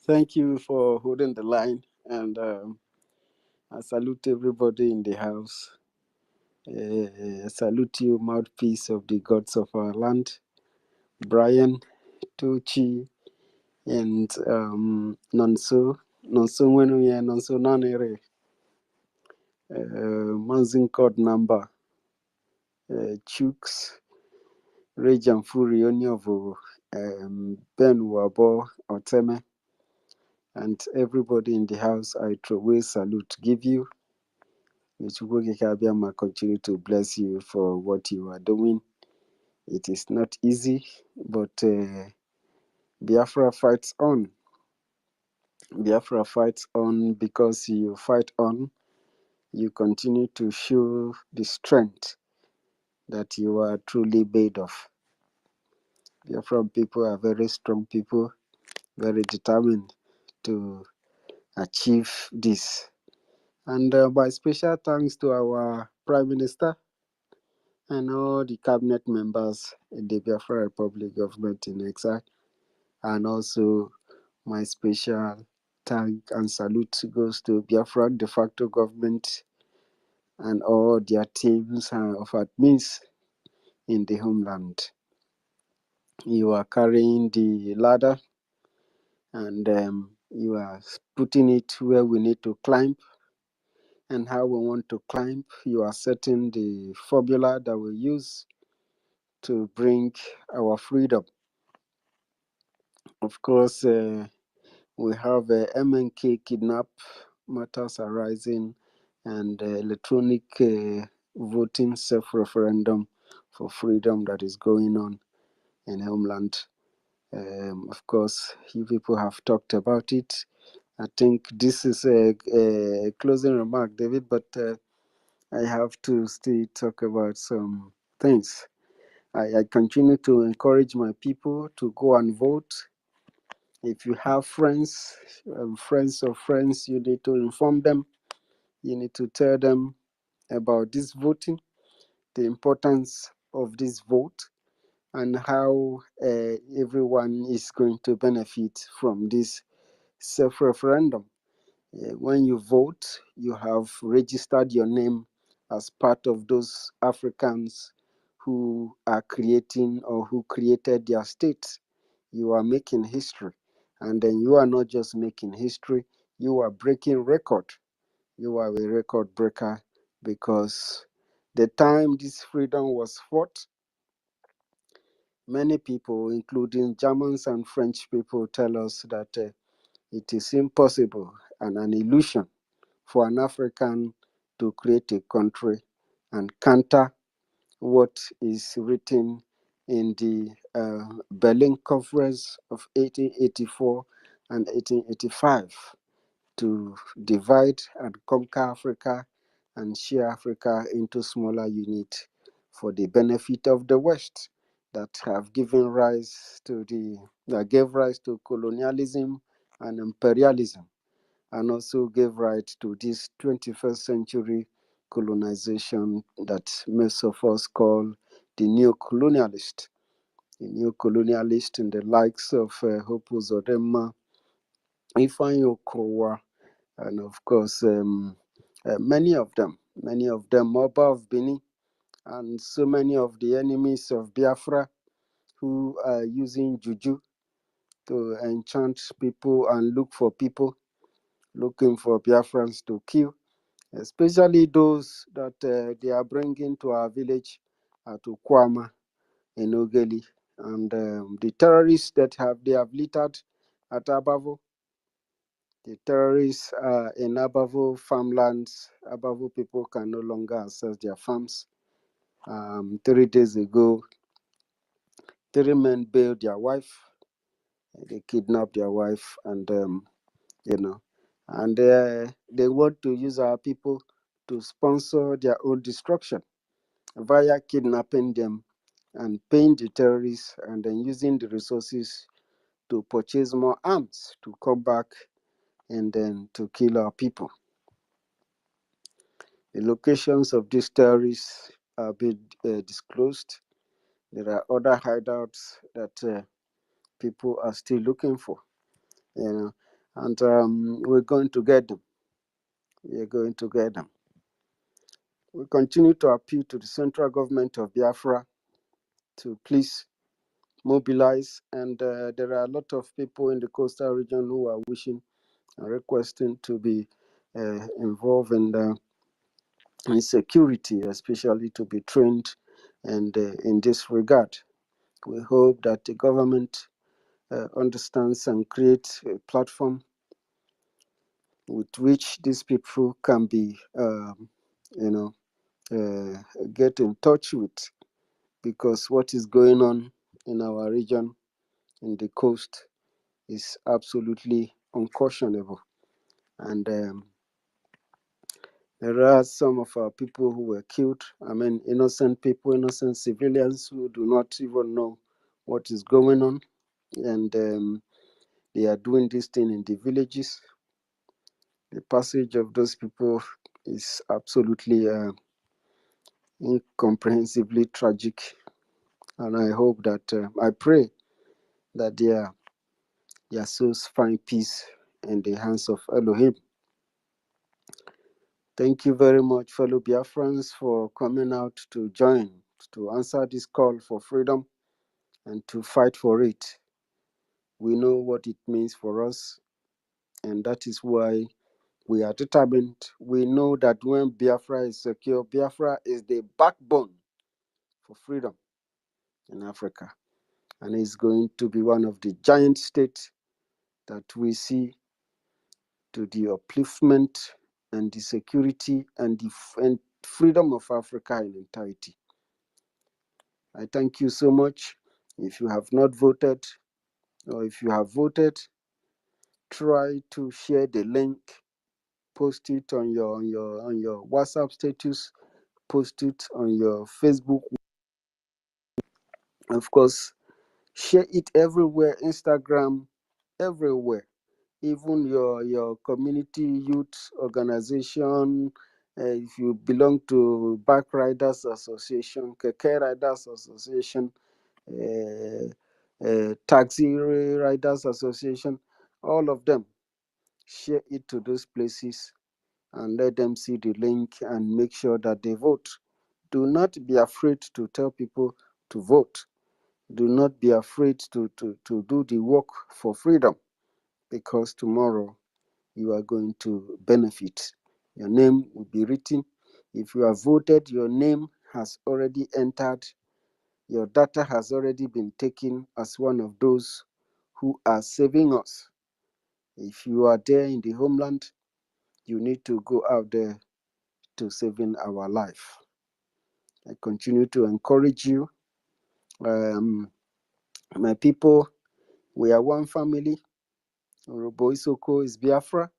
Thank you for holding the line, and I salute everybody in the house. Salute you, mouthpiece of the gods of our land, Brian, Tochi, and Nonso Wenuye, Nonso Nanere, Manzin Code Number, Chooks, Rejan Furi Onyovo, Ben Wabo Oteme, and everybody in the house. I throw away salute give you. May Chukwuka Abiyama continue to bless you for what you are doing. It is not easy, but Biafra fights on. Biafra fights on because you fight on. You continue to show the strength that you are truly made of. Biafra people are very strong people, very determined to achieve this. And by special thanks to our Prime Minister and all the cabinet members in the Biafra Republic government in exile, and also my special thank and salute goes to Biafra de facto government and all their teams of admins in the homeland. You are carrying the ladder and you are putting it where we need to climb and how we want to climb. You are setting the formula that we use to bring our freedom. Of course, we have MNK kidnap matters arising and electronic voting self-referendum for freedom that is going on in homeland. Of course, you people have talked about it. I think this is a closing remark, David, but I have to still talk about some things. I continue to encourage my people to go and vote. If you have friends, friends of friends, you need to inform them. You need to tell them about this voting, the importance of this vote, and how everyone is going to benefit from this self-referendum. When you vote, you have registered your name as part of those Africans who are creating or who created their state. You are making history. And then you are not just making history, you are breaking record. You are a record breaker because the time this freedom was fought, many people, including Germans and French people, tell us that it is impossible and an illusion for an African to create a country and counter what is written in the Berlin Conference of 1884 and 1885 to divide and conquer Africa and share Africa into smaller units for the benefit of the West that have given rise to that gave rise to colonialism and imperialism, and also gave rise to this 21st century colonization that most of us call the neo-colonialist. The neo-colonialist in the likes of Hope Uzodinma, Ifeanyi Okowa, and of course many of them, Oba of Benin, and so many of the enemies of Biafra who are using juju to enchant people and look for people, looking for Biafrans to kill, especially those that they are bringing to our village at Ukwama in Ogeli. And the terrorists that they have littered at Abavo, the terrorists in Abavo farmlands. Abavo people can no longer access their farms. 3 days ago, 3 men bailed their wife. They kidnapped their wife, and and they want to use our people to sponsor their own destruction via kidnapping them and paying the terrorists, and then using the resources to purchase more arms to come back and then to kill our people. The locations of these terrorists are being disclosed. There are other hideouts that people are still looking for, and we're going to get them. We are going to get them. We continue to appeal to the central government of Biafra to please mobilize, and there are a lot of people in the coastal region who are wishing and requesting to be involved in security, especially to be trained and in this regard. We hope that the government understands and creates a platform with which these people can be you know, get in touch with, because what is going on in our region, in the coast, is absolutely unconscionable. And there are some of our people who were killed. I mean, innocent people, innocent civilians who do not even know what is going on. And they are doing this thing in the villages. The passage of those people is absolutely incomprehensibly tragic. And I hope that, I pray that their souls find peace in the hands of Elohim. Thank you very much, fellow Biafrans, for coming out to join, to answer this call for freedom and to fight for it. We know what it means for us, and that is why we are determined. We know that when Biafra is secure, Biafra is the backbone for freedom in Africa, and is going to be one of the giant states that we see to the upliftment and the security and the and freedom of Africa in entirety. I thank you so much. If you have not voted, or if you have voted, try to share the link, post it on your WhatsApp status, post it on your Facebook. Of course, share it everywhere, Instagram, everywhere. Even your community youth organization, if you belong to Bike Riders Association, Keke Riders Association, Taxi Riders Association, all of them, share it to those places and let them see the link and make sure that they vote. Do not be afraid to tell people to vote. Do not be afraid to do the work for freedom, because tomorrow you are going to benefit. Your name will be written. If you have voted, your name has already entered. Your data has already been taken as one of those who are saving us. If you are there in the homeland, you need to go out there to saving our life. I continue to encourage you. My people, we are one family. Orobo Isoko is Biafra.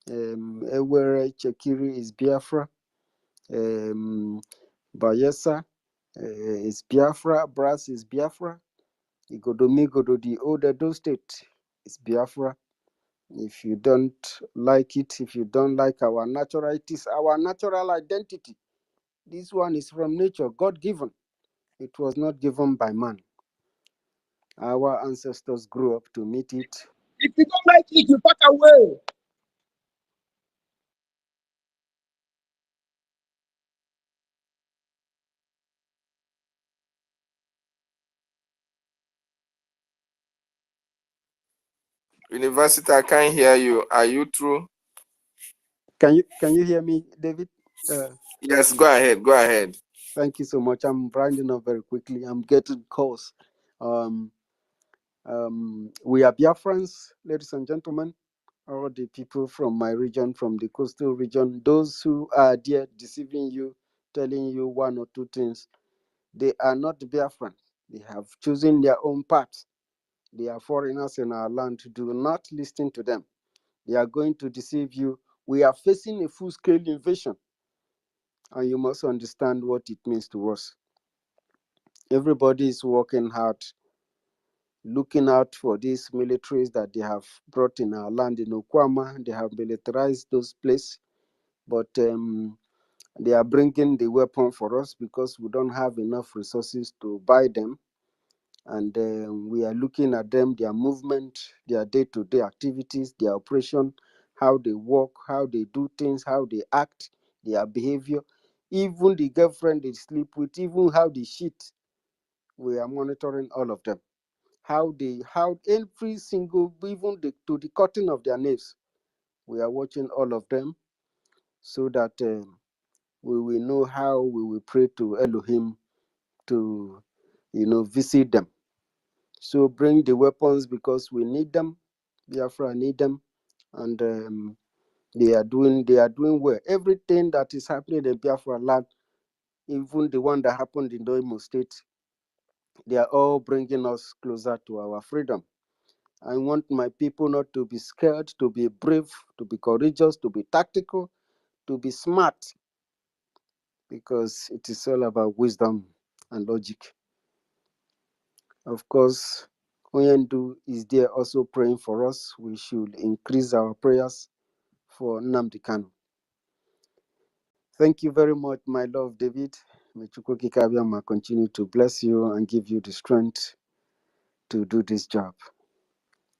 Ewere Chekiri is Biafra. Bayelsa is Biafra. Brass is Biafra. Igodomigodo, the old Edo state, is Biafra. If you don't like it, if you don't like our natural, it is our natural identity. This one is from nature, God given. It was not given by man. Our ancestors grew up to meet it. If you don't like it, you pack away. University, I can't hear you. Are you through? Can you hear me, David? Yes, go ahead. Go ahead. Thank you so much. I'm rounding up very quickly. I'm getting calls. We are Biafrans, ladies and gentlemen, all the people from my region, from the coastal region, those who are there deceiving you, telling you one or two things, they are not Biafran. They have chosen their own path. They are foreigners in our land. Do not listen to them. They are going to deceive you. We are facing a full-scale invasion, and you must understand what it means to us. Everybody is working hard, looking out for these militaries that they have brought in our land in Okwama. They have militarized those places, but they are bringing the weapon for us because we don't have enough resources to buy them. And we are looking at them, their movement, their day-to-day activities, their operation, how they work, how they do things, how they act, their behavior, even the girlfriend they sleep with, even how they shit. We are monitoring all of them. How every single, even to the cutting of their nails, we are watching all of them, so that we will know how we will pray to Elohim to, visit them. So bring the weapons, because we need them. Biafra need them, and They are doing well. Everything that is happening in Biafra land, even the one that happened in the Imo State, they are all bringing us closer to our freedom. I want my people not to be scared, to be brave, to be courageous, to be tactical, to be smart, because it is all about wisdom and logic. Of course, Oyendu is there also praying for us. We should increase our prayers for Nnamdi Kanu. Thank you very much, my love, David. May Chukwu Kikabiyama continue to bless you and give you the strength to do this job.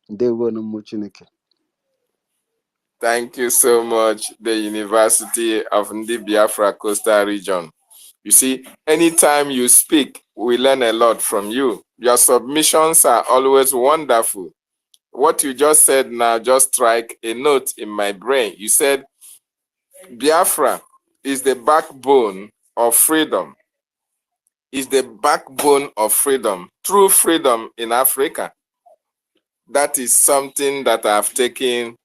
Ndewo no mu Chineke. Thank you so much, the University of Ndi Biafra Coastal Region. You see, anytime you speak, we learn a lot from you. Your submissions are always wonderful. What you just said now just strike a note in my brain. You said Biafra is the backbone of freedom. Is the backbone of freedom, true freedom in Africa. That is something that I have taken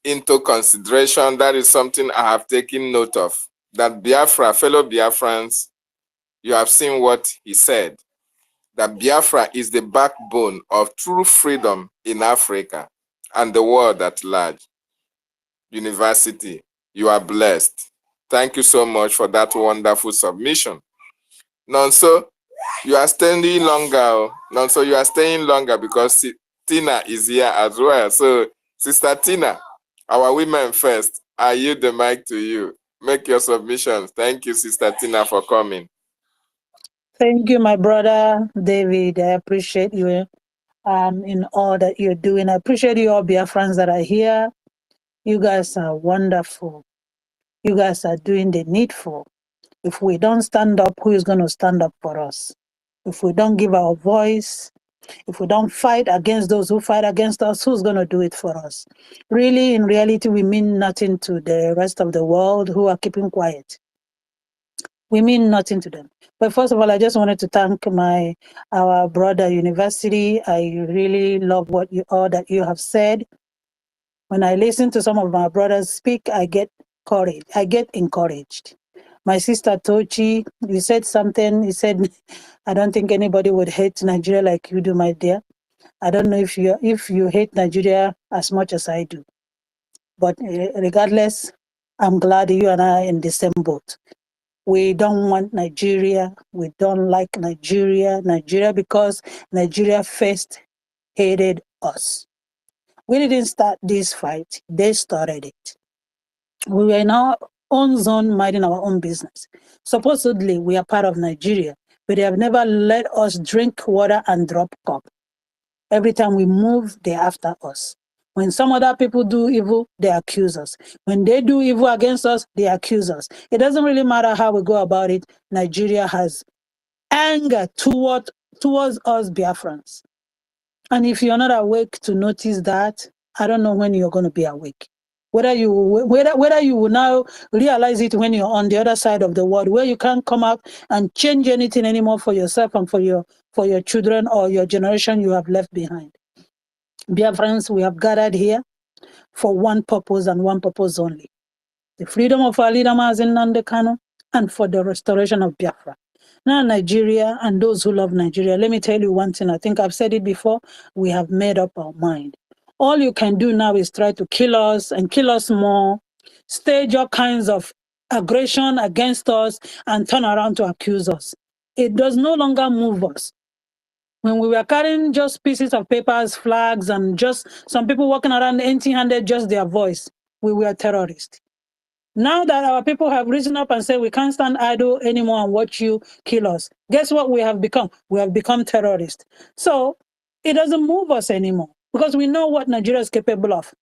into consideration. That is something I have taken note of. That Biafra, fellow Biafrans, you have seen what he said. That Biafra is the backbone of true freedom in Africa and the world at large. University, you are blessed. Thank you so much for that wonderful submission. Nonso, you are staying longer. Nonso, you are staying longer because Tina is here as well. So, Sister Tina, our women first, I yield the mic to you. Make your submissions. Thank you, Sister Tina, for coming. Thank you, my brother David. I appreciate you in all that you're doing. I appreciate you all Biafrans that are here. You guys are wonderful. You guys are doing the needful. If we don't stand up, who is going to stand up for us? If we don't give our voice, if we don't fight against those who fight against us, who's going to do it for us? Really, in reality, we mean nothing to the rest of the world who are keeping quiet. We mean nothing to them. But first of all, I just wanted to thank our brother University. I really love all that you have said. When I listen to some of my brothers speak, I get courage. I get encouraged. My sister Tochi, you said something. You said, I don't think anybody would hate Nigeria like you do, my dear. I don't know if you hate Nigeria as much as I do. But regardless, I'm glad you and I are in the same boat. We don't want Nigeria. We don't like Nigeria. Nigeria because Nigeria first hated us. We didn't start this fight. They started it. We were in our own zone, minding our own business. Supposedly, we are part of Nigeria, but they have never let us drink water and drop cup. Every time we move, they're after us. When some other people do evil, they accuse us. When they do evil against us, they accuse us. It doesn't really matter how we go about it. Nigeria has anger towards us Biafrans. And if you're not awake to notice that, I don't know when you're going to be awake. Whether you will now realize it when you're on the other side of the world, where you can't come out and change anything anymore for yourself and for your children or your generation you have left behind. Dear friends, we have gathered here for one purpose and one purpose only: the freedom of our leader Mazi Nnamdi Kanu and for the restoration of Biafra. Now, Nigeria and those who love Nigeria, let me tell you one thing. I think I've said it before. We have made up our mind. All you can do now is try to kill us and kill us more, stage all kinds of aggression against us, and turn around to accuse us. It does no longer move us. When we were carrying just pieces of papers, flags, and just some people walking around empty-handed, just their voice, we were terrorists. Now that our people have risen up and said we can't stand idle anymore and watch you kill us, guess what we have become? We have become terrorists. So it doesn't move us anymore because we know what Nigeria is capable of.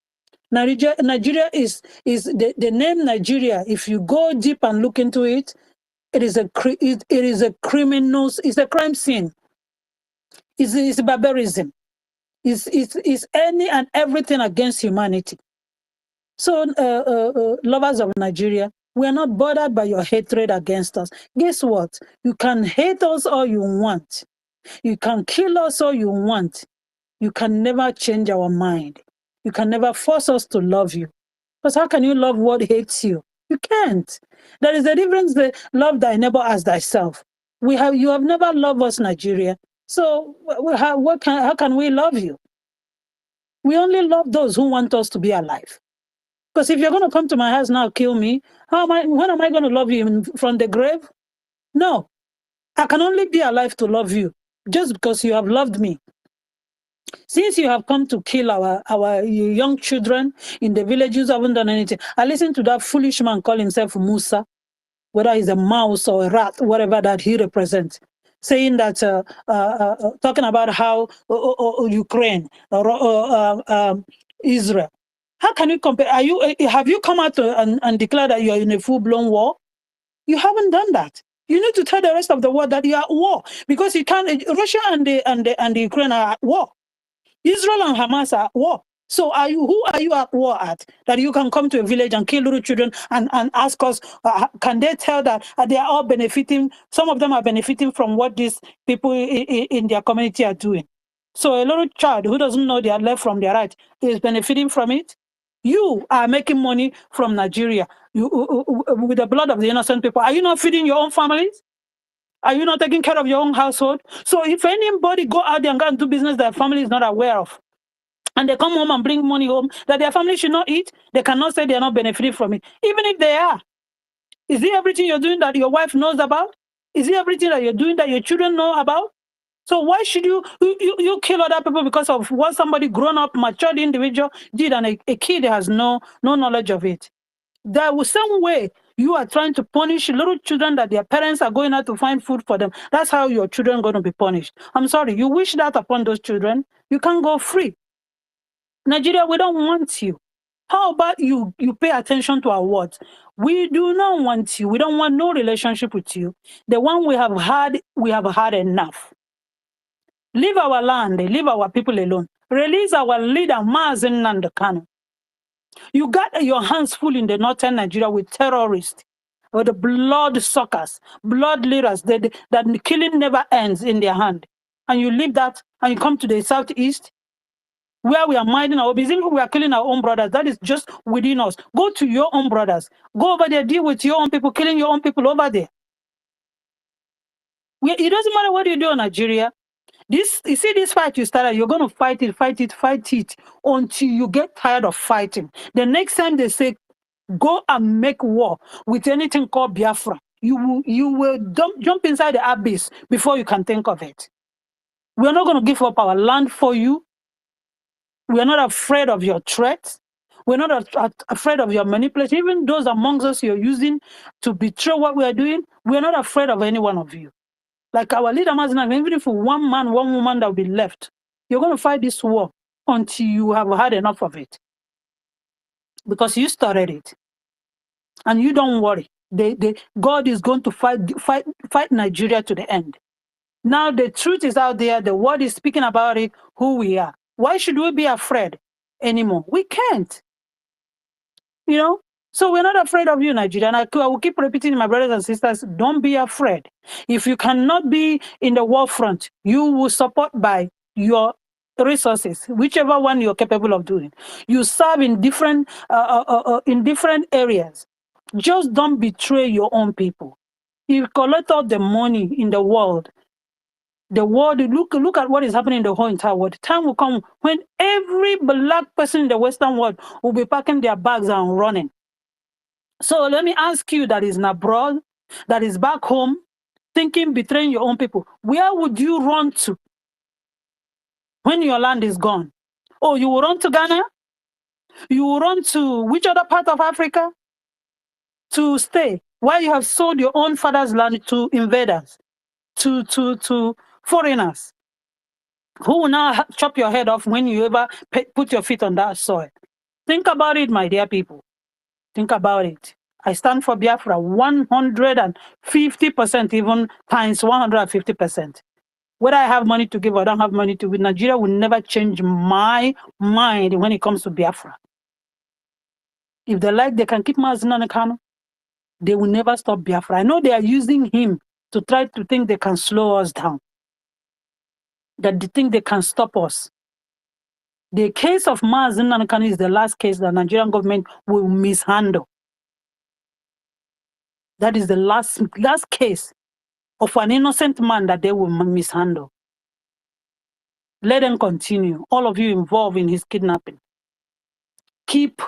Nigeria is the name Nigeria. If you go deep and look into it, it is a criminal. It's a crime scene. It's barbarism. It's any and everything against humanity. So, lovers of Nigeria, we are not bothered by your hatred against us. Guess what? You can hate us all you want. You can kill us all you want. You can never change our mind. You can never force us to love you. Because how can you love what hates you? You can't. There is a difference the love thy neighbor as thyself. You have never loved us, Nigeria. So how can we love you? We only love those who want us to be alive. Because if you're going to come to my house now, kill me, when am I going to love you from the grave? No. I can only be alive to love you just because you have loved me. Since you have come to kill our young children in the villages, haven't done anything. I listened to that foolish man call himself Musa, whether he's a mouse or a rat, whatever that he represents, saying that, talking about how Ukraine or Israel. How can you compare? Have you come out and declared that you're in a full-blown war? You haven't done that. You need to tell the rest of the world that you are at war, because you can't. Russia and the Ukraine are at war. Israel and Hamas are at war. So who are you at war at? That you can come to a village and kill little children and ask us, can they tell that they are all benefiting? Some of them are benefiting from what these people in their community are doing. So a little child who doesn't know their left from their right is benefiting from it. You are making money from Nigeria with the blood of the innocent people. Are you not feeding your own families? Are you not taking care of your own household? So if anybody go out there and go and do business that family is not aware of, and they come home and bring money home that their family should not eat, they cannot say they are not benefiting from it. Even if they are. Is it everything you're doing that your wife knows about? Is it everything that you're doing that your children know about? So why should you kill other people because of what somebody grown up, matured individual did, and a kid has no knowledge of it? There was some way you are trying to punish little children that their parents are going out to find food for them. That's how your children are going to be punished. I'm sorry, you wish that upon those children. You can't go free. Nigeria, we don't want you. How about you pay attention to our words? We do not want you. We don't want no relationship with you. The one we have had enough. Leave our land, leave our people alone. Release our leader, Mazen Nandekano. You got your hands full in the northern Nigeria with terrorists, with the blood suckers, blood leaders, that killing never ends in their hand. And you leave that and you come to the southeast, where we are minding our business, we are killing our own brothers. That is just within us. Go to your own brothers. Go over there, deal with your own people, killing your own people over there. It doesn't matter what you do in Nigeria. You see this fight you started, you're going to fight it until you get tired of fighting. The next time they say, go and make war with anything called Biafra, you will jump inside the abyss before you can think of it. We're not going to give up our land for you. We're not afraid of your threats. We're not afraid of your manipulation. Even those amongst us you're using to betray what we are doing, we're not afraid of any one of you. Like our leader, Mazinan, even if one man, one woman that will be left, you're going to fight this war until you have had enough of it. Because you started it. And you don't worry. God is going to fight Nigeria to the end. Now the truth is out there. The word is speaking about it, who we are. Why should we be afraid anymore? We can't. You know? So we're not afraid of you, Nigeria. And I will keep repeating, my brothers and sisters, don't be afraid. If you cannot be in the war front, you will support by your resources, whichever one you're capable of doing. You serve in different areas. Just don't betray your own people. You collect all the money in the world. The world, look at what is happening in the whole entire world. Time will come when every black person in the Western world will be packing their bags and running. So let me ask you that is abroad, that is back home, thinking betraying your own people. Where would you run to when your land is gone? Oh, you will run to Ghana? You will run to which other part of Africa to stay? Why you have sold your own father's land to invaders, to foreigners, who will now chop your head off when you ever put your feet on that soil? Think about it, my dear people. Think about it. I stand for Biafra 150%, even times 150%. Whether I have money to give or don't have money to give, Nigeria will never change my mind when it comes to Biafra. If they like, they can keep Mazinan Kanu. They will never stop Biafra. I know they are using him to try to think they can slow us down, that they think they can stop us. The case of Mazi Nnamdi Kanu is the last case the Nigerian government will mishandle. That is the last case of an innocent man that they will mishandle. Let them continue. All of you involved in his kidnapping. Keep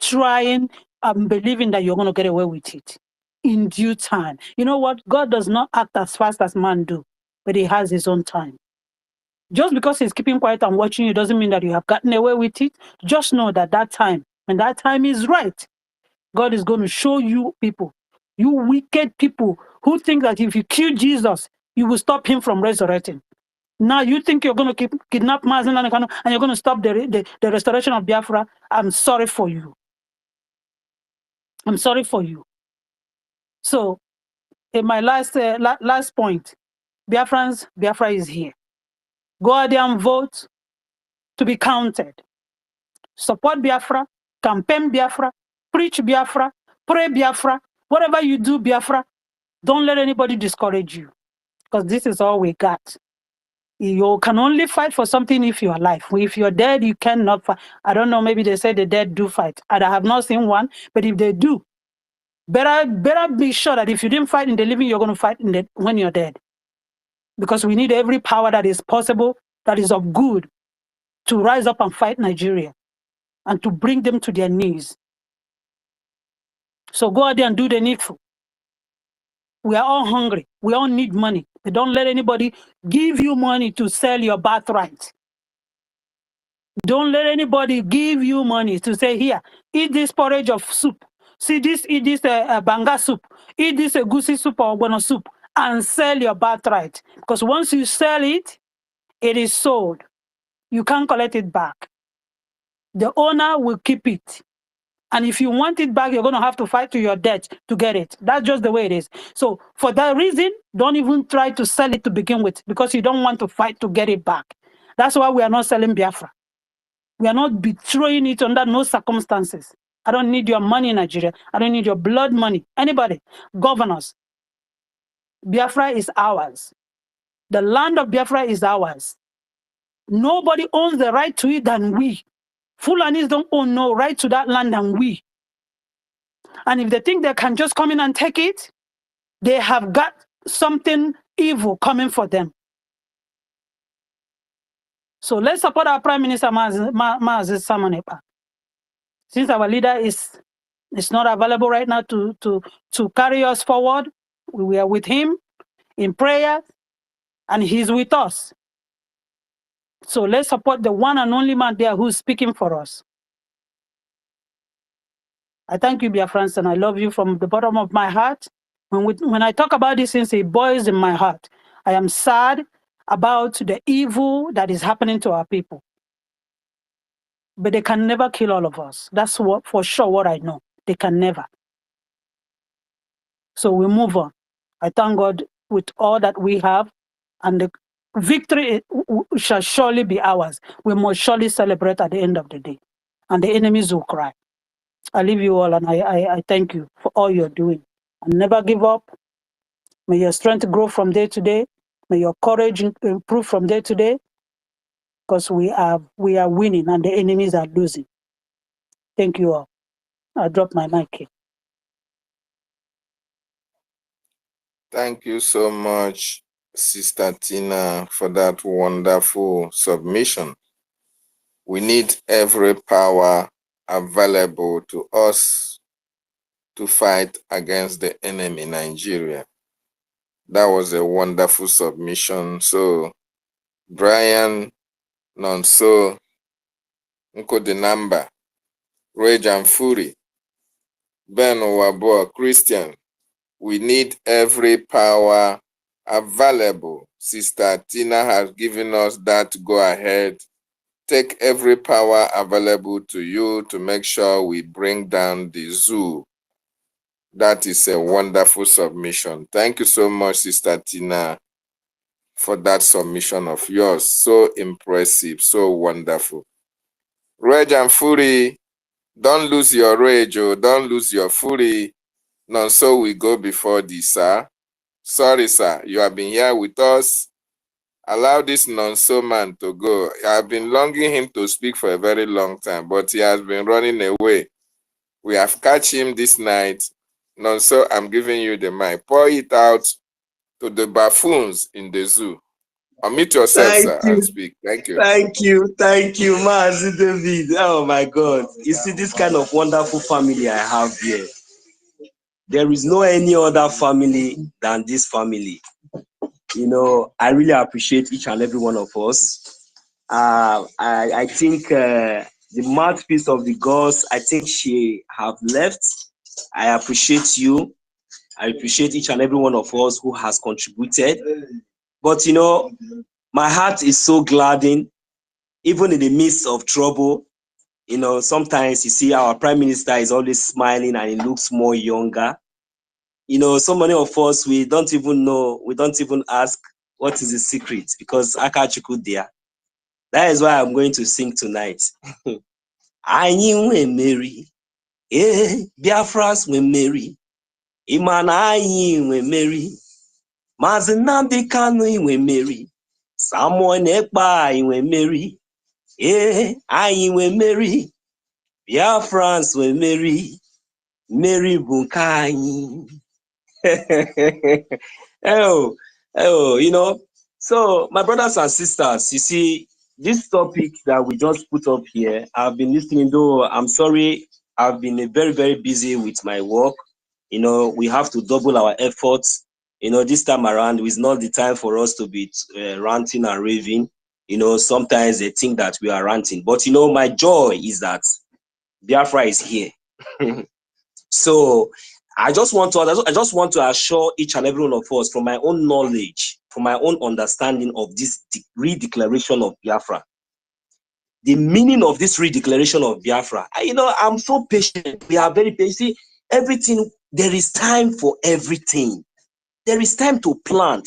trying and believing that you're going to get away with it in due time. You know what? God does not act as fast as man do, but he has his own time. Just because he's keeping quiet and watching you doesn't mean that you have gotten away with it. Just know that when that time is right, God is going to show you people, you wicked people who think that if you kill Jesus, you will stop him from resurrecting. Now you think you're going to kidnap Mazi Nnamdi Kanu and you're going to stop the restoration of Biafra. I'm sorry for you. I'm sorry for you. So, in my last point, Biafrans, Biafra is here. Go out there and vote to be counted. Support Biafra, campaign Biafra, preach Biafra, pray Biafra. Whatever you do, Biafra, don't let anybody discourage you, because this is all we got. You can only fight for something if you're alive. If you're dead, you cannot fight. I don't know, maybe they say the dead do fight. I have not seen one, but if they do, better be sure that if you didn't fight in the living, you're going to fight when you're dead. Because we need every power that is possible, that is of good, to rise up and fight Nigeria and to bring them to their knees. So go out there and do the needful. We are all hungry. We all need money. But don't let anybody give you money to sell your birthright. Don't let anybody give you money to say, here, eat this porridge of soup. Eat this banga soup. Eat this egusi soup or ogbono soup and sell your birthright. Because once you sell it, it is sold. You can't collect it back. The owner will keep it. And if you want it back, you're going to have to fight to your death to get it. That's just the way it is. So for that reason, don't even try to sell it to begin with, because you don't want to fight to get it back. That's why we are not selling Biafra. We are not betraying it under no circumstances. I don't need your money in Nigeria. I don't need your blood money. Anybody, governors. Biafra is ours. The land of Biafra is ours. Nobody owns the right to it than we. Fulanis don't own no right to that land than we. And if they think they can just come in and take it, they have got something evil coming for them. So let's support our Prime Minister, Mazi Samanepa. Since our leader is not available right now to carry us forward, we are with him in prayer, and he's with us. So let's support the one and only man there who's speaking for us. I thank you, Biafrans, and I love you from the bottom of my heart. When I talk about these things, it boils in my heart. I am sad about the evil that is happening to our people. But they can never kill all of us. That's for sure what I know. They can never. So we move on. I thank God with all that we have, and the victory shall surely be ours. We must surely celebrate at the end of the day, and the enemies will cry. I leave you all, and I thank you for all you're doing. And never give up. May your strength grow from day to day. May your courage improve from day to day, because we are winning and the enemies are losing. Thank you all. I drop my mic here. Thank you so much, Sister Tina, for that wonderful submission. We need every power available to us to fight against the enemy, Nigeria. That was a wonderful submission. So, Brian, Nonso, Nkodinamba, Rage and Fury, Ben Owabo, Christian, we need every power available. Sister Tina has given us that go ahead. Take every power available to you to make sure we bring down the zoo. That is a wonderful submission. Thank you so much, Sister Tina, for that submission of yours. So impressive, so wonderful. Rage and Fury, don't lose your rage, or don't lose your fury. None so we go before thee, sir. Sorry, sir. You have been here with us. Allow this nonso man to go. I have been longing him to speak for a very long time, but he has been running away. We have catch him this night. Nonso, I'm giving you the mic. Pour it out to the buffoons in the zoo. Unmute yourself, Thank sir, you. and speak. Thank you. Thank you. Thank you, Mazi David. Oh my God. You see this kind of wonderful family I have here. There is no any other family than this family. You know, I really appreciate each and every one of us. I think the mouthpiece of the gods, I think she have left. I appreciate you. I appreciate each and every one of us who has contributed. But you know, my heart is so gladdened, even in the midst of trouble. You know, sometimes you see our prime minister is always smiling and he looks more younger. You know, so many of us, we don't even know, we don't even ask what is the secret, because Akachuku there. That is why I'm going to sing tonight. Anyị nwe Mary, Biafras nwe Mary, Imana anyị nwe Mary, Mazi Nnamdi Kanu nwe Mary, Samuel Ekpa nwe Mary, anyị nwe Mary, Biafrans nwe Mary, Mary bụ nke anyị. You know, so my brothers and sisters, you see, this topic that we just put up here, I've been listening, though I'm sorry, I've been very, very busy with my work. You know, we have to double our efforts. You know, this time around, it's not the time for us to be ranting and raving. You know, sometimes they think that we are ranting. But, you know, my joy is that Biafra is here. So I just want to assure each and every one of us, from my own knowledge, from my own understanding of this redeclaration of Biafra, the meaning of this redeclaration of Biafra. You know, I'm so patient. We are very patient. See, everything, there is time for everything. There is time to plant,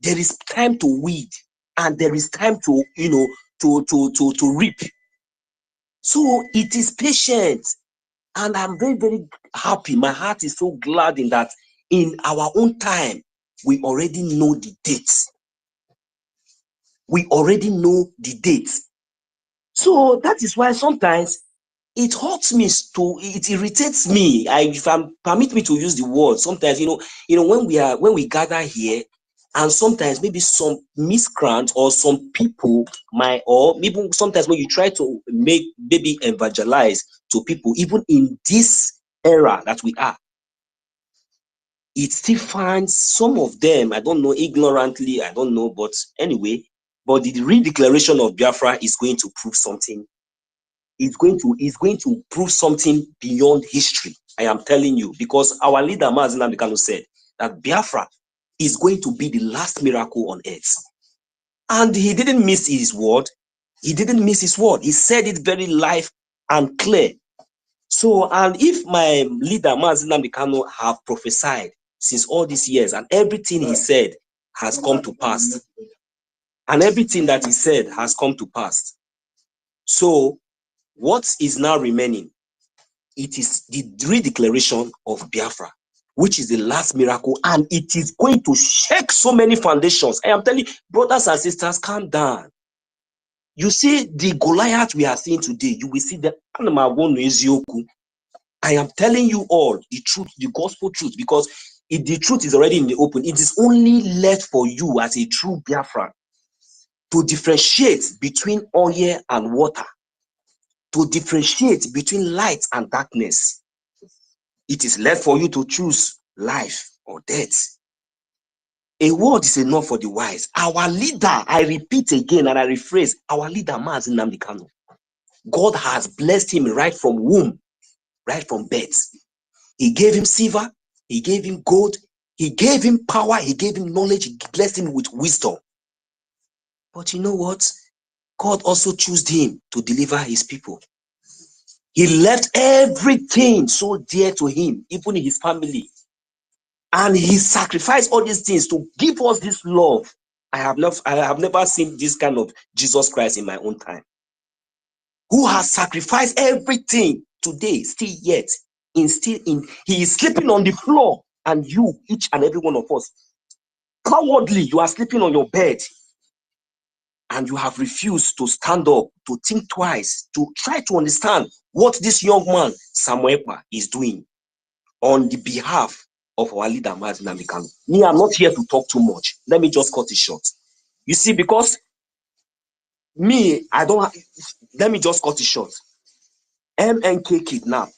there is time to weed, and there is time to, you know, to reap. So it is patient. And I'm very, very happy. My heart is so glad in that in our own time, we already know the dates. We already know the dates. So that is why sometimes it hurts me, it irritates me. If permit me to use the word, sometimes, you know, when we gather here, and sometimes maybe some miscreants or some people or maybe sometimes when you try to maybe evangelize to people, even in this era that we are, it still finds some of them, I don't know, ignorantly, I don't know, but anyway, but the redeclaration of Biafra is going to prove something. It's going to prove something beyond history. I am telling you, because our leader Mazi Nnamdi Kanu said that Biafra is going to be the last miracle on earth. And he didn't miss his word. He didn't miss his word. He said it very live and clear. So, and if my leader Mazi Nnamdi Kanu have prophesied since all these years, and everything he said has come to pass, and everything that he said has come to pass. So, what is now remaining? It is the redeclaration of Biafra, which is the last miracle, and it is going to shake so many foundations. I am telling you, brothers and sisters, calm down. You see the Goliath we are seeing today, you will see the I am telling you all the truth, the gospel truth, because the truth is already in the open. It is only left for you as a true Biafran to differentiate between oil and water, to differentiate between light and darkness. It is left for you to choose life or death. A word is enough for the wise. Our leader, I repeat again and I rephrase, our leader Mazi Nnamdi Kanu, God has blessed him right from womb, right from birth. He gave him silver, he gave him gold, he gave him power, he gave him knowledge, he blessed him with wisdom. But you know what? God also chose him to deliver his people. He left everything so dear to him, even his family. And he sacrificed all these things to give us this love. I have never seen this kind of Jesus Christ in my own time, who has sacrificed everything today, still yet, he is sleeping on the floor, and you, each and every one of us, cowardly, you are sleeping on your bed. and you have refused to stand up, to think twice, to try to understand what this young man, Samuel Ekpa, is doing on the behalf of our leader, Mazi Nnamdi Kanu. Me, I'm not here to talk too much. Let me just cut it short. You see, because me, let me just cut it short. MNK kidnap.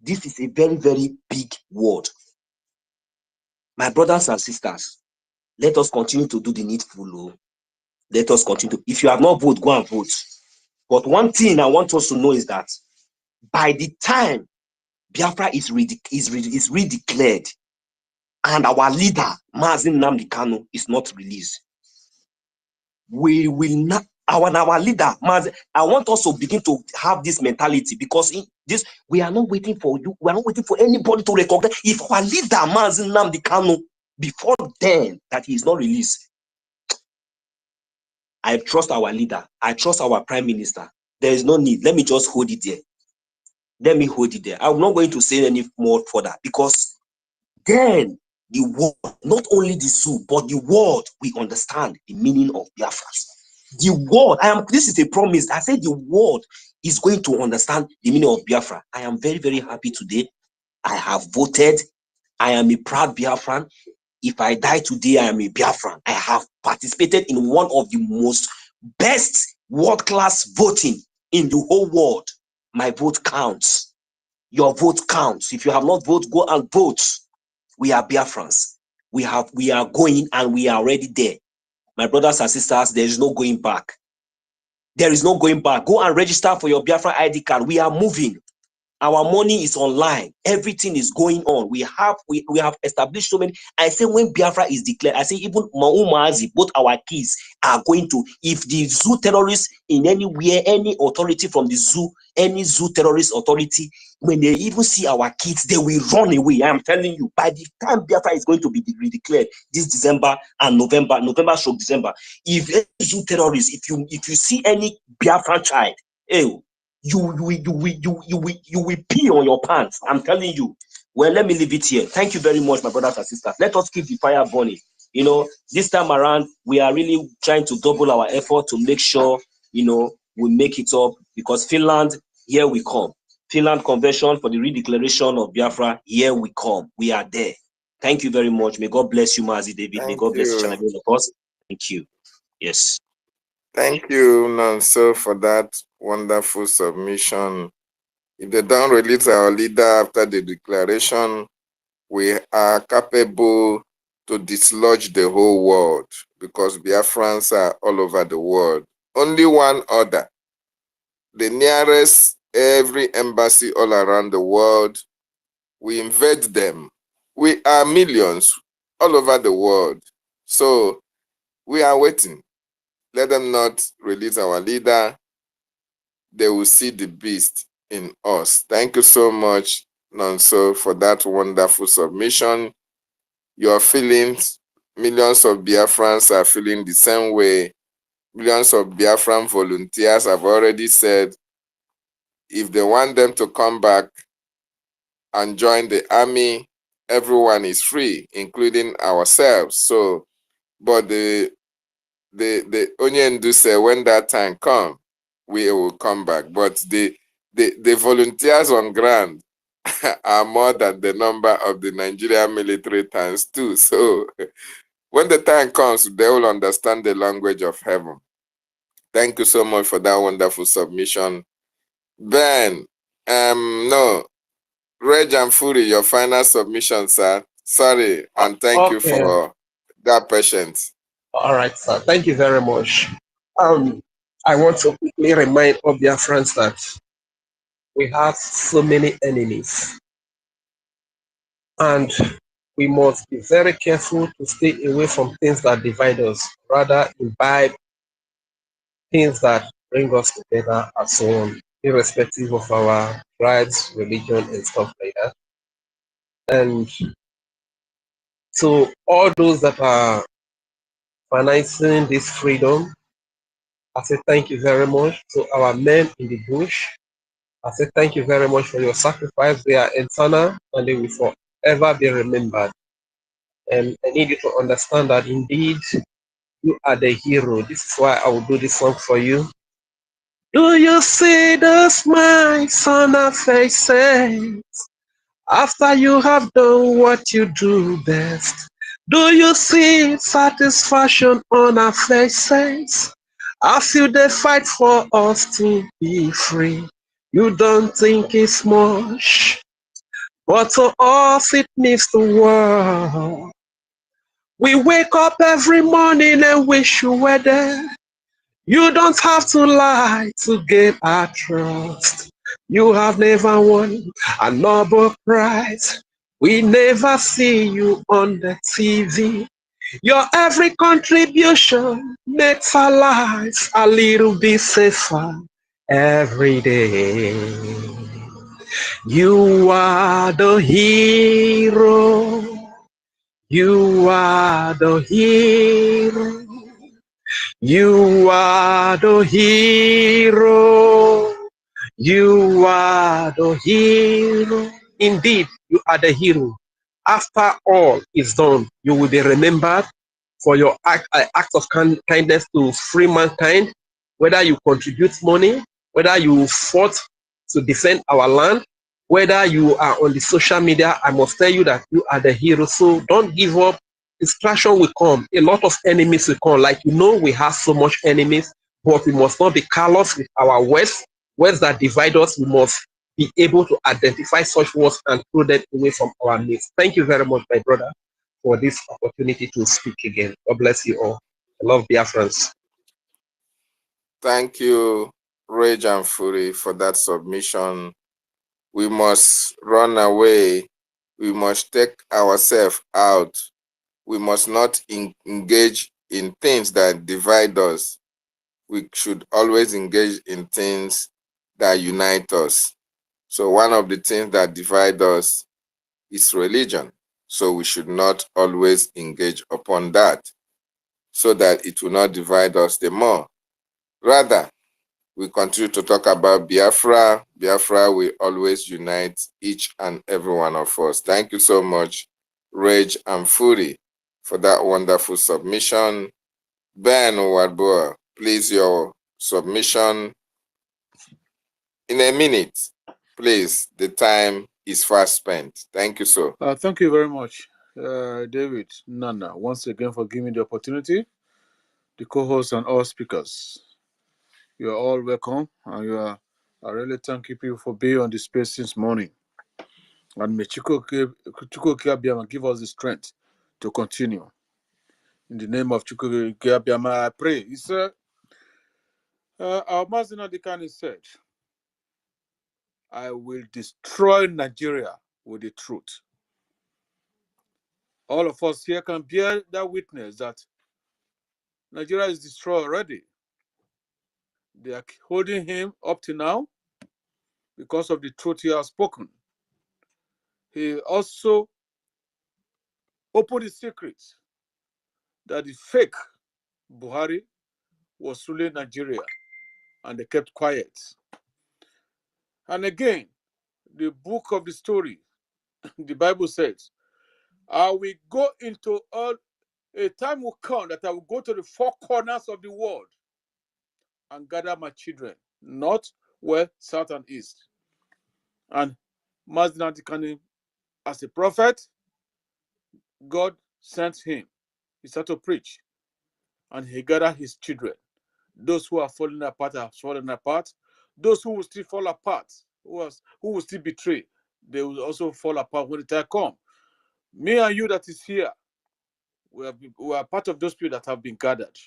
This is a very, very big word. My brothers and sisters, let us continue to do the needful. Let us continue. If you have not voted, go and vote. But one thing I want us to know is that by the time Biafra is redeclared and our leader, Mazi Nnamdi Kanu, is not released, we will not, our leader, Mazi, I want us to begin to have this mentality, because in this, we are not waiting for you, we are not waiting for anybody to recognize. If our leader, Mazi Nnamdi Kanu, before then that he is not released, I trust our leader, I trust our prime minister. There is no need. Let me just hold it there. Let me hold it there. I'm not going to say any more further, because then the world, not only the zoo, but the world will understand the meaning of Biafra. The world, this is a promise. I said the world is going to understand the meaning of Biafra. I am very, very happy today. I have voted. I am a proud Biafran. If I die today, I am a Biafran. I have participated in one of the most best world-class voting in the whole world. My vote counts. Your vote counts. If you have not voted, go and vote. We are Biafrans. We are going, and we are already there. My brothers and sisters, there is no going back. There is no going back. Go and register for your Biafra ID card. We are moving. Our money is online. Everything is going on. We have established so many. I say when Biafra is declared, I say even Maumazi, both our kids are going to, if the zoo terrorists in anywhere, any authority from the zoo, any zoo terrorist authority, when they even see our kids, they will run away. I am telling you, by the time Biafra is going to be redeclared this December and November stroke December, if any zoo terrorists, if you see any Biafra child, you will pee on your pants. I'm telling you. Well, let me leave it here. Thank you very much, my brothers and sisters. Let us keep the fire burning. You know, this time around, we are really trying to double our effort to make sure, you know, we make it up, because Finland, here we come. Finland Convention for the redeclaration of Biafra, here we come. We are there. Thank you very much. May God bless you, Mazi David. May God bless each and every one of us. Thank you. Yes. Thank you, Nonso, for that wonderful submission. If they don't release our leader after the declaration, we are capable to dislodge the whole world, because Biafrans are all over the world. Only one order. The nearest, every embassy all around the world, we invade them. We are millions all over the world. So we are waiting. Let them not release our leader. They will see the beast in us. Thank you so much, Nonso, for that wonderful submission. Your feelings, millions of Biafrans are feeling the same way. Millions of Biafran volunteers have already said if they want them to come back and join the army, everyone is free, including ourselves. So, but the Onyendu say when that time comes, we will come back. But the volunteers on ground are more than the number of the Nigerian military times 2. So when the time comes, they will understand the language of heaven. Thank you so much for that wonderful submission. Ben, no, Reg and Fury, your final submission, sir. Sorry, and thank you for that patience. All right, sir. Thank you very much. I want to quickly remind all Biafrans that we have so many enemies, and we must be very careful to stay away from things that divide us, rather imbibe things that bring us together as one, irrespective of our tribes, religion, and stuff like that. And so all those that are financing this freedom, I say thank you very much. To our men in the bush, I say thank you very much for your sacrifice. They are eternal and they will forever be remembered. And I need you to understand that indeed You are the hero. This is why I will do this song for you. Do you see the smiles on our faces after you have done what you do best? Do you see satisfaction on our faces as you they fight for us to be free? You don't think it's much, but to us it means the world. We wake up every morning and wish you were there. You don't have to lie to gain our trust. You have never won a Nobel Prize. We never see you on the TV. Your every contribution makes our lives a little bit safer every day. You are the hero. You are the hero. You are the hero. You are the hero. Indeed, you are the hero. After all is done, you will be remembered for your act of kindness to free mankind, whether you contribute money, whether you fought to defend our land, whether you are on the social media. I must tell you that you are the hero. So don't give up. Distraction will come. A lot of enemies will come. Like, we have so much enemies, but we must not be callous with our words that divide us. We must be able to identify such words and throw them away from our midst. Thank you very much, my brother, for this opportunity to speak again. God bless you all. I love Biafrans. Thank you, Rage and Fury, for that submission. We must run away. We must take ourselves out. We must not engage in things that divide us. We should always engage in things that unite us. So one of the things that divide us is religion. So we should not always engage upon that, so that it will not divide us the more. Rather, we continue to talk about Biafra. Biafra will always unite each and every one of us. Thank you so much, Rage and Fury, for that wonderful submission. Ben Wadboa, please, your submission in a minute. Please, the time is fast spent. Thank you, sir. Thank you very much, David Nana, once again for giving me the opportunity, the co-hosts and all speakers. You are all welcome, and I really thank you people for being on the space since morning. And may Chukwuka Abiyama give us the strength to continue. In the name of Chukwuka Abiyama, I pray. He said, our Master Dikani said, I will destroy Nigeria with the truth. All of us here can bear that witness that Nigeria is destroyed already. They are holding him up to now because of the truth he has spoken. He also opened the secret that the fake Buhari was ruling Nigeria, and they kept quiet. And again, the book of the story, the Bible says, I will go into all, a time will come that I will go to the four corners of the world and gather my children, north, west, south, and east. And Mazdina Dikani, as a prophet, God sent him. He started to preach, and he gathered his children. Those who are falling apart have fallen apart. Those who will still fall apart, who will still betray, they will also fall apart when the time comes. Me and you that is here, we are part of those people that have been gathered.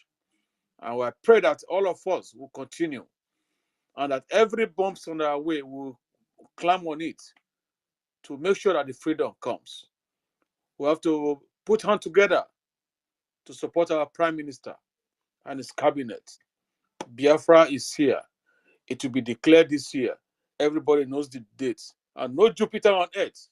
And I pray that all of us will continue, and that every bumps on our way will climb on it to make sure that the freedom comes. We have to put hands together to support our Prime Minister and his cabinet. Biafra is here. It will be declared this year. Everybody knows the dates. And no Jupiter on earth,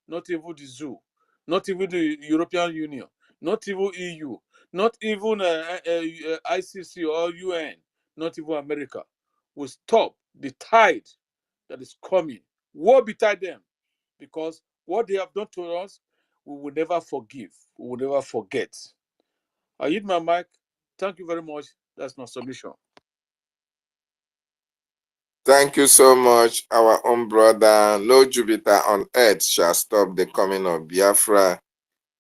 not even the zoo, not even the European Union, not even EU, not even ICC or UN, not even America, will stop the tide that is coming. Woe betide them, because what they have done to us, we will never forgive. We will never forget. I hit my mic. Thank you very much. That's my submission. Thank you so much, our own brother. No Jupiter on earth shall stop the coming of Biafra.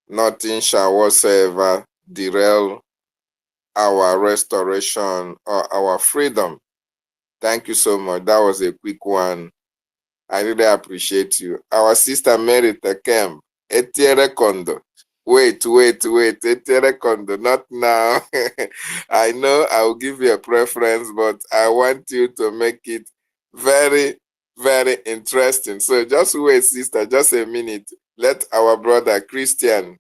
Nothing shall whatsoever derail our restoration or our freedom. Thank you so much. That was a quick one. I really appreciate you. Our sister Mary Tekem, Etiere Kondo. Wait. Etiere Kondo, not now. I know I will give you a preference, but I want you to make it very, very interesting. So just wait, sister, just a minute. Let our brother Christian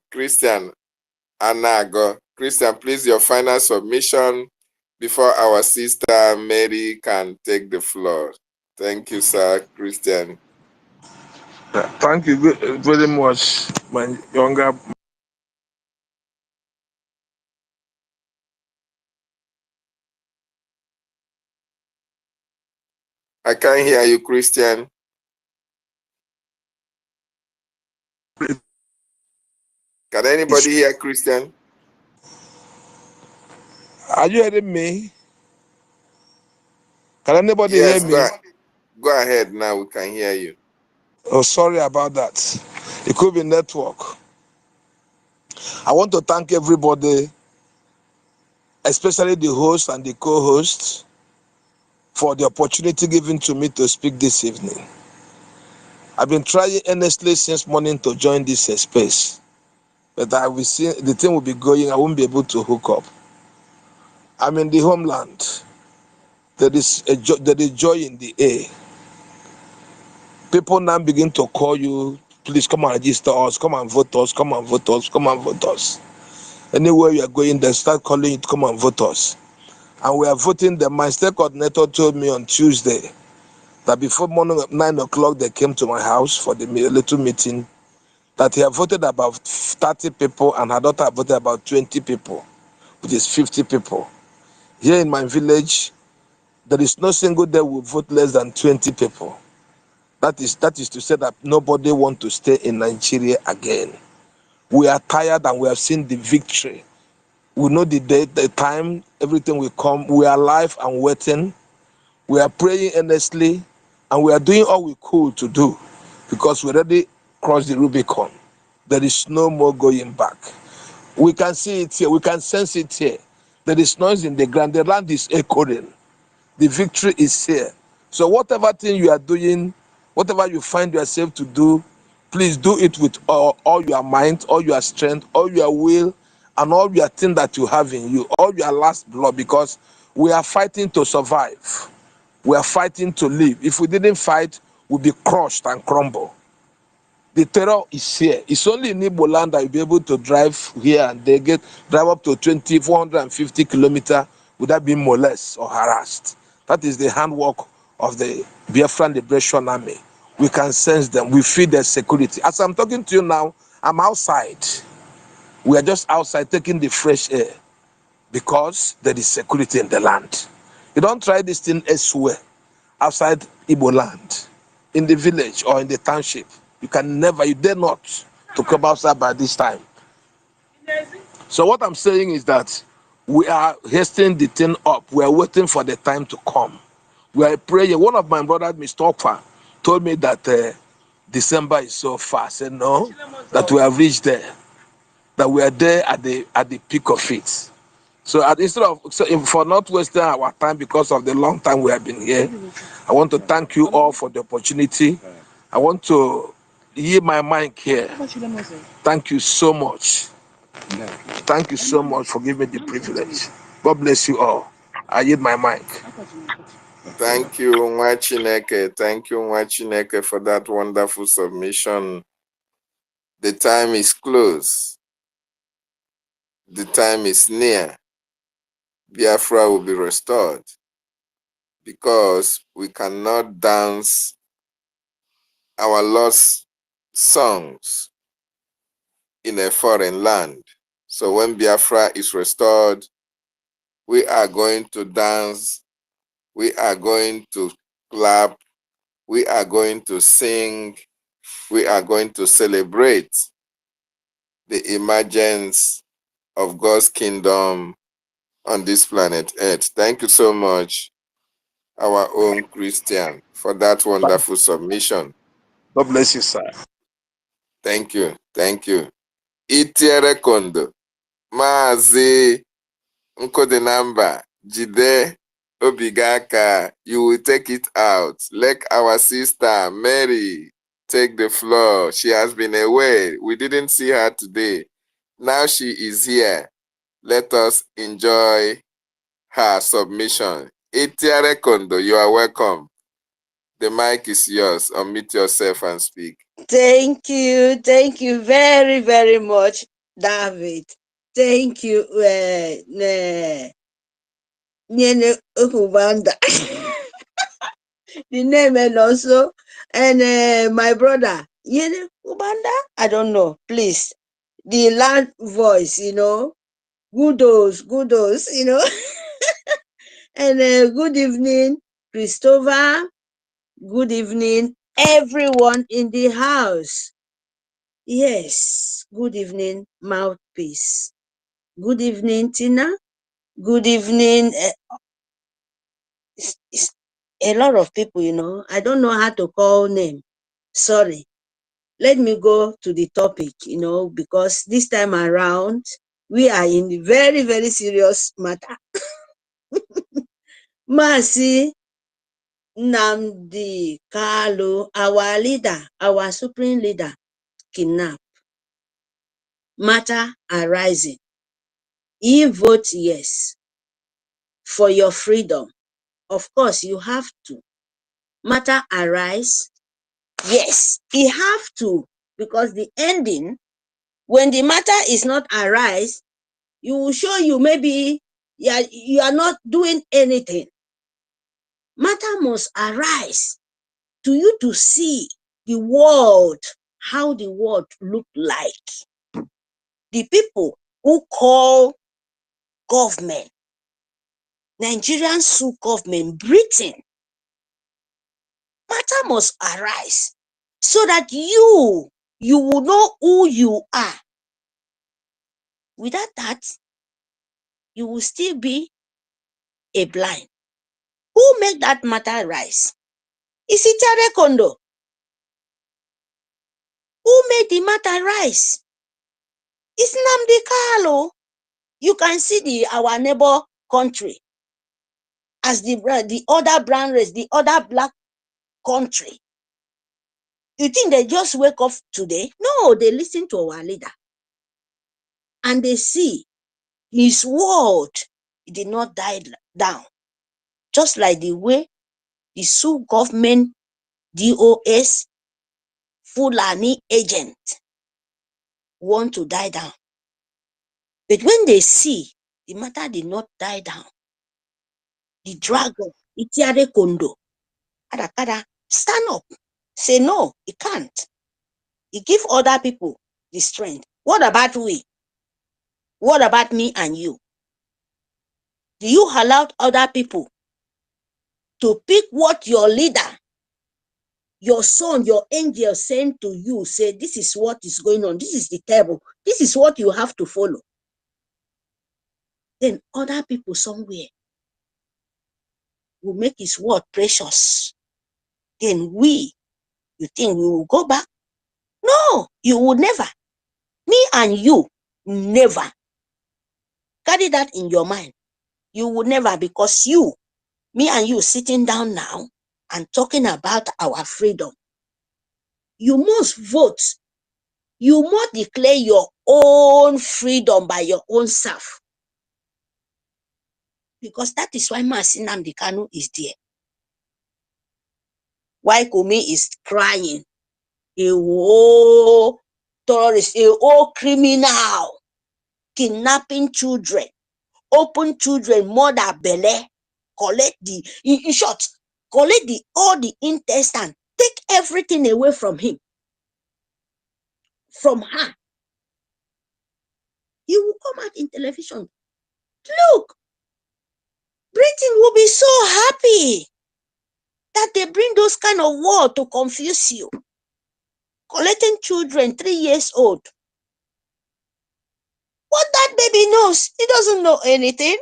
Anago. Christian, please, your final submission before our sister Mary can take the floor. Thank you, sir. Christian. Thank you very much, my younger. I can't hear you, Christian. Can anybody hear Christian? Are you hearing me? Can anybody Yes, hear me? go ahead now. We can hear you. Oh, sorry about that. It could be network. I want to thank everybody, especially the host and the co-host, for the opportunity given to me to speak this evening. I've been trying earnestly since morning to join this space, but I will see the thing will be going. I won't be able to hook up. I'm in the homeland. There is joy in the air. People now begin to call you, please come and register us, come and vote us, come and vote us, come and vote us. Anywhere you are going, they start calling you to come and vote us. And we are voting them. My state coordinator told me on Tuesday that before morning at 9 o'clock, they came to my house for the little meeting, that he had voted about 30 people and her daughter voted about 20 people, which is 50 people. Here in my village, there is no single day we vote less than 20 people. That is to say that nobody wants to stay in Nigeria again. We are tired and we have seen the victory. We know the date, the time, everything will come. We are alive and waiting. We are praying earnestly and we are doing all we could to do because we already crossed the Rubicon. There is no more going back. We can see it here. We can sense it here. There is noise in the ground. The land is echoing. The victory is here. So whatever thing you are doing, whatever you find yourself to do, please do it with all your mind, all your strength, all your will, and all your thing that you have in you, all your last blood, because we are fighting to survive. We are fighting to live. If we didn't fight, we'll be crushed and crumble. The terror is here. It's only in Igbo land that you'll be able to drive here and they drive up to 450 kilometers without being molested or harassed. That is the handwork of the Biafran Liberation Army. We can sense them. We feel their security. As I'm talking to you now, I'm outside. We are just outside taking the fresh air because there is security in the land. You don't try this thing elsewhere, outside Igbo land, in the village or in the township. You dare not to come outside by this time. So what I'm saying is that we are hastening the thing up. We are waiting for the time to come. We are praying. One of my brothers, Mr. Okfa, told me that December is so far. I said no, that we have reached there, that we are there at the peak of it. So for not wasting our time because of the long time we have been here, I want to thank you all for the opportunity. I want to yield my mic here. Thank you so much. Thank you so much for giving me the privilege. God bless you all. I yield my mic. Thank you, Nwachineke. Thank you, Nwachineke, for that wonderful submission. The time is close. The time is near. Biafra will be restored because we cannot dance our lost songs in a foreign land. So when Biafra is restored, we are going to dance, we are going to clap, we are going to sing, we are going to celebrate the emergence of God's kingdom on this planet Earth. Thank you so much, our own Christian, for that wonderful submission. God bless you, sir. Thank you. Thank you. Itiere Kondo, Mazi Nkodenamba, Jide Obigaka, you will take it out. Let our sister Mary take the floor. She has been away. We didn't see her today. Now she is here. Let us enjoy her submission. Itiere Kondo, you are welcome. The mic is yours. Unmute yourself and speak. Thank you very, very much, David. Thank you, Nyene Ukubanda. The name and also, and my brother, Nyene Ubanda. I don't know. Please, the loud voice, Goodos, and good evening, Christopher. Good evening, everyone in the house. Yes, good evening, Mouthpiece. Good evening, Tina. Good evening. It's a lot of people, I don't know how to call name. Sorry. Let me go to the topic, because this time around, we are in a very, very serious matter. Mercy Nnamdi Kalu, our leader, our supreme leader, kidnapped. Matter arising. You vote yes for your freedom. Of course, you have to. Matter arise. Yes, you have to, because the ending, when the matter is not arise, you will show you maybe you are not doing anything. Matter must arise to you to see the world, how the world look like. The people who call government, Nigerian sue government, Britain, matter must arise so that you will know who you are. Without that, you will still be a blind. Who make that matter rise? Is it Itiere Kondo? Who made the matter rise? It's Nnamdi Kanu. You can see our neighbor country as the other brown race, the other black country. You think they just wake up today? No, they listen to our leader. And they see his word did not die down. Just like the way the Sioux government, DOS, Fulani agent want to die down. But when they see the matter did not die down, the dragon, Itiere Kondo, Adakada, stand up. Say no, it can't. He give other people the strength. What about we? What about me and you? Do you allow other people to pick what your leader, your son, your angel sent to you? Say, this is what is going on. This is the table. This is what you have to follow. Then other people somewhere will make his word precious. Then you think we will go back? No, you will never. Me and you, never. Carry that in your mind. You will never, because me and you sitting down now and talking about our freedom. You must vote. You must declare your own freedom by your own self. Because that is why Mazi Nnamdi Kanu is there. Why Kumi is crying? A whole terrorist, a whole criminal, kidnapping children, open children, mother belle, collect in short, collect all the intestine, take everything away from him, from her. He will come out in television. Look, Britain will be so happy that they bring those kind of war to confuse you. Collecting children 3 years old. What that baby knows, he doesn't know anything.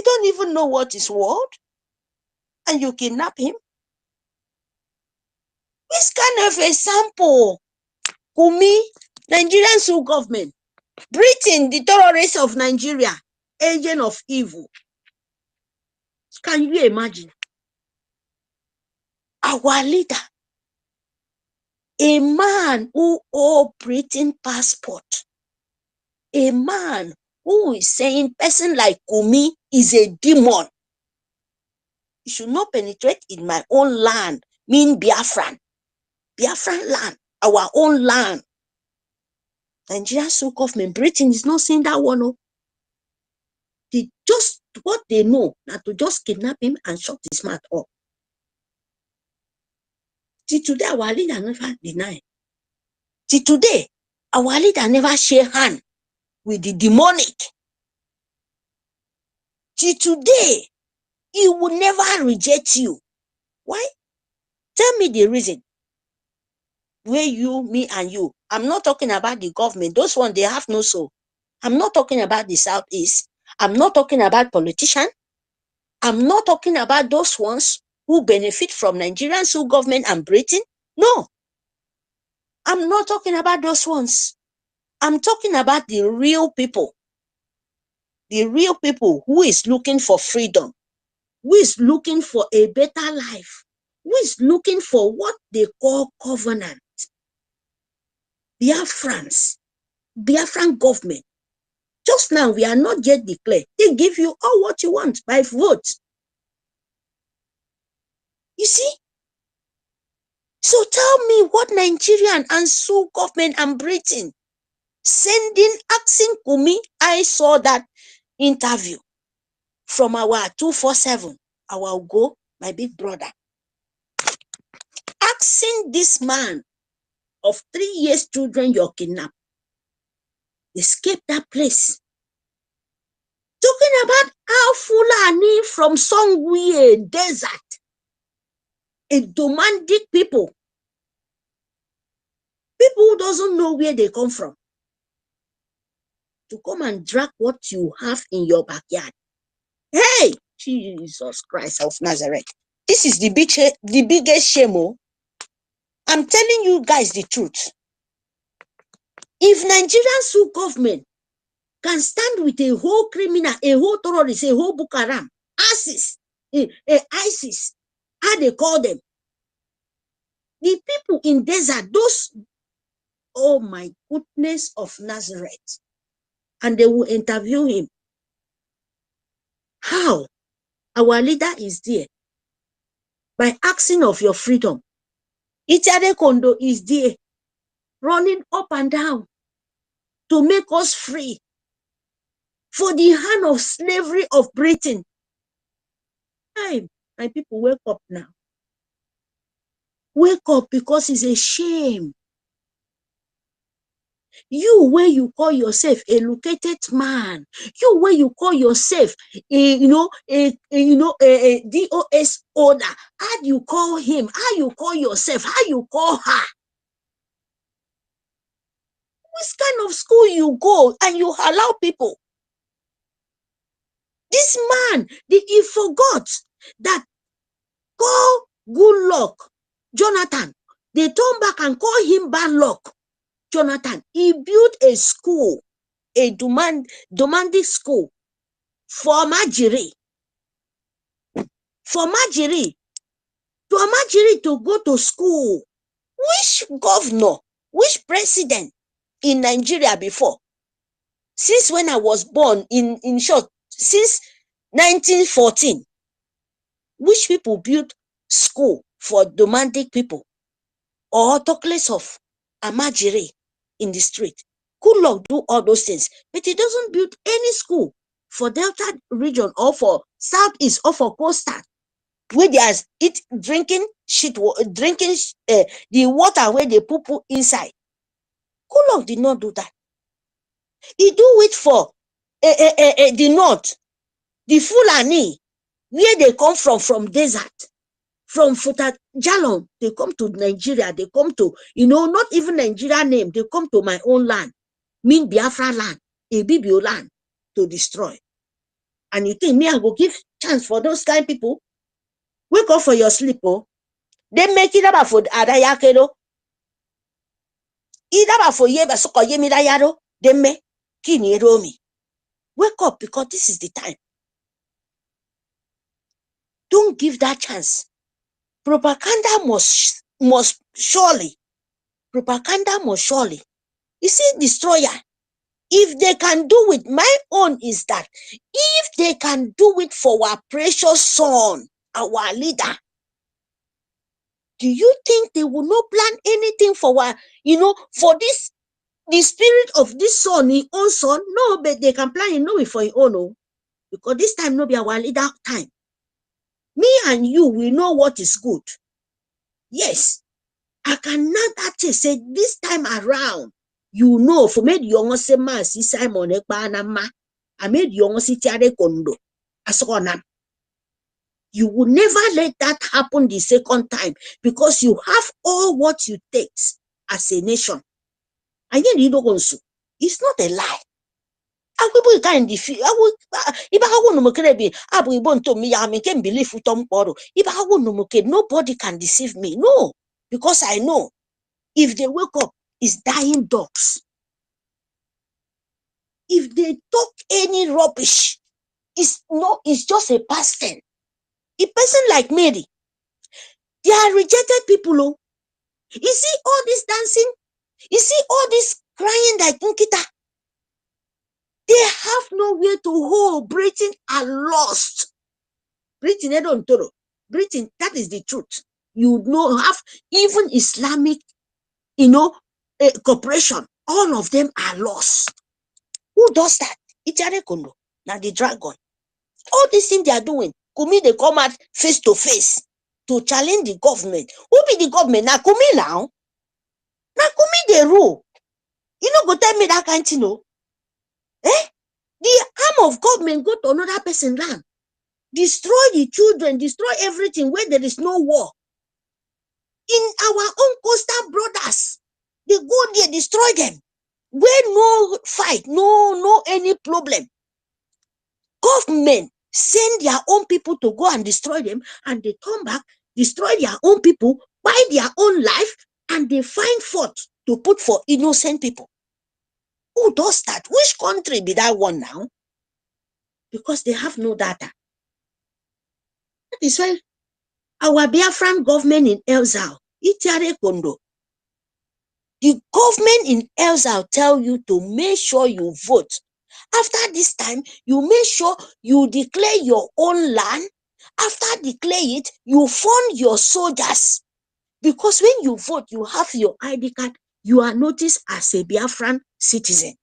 don't even know what is word, and you kidnap him. This kind of example, Kumi, Nigerian sole government, Britain, the terrorists of Nigeria, agent of evil. Can you imagine? Our leader, a man who owns Britain passport, a man who is saying person like Kumi is a demon. You should not penetrate in my own land, mean Biafran land, our own land. Nigerian sole government, Britain is not saying that one. No. They just what they know now to just kidnap him and shut his mouth up. Till today, our leader never deny. Till today, our leader never shake hand with the demonic. Till today, he will never reject you. Why? Tell me the reason. Where you, me, and you. I'm not talking about the government. Those ones, they have no soul. I'm not talking about the Southeast. I'm not talking about politicians. I'm not talking about those ones who benefit from Nigerian sole government and Britain. No. I'm not talking about those ones. I'm talking about the real people. The real people who is looking for freedom, who is looking for a better life, who is looking for what they call covenant. Biafrans, Biafran government. Just now, we are not yet declared. They give you all what you want by vote. You see? So tell me what Nigerian and sole government and Britain asking Kumi. I saw that interview from our 247, our go, my big brother. Asking this man of 3 years children you're kidnapped. Escape that place. Talking about how Fulani from somewhere desert, a domestic people who doesn't know where they come from, to come and drag what you have in your backyard. Hey, Jesus Christ of Nazareth. This is the biggest shame. Oh. I'm telling you guys the truth. If Nigerian sole government can stand with a whole criminal, a whole terrorist, a whole Boko Haram, ISIS, how they call them, the people in desert, those, oh my goodness of Nazareth, and they will interview him. How? Our leader is there by asking of your freedom. Itiade Kondo is there running up and down to make us free for the hand of slavery of Britain. Hey, my people, wake up now. Wake up, because it's a shame. You where you call yourself a educated man, you where you call yourself a DOS holder, how do you call him? How you call yourself? How you call her? Which kind of school you go and you allow people? This man, he forgot that call good luck Jonathan. They turn back and call him bad luck Jonathan. He built a school, a demanding school for Majiri. For Majiri. To Majiri to go to school. Which governor, which president in Nigeria before? Since when I was born, in short, since 1914, which people built school for demanding people? Or talkless of Amajiri in the street. Good luck do all those things, but he doesn't build any school for Delta region or for Southeast or for Coastal, where there's drinking the water where they poo inside. Good luck did not do that. He do it for the north, the Fulani, where they come from desert. From Futa Jalon, they come to Nigeria, they come to, not even Nigeria name, they come to my own land, mean Biafra land, a Bibio land, to destroy. And you think me, I go give chance for those kind of people? Wake up for your sleep, oh. They make it about for Adayakedo. Either for ye, but so call ye midayado. They make kini romi. Wake up, because this is the time. Don't give that chance. Propaganda must surely. Propaganda must surely. You see, destroyer. If they can do it, my own is that if they can do it for our precious son, our leader, do you think they will not plan anything for our, for this, the spirit of this son, his own son? No, but they can plan it, no, for his own, no. Because this time no be our leader time. Me and you, we know what is good. Yes, I cannot actually say this time around, for me, you say si Simon Ekpanama, I made you si Tiare Kondo, Asona. You will never let that happen the second time, because you have all what you take as a nation. And yet you don't so. It's not a lie. I will kind defeat. I will. If I want to make I will want to me. I can believe it on board. If I want to make nobody can deceive me. No, because I know if they wake up, it's dying dogs. If they talk any rubbish, it's just a past tense. A person like Mary, they are rejected people. Oh. You see all this dancing, you see all this crying like Nkita. They have nowhere to hold. Britain are lost. Britain, I don't know. Britain, that is the truth. You know, have even Islamic, corporation. All of them are lost. Who does that? Itiare Kondo. Now the dragon. All these things they are doing. Kumi, they come out face to face to challenge the government. Who be the government? Now Kumi now. Now Kumi they rule. You know, go tell me that kind of thing, no? The arm of government go to another person's land. Destroy the children, destroy everything where there is no war. In our own coastal brothers, they go there, destroy them. Where no fight, no any problem. Government send their own people to go and destroy them, and they come back, destroy their own people, buy their own life, and they find fault to put for innocent people. Who does that? Which country be that one now? Because they have no data. That is why our Biafran government in Elzao, Itiare Kondo, the government in Elzao tell you to make sure you vote. After this time, you make sure you declare your own land. After declare it, you fund your soldiers. Because when you vote, you have your ID card, you are noticed as a Biafran citizen.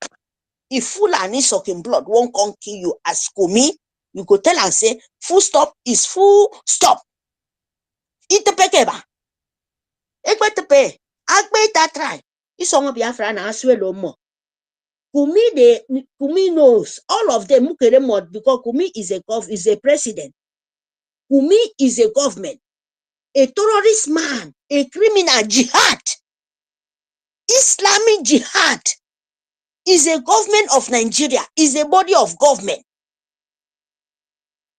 If Fulani sucking blood won't come kill you as Kumi, you go tell and say, full stop is full stop. Itepekeba. Ekwetepe. Agbeta try. Isongo Biafra na aswelo mo. Kumi knows all of them because Kumi is a president. Kumi is a government, a terrorist man, a criminal jihad. Islamic jihad is a government of Nigeria, is a body of government.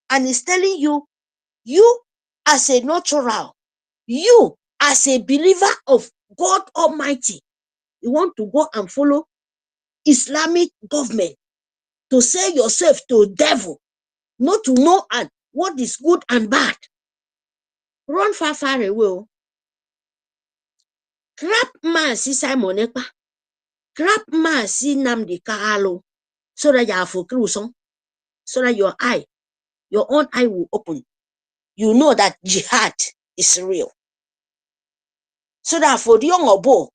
And it's telling you, you as a natural, you as a believer of God Almighty, you want to go and follow Islamic government to sell yourself to the devil, not to know what is good and bad. Run far, far away. Crap man si Simon Ekpa. Crap man si Namdi Kahalo. So that you have focus on. So that your own eye will open. You know that jihad is real. So that for the young obo,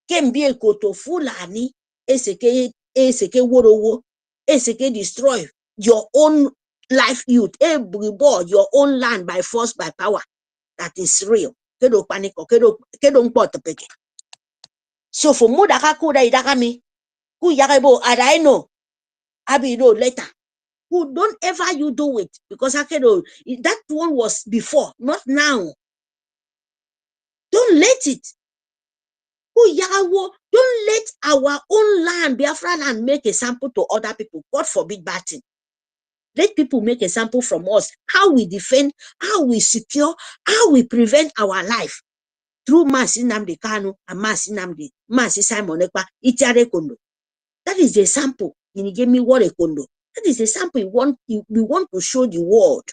can be a koto fulani, eseke worowo, eseke destroy your own life youth, everybody, your own land by force, by power. That is real. Kedo panic or kedo peke. So for Mudaka Kuda Idakami, who Yarebo Adaino, Abido later. Who don't ever you do it because that one was before, not now. Don't let it. Who Yarawo, don't let our own land, Biafra land, make a sample to other people. God forbid bad thing. Let people make a sample from us, how we defend, how we secure, how we prevent our life through Massey Nnamdi Kanu and Massey Simon Ekpa, Itiare Kondo. That is the sample. You gave me what a kondo. That is the sample we want to show the world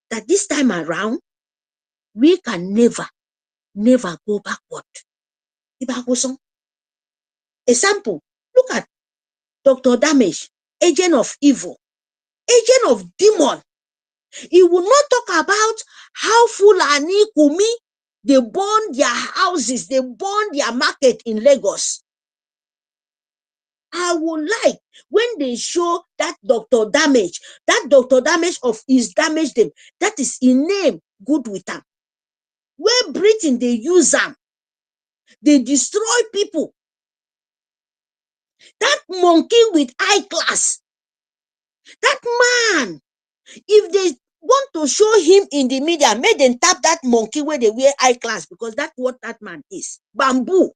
that this time around, we can never go backward. A sample. Look at Dr. Damage, agent of evil, agent of demon. He will not talk about how Fulani Kumi, they burn their houses, they burn their market in Lagos. I would like when they show that Dr. Damage of his damage them, that is in name good with them. Where Britain they use them, they destroy people. That monkey with high class, that man, if they want to show him in the media, make them tap that monkey where they wear high class, because that's what that man is. Bamboo.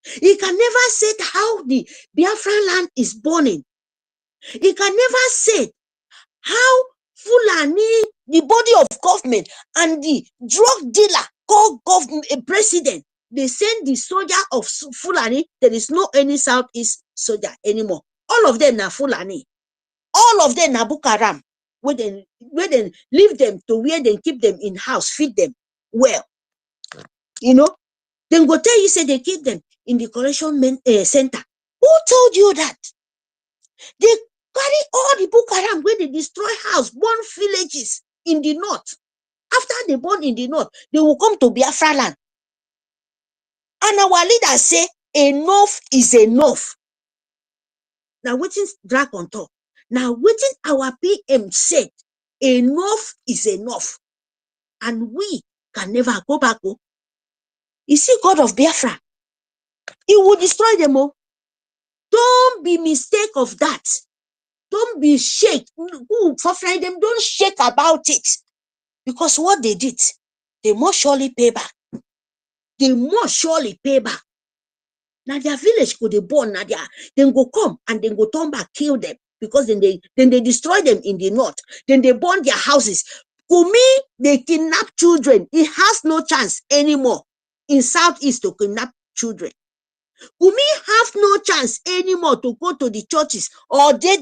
He can never say how the Biafran land is burning. He can never say how Fulani, the body of government, and the drug dealer called government president, they send the soldier of Fulani. There is no any Southeast soldier anymore. All of them are Fulani. All of them are Bukaram. Where they leave them to where they keep them in house, feed them well. You know, then go tell you say they keep them in the correction center. Who told you that? They carry all the Bukaram where they destroy house, burn villages in the north. After they burn in the north, they will come to Biafra land. And our leaders say, enough is enough. Now, waiting drag on top. Now, waiting our PM said, enough is enough. And we can never go back. You see, God of Biafra, he will destroy them all. Don't be mistake of that. Don't be shake. For them, don't shake about it. Because what they did, they must surely pay back. They must surely pay back. Now their village could they born, now then go come and then go turn back, kill them. Because then they destroy them in the north. Then they burn their houses. Kumi, they kidnap children. It has no chance anymore in Southeast to kidnap children. Kumi have no chance anymore to go to the churches, or they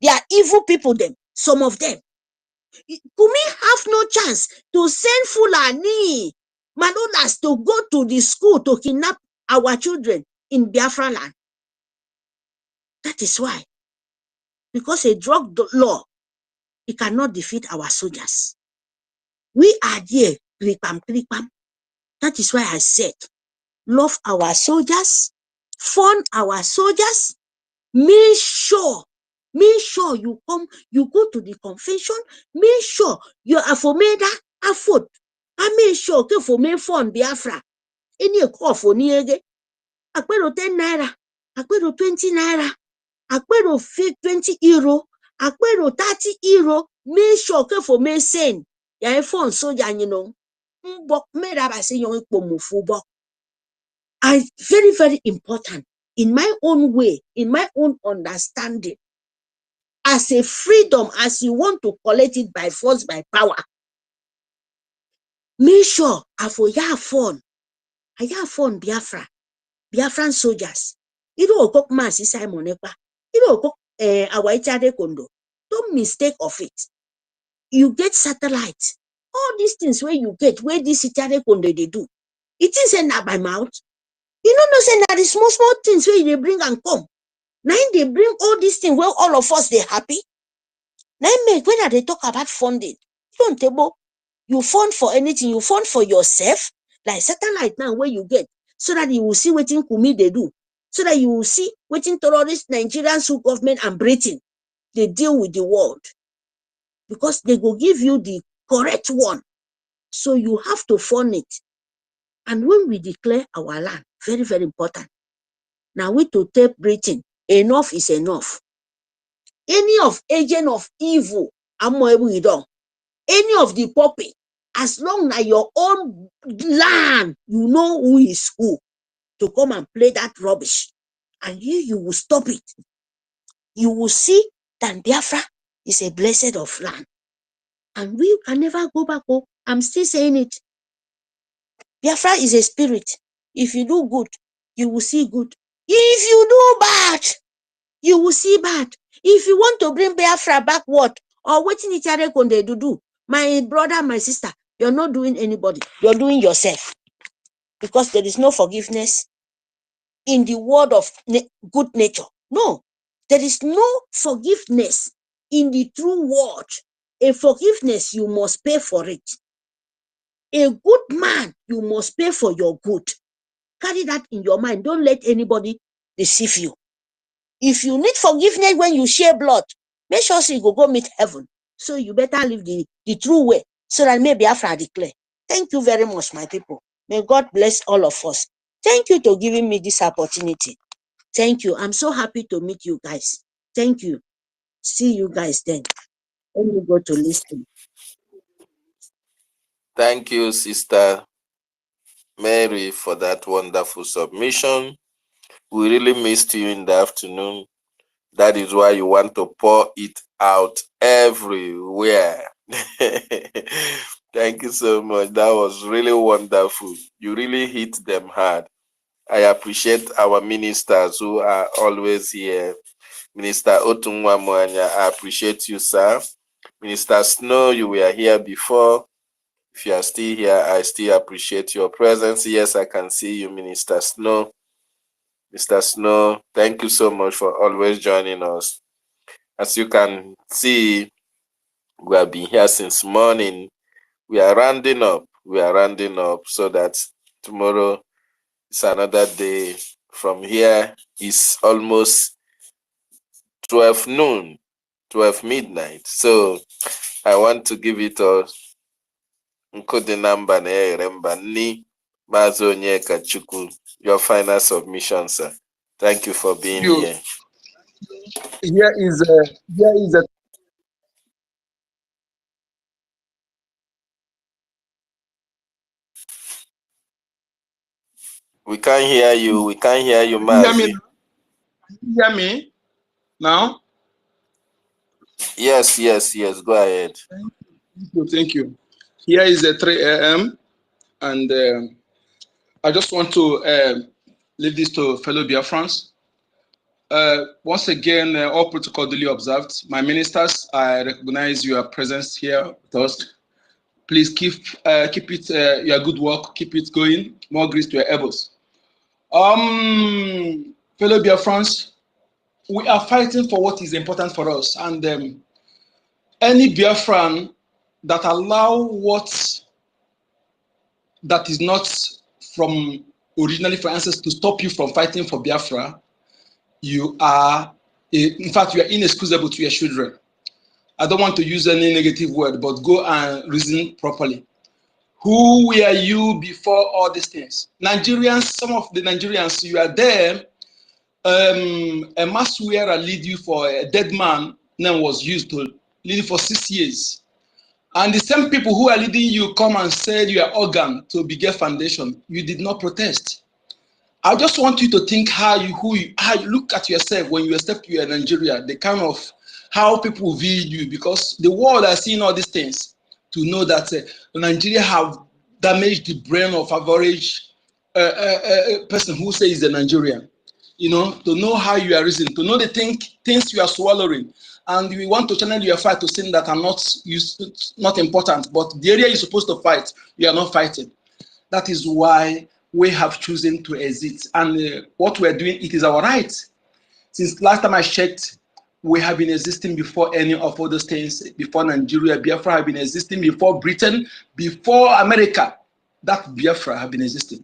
are evil people, them, some of them. Kumi have no chance to send Fulani Manolas to go to the school to kidnap our children in Biafra land. That is why. Because a drug law, it cannot defeat our soldiers. We are there, kripam. That is why I said, love our soldiers, fund our soldiers, make sure you come, you go to the convention, make sure you are for made a foot. I make sure okay for me fund Biafra. Any call for niege. Akwero 10 naira, akwero 20 naira, akwero 20 euro, akwero 30 euro, make sure okay for me send. Ya phone soldier, you know. Very, very important in my own way, in my own understanding. As a freedom, as you want to collect it by force, by power, make sure I have fun Biafra, Biafran soldiers. You don't cook Massey Simon Ekpa. You don't cook our Itiare Kondo. Don't mistake of it. You get satellite. All these things where you get, where this Itiare Kondo they do. It isn't by mouth. You don't know, say that the small things where they bring and come. Now they bring all these things where all of us they happy. Now make when they talk about funding, you don't table. You fund for anything, you fund for yourself, like satellite now where you get, so that you will see what in Kumi they do, so that you will see what in terrorist Nigerians who government and Britain they deal with the world, because they will give you the correct one. So you have to fund it. And when we declare our land, very, very important. Now we to tell Britain, enough is enough. Any of agent of evil, any of the puppet, as long as your own land, you know who is who, to come and play that rubbish. And you will stop it. You will see that Biafra is a blessed of land. And we can never go back. Oh, I'm still saying it. Biafra is a spirit. If you do good, you will see good. If you do bad, you will see bad. If you want to bring Biafra backward, or waiting each other when they do, my brother, my sister, you're not doing anybody. You're doing yourself. Because there is no forgiveness in the word of good nature. No, there is no forgiveness in the true word. A forgiveness, you must pay for it. A good man, you must pay for your good. Carry that in your mind. Don't let anybody deceive you. If you need forgiveness when you share blood, make sure so you go meet heaven. So you better live the true way, so that maybe after I declare. Thank you very much, my people. May God bless all of us. Thank you for giving me this opportunity. Thank you. I'm so happy to meet you guys. Thank you. See you guys then. Let me go to listen. Thank you, Sister Mary, for that wonderful submission. We really missed you in the afternoon. That is why you want to pour it out everywhere. Thank you so much. That was really wonderful. You really hit them hard. I appreciate our ministers who are always here. Minister Otunwa Mwanya, I appreciate you, sir. Minister Snow, you were here before. If you are still here, I still appreciate your presence. Yes, I can see you, Minister Snow. Mr. Snow, thank you so much for always joining us. As you can see, we have been here since morning. We are rounding up. We are rounding up so that tomorrow is another day. From here is almost 12 noon, 12 midnight. So I want to give it a Nkodi number ni Mazonye Kachuku. Your final submission, sir. Thank you for being here. Here is a We can't hear you. We can't hear you, Mazi. You hear me now? Yes. Go ahead. Thank you. Here is a 3 a.m. and I just want to leave this to fellow Biafrans. Once again, all protocol duly observed. My ministers, I recognize your presence here with us. Please keep it your good work. Keep it going. More grace to your elbows. Fellow Biafrans, we are fighting for what is important for us, and any Biafran that allow what that is not from originally for ancestors to stop you from fighting for Biafra, you are, in fact, you are inexcusable to your children. I don't want to use any negative word, but go and reason properly. Who were you before all these things? Nigerians, some of the Nigerians, you are there. A mass wearer lead you for a dead man, name was used to lead you for 6 years. And the same people who are leading you come and said you are organ to Bigger Foundation. You did not protest. I just want you to think how you look at yourself when you step to Nigeria, the kind of how people view you, because the world has seen all these things to know that Nigeria have damaged the brain of average person who says a Nigerian. You know, to know how you are reasoning, to know the things you are swallowing. And we want to channel your fight to things that are not important, but the area you're supposed to fight, you are not fighting. That is why we have chosen to exit. And what we're doing, it is our right. Since last time I checked, we have been existing before any of all those things, before Nigeria. Biafra have been existing before Britain, before America. That Biafra have been existing.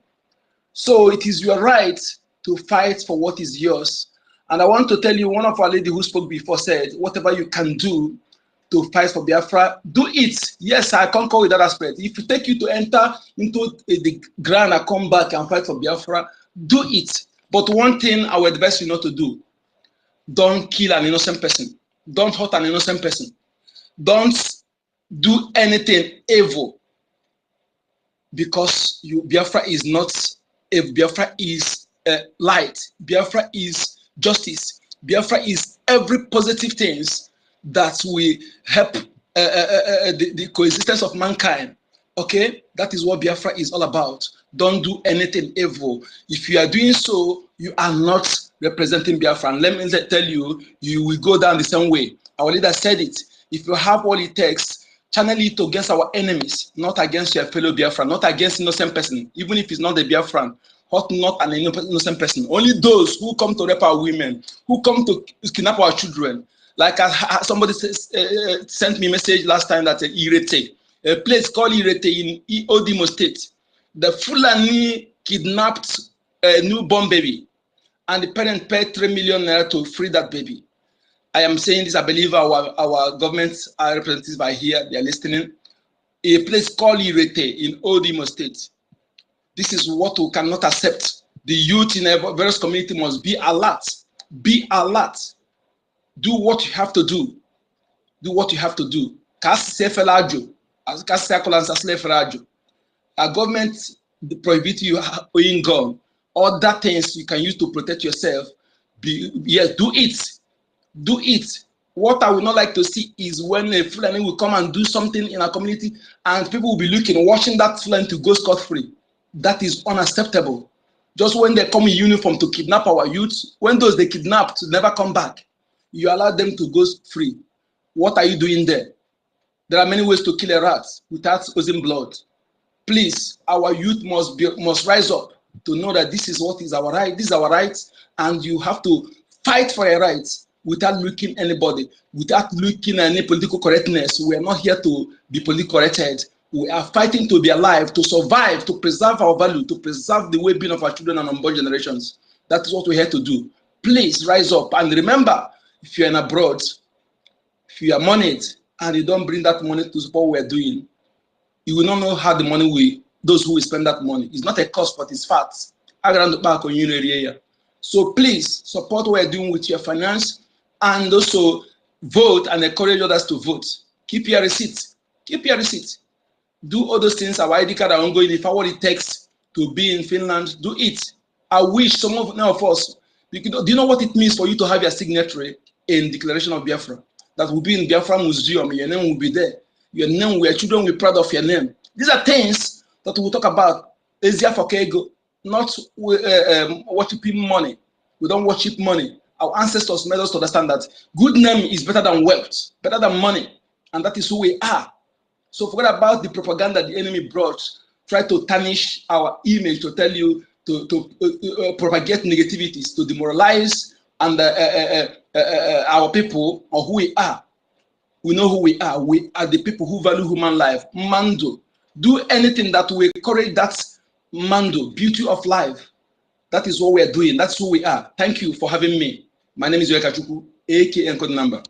So it is your right to fight for what is yours. And I want to tell you, one of our ladies who spoke before said, whatever you can do to fight for Biafra, do it. Yes, I concur with that aspect. If it take you to enter into the ground and come back and fight for Biafra, do it. But one thing I would advise you not to do, don't kill an innocent person. Don't hurt an innocent person. Don't do anything evil, because Biafra is not, Biafra is light. Biafra is justice. Biafra is every positive things that will help the coexistence of mankind. Okay, that is what Biafra is all about. Don't do anything evil. If you are doing so, you are not representing Biafra. And let me tell you, you will go down the same way. Our leader said it. If you have all it takes, channel it against our enemies, not against your fellow Biafran, not against innocent person, even if it's not the Biafran, not an innocent person. Only those who come to rape our women, who come to kidnap our children. Like somebody sent me a message last time that Irete, a place called Irete in Odimo State. The Fulani kidnapped a newborn baby, and the parent paid 3 million naira to free that baby. I am saying this, I believe our governments are representatives by here, they are listening. A place called Irete in Odimo State. This is what we cannot accept. The youth in various communities must be alert. Be alert. Do what you have to do. Do what you have to do. Our government prohibit you owning gun. Other things you can use to protect yourself. Yes, do it. Do it. What I would not like to see is when a Fulani will come and do something in our community and people will be looking, watching that Fulani to go scot-free. That is unacceptable. Just when they come in uniform to kidnap our youth, when those they kidnapped never come back, you allow them to go free. What are you doing there? There are many ways to kill a rat without causing blood. Please, our youth must rise up to know that this is what is our right. This is our right, and you have to fight for your rights without looking anybody, without looking at any political correctness. We are not here to be politically corrected. We are fighting to be alive, to survive, to preserve our value, to preserve the well-being of our children and unborn generations. That is what we're here to do. Please rise up and remember, if you're in abroad, if you are moneyed and you don't bring that money to support what we're doing, you will not know how the money will, those who will spend that money. It's not a cost, but it's facts. So please support what we're doing with your finance and also vote and encourage others to vote. Keep your receipt. Keep your receipt. Do all those things. Our ID card are ongoing. If what it takes to be in Finland, do it. I wish some of us, do you know what it means for you to have your signature in Declaration of Biafra? That will be in Biafra Museum. Your name will be there. Your name, your children will be proud of your name. These are things that we'll talk about. Easier for Kego, not worshiping money. We don't worship money. Our ancestors made us to understand that good name is better than wealth, better than money, and that is who we are. So forget about the propaganda the enemy brought, try to tarnish our image, to tell you, to propagate negativities, to demoralize and our people or who we are. We know who we are. We are the people who value human life. Mando. Do anything that will encourage that Mando, beauty of life. That is what we are doing. That's who we are. Thank you for having me. My name is Yoeka Chukwu, aka Code Number.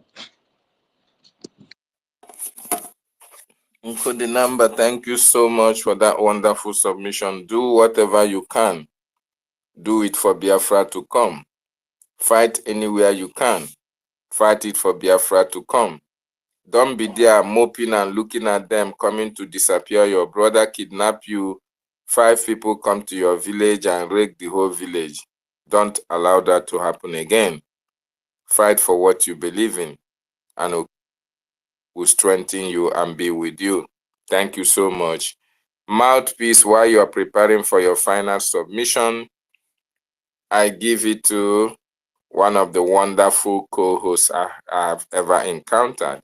The number, thank you so much for that wonderful submission. Do whatever you can. Do it for Biafra to come. Fight anywhere you can. Fight it for Biafra to come. Don't be there moping and looking at them coming to disappear your brother, kidnap you. 5 people come to your village and wreck the whole village. Don't allow that to happen again. Fight for what you believe in, and will strengthen you and be with you. Thank you so much. Mouthpiece, while you are preparing for your final submission, I give it to one of the wonderful co-hosts I have ever encountered.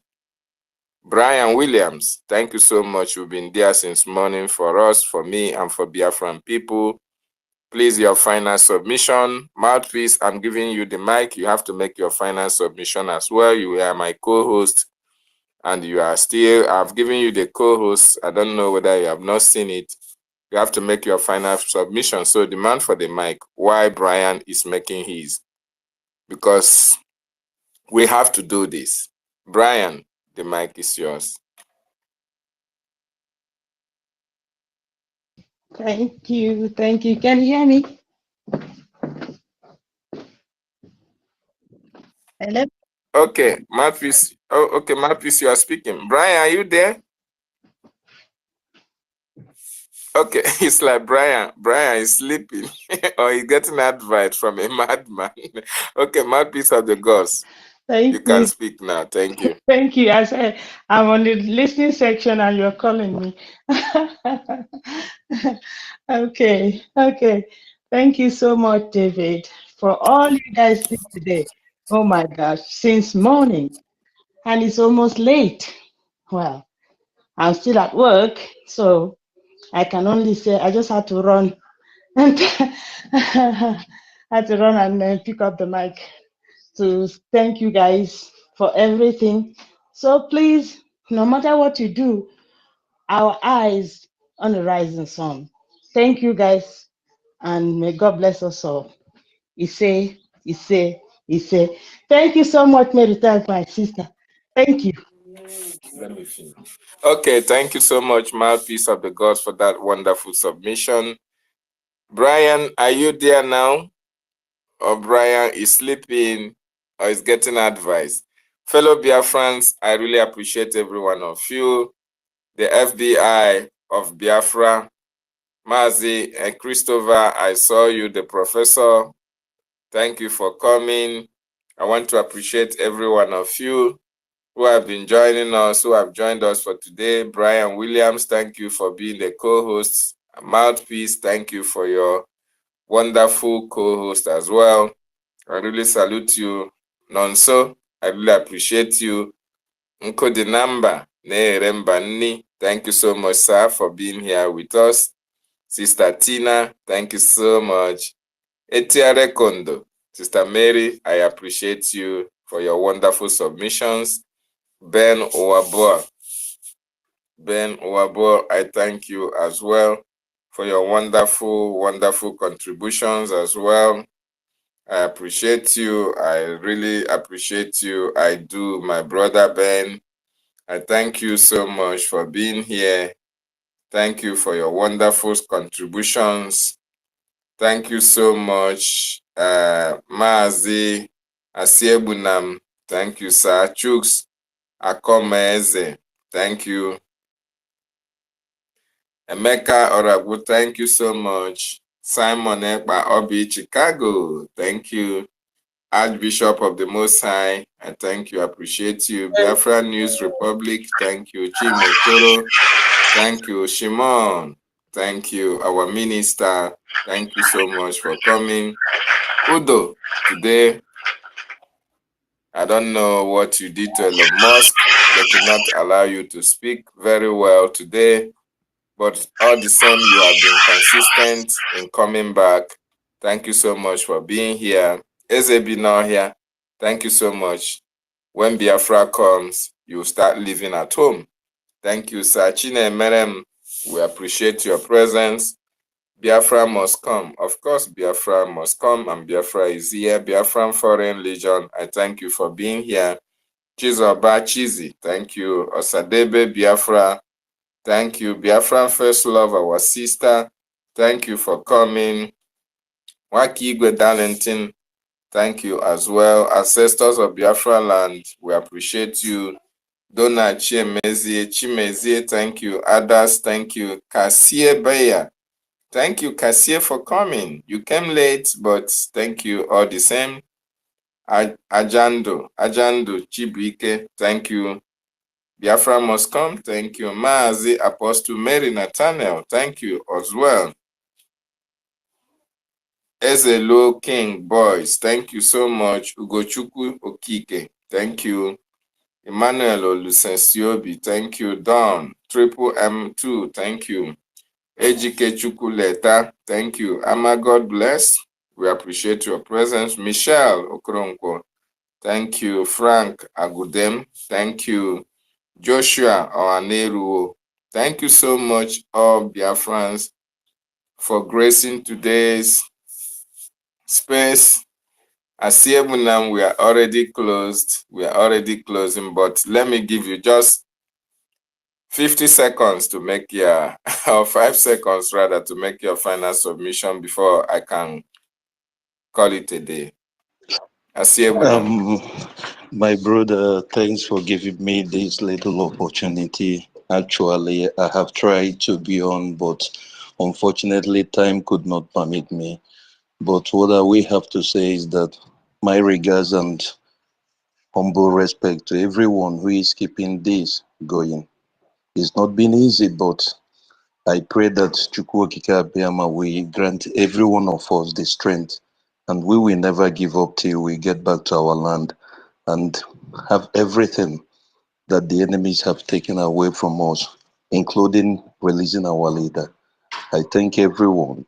Brian Williams, thank you so much. You've been there since morning for us, for me, and for Biafran people. Please, your final submission. Mouthpiece, I'm giving you the mic. You have to make your final submission as well. You are my co-host, and you are still, I've given you the co-host. I don't know whether you have not seen it. You have to make your final submission. So demand for the mic. Why Brian is making his? Because we have to do this. Brian, the mic is yours. Thank you. Thank you. Can you hear me? Hello? Okay, Mouthpiece. Oh, okay, Mouthpiece, you are speaking. Brian, are you there? Okay, it's like Brian is sleeping or he's getting advice from a madman. Okay, Mouthpiece of the gods. Thank You can you. speak now. Thank you. Thank you. I said I'm on the listening section and you're calling me. Okay, okay. Thank you so much, David, for all you guys did today. Oh my gosh, since morning, and it's almost late. Well, I'm still at work, so I can only say I just had to run and had to run and pick up the mic to thank you guys for everything. So please, no matter what you do, our eyes on the rising sun. Thank you guys, and may God bless us all. He say, he say, he say. Thank you so much, Mary. Thank my sister. Thank you. Let me finish. Okay, thank you so much, mouthpiece of the gods, for that wonderful submission. Brian, are you there now? Or Brian is sleeping or is getting advice? Fellow Biafrans, I really appreciate every one of you. The FBI of Biafra, Mazi and Christopher, I saw you, the professor. Thank you for coming. I want to appreciate every one of you who have been joining us, who have joined us for today. Brian Williams, thank you for being the co-host. Mouthpiece, thank you for your wonderful co-host as well. I really salute you. Nonso, I really appreciate you. Nkodinamba, Nerembani, thank you so much, sir, for being here with us. Sister Tina, thank you so much. Etiare Kondo, Sister Mary, I appreciate you for your wonderful submissions. Ben Owabo, I thank you as well for your wonderful, wonderful contributions as well. I appreciate you. I really appreciate you. I do, my brother Ben. I thank you so much for being here. Thank you for your wonderful contributions. Thank you so much, Maazi Asiebunam. Thank you, Sir Chuks Akomeze. Thank you. Emeka Oragu, thank you so much. Simon Ekpa Obi, Chicago. Thank you. Archbishop of the Most High, I thank you, appreciate you. Biafra News Republic, thank you. Chimotoro, thank you. Shimon, thank you. Our minister, thank you so much for coming. Udo, today, I don't know what you did to Elon Musk. They could not allow you to speak very well today, but all the same, you have been consistent in coming back. Thank you so much for being here. Ezebi now here. Thank you so much. When Biafra comes, you start living at home. Thank you, Sachine Merem. We appreciate your presence. Biafra must come. Of course, Biafra must come, and Biafra is here. Biafran Foreign Legion, I thank you for being here. Chizoba Chizi, thank you. Osadebe Biafra, thank you. Biafran First Love, our sister, thank you for coming. Wakigwe Darlington, thank you as well. Ancestors of Biafra land, we appreciate you. Donna Chimezie, thank you. Adas, thank you. Kasie Baya, thank you, Kasie, for coming. You came late, but thank you all the same. Ajando Chibuike, thank you. Biafra must come, thank you. Maazi Apostle Mary Nathaniel, thank you as well. Ezelo King Boys, thank you so much. Ugochukwu Okike, thank you. Emmanuel Olusensiobi, thank you. Don Triple M2, thank you. Ejike Chukwuleta, thank you. Ama, God bless. We appreciate your presence. Michelle Okoronkwo, thank you. Frank Agudem, thank you. Joshua Oaneruo, thank you so much, all Biafrans, for gracing today's space. Asiebunam, we are already closed. We are already closing, but let me give you just 50 seconds to make your, or 5 seconds rather, to make your final submission before I can call it a day. Asiebunam. My brother, thanks for giving me this little opportunity. Actually, I have tried to be on, but unfortunately, time could not permit me. But what I will have to say is that my regards and Humble respect to everyone who is keeping this going. It's not been easy, but I pray that Chukwokika Abiyama will grant every one of us the strength, and we will never give up till we get back to our land and have everything that the enemies have taken away from us, including releasing our leader. I thank everyone.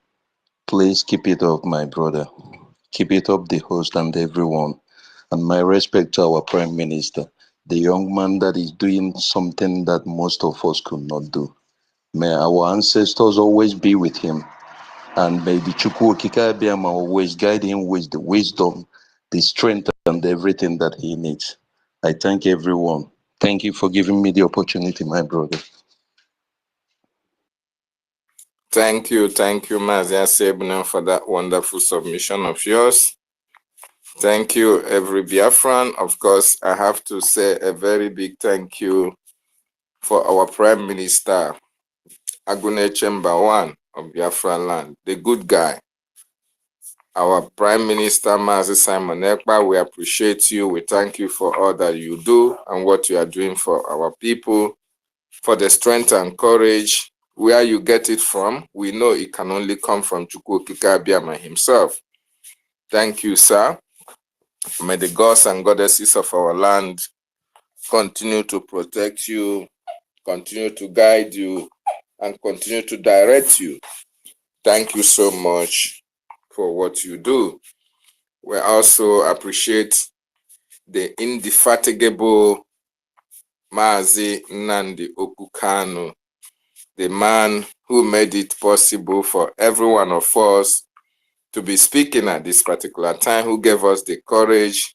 Please keep it up, my brother. Keep it up, the host and everyone. And my respect to our Prime Minister, the young man that is doing something that most of us could not do. May our ancestors always be with him. And may the Chukwu Okike Abiyama always guide him with the wisdom, the strength, and everything that he needs. I thank everyone. Thank you for giving me the opportunity, my brother. Thank you, Mazia Sebna, for that wonderful submission of yours. Thank you, every Biafran. Of course, I have to say a very big thank you for our Prime Minister, Agune Chemba of Biafra land, the good guy. Our Prime Minister, Mazi Simon Ekpa, we appreciate you. We thank you for all that you do and what you are doing for our people, for the strength and courage. Where you get it from, we know it can only come from Chukwu Okike Abiyama himself. Thank you, sir. May the gods and goddesses of our land continue to protect you, continue to guide you, and continue to direct you. Thank you so much for what you do. We also appreciate the indefatigable Mazi Nnamdi Okukanu, the man who made it possible for every one of us to be speaking at this particular time, who gave us the courage,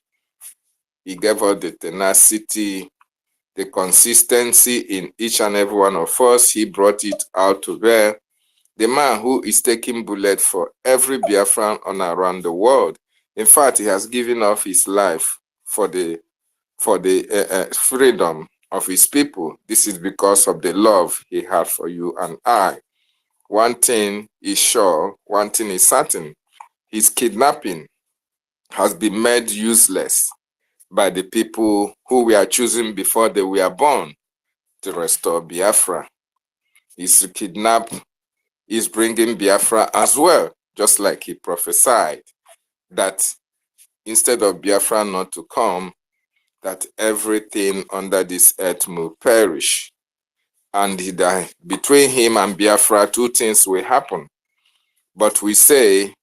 he gave us the tenacity, the consistency in each and every one of us. He brought it out to bear. The man who is taking bullet for every Biafran on around the world. In fact, he has given up his life for the freedom of his people. This is because of the love he had for you and I. One thing is sure, one thing is certain. His kidnapping has been made useless by the people who we are choosing before they were born to restore Biafra. His kidnap is bringing Biafra as well, just like he prophesied, that instead of Biafra not to come, that everything under this earth will perish. And between him and Biafra, two things will happen. But we say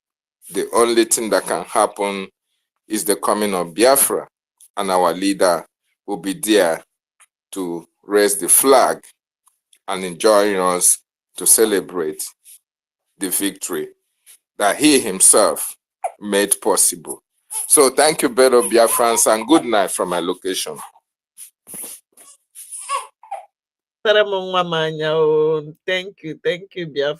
the only thing that can happen is the coming of Biafra, and our leader will be there to raise the flag and join us to celebrate the victory that he himself made possible. So thank you, better Biafrans, and good night from my location. Thank you, Biafra.